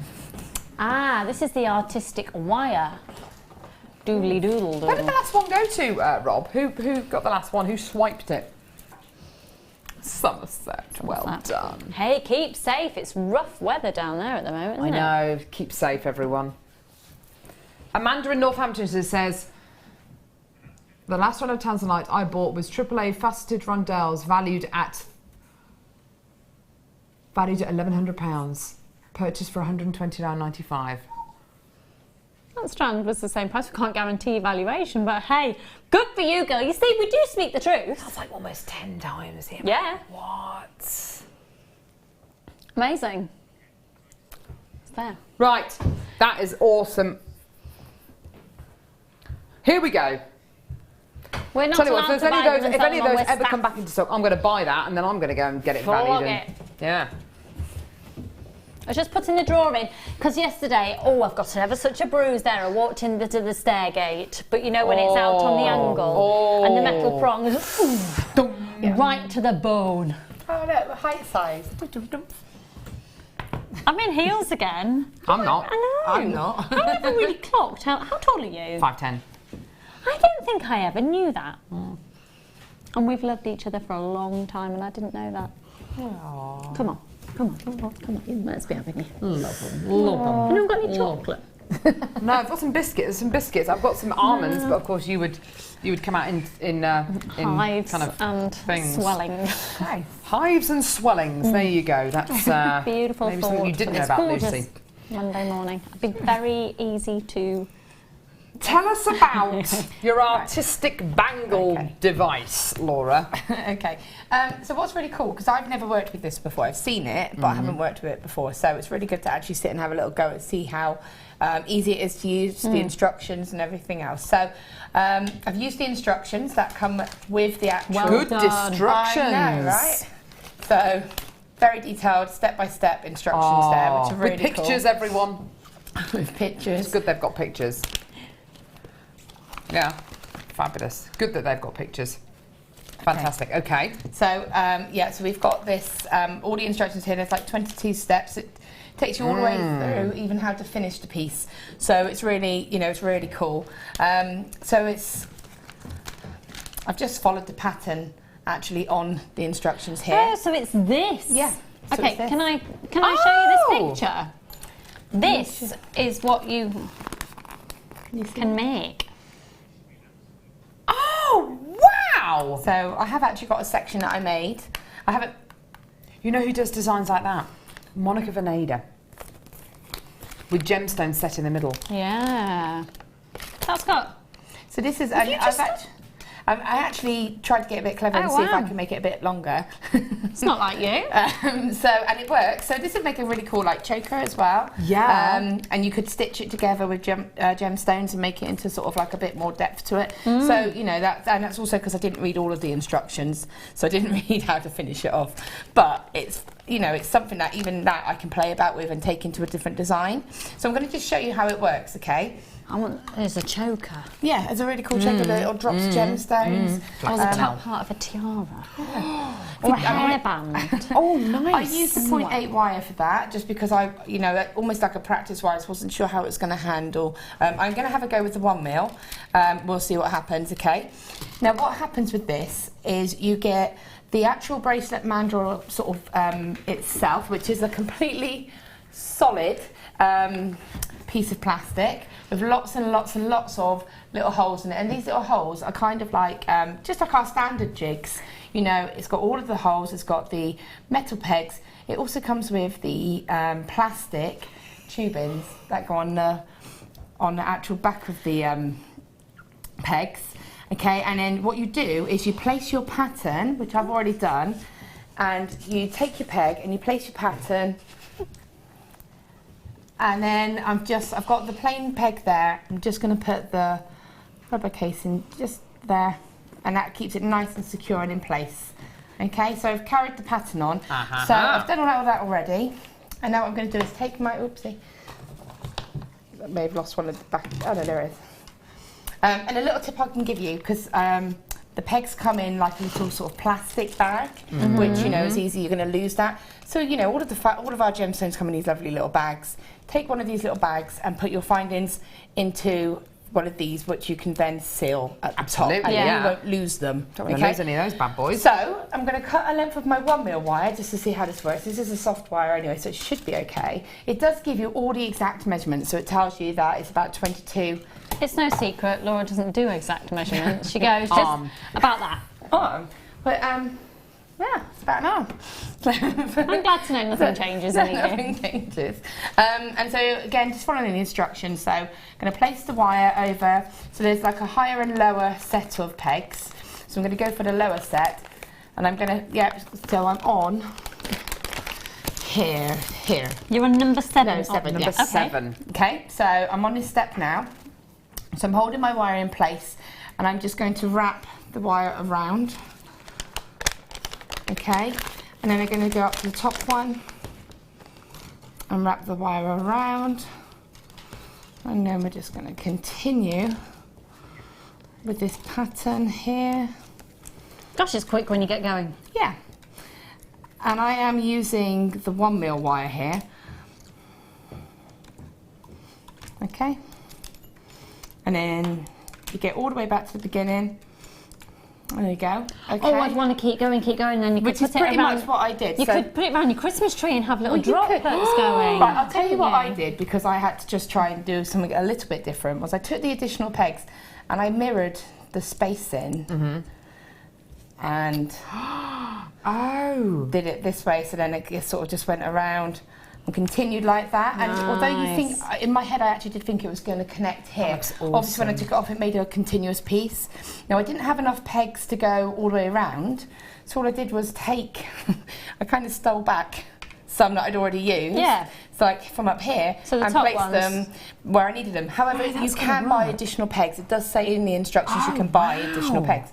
Speaker 1: Ah, this is the artistic wire. Doodly doodle doodle.
Speaker 3: Where did the last one go to, Rob? Who got the last one? Who swiped it? Somerset, well done.
Speaker 15: Hey, keep safe. It's rough weather down there at the moment, isn't it?
Speaker 3: I know. Keep safe, everyone. Amanda in Northampton says, the last one of Tanzanite I bought was AAA faceted rondelles valued at £1,100. Purchased for £129.95.
Speaker 15: That strand was the same price. We can't guarantee valuation, but hey, good for you, girl. You see, we do speak the truth.
Speaker 3: That's like almost 10 times the amount.
Speaker 15: Yeah.
Speaker 3: What?
Speaker 15: Amazing. It's there.
Speaker 3: Right, that is awesome. Here we go.
Speaker 15: We're not
Speaker 3: Tell you what,
Speaker 15: allowed
Speaker 3: so
Speaker 15: to buy them and
Speaker 3: if
Speaker 15: sell
Speaker 3: any
Speaker 15: them
Speaker 3: of
Speaker 15: on
Speaker 3: those ever
Speaker 15: West
Speaker 3: come back into stock, I'm going to buy that and then I'm going to go and get it valued. Yeah.
Speaker 15: I was just putting the drawer in because yesterday, I've got ever such a bruise there. I walked into the stair gate, but you know when it's out on the angle and the metal prongs, right to the bone.
Speaker 4: Oh no, height size.
Speaker 15: I'm in heels again.
Speaker 3: I'm not.
Speaker 15: I know.
Speaker 4: I'm not.
Speaker 15: I never really clocked. How tall are you?
Speaker 3: 5'10".
Speaker 15: I don't think I ever knew that. And we've loved each other for a long time, and I didn't know that.
Speaker 3: Aww.
Speaker 15: Come on. You must be having it.
Speaker 3: Love them.
Speaker 15: You haven't got any chocolate?
Speaker 3: No, I've got some biscuits. I've got some almonds, but of course you would come out in
Speaker 15: hives
Speaker 3: kind of
Speaker 15: and
Speaker 3: things.
Speaker 15: swelling.
Speaker 3: Hives and swellings. There you go. That's
Speaker 15: beautiful.
Speaker 3: maybe something you didn't know about, Lucy.
Speaker 15: Monday morning. I've been very easy to.
Speaker 3: Tell us about your artistic bangle device, Laura.
Speaker 4: Okay. So what's really cool, because I've never worked with this before. I've seen it, but I haven't worked with it before. So it's really good to actually sit and have a little go and see how easy it is to use, the instructions and everything else. So I've used the instructions that come with the actual...
Speaker 3: Good instructions.
Speaker 4: I know, right? So very detailed, step-by-step instructions there, which are really
Speaker 3: with pictures,
Speaker 4: cool.
Speaker 3: everyone.
Speaker 4: With pictures.
Speaker 3: It's good they've got pictures. Yeah, fabulous. Good that they've got pictures. Fantastic. Okay.
Speaker 4: So so we've got this. All the instructions here. There's like 22 steps. It takes you all the way through, even how to finish the piece. So it's really, it's really cool. So I've just followed the pattern actually on the instructions here.
Speaker 15: Oh, so it's this.
Speaker 4: Yeah. So
Speaker 15: Okay.
Speaker 4: it's this.
Speaker 15: Can I show you this picture? This is what you can make.
Speaker 3: Oh, wow!
Speaker 4: So I have actually got a section that I made. I haven't...
Speaker 3: You know who does designs like that? Monica Veneda. With gemstones set in the middle.
Speaker 15: Yeah. That's got...
Speaker 4: So this is... I actually tried to get a bit clever and
Speaker 15: Oh,
Speaker 4: see if I
Speaker 15: wow.
Speaker 4: can make it a bit longer.
Speaker 15: It's not like you.
Speaker 4: And it works. So this would make a really cool like choker as well.
Speaker 3: Yeah.
Speaker 4: And you could stitch it together with gemstones and make it into sort of like a bit more depth to it. So that's also because I didn't read all of the instructions, so I didn't read how to finish it off. But it's it's something that even that I can play about with and take into a different design. So I'm going to just show you how it works. Okay.
Speaker 15: There's a choker.
Speaker 4: Yeah, it's a really cool choker. The little drops of gemstones.
Speaker 15: Oh, the top part of a tiara. Or a hairband.
Speaker 4: Oh, nice. I used the 0.8 wire for that, just because I, almost like a practice wire. I wasn't sure how it was going to handle. I'm going to have a go with the 1 mil. We'll see what happens, okay? Now, what happens with this is you get the actual bracelet mandrel sort of itself, which is a completely solid piece of plastic with lots and lots and lots of little holes in it. And these little holes are kind of like, just like our standard jigs. It's got all of the holes, it's got the metal pegs. It also comes with the plastic tubings that go on the actual back of the pegs. Okay, and then what you do is you place your pattern, which I've already done, and you take your peg and you place your pattern. And then I've got the plain peg there. I'm just going to put the rubber casing just there, and that keeps it nice and secure and in place. Okay, so I've carried the pattern on. So I've done all of that already, and now what I'm going to do is take my oopsie. I may have lost one of the back. Oh no, there it is. And a little tip I can give you, because the pegs come in like a little sort of plastic bag, which is easy. You're going to lose that. So all of our gemstones come in these lovely little bags. Take one of these little bags and put your findings into one of these which you can then seal at the top, and
Speaker 3: yeah.
Speaker 4: you won't lose them.
Speaker 3: Don't want to lose any of those bad boys.
Speaker 4: So I'm going to cut a length of my 1mm wire just to see how this works. This is a soft wire anyway, so it should be okay. It does give you all the exact measurements, so it tells you that it's about 22.
Speaker 15: It's no secret, Laura doesn't do exact measurements. She goes just about that.
Speaker 4: Arm. But yeah, it's about an arm.
Speaker 15: I'm glad to know nothing changes in here.
Speaker 4: Nothing changes. And so again, just following the instructions. So I'm going to place the wire over. So there's like a higher and lower set of pegs. So I'm going to go for the lower set, and I'm going to So I'm on here.
Speaker 15: You're on number 7.
Speaker 4: No, 7.
Speaker 3: Number 7.
Speaker 4: Okay. So I'm on this step now. So I'm holding my wire in place, and I'm just going to wrap the wire around. Okay, and then I'm going to go up to the top one and wrap the wire around, and then we're just going to continue with this pattern here.
Speaker 15: Gosh, it's quick when you get going.
Speaker 4: Yeah, and I am using the 1mm wire here. Okay, and then you get all the way back to the beginning. There you go. Okay.
Speaker 15: Oh, I'd want to keep going, then you could put it
Speaker 4: pretty
Speaker 15: around.
Speaker 4: much what I did.
Speaker 15: You could put it around your Christmas tree and have little droplets going.
Speaker 4: Right, I'll tell you what I did, because I had to just try and do something a little bit different. Was I took the additional pegs and I mirrored the spacing, and did it this way. So then it sort of just went around and continued like that. And although you think, in my head I actually did think it was going to connect here.
Speaker 3: Awesome.
Speaker 4: Obviously when I took it off it made a continuous piece. Now I didn't have enough pegs to go all the way around, so all I did was take, I kind of stole back some that I'd already used.
Speaker 15: Yeah.
Speaker 4: So like from up here,
Speaker 15: so the
Speaker 4: and
Speaker 15: top
Speaker 4: placed
Speaker 15: ones.
Speaker 4: them where I needed them. However, you can buy additional pegs. It does say in the instructions you can buy additional pegs.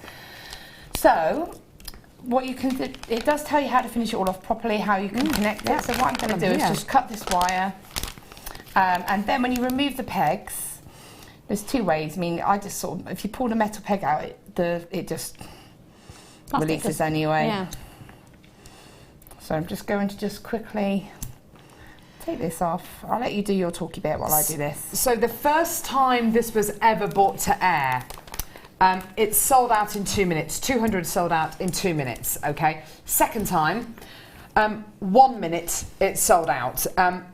Speaker 4: So what you can do, it does tell you how to finish it all off properly, how you can connect it. So what I'm going to do is just cut this wire, and then when you remove the pegs, there's 2 ways. I mean, I just sort of, if you pull the metal peg out, it just releases anyway.
Speaker 15: Yeah.
Speaker 4: So I'm just going to just quickly take this off. I'll let you do your talky bit while I do this.
Speaker 3: So the first time this was ever brought to air, it sold out in 2 minutes. 200 sold out in 2 minutes, okay? Second time, 1 minute it sold out.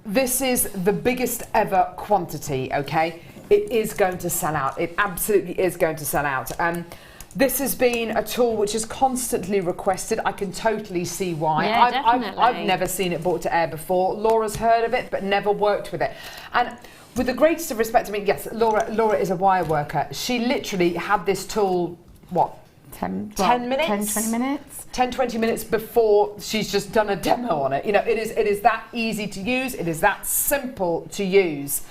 Speaker 3: This is the biggest ever quantity, okay? It is going to sell out. It absolutely is going to sell out. This has been a tool which is constantly requested. I can totally see why.
Speaker 15: Yeah, definitely.
Speaker 3: I've never seen it brought to air before. Laura's heard of it, but never worked with it. And with the greatest of respect, I mean, yes, Laura is a wire worker. She literally had this tool, what, 10 minutes?
Speaker 4: 10, 20 minutes.
Speaker 3: 10, 20 minutes before she's just done a demo on it. You know, it is that easy to use. It is that simple to use.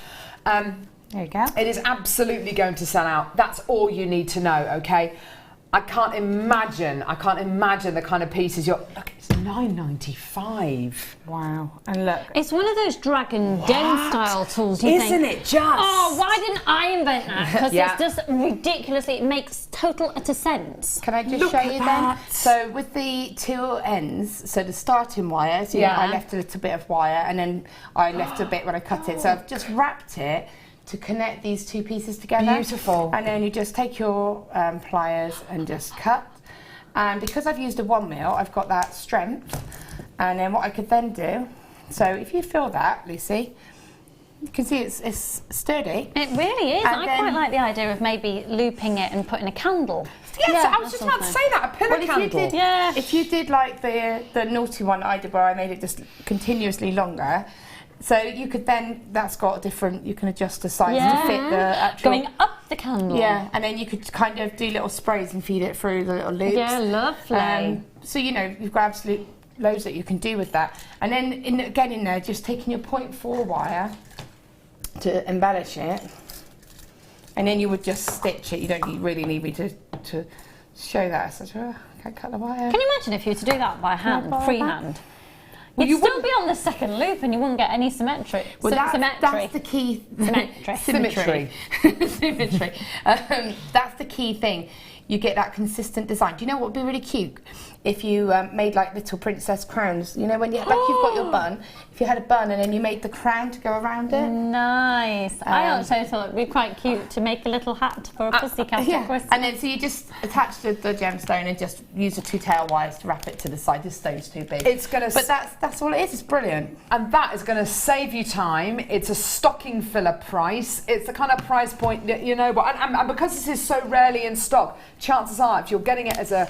Speaker 4: There you go.
Speaker 3: It is absolutely going to sell out. That's all you need to know, okay? I can't imagine the kind of pieces you're... Look, it's £9.95.
Speaker 4: Wow. And look.
Speaker 15: It's one of those dragon den style tools, you think.
Speaker 3: Isn't it just?
Speaker 15: Oh, why didn't I invent that? Because it's just ridiculously, it makes total utter sense.
Speaker 4: Can I just show you then? So with the 2 ends, so the starting wires, I left a little bit of wire, and then I left a bit when I cut it. So I've just wrapped it to connect these 2 pieces together.
Speaker 3: Beautiful.
Speaker 4: And then you just take your pliers and just cut. And because I've used a 1mm, I've got that strength. And then what I could then do, so if you feel that, Lucy, you can see it's sturdy.
Speaker 15: It really is.
Speaker 4: And
Speaker 15: I quite like the idea of maybe looping it and putting a candle.
Speaker 3: Yes, I was just about to say that, a pillar candle.
Speaker 4: If you did like the naughty one that I did where I made it just continuously longer, so you could then, that's got a different, you can adjust the size to fit the actual...
Speaker 15: Going up the candle.
Speaker 4: Yeah, and then you could kind of do little sprays and feed it through the little loops.
Speaker 15: Yeah, lovely.
Speaker 4: So, you know, you've got absolute loads that you can do with that. And then, again in there, just taking your 0.4 wire to embellish it. And then you would just stitch it. You don't really need me to show that. So, can I cut the wire?
Speaker 15: Can you imagine if you were to do that by hand, freehand?
Speaker 4: Well,
Speaker 15: You'd still be on the second loop and you wouldn't get any symmetry.
Speaker 4: Well, that's the key.
Speaker 15: Symmetry.
Speaker 4: Symmetry. Symmetry. That's the key thing. you get that consistent design. Do you know what would be really cute? If you made like little princess crowns, you know, when you like you've got your bun, if you had a bun and then you made the crown to go around it.
Speaker 15: Nice. I also thought it'd be quite cute to make a little hat for a pussycat for Christmas.
Speaker 4: And then so you just attach the gemstone and just use the 2 tail wires to wrap it to the side. This stone's too big.
Speaker 3: It's gonna.
Speaker 4: But that's all it is. It's brilliant.
Speaker 3: And that is going to save you time. It's a stocking filler price. It's the kind of price point that, you know, and because this is so rarely in stock, chances are if you're getting it as a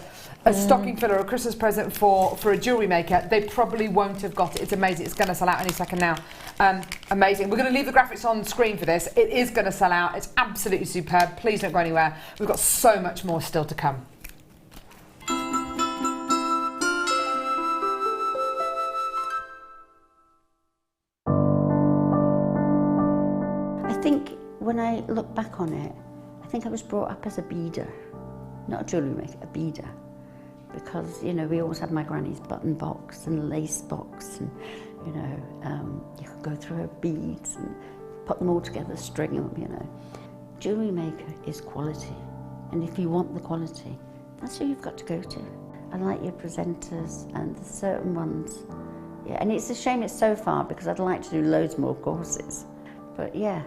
Speaker 3: stocking filler or a Christmas present for a jewellery maker, they probably won't have got it. It's amazing. It's going to sell out any second now. Amazing. We're going to leave the graphics on screen for this. It is going to sell out. It's absolutely superb. Please don't go anywhere. We've got so much more still to come.
Speaker 12: I think when I look back on it, I think I was brought up as a beader, not a jewellery maker, a beader. Because, you know, we always had my granny's button box and lace box and, you know, you could go through her beads and put them all together, string them, you know. Jewellery maker is quality. And if you want the quality, that's who you've got to go to. I like your presenters and the certain ones. Yeah, and it's a shame it's so far because I'd like to do loads more courses. But yeah,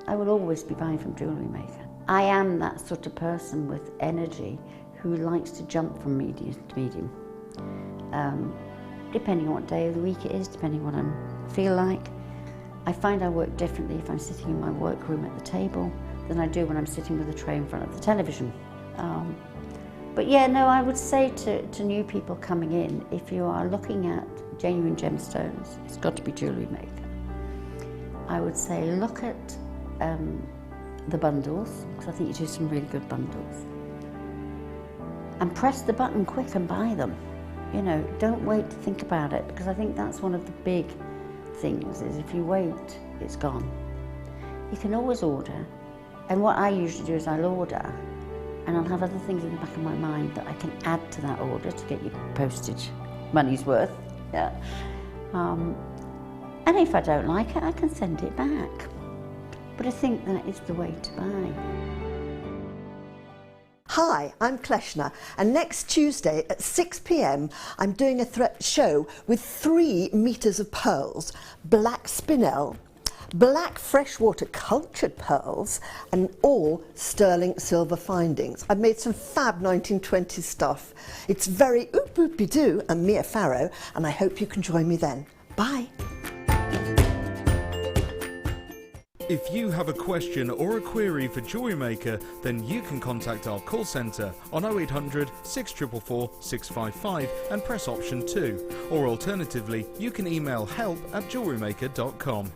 Speaker 12: I will always be buying from Jewellery Maker. I am that sort of person with energy who likes to jump from medium to medium. Depending on what day of the week it is, depending on what I feel like. I find I work differently if I'm sitting in my workroom at the table than I do when I'm sitting with a tray in front of the television. But yeah, no, I would say to new people coming in, if you are looking at genuine gemstones, it's got to be Jewellery Maker. I would say look at the bundles, because I think you do some really good bundles. And press the button quick and buy them. You know, don't wait to think about it, because I think that's one of the big things, is if you wait, it's gone. You can always order, and what I usually do is I'll order, and I'll have other things in the back of my mind that I can add to that order to get your postage money's worth. Yeah. And if I don't like it, I can send it back. But I think that is the way to buy.
Speaker 16: Hi, I'm Kleshna, and next Tuesday at 6 p.m. I'm doing a show with 3 meters of pearls, black spinel, black freshwater cultured pearls, and all sterling silver findings. I've made some fab 1920s stuff. It's very oop-oopy-doo and Mia Farrow, and I hope you can join me then. Bye.
Speaker 11: If you have a question or a query for Jewellery Maker, then you can contact our call centre on 0800 644 655 and press option 2. Or alternatively, you can email help@jewellerymaker.com.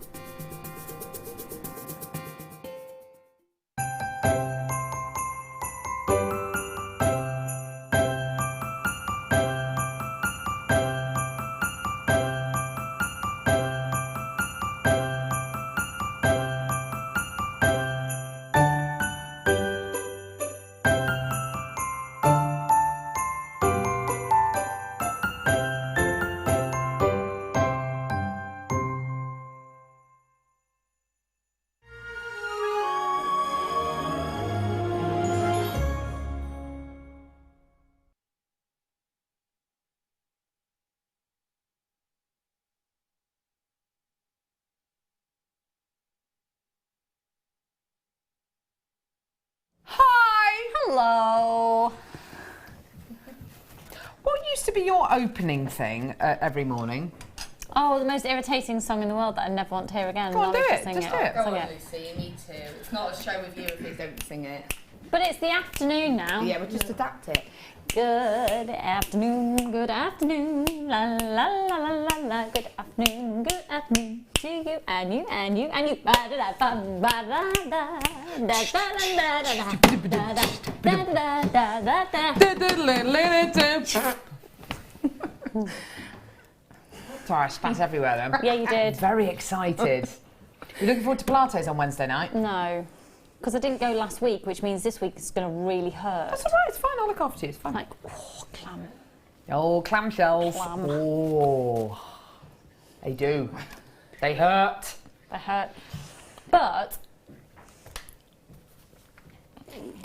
Speaker 15: Hello.
Speaker 3: What used to be your opening thing every morning?
Speaker 15: Oh, the most irritating song in the world that I never want to hear again.
Speaker 3: Go on, do it.
Speaker 15: Sing
Speaker 3: Just do it.
Speaker 4: Go on, Lucy, you need to. It's not a show with you if you don't sing it.
Speaker 15: But it's the afternoon now.
Speaker 4: Yeah, we'll just adapt it.
Speaker 15: Good afternoon, la la la la la la. Good afternoon to you and you and you and you. Ba da da bum ba da da da da da da da da da.
Speaker 3: Sorry, I spat everywhere then.
Speaker 15: Yeah, you did.
Speaker 3: Very excited. You looking forward to Pilates on Wednesday night?
Speaker 15: No, because I didn't go last week, which means this week is going to really hurt.
Speaker 3: That's all right, it's fine, I'll look after you, it's fine.
Speaker 15: Like, oh, clam.
Speaker 3: Oh, clamshells.
Speaker 15: Clam.
Speaker 3: Oh, they do. They hurt.
Speaker 15: They hurt. But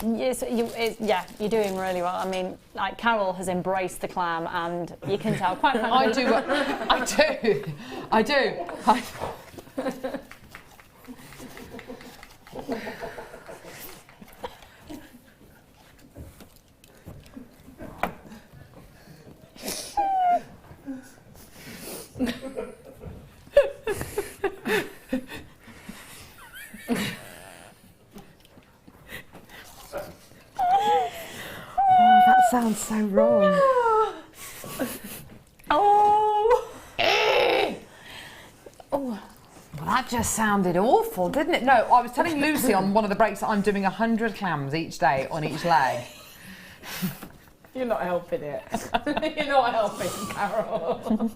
Speaker 15: Yes, yeah, you're doing really well. I mean, like Carol has embraced the clam, and you can tell quite frankly.
Speaker 3: I do.
Speaker 4: Sounds so wrong.
Speaker 3: Oh. Well, that just sounded awful, didn't it? No, I was telling Lucy on one of the breaks that I'm doing 100 clams each day on each leg.
Speaker 9: You're not helping it. You're not helping, Carol.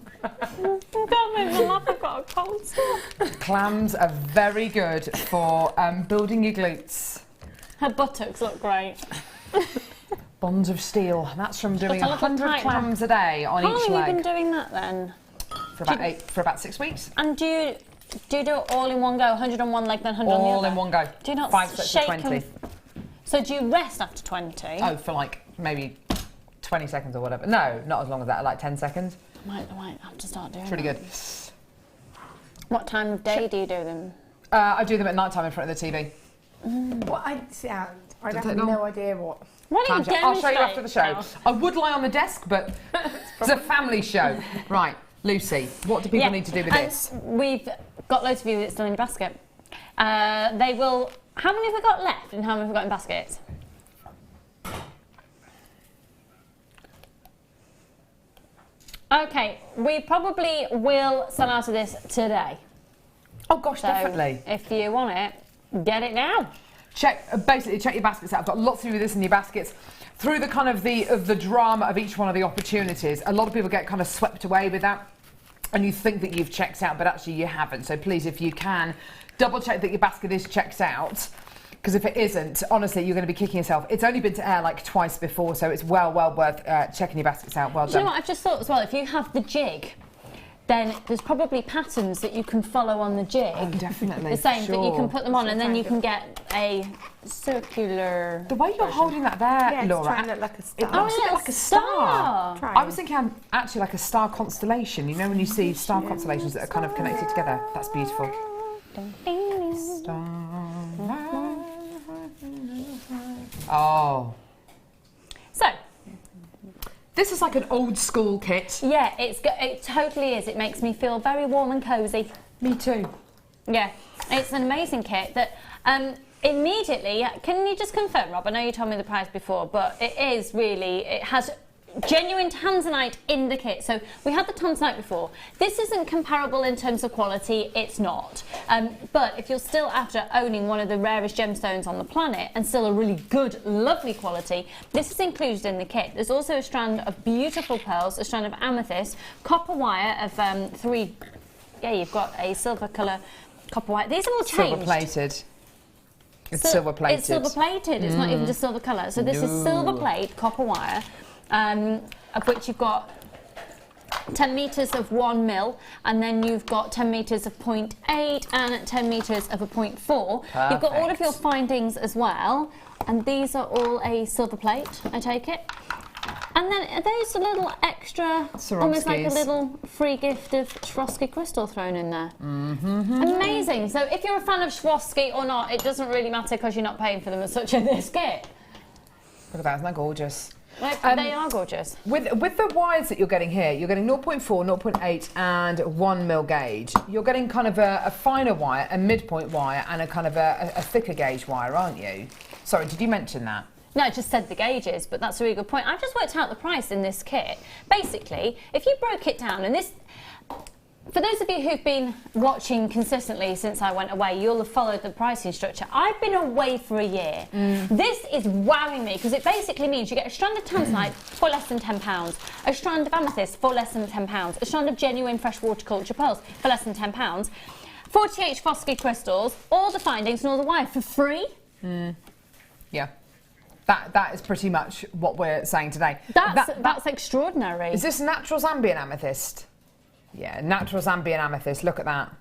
Speaker 15: Don't make me laugh, I've got a cold sore.
Speaker 3: Clams are very good for building your glutes.
Speaker 15: Her buttocks look great.
Speaker 3: Bonds of steel. That's from doing
Speaker 15: Got a little
Speaker 3: 100
Speaker 15: tight
Speaker 3: clams a day on
Speaker 15: How
Speaker 3: each
Speaker 15: long
Speaker 3: leg.
Speaker 15: have you been doing that then?
Speaker 3: For about 6 weeks.
Speaker 15: And do you do it all in one go? 100 on one leg, then 100 on the other?
Speaker 3: All in one go.
Speaker 15: Do you not
Speaker 3: 5 sets of
Speaker 15: shake
Speaker 3: 20.
Speaker 15: So do you rest after 20?
Speaker 3: Oh, for like maybe 20 seconds or whatever. No, not as long as that, like 10 seconds.
Speaker 15: Might have to start doing
Speaker 3: It's really
Speaker 15: that.
Speaker 3: good.
Speaker 15: What time of day do you do them?
Speaker 3: I do them at night time in front of the TV.
Speaker 4: Well, I
Speaker 3: Does
Speaker 4: have
Speaker 3: it not?
Speaker 4: no idea what.
Speaker 15: Why don't you
Speaker 3: I'll show you after the show.
Speaker 15: demonstrate?
Speaker 3: I would lie on the desk, but it's a family show. Right, Lucy, what do people need to do with this?
Speaker 15: We've got loads of you that's still in your basket. They will. How many have we got left, and how many have we got in baskets? Okay, we probably will sell out of this today.
Speaker 3: Oh gosh,
Speaker 15: So
Speaker 3: definitely.
Speaker 15: If you want it, get it now.
Speaker 3: Basically check your baskets out. I've got lots to do with this in your baskets. Through the kind of the drama of each one of the opportunities, a lot of people get kind of swept away with that, and you think that you've checked out, but actually you haven't. So please, if you can, double check that your basket is checked out. Because if it isn't, honestly, you're going to be kicking yourself. It's only been to air like twice before, so it's well worth checking your baskets out. Well
Speaker 15: Do
Speaker 3: done.
Speaker 15: you know what I've just thought as well? If you have the jig, then there's probably patterns that you can follow on the jig.
Speaker 3: Oh, definitely.
Speaker 15: The same, that you
Speaker 3: sure.
Speaker 15: can put them on, and then you can get a circular.
Speaker 3: The way you're holding that there,
Speaker 4: It's
Speaker 3: Laura,
Speaker 4: trying to look like a star.
Speaker 3: it looks a bit like a star.
Speaker 4: Trying.
Speaker 3: I was thinking actually like a star constellation. You know when you see star constellations that are kind of connected together? That's beautiful. Oh.
Speaker 15: So.
Speaker 3: This is like an old school kit.
Speaker 15: Yeah, it totally is. It makes me feel very warm and cosy.
Speaker 3: Me too.
Speaker 15: Yeah, it's an amazing kit that immediately, can you just confirm, Rob? I know you told me the price before, but it is really, it has genuine Tanzanite in the kit. So we had the Tanzanite before. This isn't comparable in terms of quality, it's not. But if you're still after owning one of the rarest gemstones on the planet and still a really good, lovely quality, this is included in the kit. There's also a strand of beautiful pearls, a strand of amethyst, copper wire of 3, yeah, you've got a silver colour copper wire. These are all changed.
Speaker 3: Silver plated. It's silver plated.
Speaker 15: It's silver plated, it's not even just silver colour. So this is silver plate, copper wire, of which you've got 10 metres of 1 mil, and then you've got 10 metres of 0.8 and 10 metres of a 0.4. You've got all of your findings as well, and these are all a silver plate, I take it. And then are those a little extra, almost like a little free gift of Swarovski crystal thrown in there. Amazing. So if you're a fan of Swarovski or not, it doesn't really matter because you're not paying for them as such in this kit.
Speaker 3: Look at that, isn't that gorgeous?
Speaker 15: They are gorgeous.
Speaker 3: With the wires that you're getting here, you're getting 0.4, 0.8 and 1 mil gauge. You're getting kind of a finer wire, a midpoint wire and a kind of a thicker gauge wire, aren't you? Sorry, did you mention that?
Speaker 15: No, I just said the gauges, but that's a really good point. I've just worked out the price in this kit. Basically, if you broke it down, and this, for those of you who've been watching consistently since I went away, you'll have followed the pricing structure. I've been away for a year. This is wowing me because it basically means you get a strand of Tanzanite for less than £10, a strand of amethyst for less than £10, a strand of genuine freshwater culture pearls for less than £10, 48 Swarovski crystals, all the findings and all the wire for free.
Speaker 3: Yeah. That is pretty much what we're saying today.
Speaker 15: That's extraordinary.
Speaker 3: Is this natural Zambian amethyst? Yeah, natural Zambian amethyst. Look at that.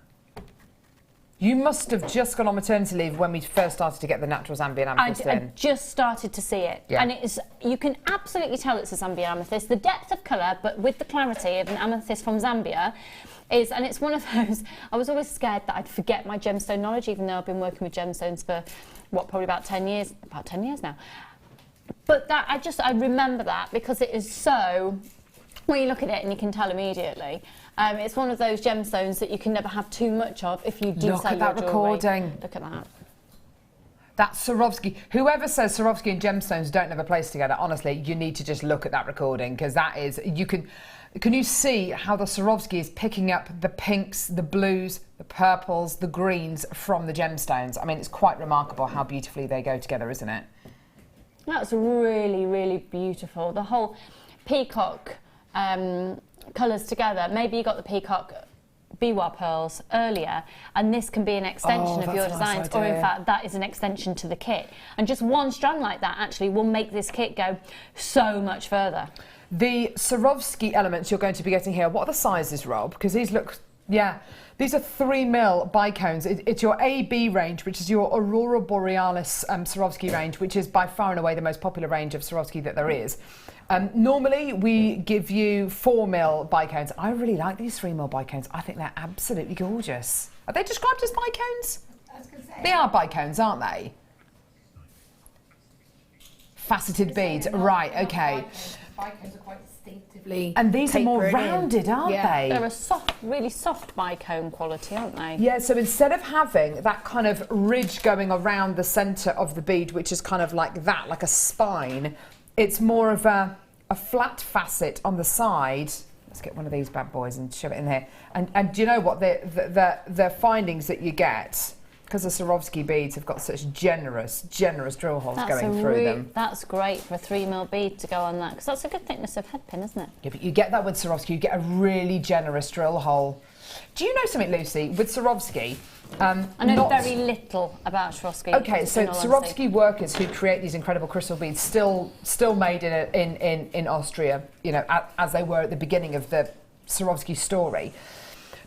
Speaker 3: You must have just gone on maternity leave when we first started to get the natural Zambian amethyst in.
Speaker 15: I just started to see it.
Speaker 3: Yeah.
Speaker 15: And it is, you can absolutely tell it's a Zambian amethyst. The depth of colour, but with the clarity of an amethyst from Zambia, is, and it's one of those, I was always scared that I'd forget my gemstone knowledge, even though I've been working with gemstones for, what, probably about 10 years now. But that, I remember that because it is so, when you look at it and you can tell immediately. It's one of those gemstones that you can never have too much of if you do
Speaker 3: Look
Speaker 15: sell
Speaker 3: at that
Speaker 15: your jewellery.
Speaker 3: recording.
Speaker 15: Look at that.
Speaker 3: That's Swarovski. Whoever says Swarovski and gemstones don't have a place together, honestly, you need to just look at that recording because that is, can you see how the Swarovski is picking up the pinks, the blues, the purples, the greens from the gemstones? I mean, it's quite remarkable how beautifully they go together, isn't it?
Speaker 15: That's really, really beautiful. The whole peacock colours together. Maybe you got the peacock Biwa pearls earlier, and this can be an extension of your designs, or in fact that is an extension to the kit. And just one strand like that actually will make this kit go so much further.
Speaker 3: The Swarovski elements you're going to be getting here, what are the sizes, Rob? Because these look, yeah, these are 3mm bicones. It's your AB range, which is your Aurora Borealis Swarovski range, which is by far and away the most popular range of Swarovski that there is. Normally we give you 4mm bicones. I really like these 3mm bicones. I think they're absolutely gorgeous. Are they described as bicones?
Speaker 4: I was gonna say.
Speaker 3: They are bicones, aren't they? Faceted beads, right, okay.
Speaker 4: Bicones are quite distinctively
Speaker 3: And these are more
Speaker 4: tapered in.
Speaker 3: rounded, aren't they?
Speaker 15: They're a soft, really soft bicone quality, aren't they?
Speaker 3: Yeah, so instead of having that kind of ridge going around the centre of the bead, which is kind of like that, like a spine, it's more of a flat facet on the side. Let's get one of these bad boys and shove it in here. And do you know what? The findings that you get, because the Swarovski beads have got such generous drill holes going through them.
Speaker 15: That's great for a 3mm bead to go on that, because that's a good thickness of head pin, isn't it?
Speaker 3: Yeah, but you get that with Swarovski, you get a really generous drill hole. Do you know something, Lucy, with Swarovski?
Speaker 15: I know very little about Swarovski.
Speaker 3: Okay, so Swarovski workers who create these incredible crystal beads still made in Austria, you know, as they were at the beginning of the Swarovski story.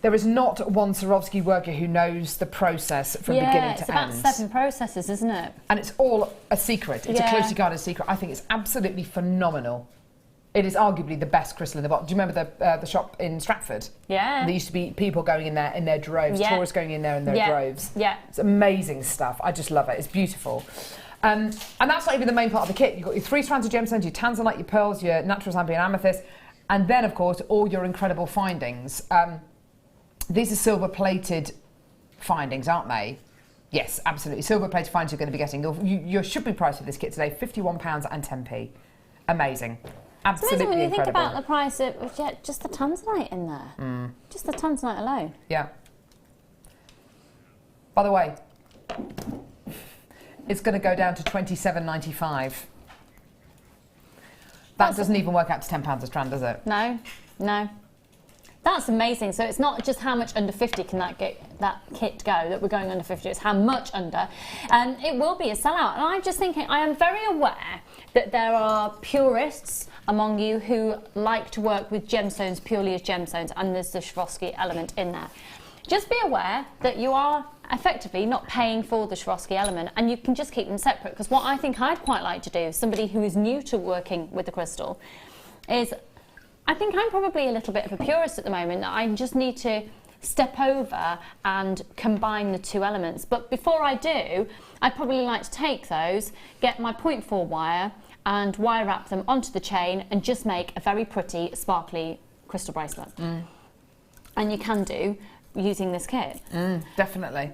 Speaker 3: There is not one Swarovski worker who knows the process from beginning to end.
Speaker 15: It's about 7 processes, isn't it?
Speaker 3: And it's all a secret. It's a closely guarded secret. I think it's absolutely phenomenal. It is arguably the best crystal in the box. Do you remember the shop in Stratford?
Speaker 15: Yeah.
Speaker 3: There used to be people going in there in their droves, tourists going in there in their droves.
Speaker 15: Yeah.
Speaker 3: It's amazing stuff. I just love it. It's beautiful. And that's not even the main part of the kit. You've got your 3 strands of gemstones, your Tanzanite, your pearls, your natural Zambian amethyst, and then, of course, all your incredible findings. These are silver-plated findings, aren't they? Yes, absolutely. Silver-plated findings you're going to be getting. Your shipping price for this kit today, £51 and 10p. Amazing. Absolutely
Speaker 15: it's amazing when you think
Speaker 3: incredible.
Speaker 15: about the price of just the Tanzanite in there. Just the Tanzanite alone.
Speaker 3: Yeah. By the way, it's going to go down to £27.95. That doesn't even work out to £10 a strand, does it?
Speaker 15: No, no. That's amazing. So it's not just how much under 50 can that kit go, that we're going under 50, it's how much under. And it will be a sellout. And I'm just thinking, I am very aware that there are purists among you who like to work with gemstones purely as gemstones, and there's the Swarovski element in there. Just be aware that you are effectively not paying for the Swarovski element, and you can just keep them separate, because what I think I'd quite like to do, somebody who is new to working with the crystal, is I think I'm probably a little bit of a purist at the moment. I just need to step over and combine the 2 elements. But before I do, I'd probably like to take those, get my 0.4 wire and wire wrap them onto the chain and just make a very pretty, sparkly crystal bracelet. And you can do using this kit.
Speaker 3: Definitely.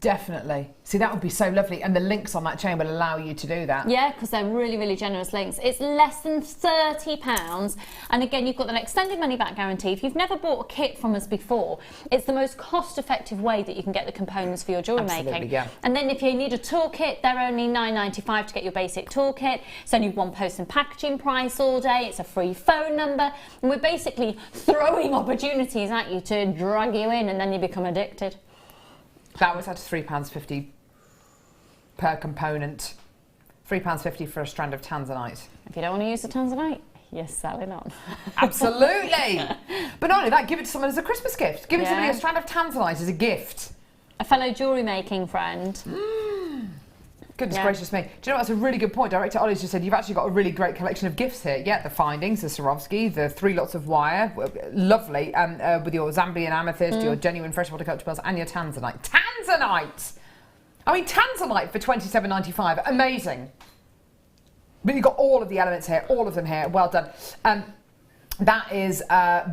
Speaker 3: Definitely. See, that would be so lovely, and the links on that chain will allow you to do that.
Speaker 15: Yeah, because they're really, really generous links. It's less than £30, and again, you've got an extended money-back guarantee. If you've never bought a kit from us before, it's the most cost-effective way that you can get the components for your jewellery making.
Speaker 3: Yeah.
Speaker 15: And then if you need a toolkit, they're only £9.95 to get your basic toolkit. It's only one post and packaging price all day. It's a free phone number, and we're basically throwing opportunities at you to drag you in, and then you become addicted.
Speaker 3: That was at £3.50 per component. £3.50 for a strand of Tanzanite.
Speaker 15: If you don't want to use the Tanzanite, You're selling on.
Speaker 3: Absolutely. But not only that, give it to someone as a Christmas gift. Give it to somebody a strand of Tanzanite as a gift.
Speaker 15: A fellow jewellery making friend.
Speaker 3: Goodness gracious me. Do you know what, that's a really good point. Director Ollie's just said you've actually got a really great collection of gifts here. Yeah, the findings, the Swarovski, the 3 lots of wire, lovely, with your Zambian amethyst, your genuine freshwater culture pearls, and your Tanzanite. Tanzanite! I mean, Tanzanite for $27.95, amazing. But you've got all of the elements here, all of them here, well done. That is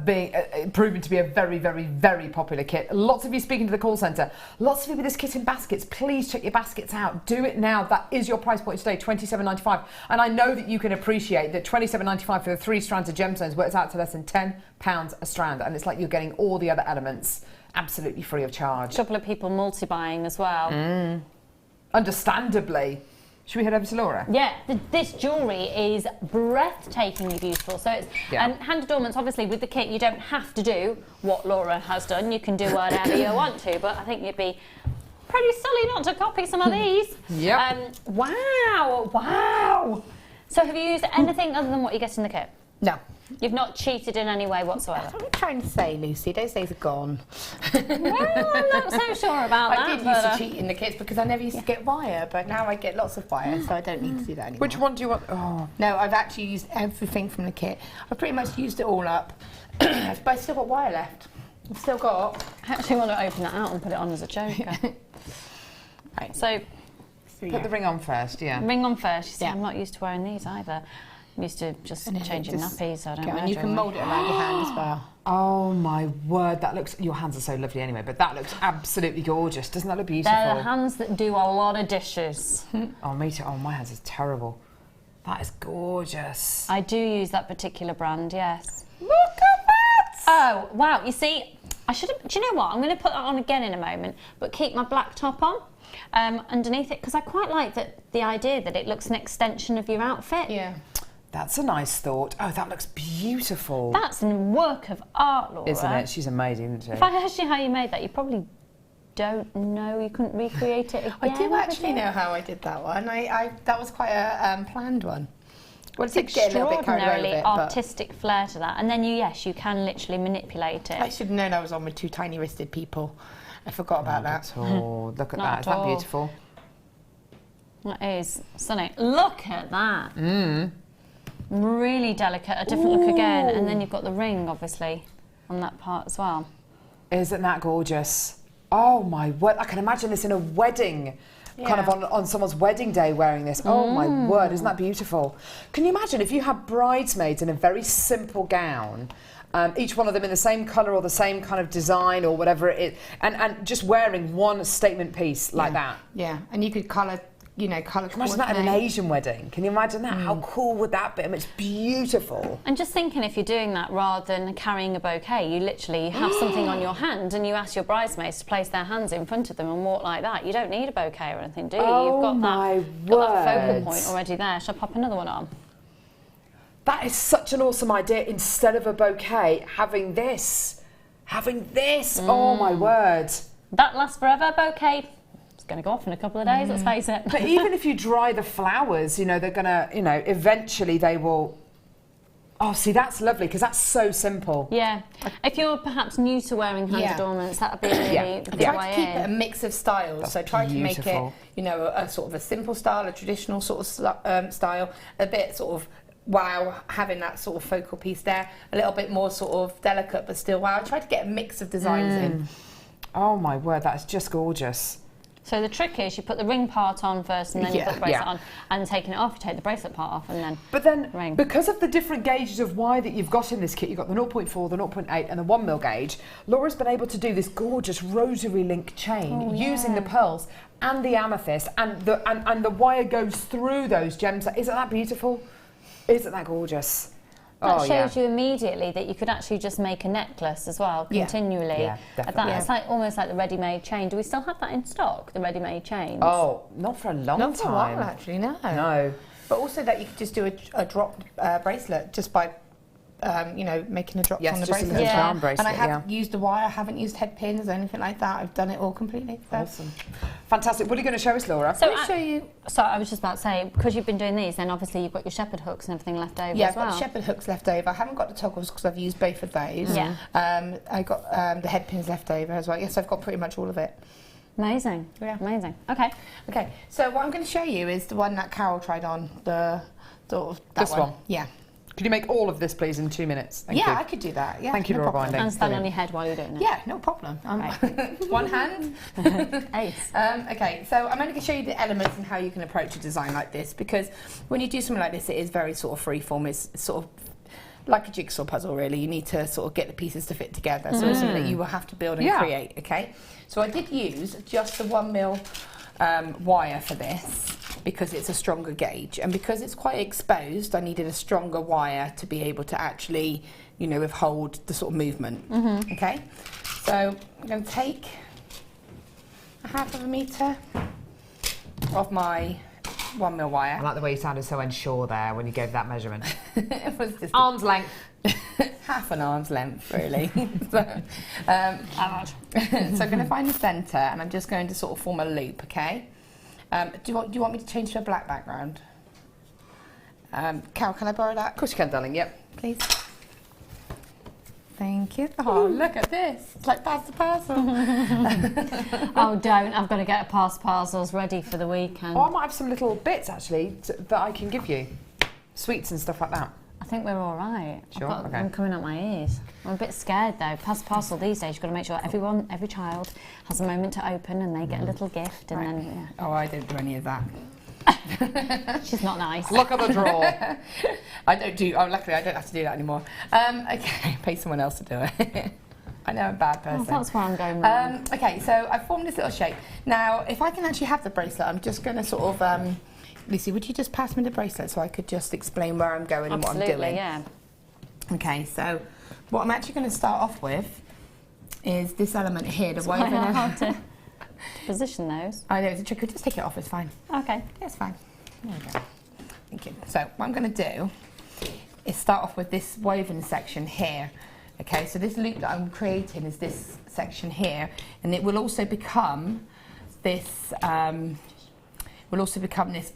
Speaker 3: being proven to be a very, very, very popular kit. Lots of you speaking to the call centre. Lots of you with this kit in baskets. Please check your baskets out. Do it now. That is your price point today, $27.95. And I know that you can appreciate that $27.95 for the 3 strands of gemstones works out to less than £10 a strand. And it's like you're getting all the other elements absolutely free of charge.
Speaker 15: A couple of people multi-buying as well.
Speaker 3: Understandably. Should we head over to Laura?
Speaker 15: Yeah, this jewellery is breathtakingly beautiful. So it's hand adornments. Obviously, with the kit, you don't have to do what Laura has done. You can do whatever you want to, but I think you'd be pretty silly not to copy some of these. Wow, wow. So have you used anything other than what you get in the kit?
Speaker 4: No.
Speaker 15: You've not cheated in any way whatsoever?
Speaker 4: That's what I'm trying to say, Lucy. Those days are gone.
Speaker 15: Well, I'm not so sure about that.
Speaker 4: I did used to cheat in the kits because I never used to get wire, but now I get lots of wire, so I don't need to do that anymore.
Speaker 3: Which one do you want? Oh.
Speaker 4: No, I've actually used everything from the kit. I've pretty much used it all up, but I've still got wire left. I've still got...
Speaker 15: I actually want to open that out and put it on as a choker.
Speaker 4: Right.
Speaker 15: So...
Speaker 3: Put the ring on first,
Speaker 15: Ring on first. You see, I'm not used to wearing these either. I'm used to just changing nappies, so I don't know.
Speaker 4: And you can mould it around your hand as well.
Speaker 3: Oh my word, that looks... Your hands are so lovely anyway, but that looks absolutely gorgeous. Doesn't that look beautiful?
Speaker 15: They're the hands that do a lot of dishes.
Speaker 3: Oh, me too. Oh, my hands is terrible. That is gorgeous.
Speaker 15: I do use that particular brand, yes.
Speaker 3: Look at that!
Speaker 15: Oh, wow. You see, I should have... Do you know what? I'm going to put that on again in a moment, but keep my black top on underneath it, because I quite like the idea that it looks an extension of your outfit.
Speaker 4: Yeah.
Speaker 3: That's a nice thought. Oh, that looks beautiful.
Speaker 15: That's a work of art, Laura.
Speaker 3: Isn't it? She's amazing, isn't she?
Speaker 15: If I asked you how you made that, you probably don't know. You couldn't recreate it again.
Speaker 4: I do actually know how I did that one. That was quite a planned one. Well, it's
Speaker 15: extraordinarily artistic flair to that. And then you can literally manipulate it.
Speaker 4: I should have known I was on with 2 tiny-wristed people. I forgot about that.
Speaker 3: Oh, look at that. Is that beautiful?
Speaker 15: That is stunning. Look at that. Really delicate, a different look again, and then you've got the ring, obviously, on that part as well.
Speaker 3: Isn't that gorgeous? Oh my word! I can imagine this in a wedding, kind of on someone's wedding day wearing this. Oh my word! Isn't that beautiful? Can you imagine if you had bridesmaids in a very simple gown? Each one of them in the same colour or the same kind of design or whatever it is, and just wearing one statement piece like that.
Speaker 4: Yeah, and you could colour. Colour.
Speaker 3: Imagine that at an Asian wedding. Can you imagine that? How cool would that be? I mean, it's beautiful.
Speaker 15: And just thinking, if you're doing that rather than carrying a bouquet, you literally have something on your hand and you ask your bridesmaids to place their hands in front of them and walk like that. You don't need a bouquet or anything, do you? You've got that focal point already there. Shall I pop another one on?
Speaker 3: That is such an awesome idea. Instead of a bouquet, having this. Oh my word.
Speaker 15: That lasts forever, bouquet. Going to go off in a couple of days, let's face it.
Speaker 3: But even if you dry the flowers, they're going to, eventually they will... Oh, see, that's lovely, because that's so simple.
Speaker 15: Yeah. If you're perhaps new to wearing hand adornments, that would be really the good way
Speaker 4: Try to keep it a mix of styles.
Speaker 3: That's
Speaker 4: so try
Speaker 3: beautiful.
Speaker 4: To make it, a sort of a simple style, a traditional sort of style, a bit sort of having that sort of focal piece there, a little bit more sort of delicate, but still wow. Try to get a mix of designs in.
Speaker 3: Oh, my word, that's just gorgeous.
Speaker 15: So the trick is you put the ring part on first and then you put the bracelet on, and taking it off, you take the bracelet part off and then the ring.
Speaker 3: Because of the different gauges of wire that you've got in this kit, you've got the 0.4, the 0.8 and the 1mm gauge, Laura's been able to do this gorgeous rosary link chain using the pearls and the amethyst, and the wire goes through those gems. Isn't that beautiful? Isn't that gorgeous?
Speaker 15: That shows you immediately that you could actually just make a necklace as well, continually. Yeah, definitely. It's almost like the ready-made chain. Do we still have that in stock, the ready-made chains?
Speaker 3: Oh, not for a long time.
Speaker 4: Not for a while, actually, no.
Speaker 3: No.
Speaker 4: But also that you could just do a drop bracelet just by you know, making the drops
Speaker 3: Yes,
Speaker 4: on the
Speaker 3: just a
Speaker 4: bracelet.
Speaker 3: little charm bracelet,
Speaker 4: And I haven't used the wire, I haven't used head pins or anything like that. I've done it all completely. So.
Speaker 3: Awesome. Fantastic. What are you going to show us, Laura?
Speaker 15: So
Speaker 4: I'll show you.
Speaker 15: So I was just about to say, because you've been doing these, then obviously you've got your shepherd hooks and everything left over
Speaker 4: Yeah,
Speaker 15: as well.
Speaker 4: I've got the shepherd hooks left over. I haven't got the toggles because I've used both of those.
Speaker 15: Yeah.
Speaker 4: I got the head pins left over as well. Yes, I've got pretty much all of it.
Speaker 15: Amazing.
Speaker 4: Yeah.
Speaker 15: Amazing. Okay.
Speaker 4: Okay. So what I'm going to show you is the one that Carol tried on. That
Speaker 3: This one?
Speaker 4: Yeah.
Speaker 3: Could you make all of this, please, in 2 minutes? Thank you.
Speaker 4: I could do that. Yeah.
Speaker 3: Thank you,
Speaker 4: no
Speaker 3: Laura
Speaker 4: problem.
Speaker 3: Binding.
Speaker 15: And stand on your head while you're doing it.
Speaker 4: Yeah, no problem. One hand.
Speaker 15: Ace.
Speaker 4: Okay, so I'm only going to show you the elements and how you can approach a design like this, because when you do something like this, it is very sort of freeform. It's sort of like a jigsaw puzzle, really. You need to sort of get the pieces to fit together. So it's something that you will have to build and create, okay? So I did use just the 1 mil wire for this, because it's a stronger gauge, and because it's quite exposed, I needed a stronger wire to be able to actually, you know, withhold the sort of movement. Okay, so I'm going to take a 1/2 metre of my 1 mil wire.
Speaker 3: I like the way you sounded so unsure there when you gave that measurement.
Speaker 4: It was just
Speaker 3: arm's length.
Speaker 4: half an arm's length, really. So I'm going to find the centre, and I'm just going to sort of form a loop, okay? Do you want me to change to a black background? Carol, can I borrow that?
Speaker 3: Of course you can, darling, yep.
Speaker 4: Please. Thank you. Oh, look at this. It's like pass the parcel.
Speaker 15: Oh, don't. I've got to get past parcels ready for the weekend.
Speaker 3: Oh, I might have some little bits, actually, that I can give you. Sweets and stuff like that.
Speaker 15: I think we're all right.
Speaker 3: Sure,
Speaker 15: I've got
Speaker 3: okay.
Speaker 15: them coming up my ears. I'm a bit scared though. Past parcel these days, you've got to make sure every child has a moment to open and they get a little gift, and then. Yeah.
Speaker 4: Oh, I don't do any of that.
Speaker 15: She's not nice.
Speaker 3: Look at the drawer.
Speaker 4: luckily I don't have to do that anymore. Okay, pay someone else to do it. I know I'm a bad person.
Speaker 15: Oh, that's where I'm going wrong.
Speaker 4: Okay, so I formed this little shape. Now, if I can actually have the bracelet, I'm just going to sort of, Lucy, would you just pass me the bracelet so I could just explain where I'm going and what I'm doing?
Speaker 15: Yeah.
Speaker 4: Okay, so what I'm actually going to start off with is this element here, the woven.
Speaker 15: It's hard to position those.
Speaker 4: I know, it's a trick. Just take it off, it's fine.
Speaker 15: Okay.
Speaker 4: It's fine. There we go. Thank you. So what I'm going to do is start off with this woven section here. Okay, so this loop that I'm creating is this section here, and it will also become this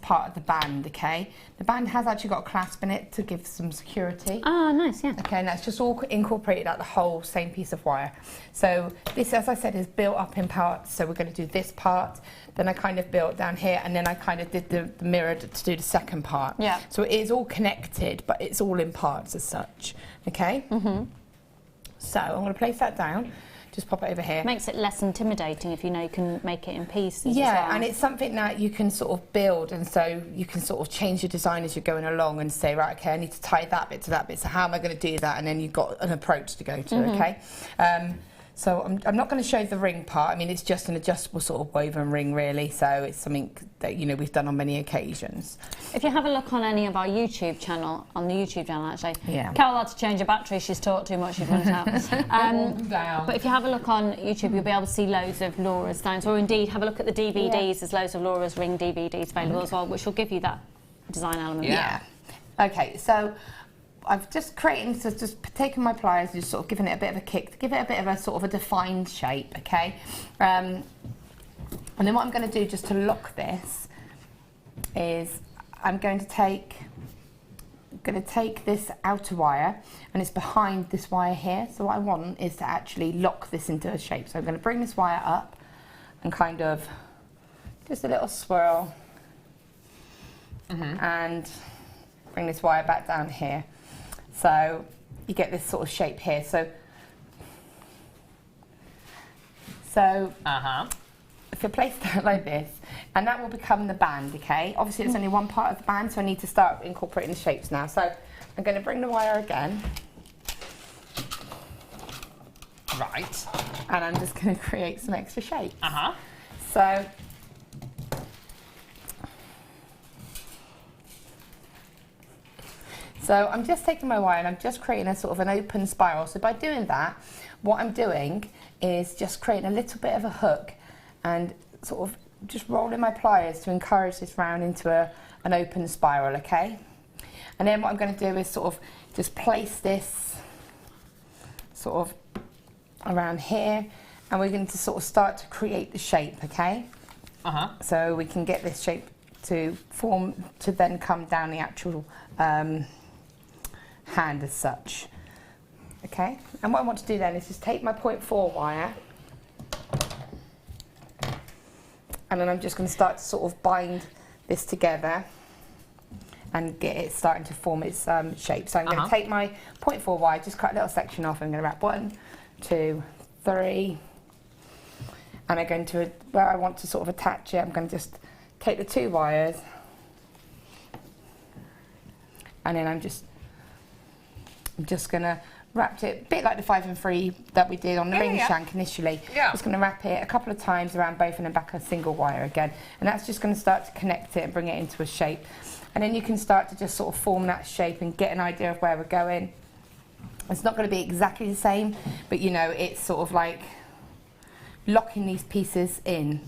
Speaker 4: part of the band, okay? The band has actually got a clasp in it to give some security.
Speaker 15: Ah, nice, yeah.
Speaker 4: Okay, and that's just all incorporated at the whole same piece of wire. So this, as I said, is built up in parts. So we're going to do this part, then I kind of built down here, and then I kind of did the mirror to do the second part.
Speaker 15: Yeah.
Speaker 4: So it is all connected, but it's all in parts as such, okay? So I'm going to place that down. Just pop it over here.
Speaker 15: Makes it less intimidating if you know you can make it in pieces.
Speaker 4: Yeah,
Speaker 15: as well.
Speaker 4: and it's something that you can sort of build, and so you can sort of change your design as you're going along and say, right, okay, I need to tie that bit to that bit, so how am I going to do that? And then you've got an approach to go to, okay? So I'm not going to show the ring part. I mean, it's just an adjustable sort of woven ring, really, so it's something that, you know, we've done on many occasions.
Speaker 15: If you have a look on any of our YouTube channel, actually,
Speaker 4: Yeah.
Speaker 15: Carol had to change her battery, she's talked too much, she's run out. But if you have a look on YouTube, you'll be able to see loads of Laura's designs, or indeed have a look at the DVDs. There's loads of Laura's ring DVDs available as well, which will give you that design element.
Speaker 4: Yeah. Okay, so I've just created, so just taken my pliers, just sort of giving it a bit of a kick, to give it a bit of a sort of a defined shape, okay? And then what I'm going to do just to lock this is I'm going to take this outer wire, and it's behind this wire here. So what I want is to actually lock this into a shape. So I'm going to bring this wire up and kind of just a little swirl, and bring this wire back down here. So you get this sort of shape here. So if you place that like this, and that will become the band, okay? Obviously it's only one part of the band, so I need to start incorporating the shapes now. So I'm going to bring the wire again.
Speaker 3: Right.
Speaker 4: And I'm just going to create some extra shapes. So I'm just taking my wire and I'm just creating a sort of an open spiral. So by doing that, what I'm doing is just creating a little bit of a hook and sort of just rolling my pliers to encourage this round into an open spiral, okay? And then what I'm going to do is sort of just place this sort of around here, and we're going to sort of start to create the shape, okay? So we can get this shape to form, to then come down the actual hand as such. Okay, and what I want to do then is just take my 0.4 wire, and then I'm just going to start to sort of bind this together and get it starting to form its shape. So I'm going to take my 0.4 wire, just cut a little section off. I'm going to wrap 1, 2, 3, and I'm going to, where I want to sort of attach it, I'm going to just take the 2 wires, and then I'm just going to wrap it a bit like the 5 and 3 that we did on the ring shank initially. Just going to wrap it a couple of times around both and then back a single wire again, and that's just going to start to connect it and bring it into a shape. And then you can start to just sort of form that shape and get an idea of where we're going. It's not going to be exactly the same, but you know, it's sort of like locking these pieces in.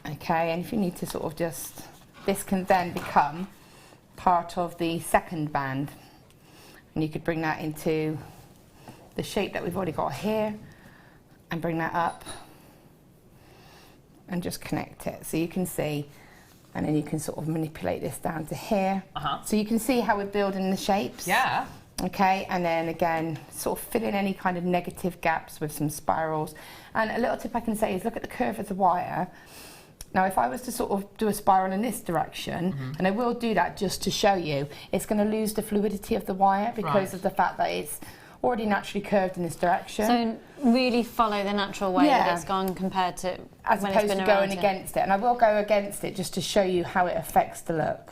Speaker 4: Okay, and if you need to sort of just, this can then become part of the second band, and you could bring that into the shape that we've already got here and bring that up and just connect it, so you can see, and then you can sort of manipulate this down to here. So you can see how we're building the shapes. Okay, and then again, sort of fill in any kind of negative gaps with some spirals. And a little tip I can say is look at the curve of the wire. Now, if I was to sort of do a spiral in this direction, and I will do that just to show you, it's going to lose the fluidity of the wire because of the fact that it's already naturally curved in this direction.
Speaker 15: So really follow the natural way that it's gone compared to
Speaker 4: as
Speaker 15: when
Speaker 4: opposed
Speaker 15: it's been
Speaker 4: to
Speaker 15: around
Speaker 4: going against it. And I will go against it just to show you how it affects the look.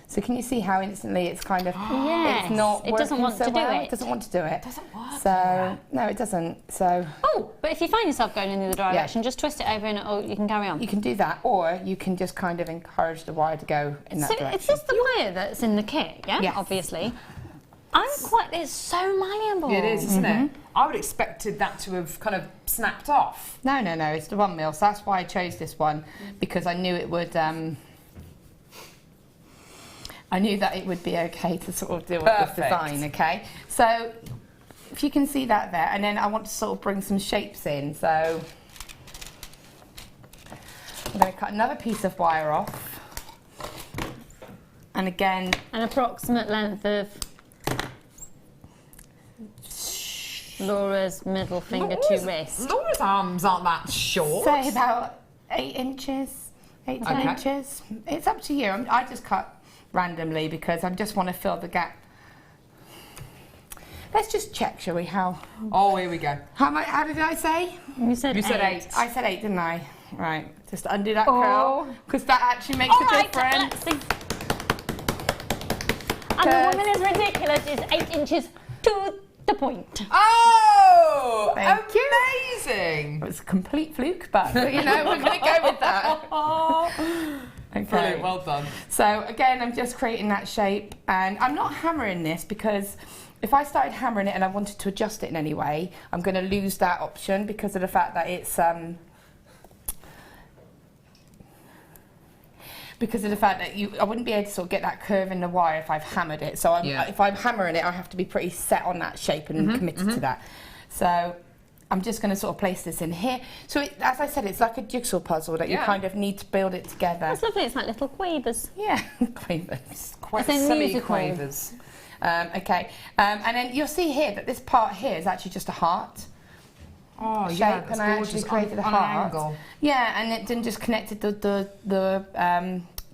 Speaker 4: So can you see how instantly it's kind of, it's not working
Speaker 15: doesn't want
Speaker 4: so
Speaker 15: to do
Speaker 4: well?
Speaker 15: it.
Speaker 4: It doesn't want to do it.
Speaker 15: It doesn't work.
Speaker 4: So, no, it doesn't. So.
Speaker 15: Oh, but if you find yourself going in the other direction, just twist it over and you can carry on.
Speaker 4: You can do that, or you can just kind of encourage the wire to go in that direction.
Speaker 15: It's just the wire that's in the kit, yeah? Obviously. It's so malleable.
Speaker 3: It is, isn't it? I would have expected that to have kind of snapped off.
Speaker 4: No, it's the 1 mil, so that's why I chose this one, because I knew it would, I knew that it would be okay to sort of deal with this design, okay? So, if you can see that there, and then I want to sort of bring some shapes in, so I'm going to cut another piece of wire off, and again...
Speaker 15: An approximate length of Laura's middle finger to wrist.
Speaker 3: Laura's arms aren't that short.
Speaker 4: Say about 8 inches, 8 to 10 inches. It's up to you. I just cut randomly because I just want to fill the gap. Let's just check, shall we? How?
Speaker 3: Oh, here we go.
Speaker 4: How did I say?
Speaker 15: You said 8.
Speaker 4: I said 8, didn't I? Right. Just undo that curl, because that actually makes a difference.
Speaker 15: And the woman is ridiculous. It's 8 inches to the point.
Speaker 3: Oh,
Speaker 4: amazing! It was a complete fluke, but you know, we're going to go with that. Okay.
Speaker 3: Brilliant, well done.
Speaker 4: So again, I'm just creating that shape, and I'm not hammering this because if I started hammering it and I wanted to adjust it in any way, I'm going to lose that option because of the fact that it's because of the fact that I wouldn't be able to sort of get that curve in the wire if I've hammered it. So if I'm hammering it, I have to be pretty set on that shape and committed to that. So I'm just going to sort of place this in here. So as I said, it's like a jigsaw puzzle that you kind of need to build it together.
Speaker 15: That's lovely. It's like little quavers.
Speaker 4: Yeah, quavers.
Speaker 15: Quite silly
Speaker 4: quavers. Okay, and then you'll see here that this part here is actually just a heart.
Speaker 3: Oh,
Speaker 4: shape,
Speaker 3: yeah,
Speaker 4: and I actually created a heart.
Speaker 3: Angle.
Speaker 4: Yeah, and it then just connected the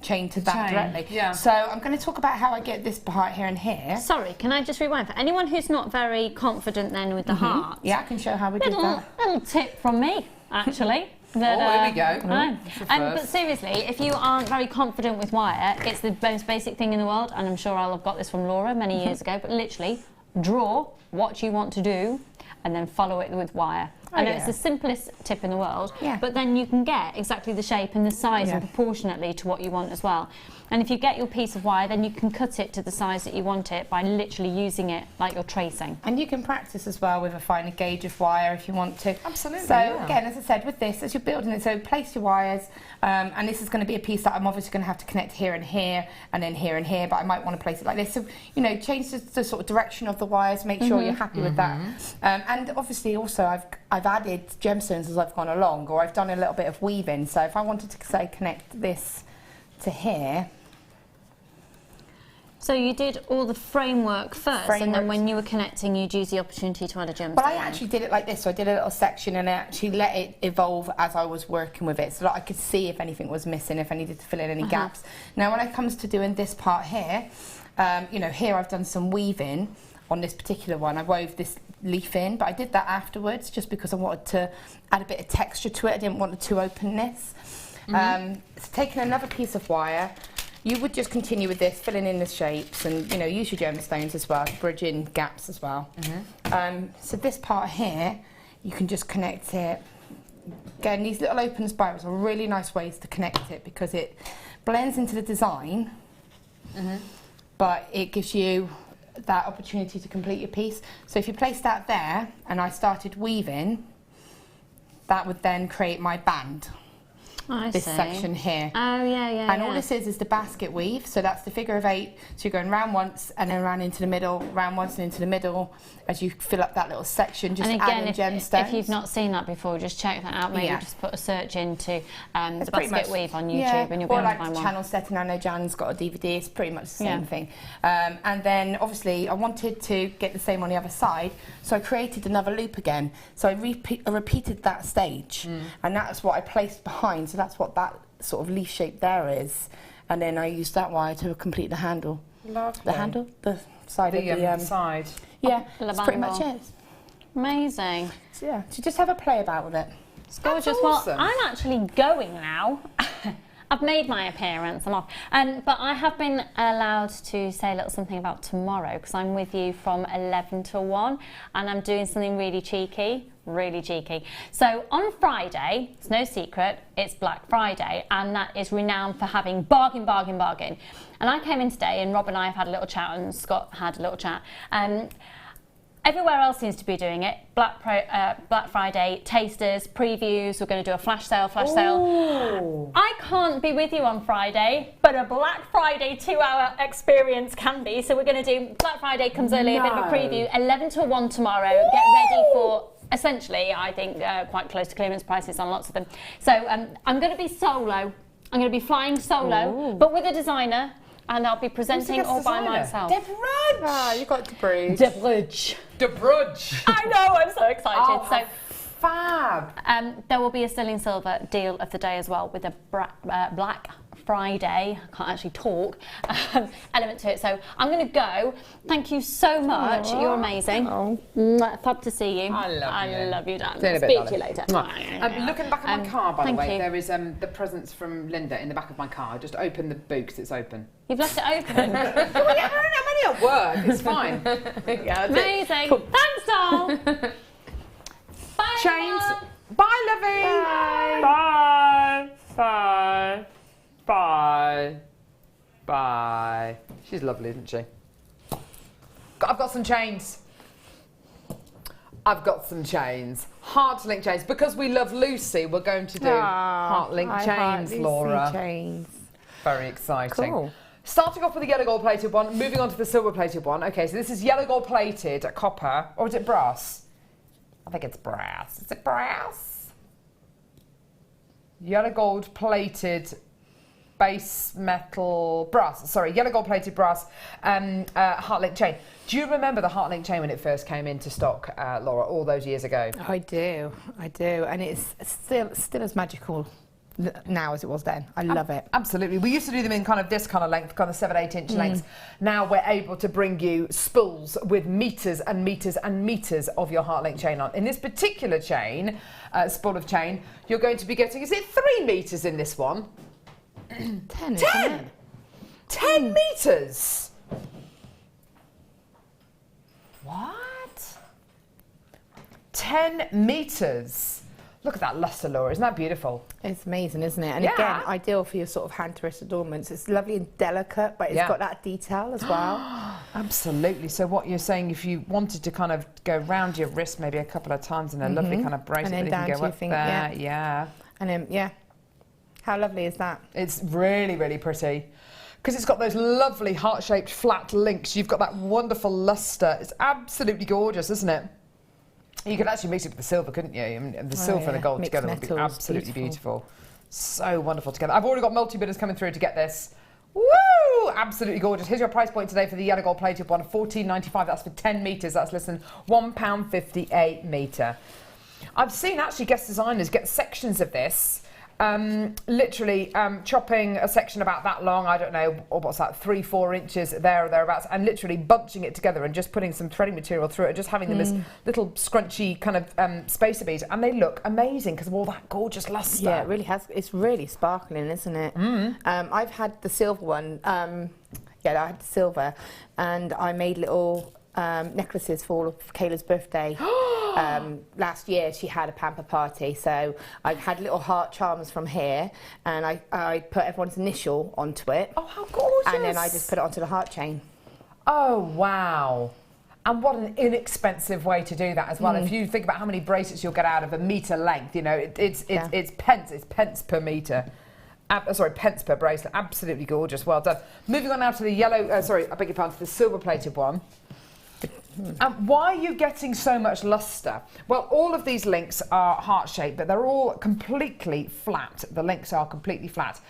Speaker 4: chain to that directly.
Speaker 3: Yeah.
Speaker 4: So I'm going to talk about how I get this part here and here.
Speaker 15: Sorry, can I just rewind? For anyone who's not very confident then with the heart.
Speaker 4: Yeah, I can show how we do that.
Speaker 15: Little tip from me, actually. That,
Speaker 3: here we go.
Speaker 15: But seriously, if you aren't very confident with wire, it's the most basic thing in the world, and I'm sure I'll have got this from Laura many years ago, but literally draw what you want to do and then follow it with wire. I know it's the simplest tip in the world, but then you can get exactly the shape and the size and proportionately to what you want as well. And if you get your piece of wire, then you can cut it to the size that you want it by literally using it like you're tracing.
Speaker 4: And you can practice as well with a finer gauge of wire if you want to.
Speaker 3: Absolutely.
Speaker 4: So again, as I said, with this, as you're building it, so place your wires, and this is going to be a piece that I'm obviously going to have to connect here and here, and then here and here, but I might want to place it like this. So, you know, change the sort of direction of the wires, make sure you're happy with that. And obviously also I've added gemstones as I've gone along, or I've done a little bit of weaving. So if I wanted to, say, connect this to here.
Speaker 15: So you did all the framework first, and then when you were connecting, you'd use the opportunity to add a gemstone.
Speaker 4: But I actually did it like this, so I did a little section and I actually let it evolve as I was working with it, so that I could see if anything was missing, if I needed to fill in any gaps. Now when it comes to doing this part here, you know, here I've done some weaving on this particular one. I wove this leaf in, but I did that afterwards just because I wanted to add a bit of texture to it. I didn't want the too openness. So taking another piece of wire, you would just continue with this, filling in the shapes, and you know, use your gemstones as well to bridge in gaps as well. So this part here, you can just connect it. Again, these little open spirals are really nice ways to connect it because it blends into the design, but it gives you that opportunity to complete your piece. So if you place that there, and I started weaving, that would then create my band. This section here.
Speaker 15: Oh, yeah.
Speaker 4: And all this is the basket weave, so that's the figure of 8. So you're going round once and then round into the middle, round once and into the middle as you fill up that little section, just adding gemstones.
Speaker 15: If you've not seen that before, just check that out. Maybe just put a search into the basket weave on YouTube and you'll be able to find one.
Speaker 4: Channel setting. I know Jan's got a DVD, it's pretty much the same thing. And then obviously I wanted to get the same on the other side, so I created another loop again. So I repeated that stage, and that's what I placed behind. So that's what that sort of leaf shape there is, and then I used that wire to complete the handle.
Speaker 3: Lovely.
Speaker 4: The handle, the side of the
Speaker 3: side.
Speaker 4: Yeah, that's pretty much it.
Speaker 15: Amazing.
Speaker 4: So yeah, so just have a play about with it.
Speaker 15: It's gorgeous.
Speaker 3: That's awesome.
Speaker 15: Well, I'm actually going now. I've made my appearance, I'm off. But I have been allowed to say a little something about tomorrow because I'm with you from 11 till 1 and I'm doing something really cheeky. So on Friday, it's no secret, it's Black Friday, and that is renowned for having bargain. And I came in today and Rob and I have had a little chat and Scott had a little chat. Everywhere else seems to be doing it. Black Friday tasters, previews, we're going to do a flash sale. I can't be with you on Friday, but a Black Friday 2-hour experience can be. So we're going to do Black Friday comes early, a bit of a preview, 11 till 1 tomorrow. Get ready for, essentially, I think, quite close to clearance prices on lots of them. So I'm going to be solo. I'm going to be flying solo, but with a designer. And I'll be presenting all by myself.
Speaker 3: De Roache! Ah, you got De Roache.
Speaker 15: De Roache.
Speaker 3: De Roache.
Speaker 15: I know, I'm so excited.
Speaker 3: Oh,
Speaker 15: so
Speaker 3: fab.
Speaker 15: There will be a sterling silver deal of the day as well with a Black Friday, I can't actually talk, element to it. So I'm going to go. Thank you so much. You're amazing. Fab to see you.
Speaker 3: I love you,
Speaker 15: Dan.
Speaker 3: See you in a bit,
Speaker 15: Speak to you later.
Speaker 3: Looking back at my car, by the way,
Speaker 15: you.
Speaker 3: there is the presents from Linda in the back of my car. Just open the boot because it's open.
Speaker 15: You've left it open?
Speaker 3: I'm only at work. It's fine.
Speaker 15: Amazing. Cool. Thanks, doll. Bye,
Speaker 3: Chains.
Speaker 15: Mom.
Speaker 3: Bye, lovey. Bye. Bye. Bye. Bye. She's lovely, isn't she? I've got some chains. Heart link chains. Because we love Lucy, we're going to do heart link chains, Laura.
Speaker 4: Chains.
Speaker 3: Very exciting.
Speaker 4: Cool.
Speaker 3: Starting off with the yellow gold plated one, moving on to the silver plated one. Okay, so this is yellow gold plated copper, or is it brass? I think it's brass. Is it brass? Yellow gold plated base metal brass. Sorry, yellow gold plated brass heart link chain. Do you remember the heart link chain when it first came into stock, Laura, all those years ago?
Speaker 4: I do, and it's still as magical now as it was then. I love it.
Speaker 3: Absolutely. We used to do them in kind of this kind of length, kind of 7-8 inch lengths. Now we're able to bring you spools with meters and meters and meters of your heart link chain on. In this particular chain, spool of chain, you're going to be getting, is it 3 meters in this one?
Speaker 4: 10.
Speaker 3: 10 meters. What? 10 metres. Look at that lustre, Laura. Isn't that beautiful?
Speaker 4: It's amazing, isn't it? And
Speaker 3: Yeah.
Speaker 4: again, ideal for your sort of hand to wrist adornments. It's lovely and delicate, but it's got that detail as well.
Speaker 3: Absolutely. So what you're saying, if you wanted to kind of go round your wrist maybe a couple of times in a lovely kind of bracelet,
Speaker 4: and then down
Speaker 3: you
Speaker 4: to
Speaker 3: can go
Speaker 4: your
Speaker 3: up
Speaker 4: finger,
Speaker 3: there. Yeah.
Speaker 4: And then, yeah. How lovely is that?
Speaker 3: It's really, really pretty. Because it's got those lovely heart-shaped flat links. You've got that wonderful lustre. It's absolutely gorgeous, isn't it? You could actually mix it with the silver, couldn't you? I mean, the silver and the gold
Speaker 4: Mixed
Speaker 3: together would be
Speaker 4: metals,
Speaker 3: absolutely beautiful. So wonderful together. I've already got multi-bidders coming through to get this. Woo! Absolutely gorgeous. Here's your price point today for the yellow gold plated one, $14.95. That's for 10 metres. That's less than £1.50 a metre. I've seen actually guest designers get sections of this. Literally chopping a section about that long, I don't know, or what's that, 3-4 inches there or thereabouts, and literally bunching it together and just putting some threading material through it, and just having them as little scrunchy kind of spacer beads, and they look amazing because of all that gorgeous lustre.
Speaker 4: Yeah, it really has. It's really sparkling, isn't it? I've had the silver one. I had the silver, and I made little necklaces for Kayla's birthday. Last year she had a pamper party, so I had little heart charms from here, and I put everyone's initial onto it.
Speaker 3: Oh, how gorgeous!
Speaker 4: And then I just put it onto the heart chain.
Speaker 3: Oh, wow. And what an inexpensive way to do that as well. If you think about how many bracelets you'll get out of a metre length, you know, it's pence per metre. Sorry, pence per bracelet. Absolutely gorgeous. Well done. Moving on now to the yellow, I beg your pardon, to the silver plated one. Why are you getting so much lustre? Well, all of these links are heart-shaped, but they're all completely flat. The links are completely flat.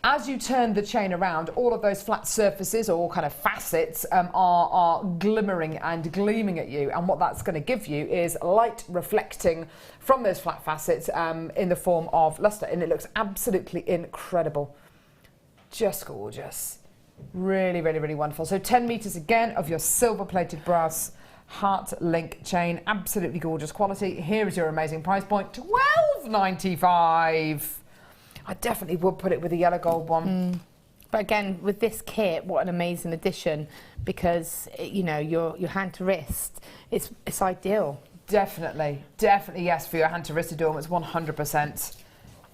Speaker 3: As you turn the chain around, all of those flat surfaces, or kind of facets, are glimmering and gleaming at you. And what that's going to give you is light reflecting from those flat facets in the form of lustre. And it looks absolutely incredible. Just gorgeous. Really, really, really wonderful. So 10 metres again of your silver-plated brass heart link chain. Absolutely gorgeous quality. Here is your amazing price point, $12.95. I definitely would put it with the yellow gold one.
Speaker 4: But again, with this kit, what an amazing addition, because you know your hand to wrist, it's ideal.
Speaker 3: Definitely, definitely yes for your hand to wrist adornments, 100%.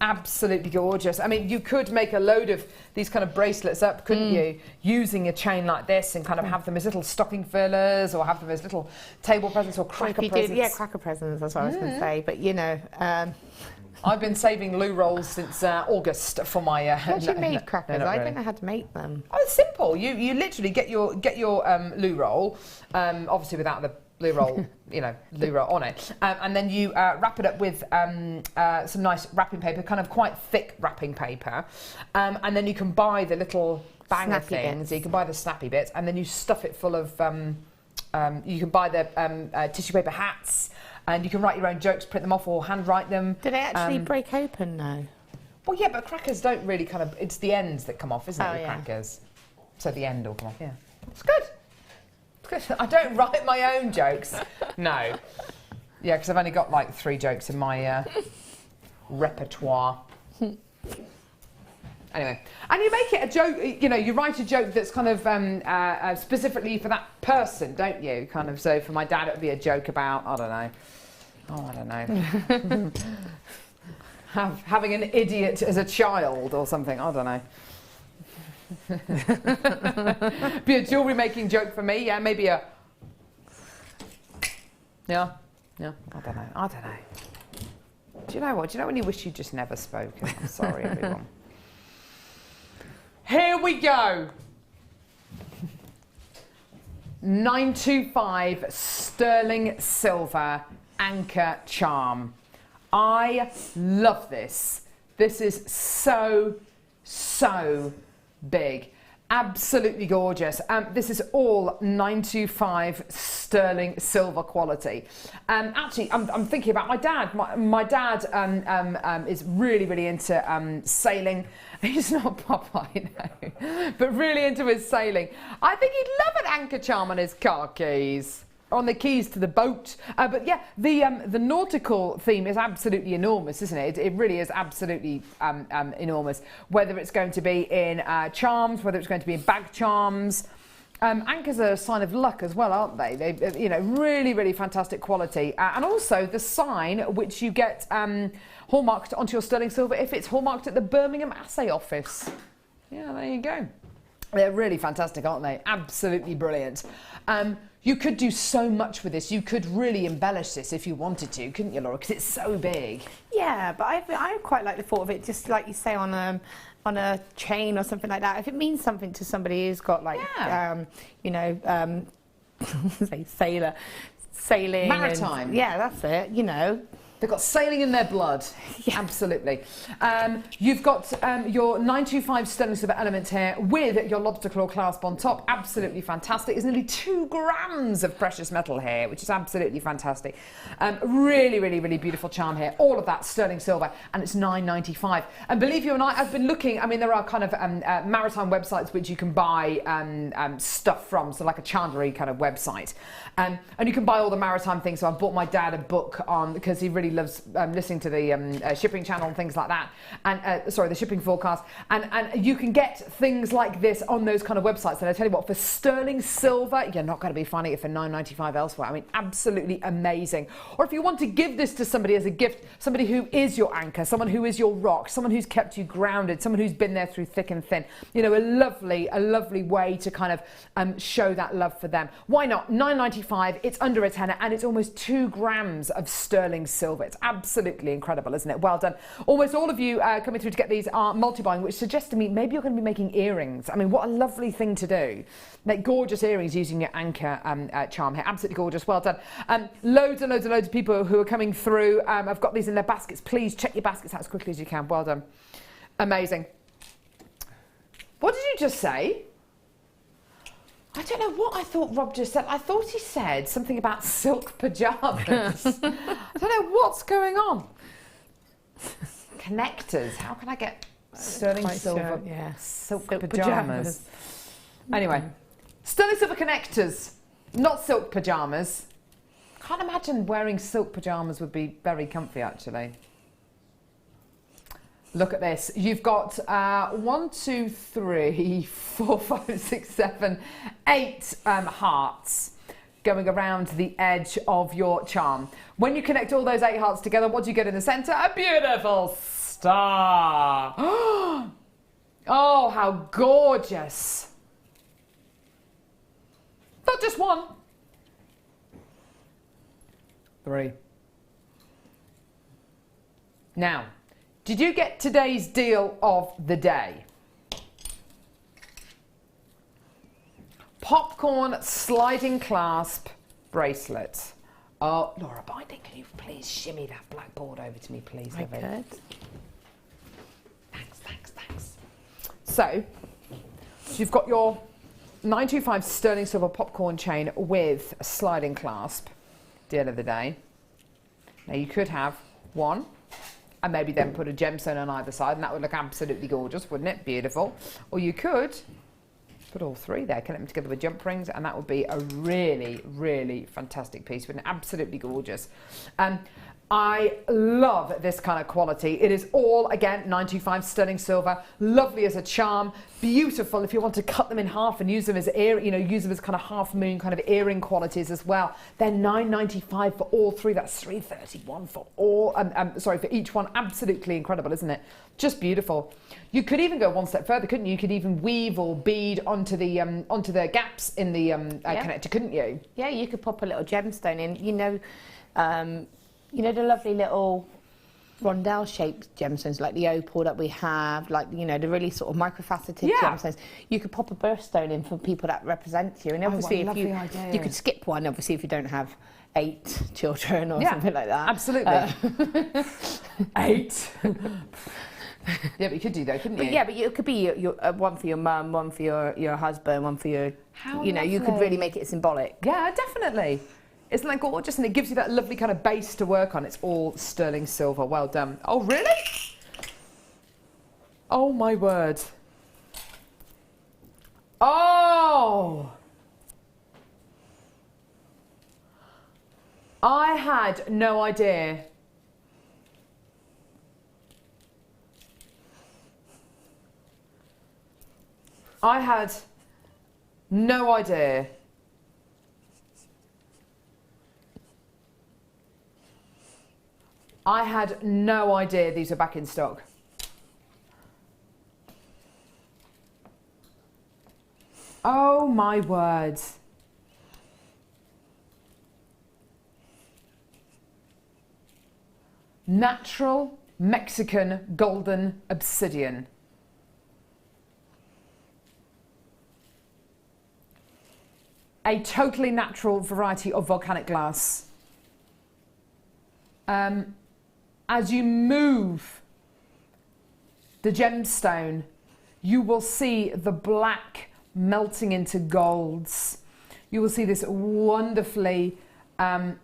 Speaker 3: Absolutely gorgeous. I mean, you could make a load of these kind of bracelets up, couldn't you? Using a chain like this, and kind of have them as little stocking fillers, or have them as little table presents or cracker presents.
Speaker 4: Yeah, cracker presents, that's what I was going to say. But you know,
Speaker 3: I've been saving loo rolls since August for my.
Speaker 4: How do you make crackers?
Speaker 3: No,
Speaker 4: I
Speaker 3: really.
Speaker 4: don't know how to make them.
Speaker 3: Oh, it's simple. You literally get your loo roll, obviously without the loo roll, loo roll on it, and then you wrap it up with some nice wrapping paper, kind of quite thick wrapping paper, and then you can buy the little banger
Speaker 4: Snappy
Speaker 3: things.
Speaker 4: bits.
Speaker 3: You can buy the snappy bits, and then you stuff it full of. You can buy the tissue paper hats, and you can write your own jokes, print them off, or handwrite them.
Speaker 4: Do they actually break open though?
Speaker 3: Well, yeah, but crackers don't really kind of. It's the ends that come off, isn't it?
Speaker 4: Oh,
Speaker 3: The
Speaker 4: yeah.
Speaker 3: crackers. So the end will come off. Yeah, it's good. I don't write my own jokes. No. Yeah, because I've only got like 3 jokes in my repertoire. Anyway, and you make it a joke, you write a joke that's kind of specifically for that person, don't you? Kind of, so for my dad it would be a joke about, I don't know. Having an idiot as a child or something, I don't know. Be a jewellery making joke for me, yeah, maybe a... Yeah, I don't know. Do you know what? Do you know when you wish you'd just never spoken? I'm sorry, everyone. Here we go. 925 sterling silver anchor charm. I love this. This is so big. Absolutely gorgeous. This is all 925 sterling silver quality. Actually, I'm thinking about my dad. My dad is really into sailing. He's not Popeye, no, but really into his sailing. I think he'd love an anchor charm on his car keys. On the keys to the boat. But yeah, the nautical theme is absolutely enormous, isn't it? It really is absolutely enormous. Whether it's going to be in charms, whether it's going to be in bag charms, Anchors are a sign of luck as well, aren't they? They, you know, really, really fantastic quality. And also the sign which you get hallmarked onto your sterling silver if it's hallmarked at the Birmingham Assay Office. Yeah, there you go. They're really fantastic, aren't they? Absolutely brilliant. You could do so much with this. You could really embellish this if you wanted to, couldn't you, Laura? Because it's so big.
Speaker 4: Yeah, but I quite like the thought of it, just like you say, on a chain or something like that. If it means something to somebody who's got like, you know, say sailing.
Speaker 3: Maritime.
Speaker 4: Yeah, that's it, you know.
Speaker 3: They've got sailing in their blood. Yeah. Absolutely. You've got your 925 sterling silver element here with your lobster claw clasp on top. Absolutely fantastic. There's nearly 2 grams of precious metal here, which is absolutely fantastic. Really, really, really beautiful charm here. All of that sterling silver, and it's $9.95. And believe you and I've been looking. I mean, there are kind of maritime websites which you can buy stuff from, so like a chandlery kind of website. And you can buy all the maritime things. So I bought my dad a book on, because he really loves listening to the shipping channel and things like that, and sorry, the shipping forecast, and you can get things like this on those kind of websites. And I tell you what, for sterling silver, you're not going to be finding it for $9.95 elsewhere. I mean, absolutely amazing. Or if you want to give this to somebody as a gift, somebody who is your anchor, someone who is your rock, someone who's kept you grounded, someone who's been there through thick and thin, you know, a lovely way to kind of show that love for them. Why not? $9.95. It's under a tenner, and it's almost 2 grams of sterling silver. It's absolutely incredible, isn't it? Well done. Almost all of you coming through to get these are multi-buying, which suggests to me maybe you're going to be making earrings. I mean, what a lovely thing to do. Make gorgeous earrings using your anchor charm here. Absolutely gorgeous. Well done. Loads and loads and loads of people who are coming through. I've got these in their baskets. Please check your baskets out as quickly as you can. Well done. Amazing. What did you just say? I don't know what I thought Rob just said. I thought he said something about silk pyjamas. I don't know what's going on. Connectors. How can I get sterling silver silk pyjamas? Anyway, sterling silver connectors, not silk pyjamas. Can't imagine wearing silk pyjamas would be very comfy, actually. Look at this. You've got 1, 2, 3, 4, 5, 6, 7, 8 hearts going around the edge of your charm. When you connect all those 8 hearts together, what do you get in the centre? A beautiful star. Oh, how gorgeous. Not just 1. 3. Now, did you get today's deal of the day? Popcorn sliding clasp bracelet. Oh, Laura Binding, can you please shimmy that blackboard over to me, please?
Speaker 4: I could.
Speaker 3: Thanks. So, you've got your 925 sterling silver popcorn chain with a sliding clasp. Deal of the day. Now, you could have 1. And maybe then put a gemstone on either side, and that would look absolutely gorgeous, wouldn't it? Beautiful. Or you could put all 3 there, connect them together with jump rings, and that would be a really, really fantastic piece, wouldn't it? Absolutely gorgeous. I love this kind of quality. It is all, again, 925 sterling silver, lovely as a charm, beautiful if you want to cut them in half and use them as use them as kind of half moon kind of earring qualities as well. They're $9.95 for all 3. That's $3.31 for all. For each one. Absolutely incredible, isn't it? Just beautiful. You could even go one step further, couldn't you? You could even weave or bead onto the gaps in the connector, couldn't you?
Speaker 4: Yeah, you could pop a little gemstone in. You know the lovely little rondelle-shaped gemstones, like the opal that we have, like, you know, the really sort of microfaceted gemstones. You could pop a birthstone in for people that represent you. And obviously, you could skip one, obviously, if you don't have 8 children or something like that.
Speaker 3: Absolutely. 8. Yeah, but you could do that, couldn't you?
Speaker 4: Yeah, but it could be one for your mum, one for your husband, one for your... you could really make it symbolic.
Speaker 3: Yeah, definitely. Isn't that gorgeous? And it gives you that lovely kind of base to work on. It's all sterling silver. Well done. Oh, really? Oh, my word. Oh! I had no idea. I had No idea. I had no idea these are back in stock. Oh my word. Natural Mexican golden obsidian. A totally natural variety of volcanic glass. As you move the gemstone, you will see the black melting into golds. You will see this wonderfully,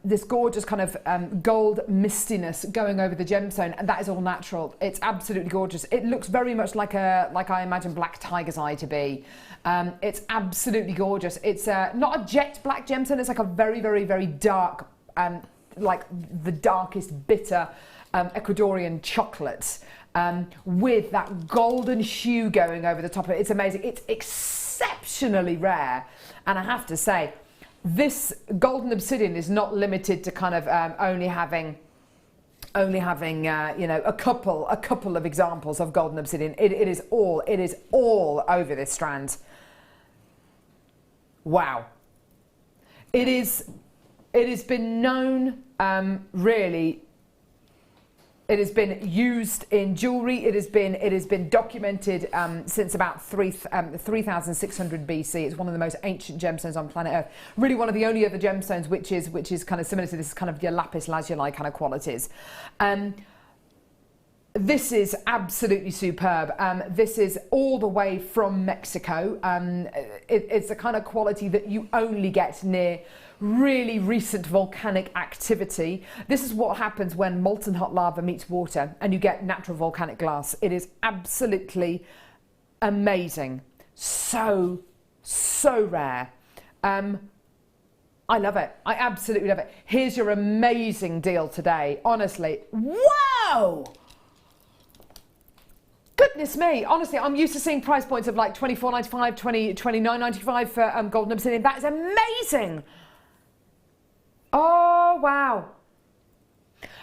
Speaker 3: this gorgeous kind of gold mistiness going over the gemstone, and that is all natural. It's absolutely gorgeous. It looks very much like I imagine black tiger's eye to be. It's absolutely gorgeous. It's not a jet black gemstone. It's like a very, very, very dark, like the darkest bitter Ecuadorian chocolate with that golden hue going over the top of it. It's amazing. It's exceptionally rare, and I have to say, this golden obsidian is not limited to kind of only having you know, a couple of examples of golden obsidian. It is all over this strand. Wow. It has been known, really. It has been used in jewellery. It has been documented since about 3,600 BC. It's one of the most ancient gemstones on planet Earth. Really, one of the only other gemstones which is kind of similar to this, kind of your lapis lazuli kind of qualities. This is absolutely superb. This is all the way from Mexico. It's the kind of quality that you only get near really recent volcanic activity. This is what happens when molten hot lava meets water and you get natural volcanic glass. It is absolutely amazing. So rare. I love it. I absolutely love it. Here's your amazing deal today. Honestly, wow! Goodness me, honestly, I'm used to seeing price points of like $24.95, $29.95 for golden obsidian. That is amazing. Oh, wow.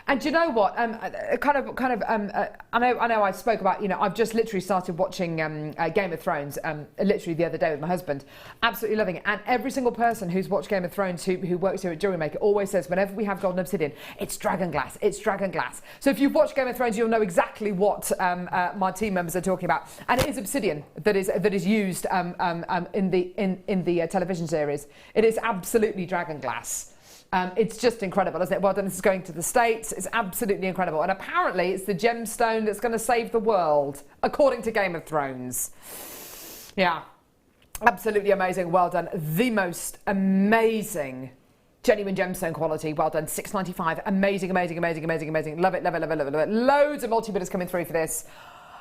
Speaker 3: And do you know what? I know I spoke about, you know, I've just literally started watching Game of Thrones literally the other day with my husband. Absolutely loving it. And every single person who's watched Game of Thrones who works here at JewelleryMaker always says whenever we have golden obsidian, it's dragon glass, it's dragon glass. So if you've watched Game of Thrones, you'll know exactly what my team members are talking about. And it is obsidian that is used in the television series. It is absolutely dragon glass. It's just incredible, isn't it? Well done. This is going to the States. It's absolutely incredible. And apparently it's the gemstone that's going to save the world, according to Game of Thrones. Yeah, absolutely amazing. Well done. The most amazing genuine gemstone quality. Well done. $6.95. Amazing, amazing, amazing, amazing, amazing. Love it, love it, love it, love it, love it. Loads of multi-bidders coming through for this.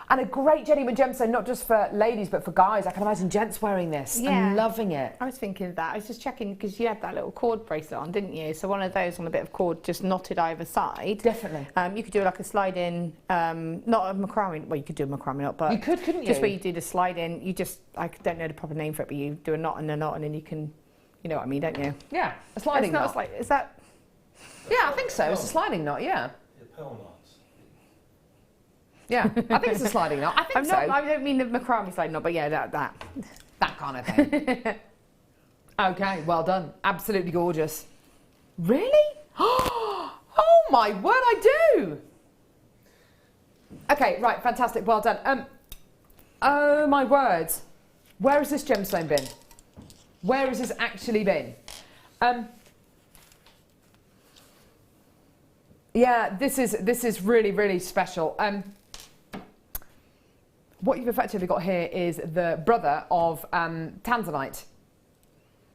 Speaker 3: And a great genuine gemstone, not just for ladies, but for guys. I can imagine gents wearing this and loving it.
Speaker 4: I was thinking of that. I was just checking because you had that little cord bracelet on, didn't you? So one of those on a bit of cord just knotted either side.
Speaker 3: Definitely.
Speaker 4: You could do like a slide in, not a macrame. Well, you could do a macrame knot, but
Speaker 3: you could, couldn't you?
Speaker 4: Just where you do the slide in. You just, I don't know the proper name for it, but you do a knot and a knot, and then you can, you know what I mean, don't you?
Speaker 3: Yeah, a sliding knot.
Speaker 4: Is that?
Speaker 3: Yeah, I think so. It's a sliding knot. Yeah.
Speaker 2: Pearl knots.
Speaker 3: Yeah, I think it's a sliding knot. I think so.
Speaker 4: I don't mean the macrame sliding knot, but yeah, that
Speaker 3: kind of thing. Okay, well done. Absolutely gorgeous. Really? Oh my word, I do. Okay, right, fantastic. Well done. Oh my word. Where has this gemstone been? Where has this actually been? Yeah, this is really, really special. What you've effectively got here is the brother of Tanzanite.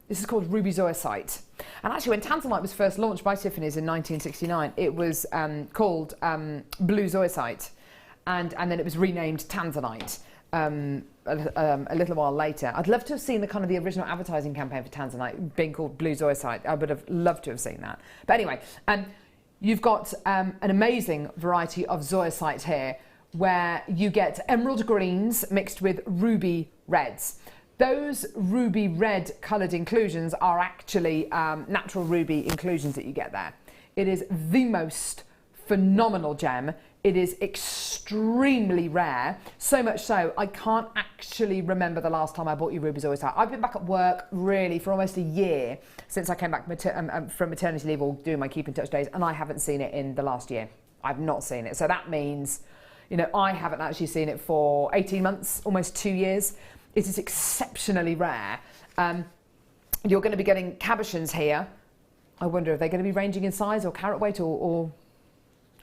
Speaker 3: This is called ruby zoisite. And actually, when Tanzanite was first launched by Tiffany's in 1969, it was called blue zoisite, and then it was renamed Tanzanite a little while later. I'd love to have seen the original advertising campaign for Tanzanite being called blue zoisite. I would have loved to have seen that. But anyway, you've got an amazing variety of zoisite here, where you get emerald greens mixed with ruby reds. Those ruby red coloured inclusions are actually natural ruby inclusions that you get there. It is the most phenomenal gem. It is extremely rare, so much so I can't actually remember the last time I bought you ruby zoisite. I've been back at work really for almost a year since I came back from maternity leave or doing my keep in touch days, and I haven't seen it in the last year. I've not seen it, so that means, you know, I haven't actually seen it for 18 months, almost 2 years. It is exceptionally rare. You're going to be getting cabochons here. I wonder if they're going to be ranging in size or carat weight or...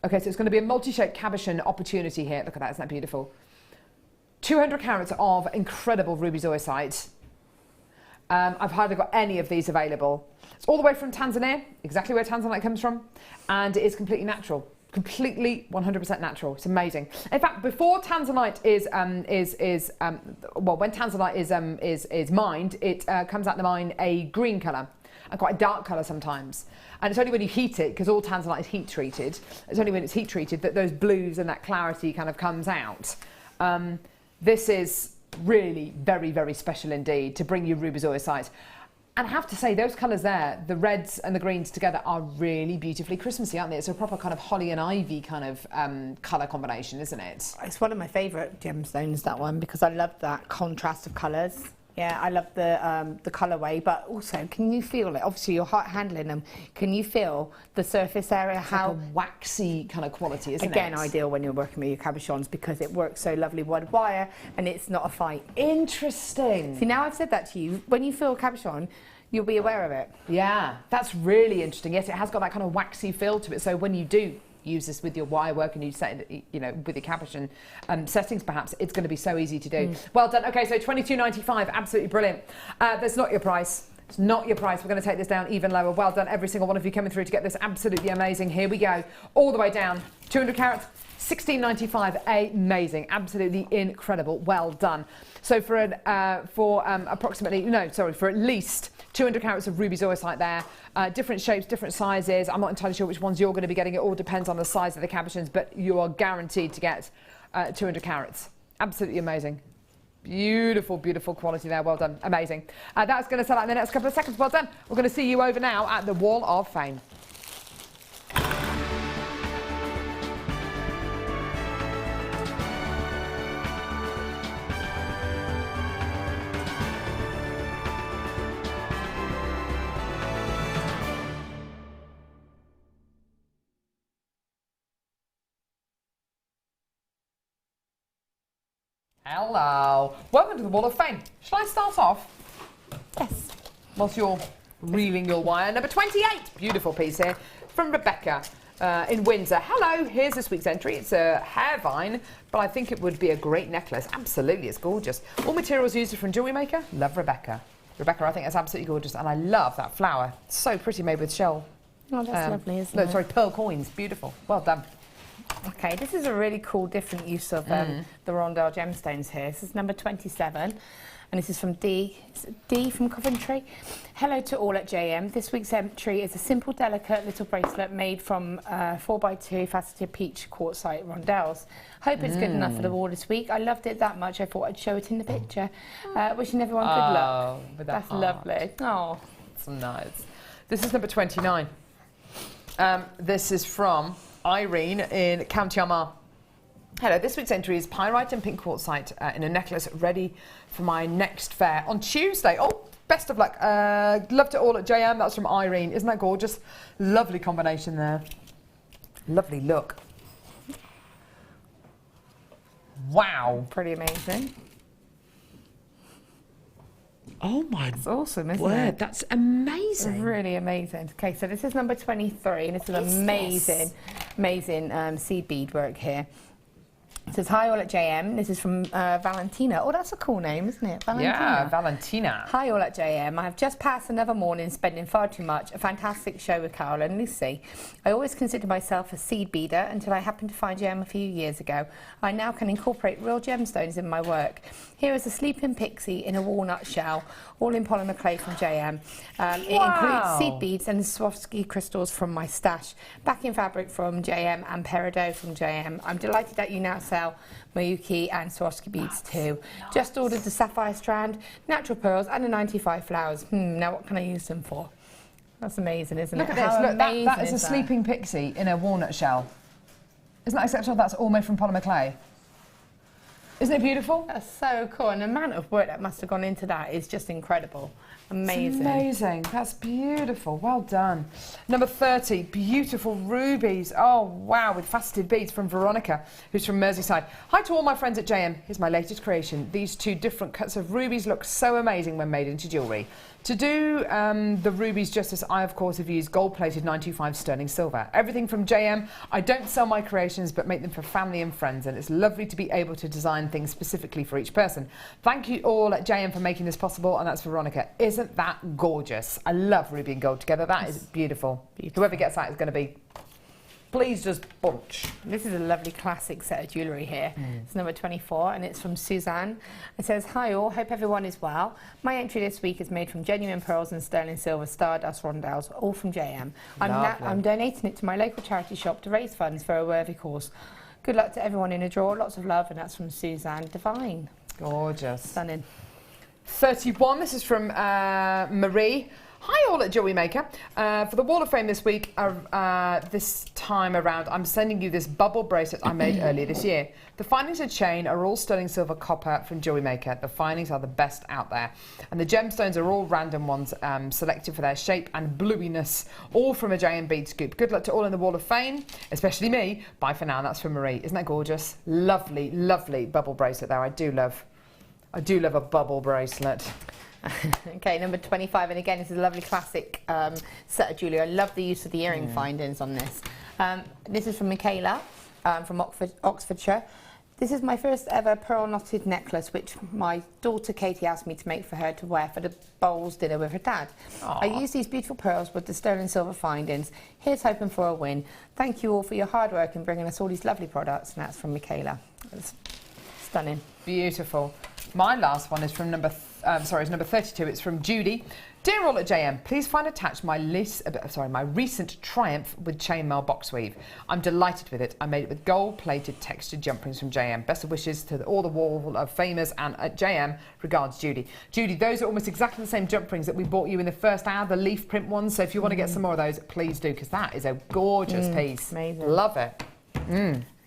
Speaker 3: Okay, so it's going to be a multi-shaped cabochon opportunity here. Look at that, isn't that beautiful? 200 carats of incredible ruby zoisite. I've hardly got any of these available. It's all the way from Tanzania, exactly where Tanzanite comes from, and it is completely natural. Completely 100% natural. It's amazing. In fact, before Tanzanite when Tanzanite is mined, it comes out the mine a green colour and quite a dark colour sometimes. And it's only when you heat it, because all Tanzanite is heat treated, it's only when it's heat treated that those blues and that clarity kind of comes out. This is really very, very special indeed to bring you ruby zoisite. And I have to say, those colours there, the reds and the greens together, are really beautifully Christmassy, aren't they? It's a proper kind of holly and ivy kind of colour combination, isn't it?
Speaker 4: It's one of my favourite gemstones, that one, because I love that contrast of colours. Yeah, I love the colourway, but also, can you feel it? Obviously, you're handling them. Can you feel the surface area?
Speaker 3: It's like a waxy kind of quality, isn't it?
Speaker 4: Again, ideal when you're working with your cabochons because it works so lovely with wire and it's not a fight.
Speaker 3: Interesting.
Speaker 4: See, now I've said that to you. When you feel a cabochon, you'll be aware of it.
Speaker 3: Yeah, that's really interesting. Yes, it has got that kind of waxy feel to it. So when you do use this with your wire work and you set it, you know, with your cabochon settings, perhaps it's going to be so easy to do. Well done. Okay, so $22.95, absolutely brilliant. That's not your price. It's not your price. We're going to take this down even lower. Well done, every single one of you coming through to get this absolutely amazing. Here we go, all the way down, 200 carats. $16.95, amazing, absolutely incredible. Well done. So for at least 200 carats of ruby zoisite there, different shapes, different sizes. I'm not entirely sure which ones you're going to be getting. It all depends on the size of the cabochons, but you are guaranteed to get 200 carats. Absolutely amazing. Beautiful, beautiful quality there. Well done. Amazing. That's going to sell out in the next couple of seconds. Well done. We're going to see you over now at the Wall of Fame. Hello. Welcome to the Wall of Fame. Shall I start off?
Speaker 4: Yes.
Speaker 3: Whilst you're reeling your wire. Number 28. Beautiful piece here from Rebecca in Windsor. Hello. Here's this week's entry. It's a hair vine, but I think it would be a great necklace. Absolutely. It's gorgeous. All materials used are from JewelleryMaker. Love Rebecca. Rebecca, I think that's absolutely gorgeous. And I love that flower. It's so pretty, made with shell.
Speaker 4: Oh, that's lovely, isn't it?
Speaker 3: No, sorry, pearl coins. Beautiful. Well done.
Speaker 4: Okay, this is a really cool different use of the rondelle gemstones here. This is number 27, and this is from D from Coventry. Hello to all at JM. This week's entry is a simple, delicate little bracelet made from 4x2 faceted peach quartzite rondelles. Hope it's good enough for the wall this week. I loved it that much, I thought I'd show it in the picture. Wishing everyone good luck. That's lovely. Oh,
Speaker 3: that's nice. This is number 29. This is from Irene in County Armagh. Hello, this week's entry is pyrite and pink quartzite in a necklace ready for my next fair on Tuesday. Oh, best of luck. Loved it all at JM. That's from Irene. Isn't that gorgeous? Lovely combination there. Lovely look. Wow.
Speaker 4: Pretty amazing.
Speaker 3: Oh my
Speaker 4: It's awesome, isn't
Speaker 3: word,
Speaker 4: it?
Speaker 3: that's amazing.
Speaker 4: Really amazing. Okay, so this is number 23, and it's an amazing seed bead work here. It says, hi all at JM. This is from Valentina. Oh, that's a cool name, isn't it? Valentina.
Speaker 3: Yeah, Valentina.
Speaker 4: Hi all at JM. I have just passed another morning spending far too much. A fantastic show with Carol and Lucy. I always considered myself a seed beader until I happened to find JM a few years ago. I now can incorporate real gemstones in my work. Here is a sleeping pixie in a walnut shell, all in polymer clay from JM. It includes seed beads and Swarovski crystals from my stash, backing fabric from JM and Peridot from JM. I'm delighted that you now sell sell Mayuki and Swarovski beads too. Nice. Just ordered the sapphire strand, natural pearls and the 95 flowers. Now what can I use them for? That's amazing, isn't it?
Speaker 3: Look at this. Look, that is a sleeping pixie in a walnut shell. Isn't that exceptional? That's all made from polymer clay. Isn't it beautiful?
Speaker 4: That's so cool. And the amount of work that must have gone into that is just incredible. Amazing.
Speaker 3: It's amazing. That's beautiful. Well done. Number 30, beautiful rubies. Oh, wow, with faceted beads from Veronica, who's from Merseyside. Hi to all my friends at JM. Here's my latest creation. These 2 different cuts of rubies look so amazing when made into jewellery. To do the rubies justice, I, of course, have used gold-plated 925 sterling silver. Everything from JM. I don't sell my creations, but make them for family and friends, and it's lovely to be able to design things specifically for each person. Thank you all at JM for making this possible, and that's Veronica. Isn't that gorgeous? I love ruby and gold together. That is beautiful. Whoever gets that is going to be... Please just bunch.
Speaker 4: This is a lovely classic set of jewellery here. It's number 24 and it's from Suzanne. It says, hi all, hope everyone is well. My entry this week is made from genuine pearls and sterling silver Stardust rondelles, all from JM. I'm donating it to my local charity shop to raise funds for a worthy cause. Good luck to everyone in a draw, lots of love, and that's from Suzanne Divine.
Speaker 3: Gorgeous.
Speaker 4: Stunning.
Speaker 3: 31, this is from Marie. Hi all at JewelleryMaker. For the Wall of Fame this week, this time around, I'm sending you this bubble bracelet I made earlier this year. The findings of chain are all sterling silver copper from JewelleryMaker. The findings are the best out there. And the gemstones are all random ones, selected for their shape and bluiness, all from a JM bead scoop. Good luck to all in the Wall of Fame, especially me. Bye for now, and that's from Marie. Isn't that gorgeous? Lovely, lovely bubble bracelet there. I do love a bubble bracelet.
Speaker 4: Okay, number 25, and again, this is a lovely classic set of jewellery. I love the use of the earring findings on this. This is from Michaela from Oxfordshire. This is my first ever pearl knotted necklace, which my daughter Katie asked me to make for her to wear for the bowls dinner with her dad. I use these beautiful pearls with the sterling silver findings. Here's hoping for a win. Thank you all for your hard work in bringing us all these lovely products, and that's from Michaela. It's stunning.
Speaker 3: Beautiful. My last one is from number 32. It's from Judy. Dear all at JM, please find attached my recent triumph with chainmail box weave. I'm delighted with it. I made it with gold-plated textured jump rings from JM. Best of wishes to all the Wall of Famers and at JM. Regards, Judy. Judy, those are almost exactly the same jump rings that we bought you in the first hour, the leaf print ones. So if you want to get some more of those, please do, because that is a gorgeous piece.
Speaker 4: Amazing.
Speaker 3: Love it.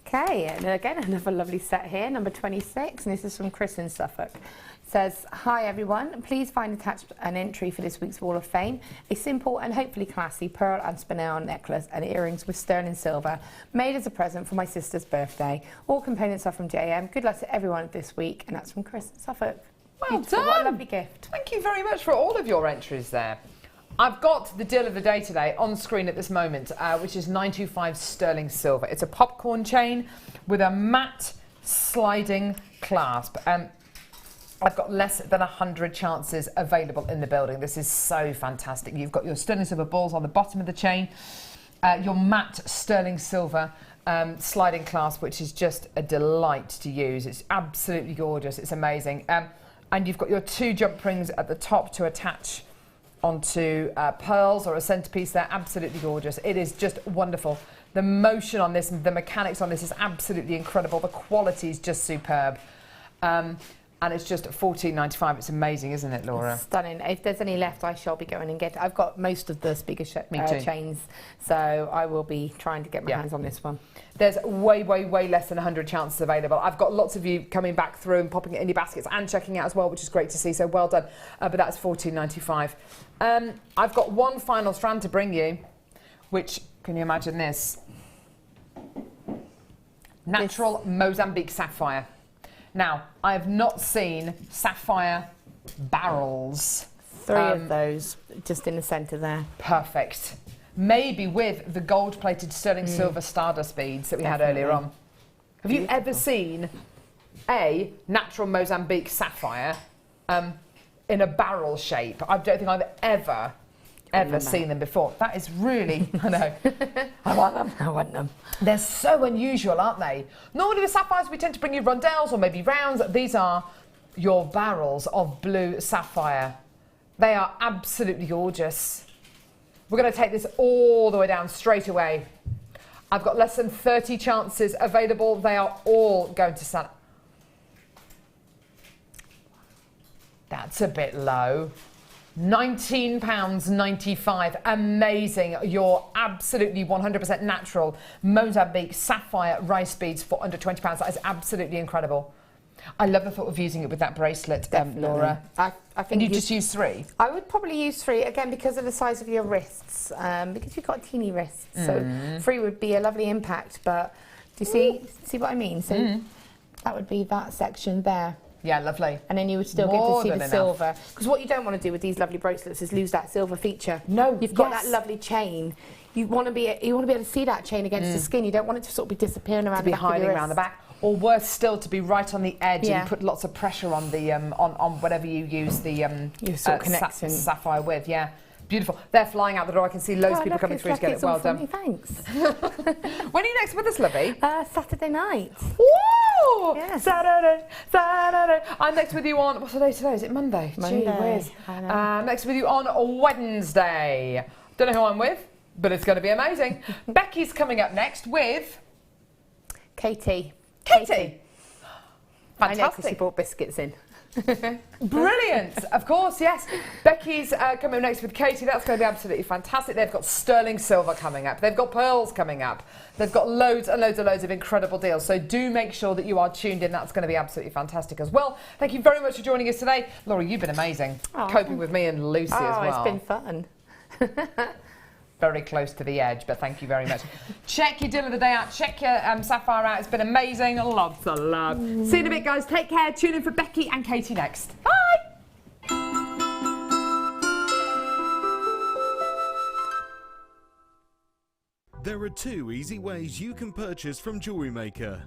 Speaker 4: Okay, and again, another lovely set here, number 26, and this is from Chris in Suffolk. It says, hi everyone, please find attached an entry for this week's Wall of Fame. A simple and hopefully classy pearl and spinel necklace and earrings with sterling silver, made as a present for my sister's birthday. All components are from JM. Good luck to everyone this week, and that's from Chris in Suffolk.
Speaker 3: Well done.
Speaker 4: What a lovely gift.
Speaker 3: Thank you very much for all of your entries there. I've got the deal of the day today on screen at this moment, which is 925 sterling silver. It's a popcorn chain with a matte sliding clasp. I've got less than 100 chances available in the building. This is so fantastic. You've got your sterling silver balls on the bottom of the chain, your matte sterling silver sliding clasp, which is just a delight to use. It's absolutely gorgeous. It's amazing. And you've got your 2 jump rings at the top to attach onto pearls or a centerpiece. They're absolutely gorgeous. It is just wonderful. The motion on this and the mechanics on this is absolutely incredible. The quality is just superb. And it's just $14.95. It's amazing, isn't it, Laura?
Speaker 4: It's stunning. If there's any left, I shall be going and get it. I've got most of the speaker chains, so I will be trying to get my hands on this one.
Speaker 3: There's way, way, way less than 100 chances available. I've got lots of you coming back through and popping it in your baskets and checking out as well, which is great to see, so well done. But that's $14.95. I've got one final strand to bring you, which, can you imagine this? Natural Mozambique sapphire. Now, I have not seen sapphire barrels.
Speaker 4: 3 of those just in the centre there.
Speaker 3: Perfect. Maybe with the gold-plated sterling silver Stardust beads that we had earlier on. Have you ever seen a natural Mozambique sapphire in a barrel shape? I don't think I've ever seen them before. That is really, I know. I want them.
Speaker 4: I want them.
Speaker 3: They're so unusual, aren't they? Normally the sapphires, we tend to bring you rondelles or maybe rounds. These are your barrels of blue sapphire. They are absolutely gorgeous. We're going to take this all the way down straight away. I've got less than 30 chances available. They are all going to sell. That's a bit low. £19.95. Amazing. Your absolutely 100% natural Mozambique sapphire rice beads for under £20. That is absolutely incredible. I love the thought of using it with that bracelet, Laura.
Speaker 4: I think
Speaker 3: and you just use 3?
Speaker 4: I would probably use 3, again, because of the size of your wrists, because you've got teeny wrists. So 3 would be a lovely impact, but do you see what I mean? So that would be that section there.
Speaker 3: Yeah, lovely.
Speaker 4: And then you would still get to see the silver. Because what you don't want to do with these lovely bracelets is lose that silver feature.
Speaker 3: No,
Speaker 4: you've got that lovely chain. You want to be able to see that chain against the skin. You don't want it to sort of be disappearing around the back of your wrist.
Speaker 3: To be hiding around the back. Or worse still, to be right on the edge and put lots of pressure on the on whatever you use the
Speaker 4: your sort of connection
Speaker 3: sapphire with. Yeah, beautiful. They're flying out the door. I can see loads of people coming through to get it. Well done.
Speaker 4: Thanks.
Speaker 3: When are you next with us, Lovey?
Speaker 4: Saturday night.
Speaker 3: Woo!
Speaker 4: Yes.
Speaker 3: Saturday. I'm next with you on, what's the day today? Is it Monday? Gee whiz. Next with you on Wednesday. Don't know who I'm with, but it's going to be amazing. Becky's coming up next with
Speaker 4: Katie.
Speaker 3: Fantastic.
Speaker 4: I know, because she brought biscuits in.
Speaker 3: Brilliant. Of course, yes. Becky's coming next with Katie. That's going to be absolutely fantastic. They've got sterling silver coming up. They've got pearls coming up. They've got loads and loads and loads of incredible deals. So do make sure that you are tuned in. That's going to be absolutely fantastic as well. Thank you very much for joining us today. Laura, you've been amazing. Coping with me and Lucy as well.
Speaker 4: It's been fun.
Speaker 3: Very close to the edge, but thank you very much. Check your deal of the day out. Check your sapphire out. It's been amazing. Lots of love. See you in a bit, guys. Take care. Tune in for Becky and Katie next. Bye.
Speaker 11: There are 2 easy ways you can purchase from JewelleryMaker.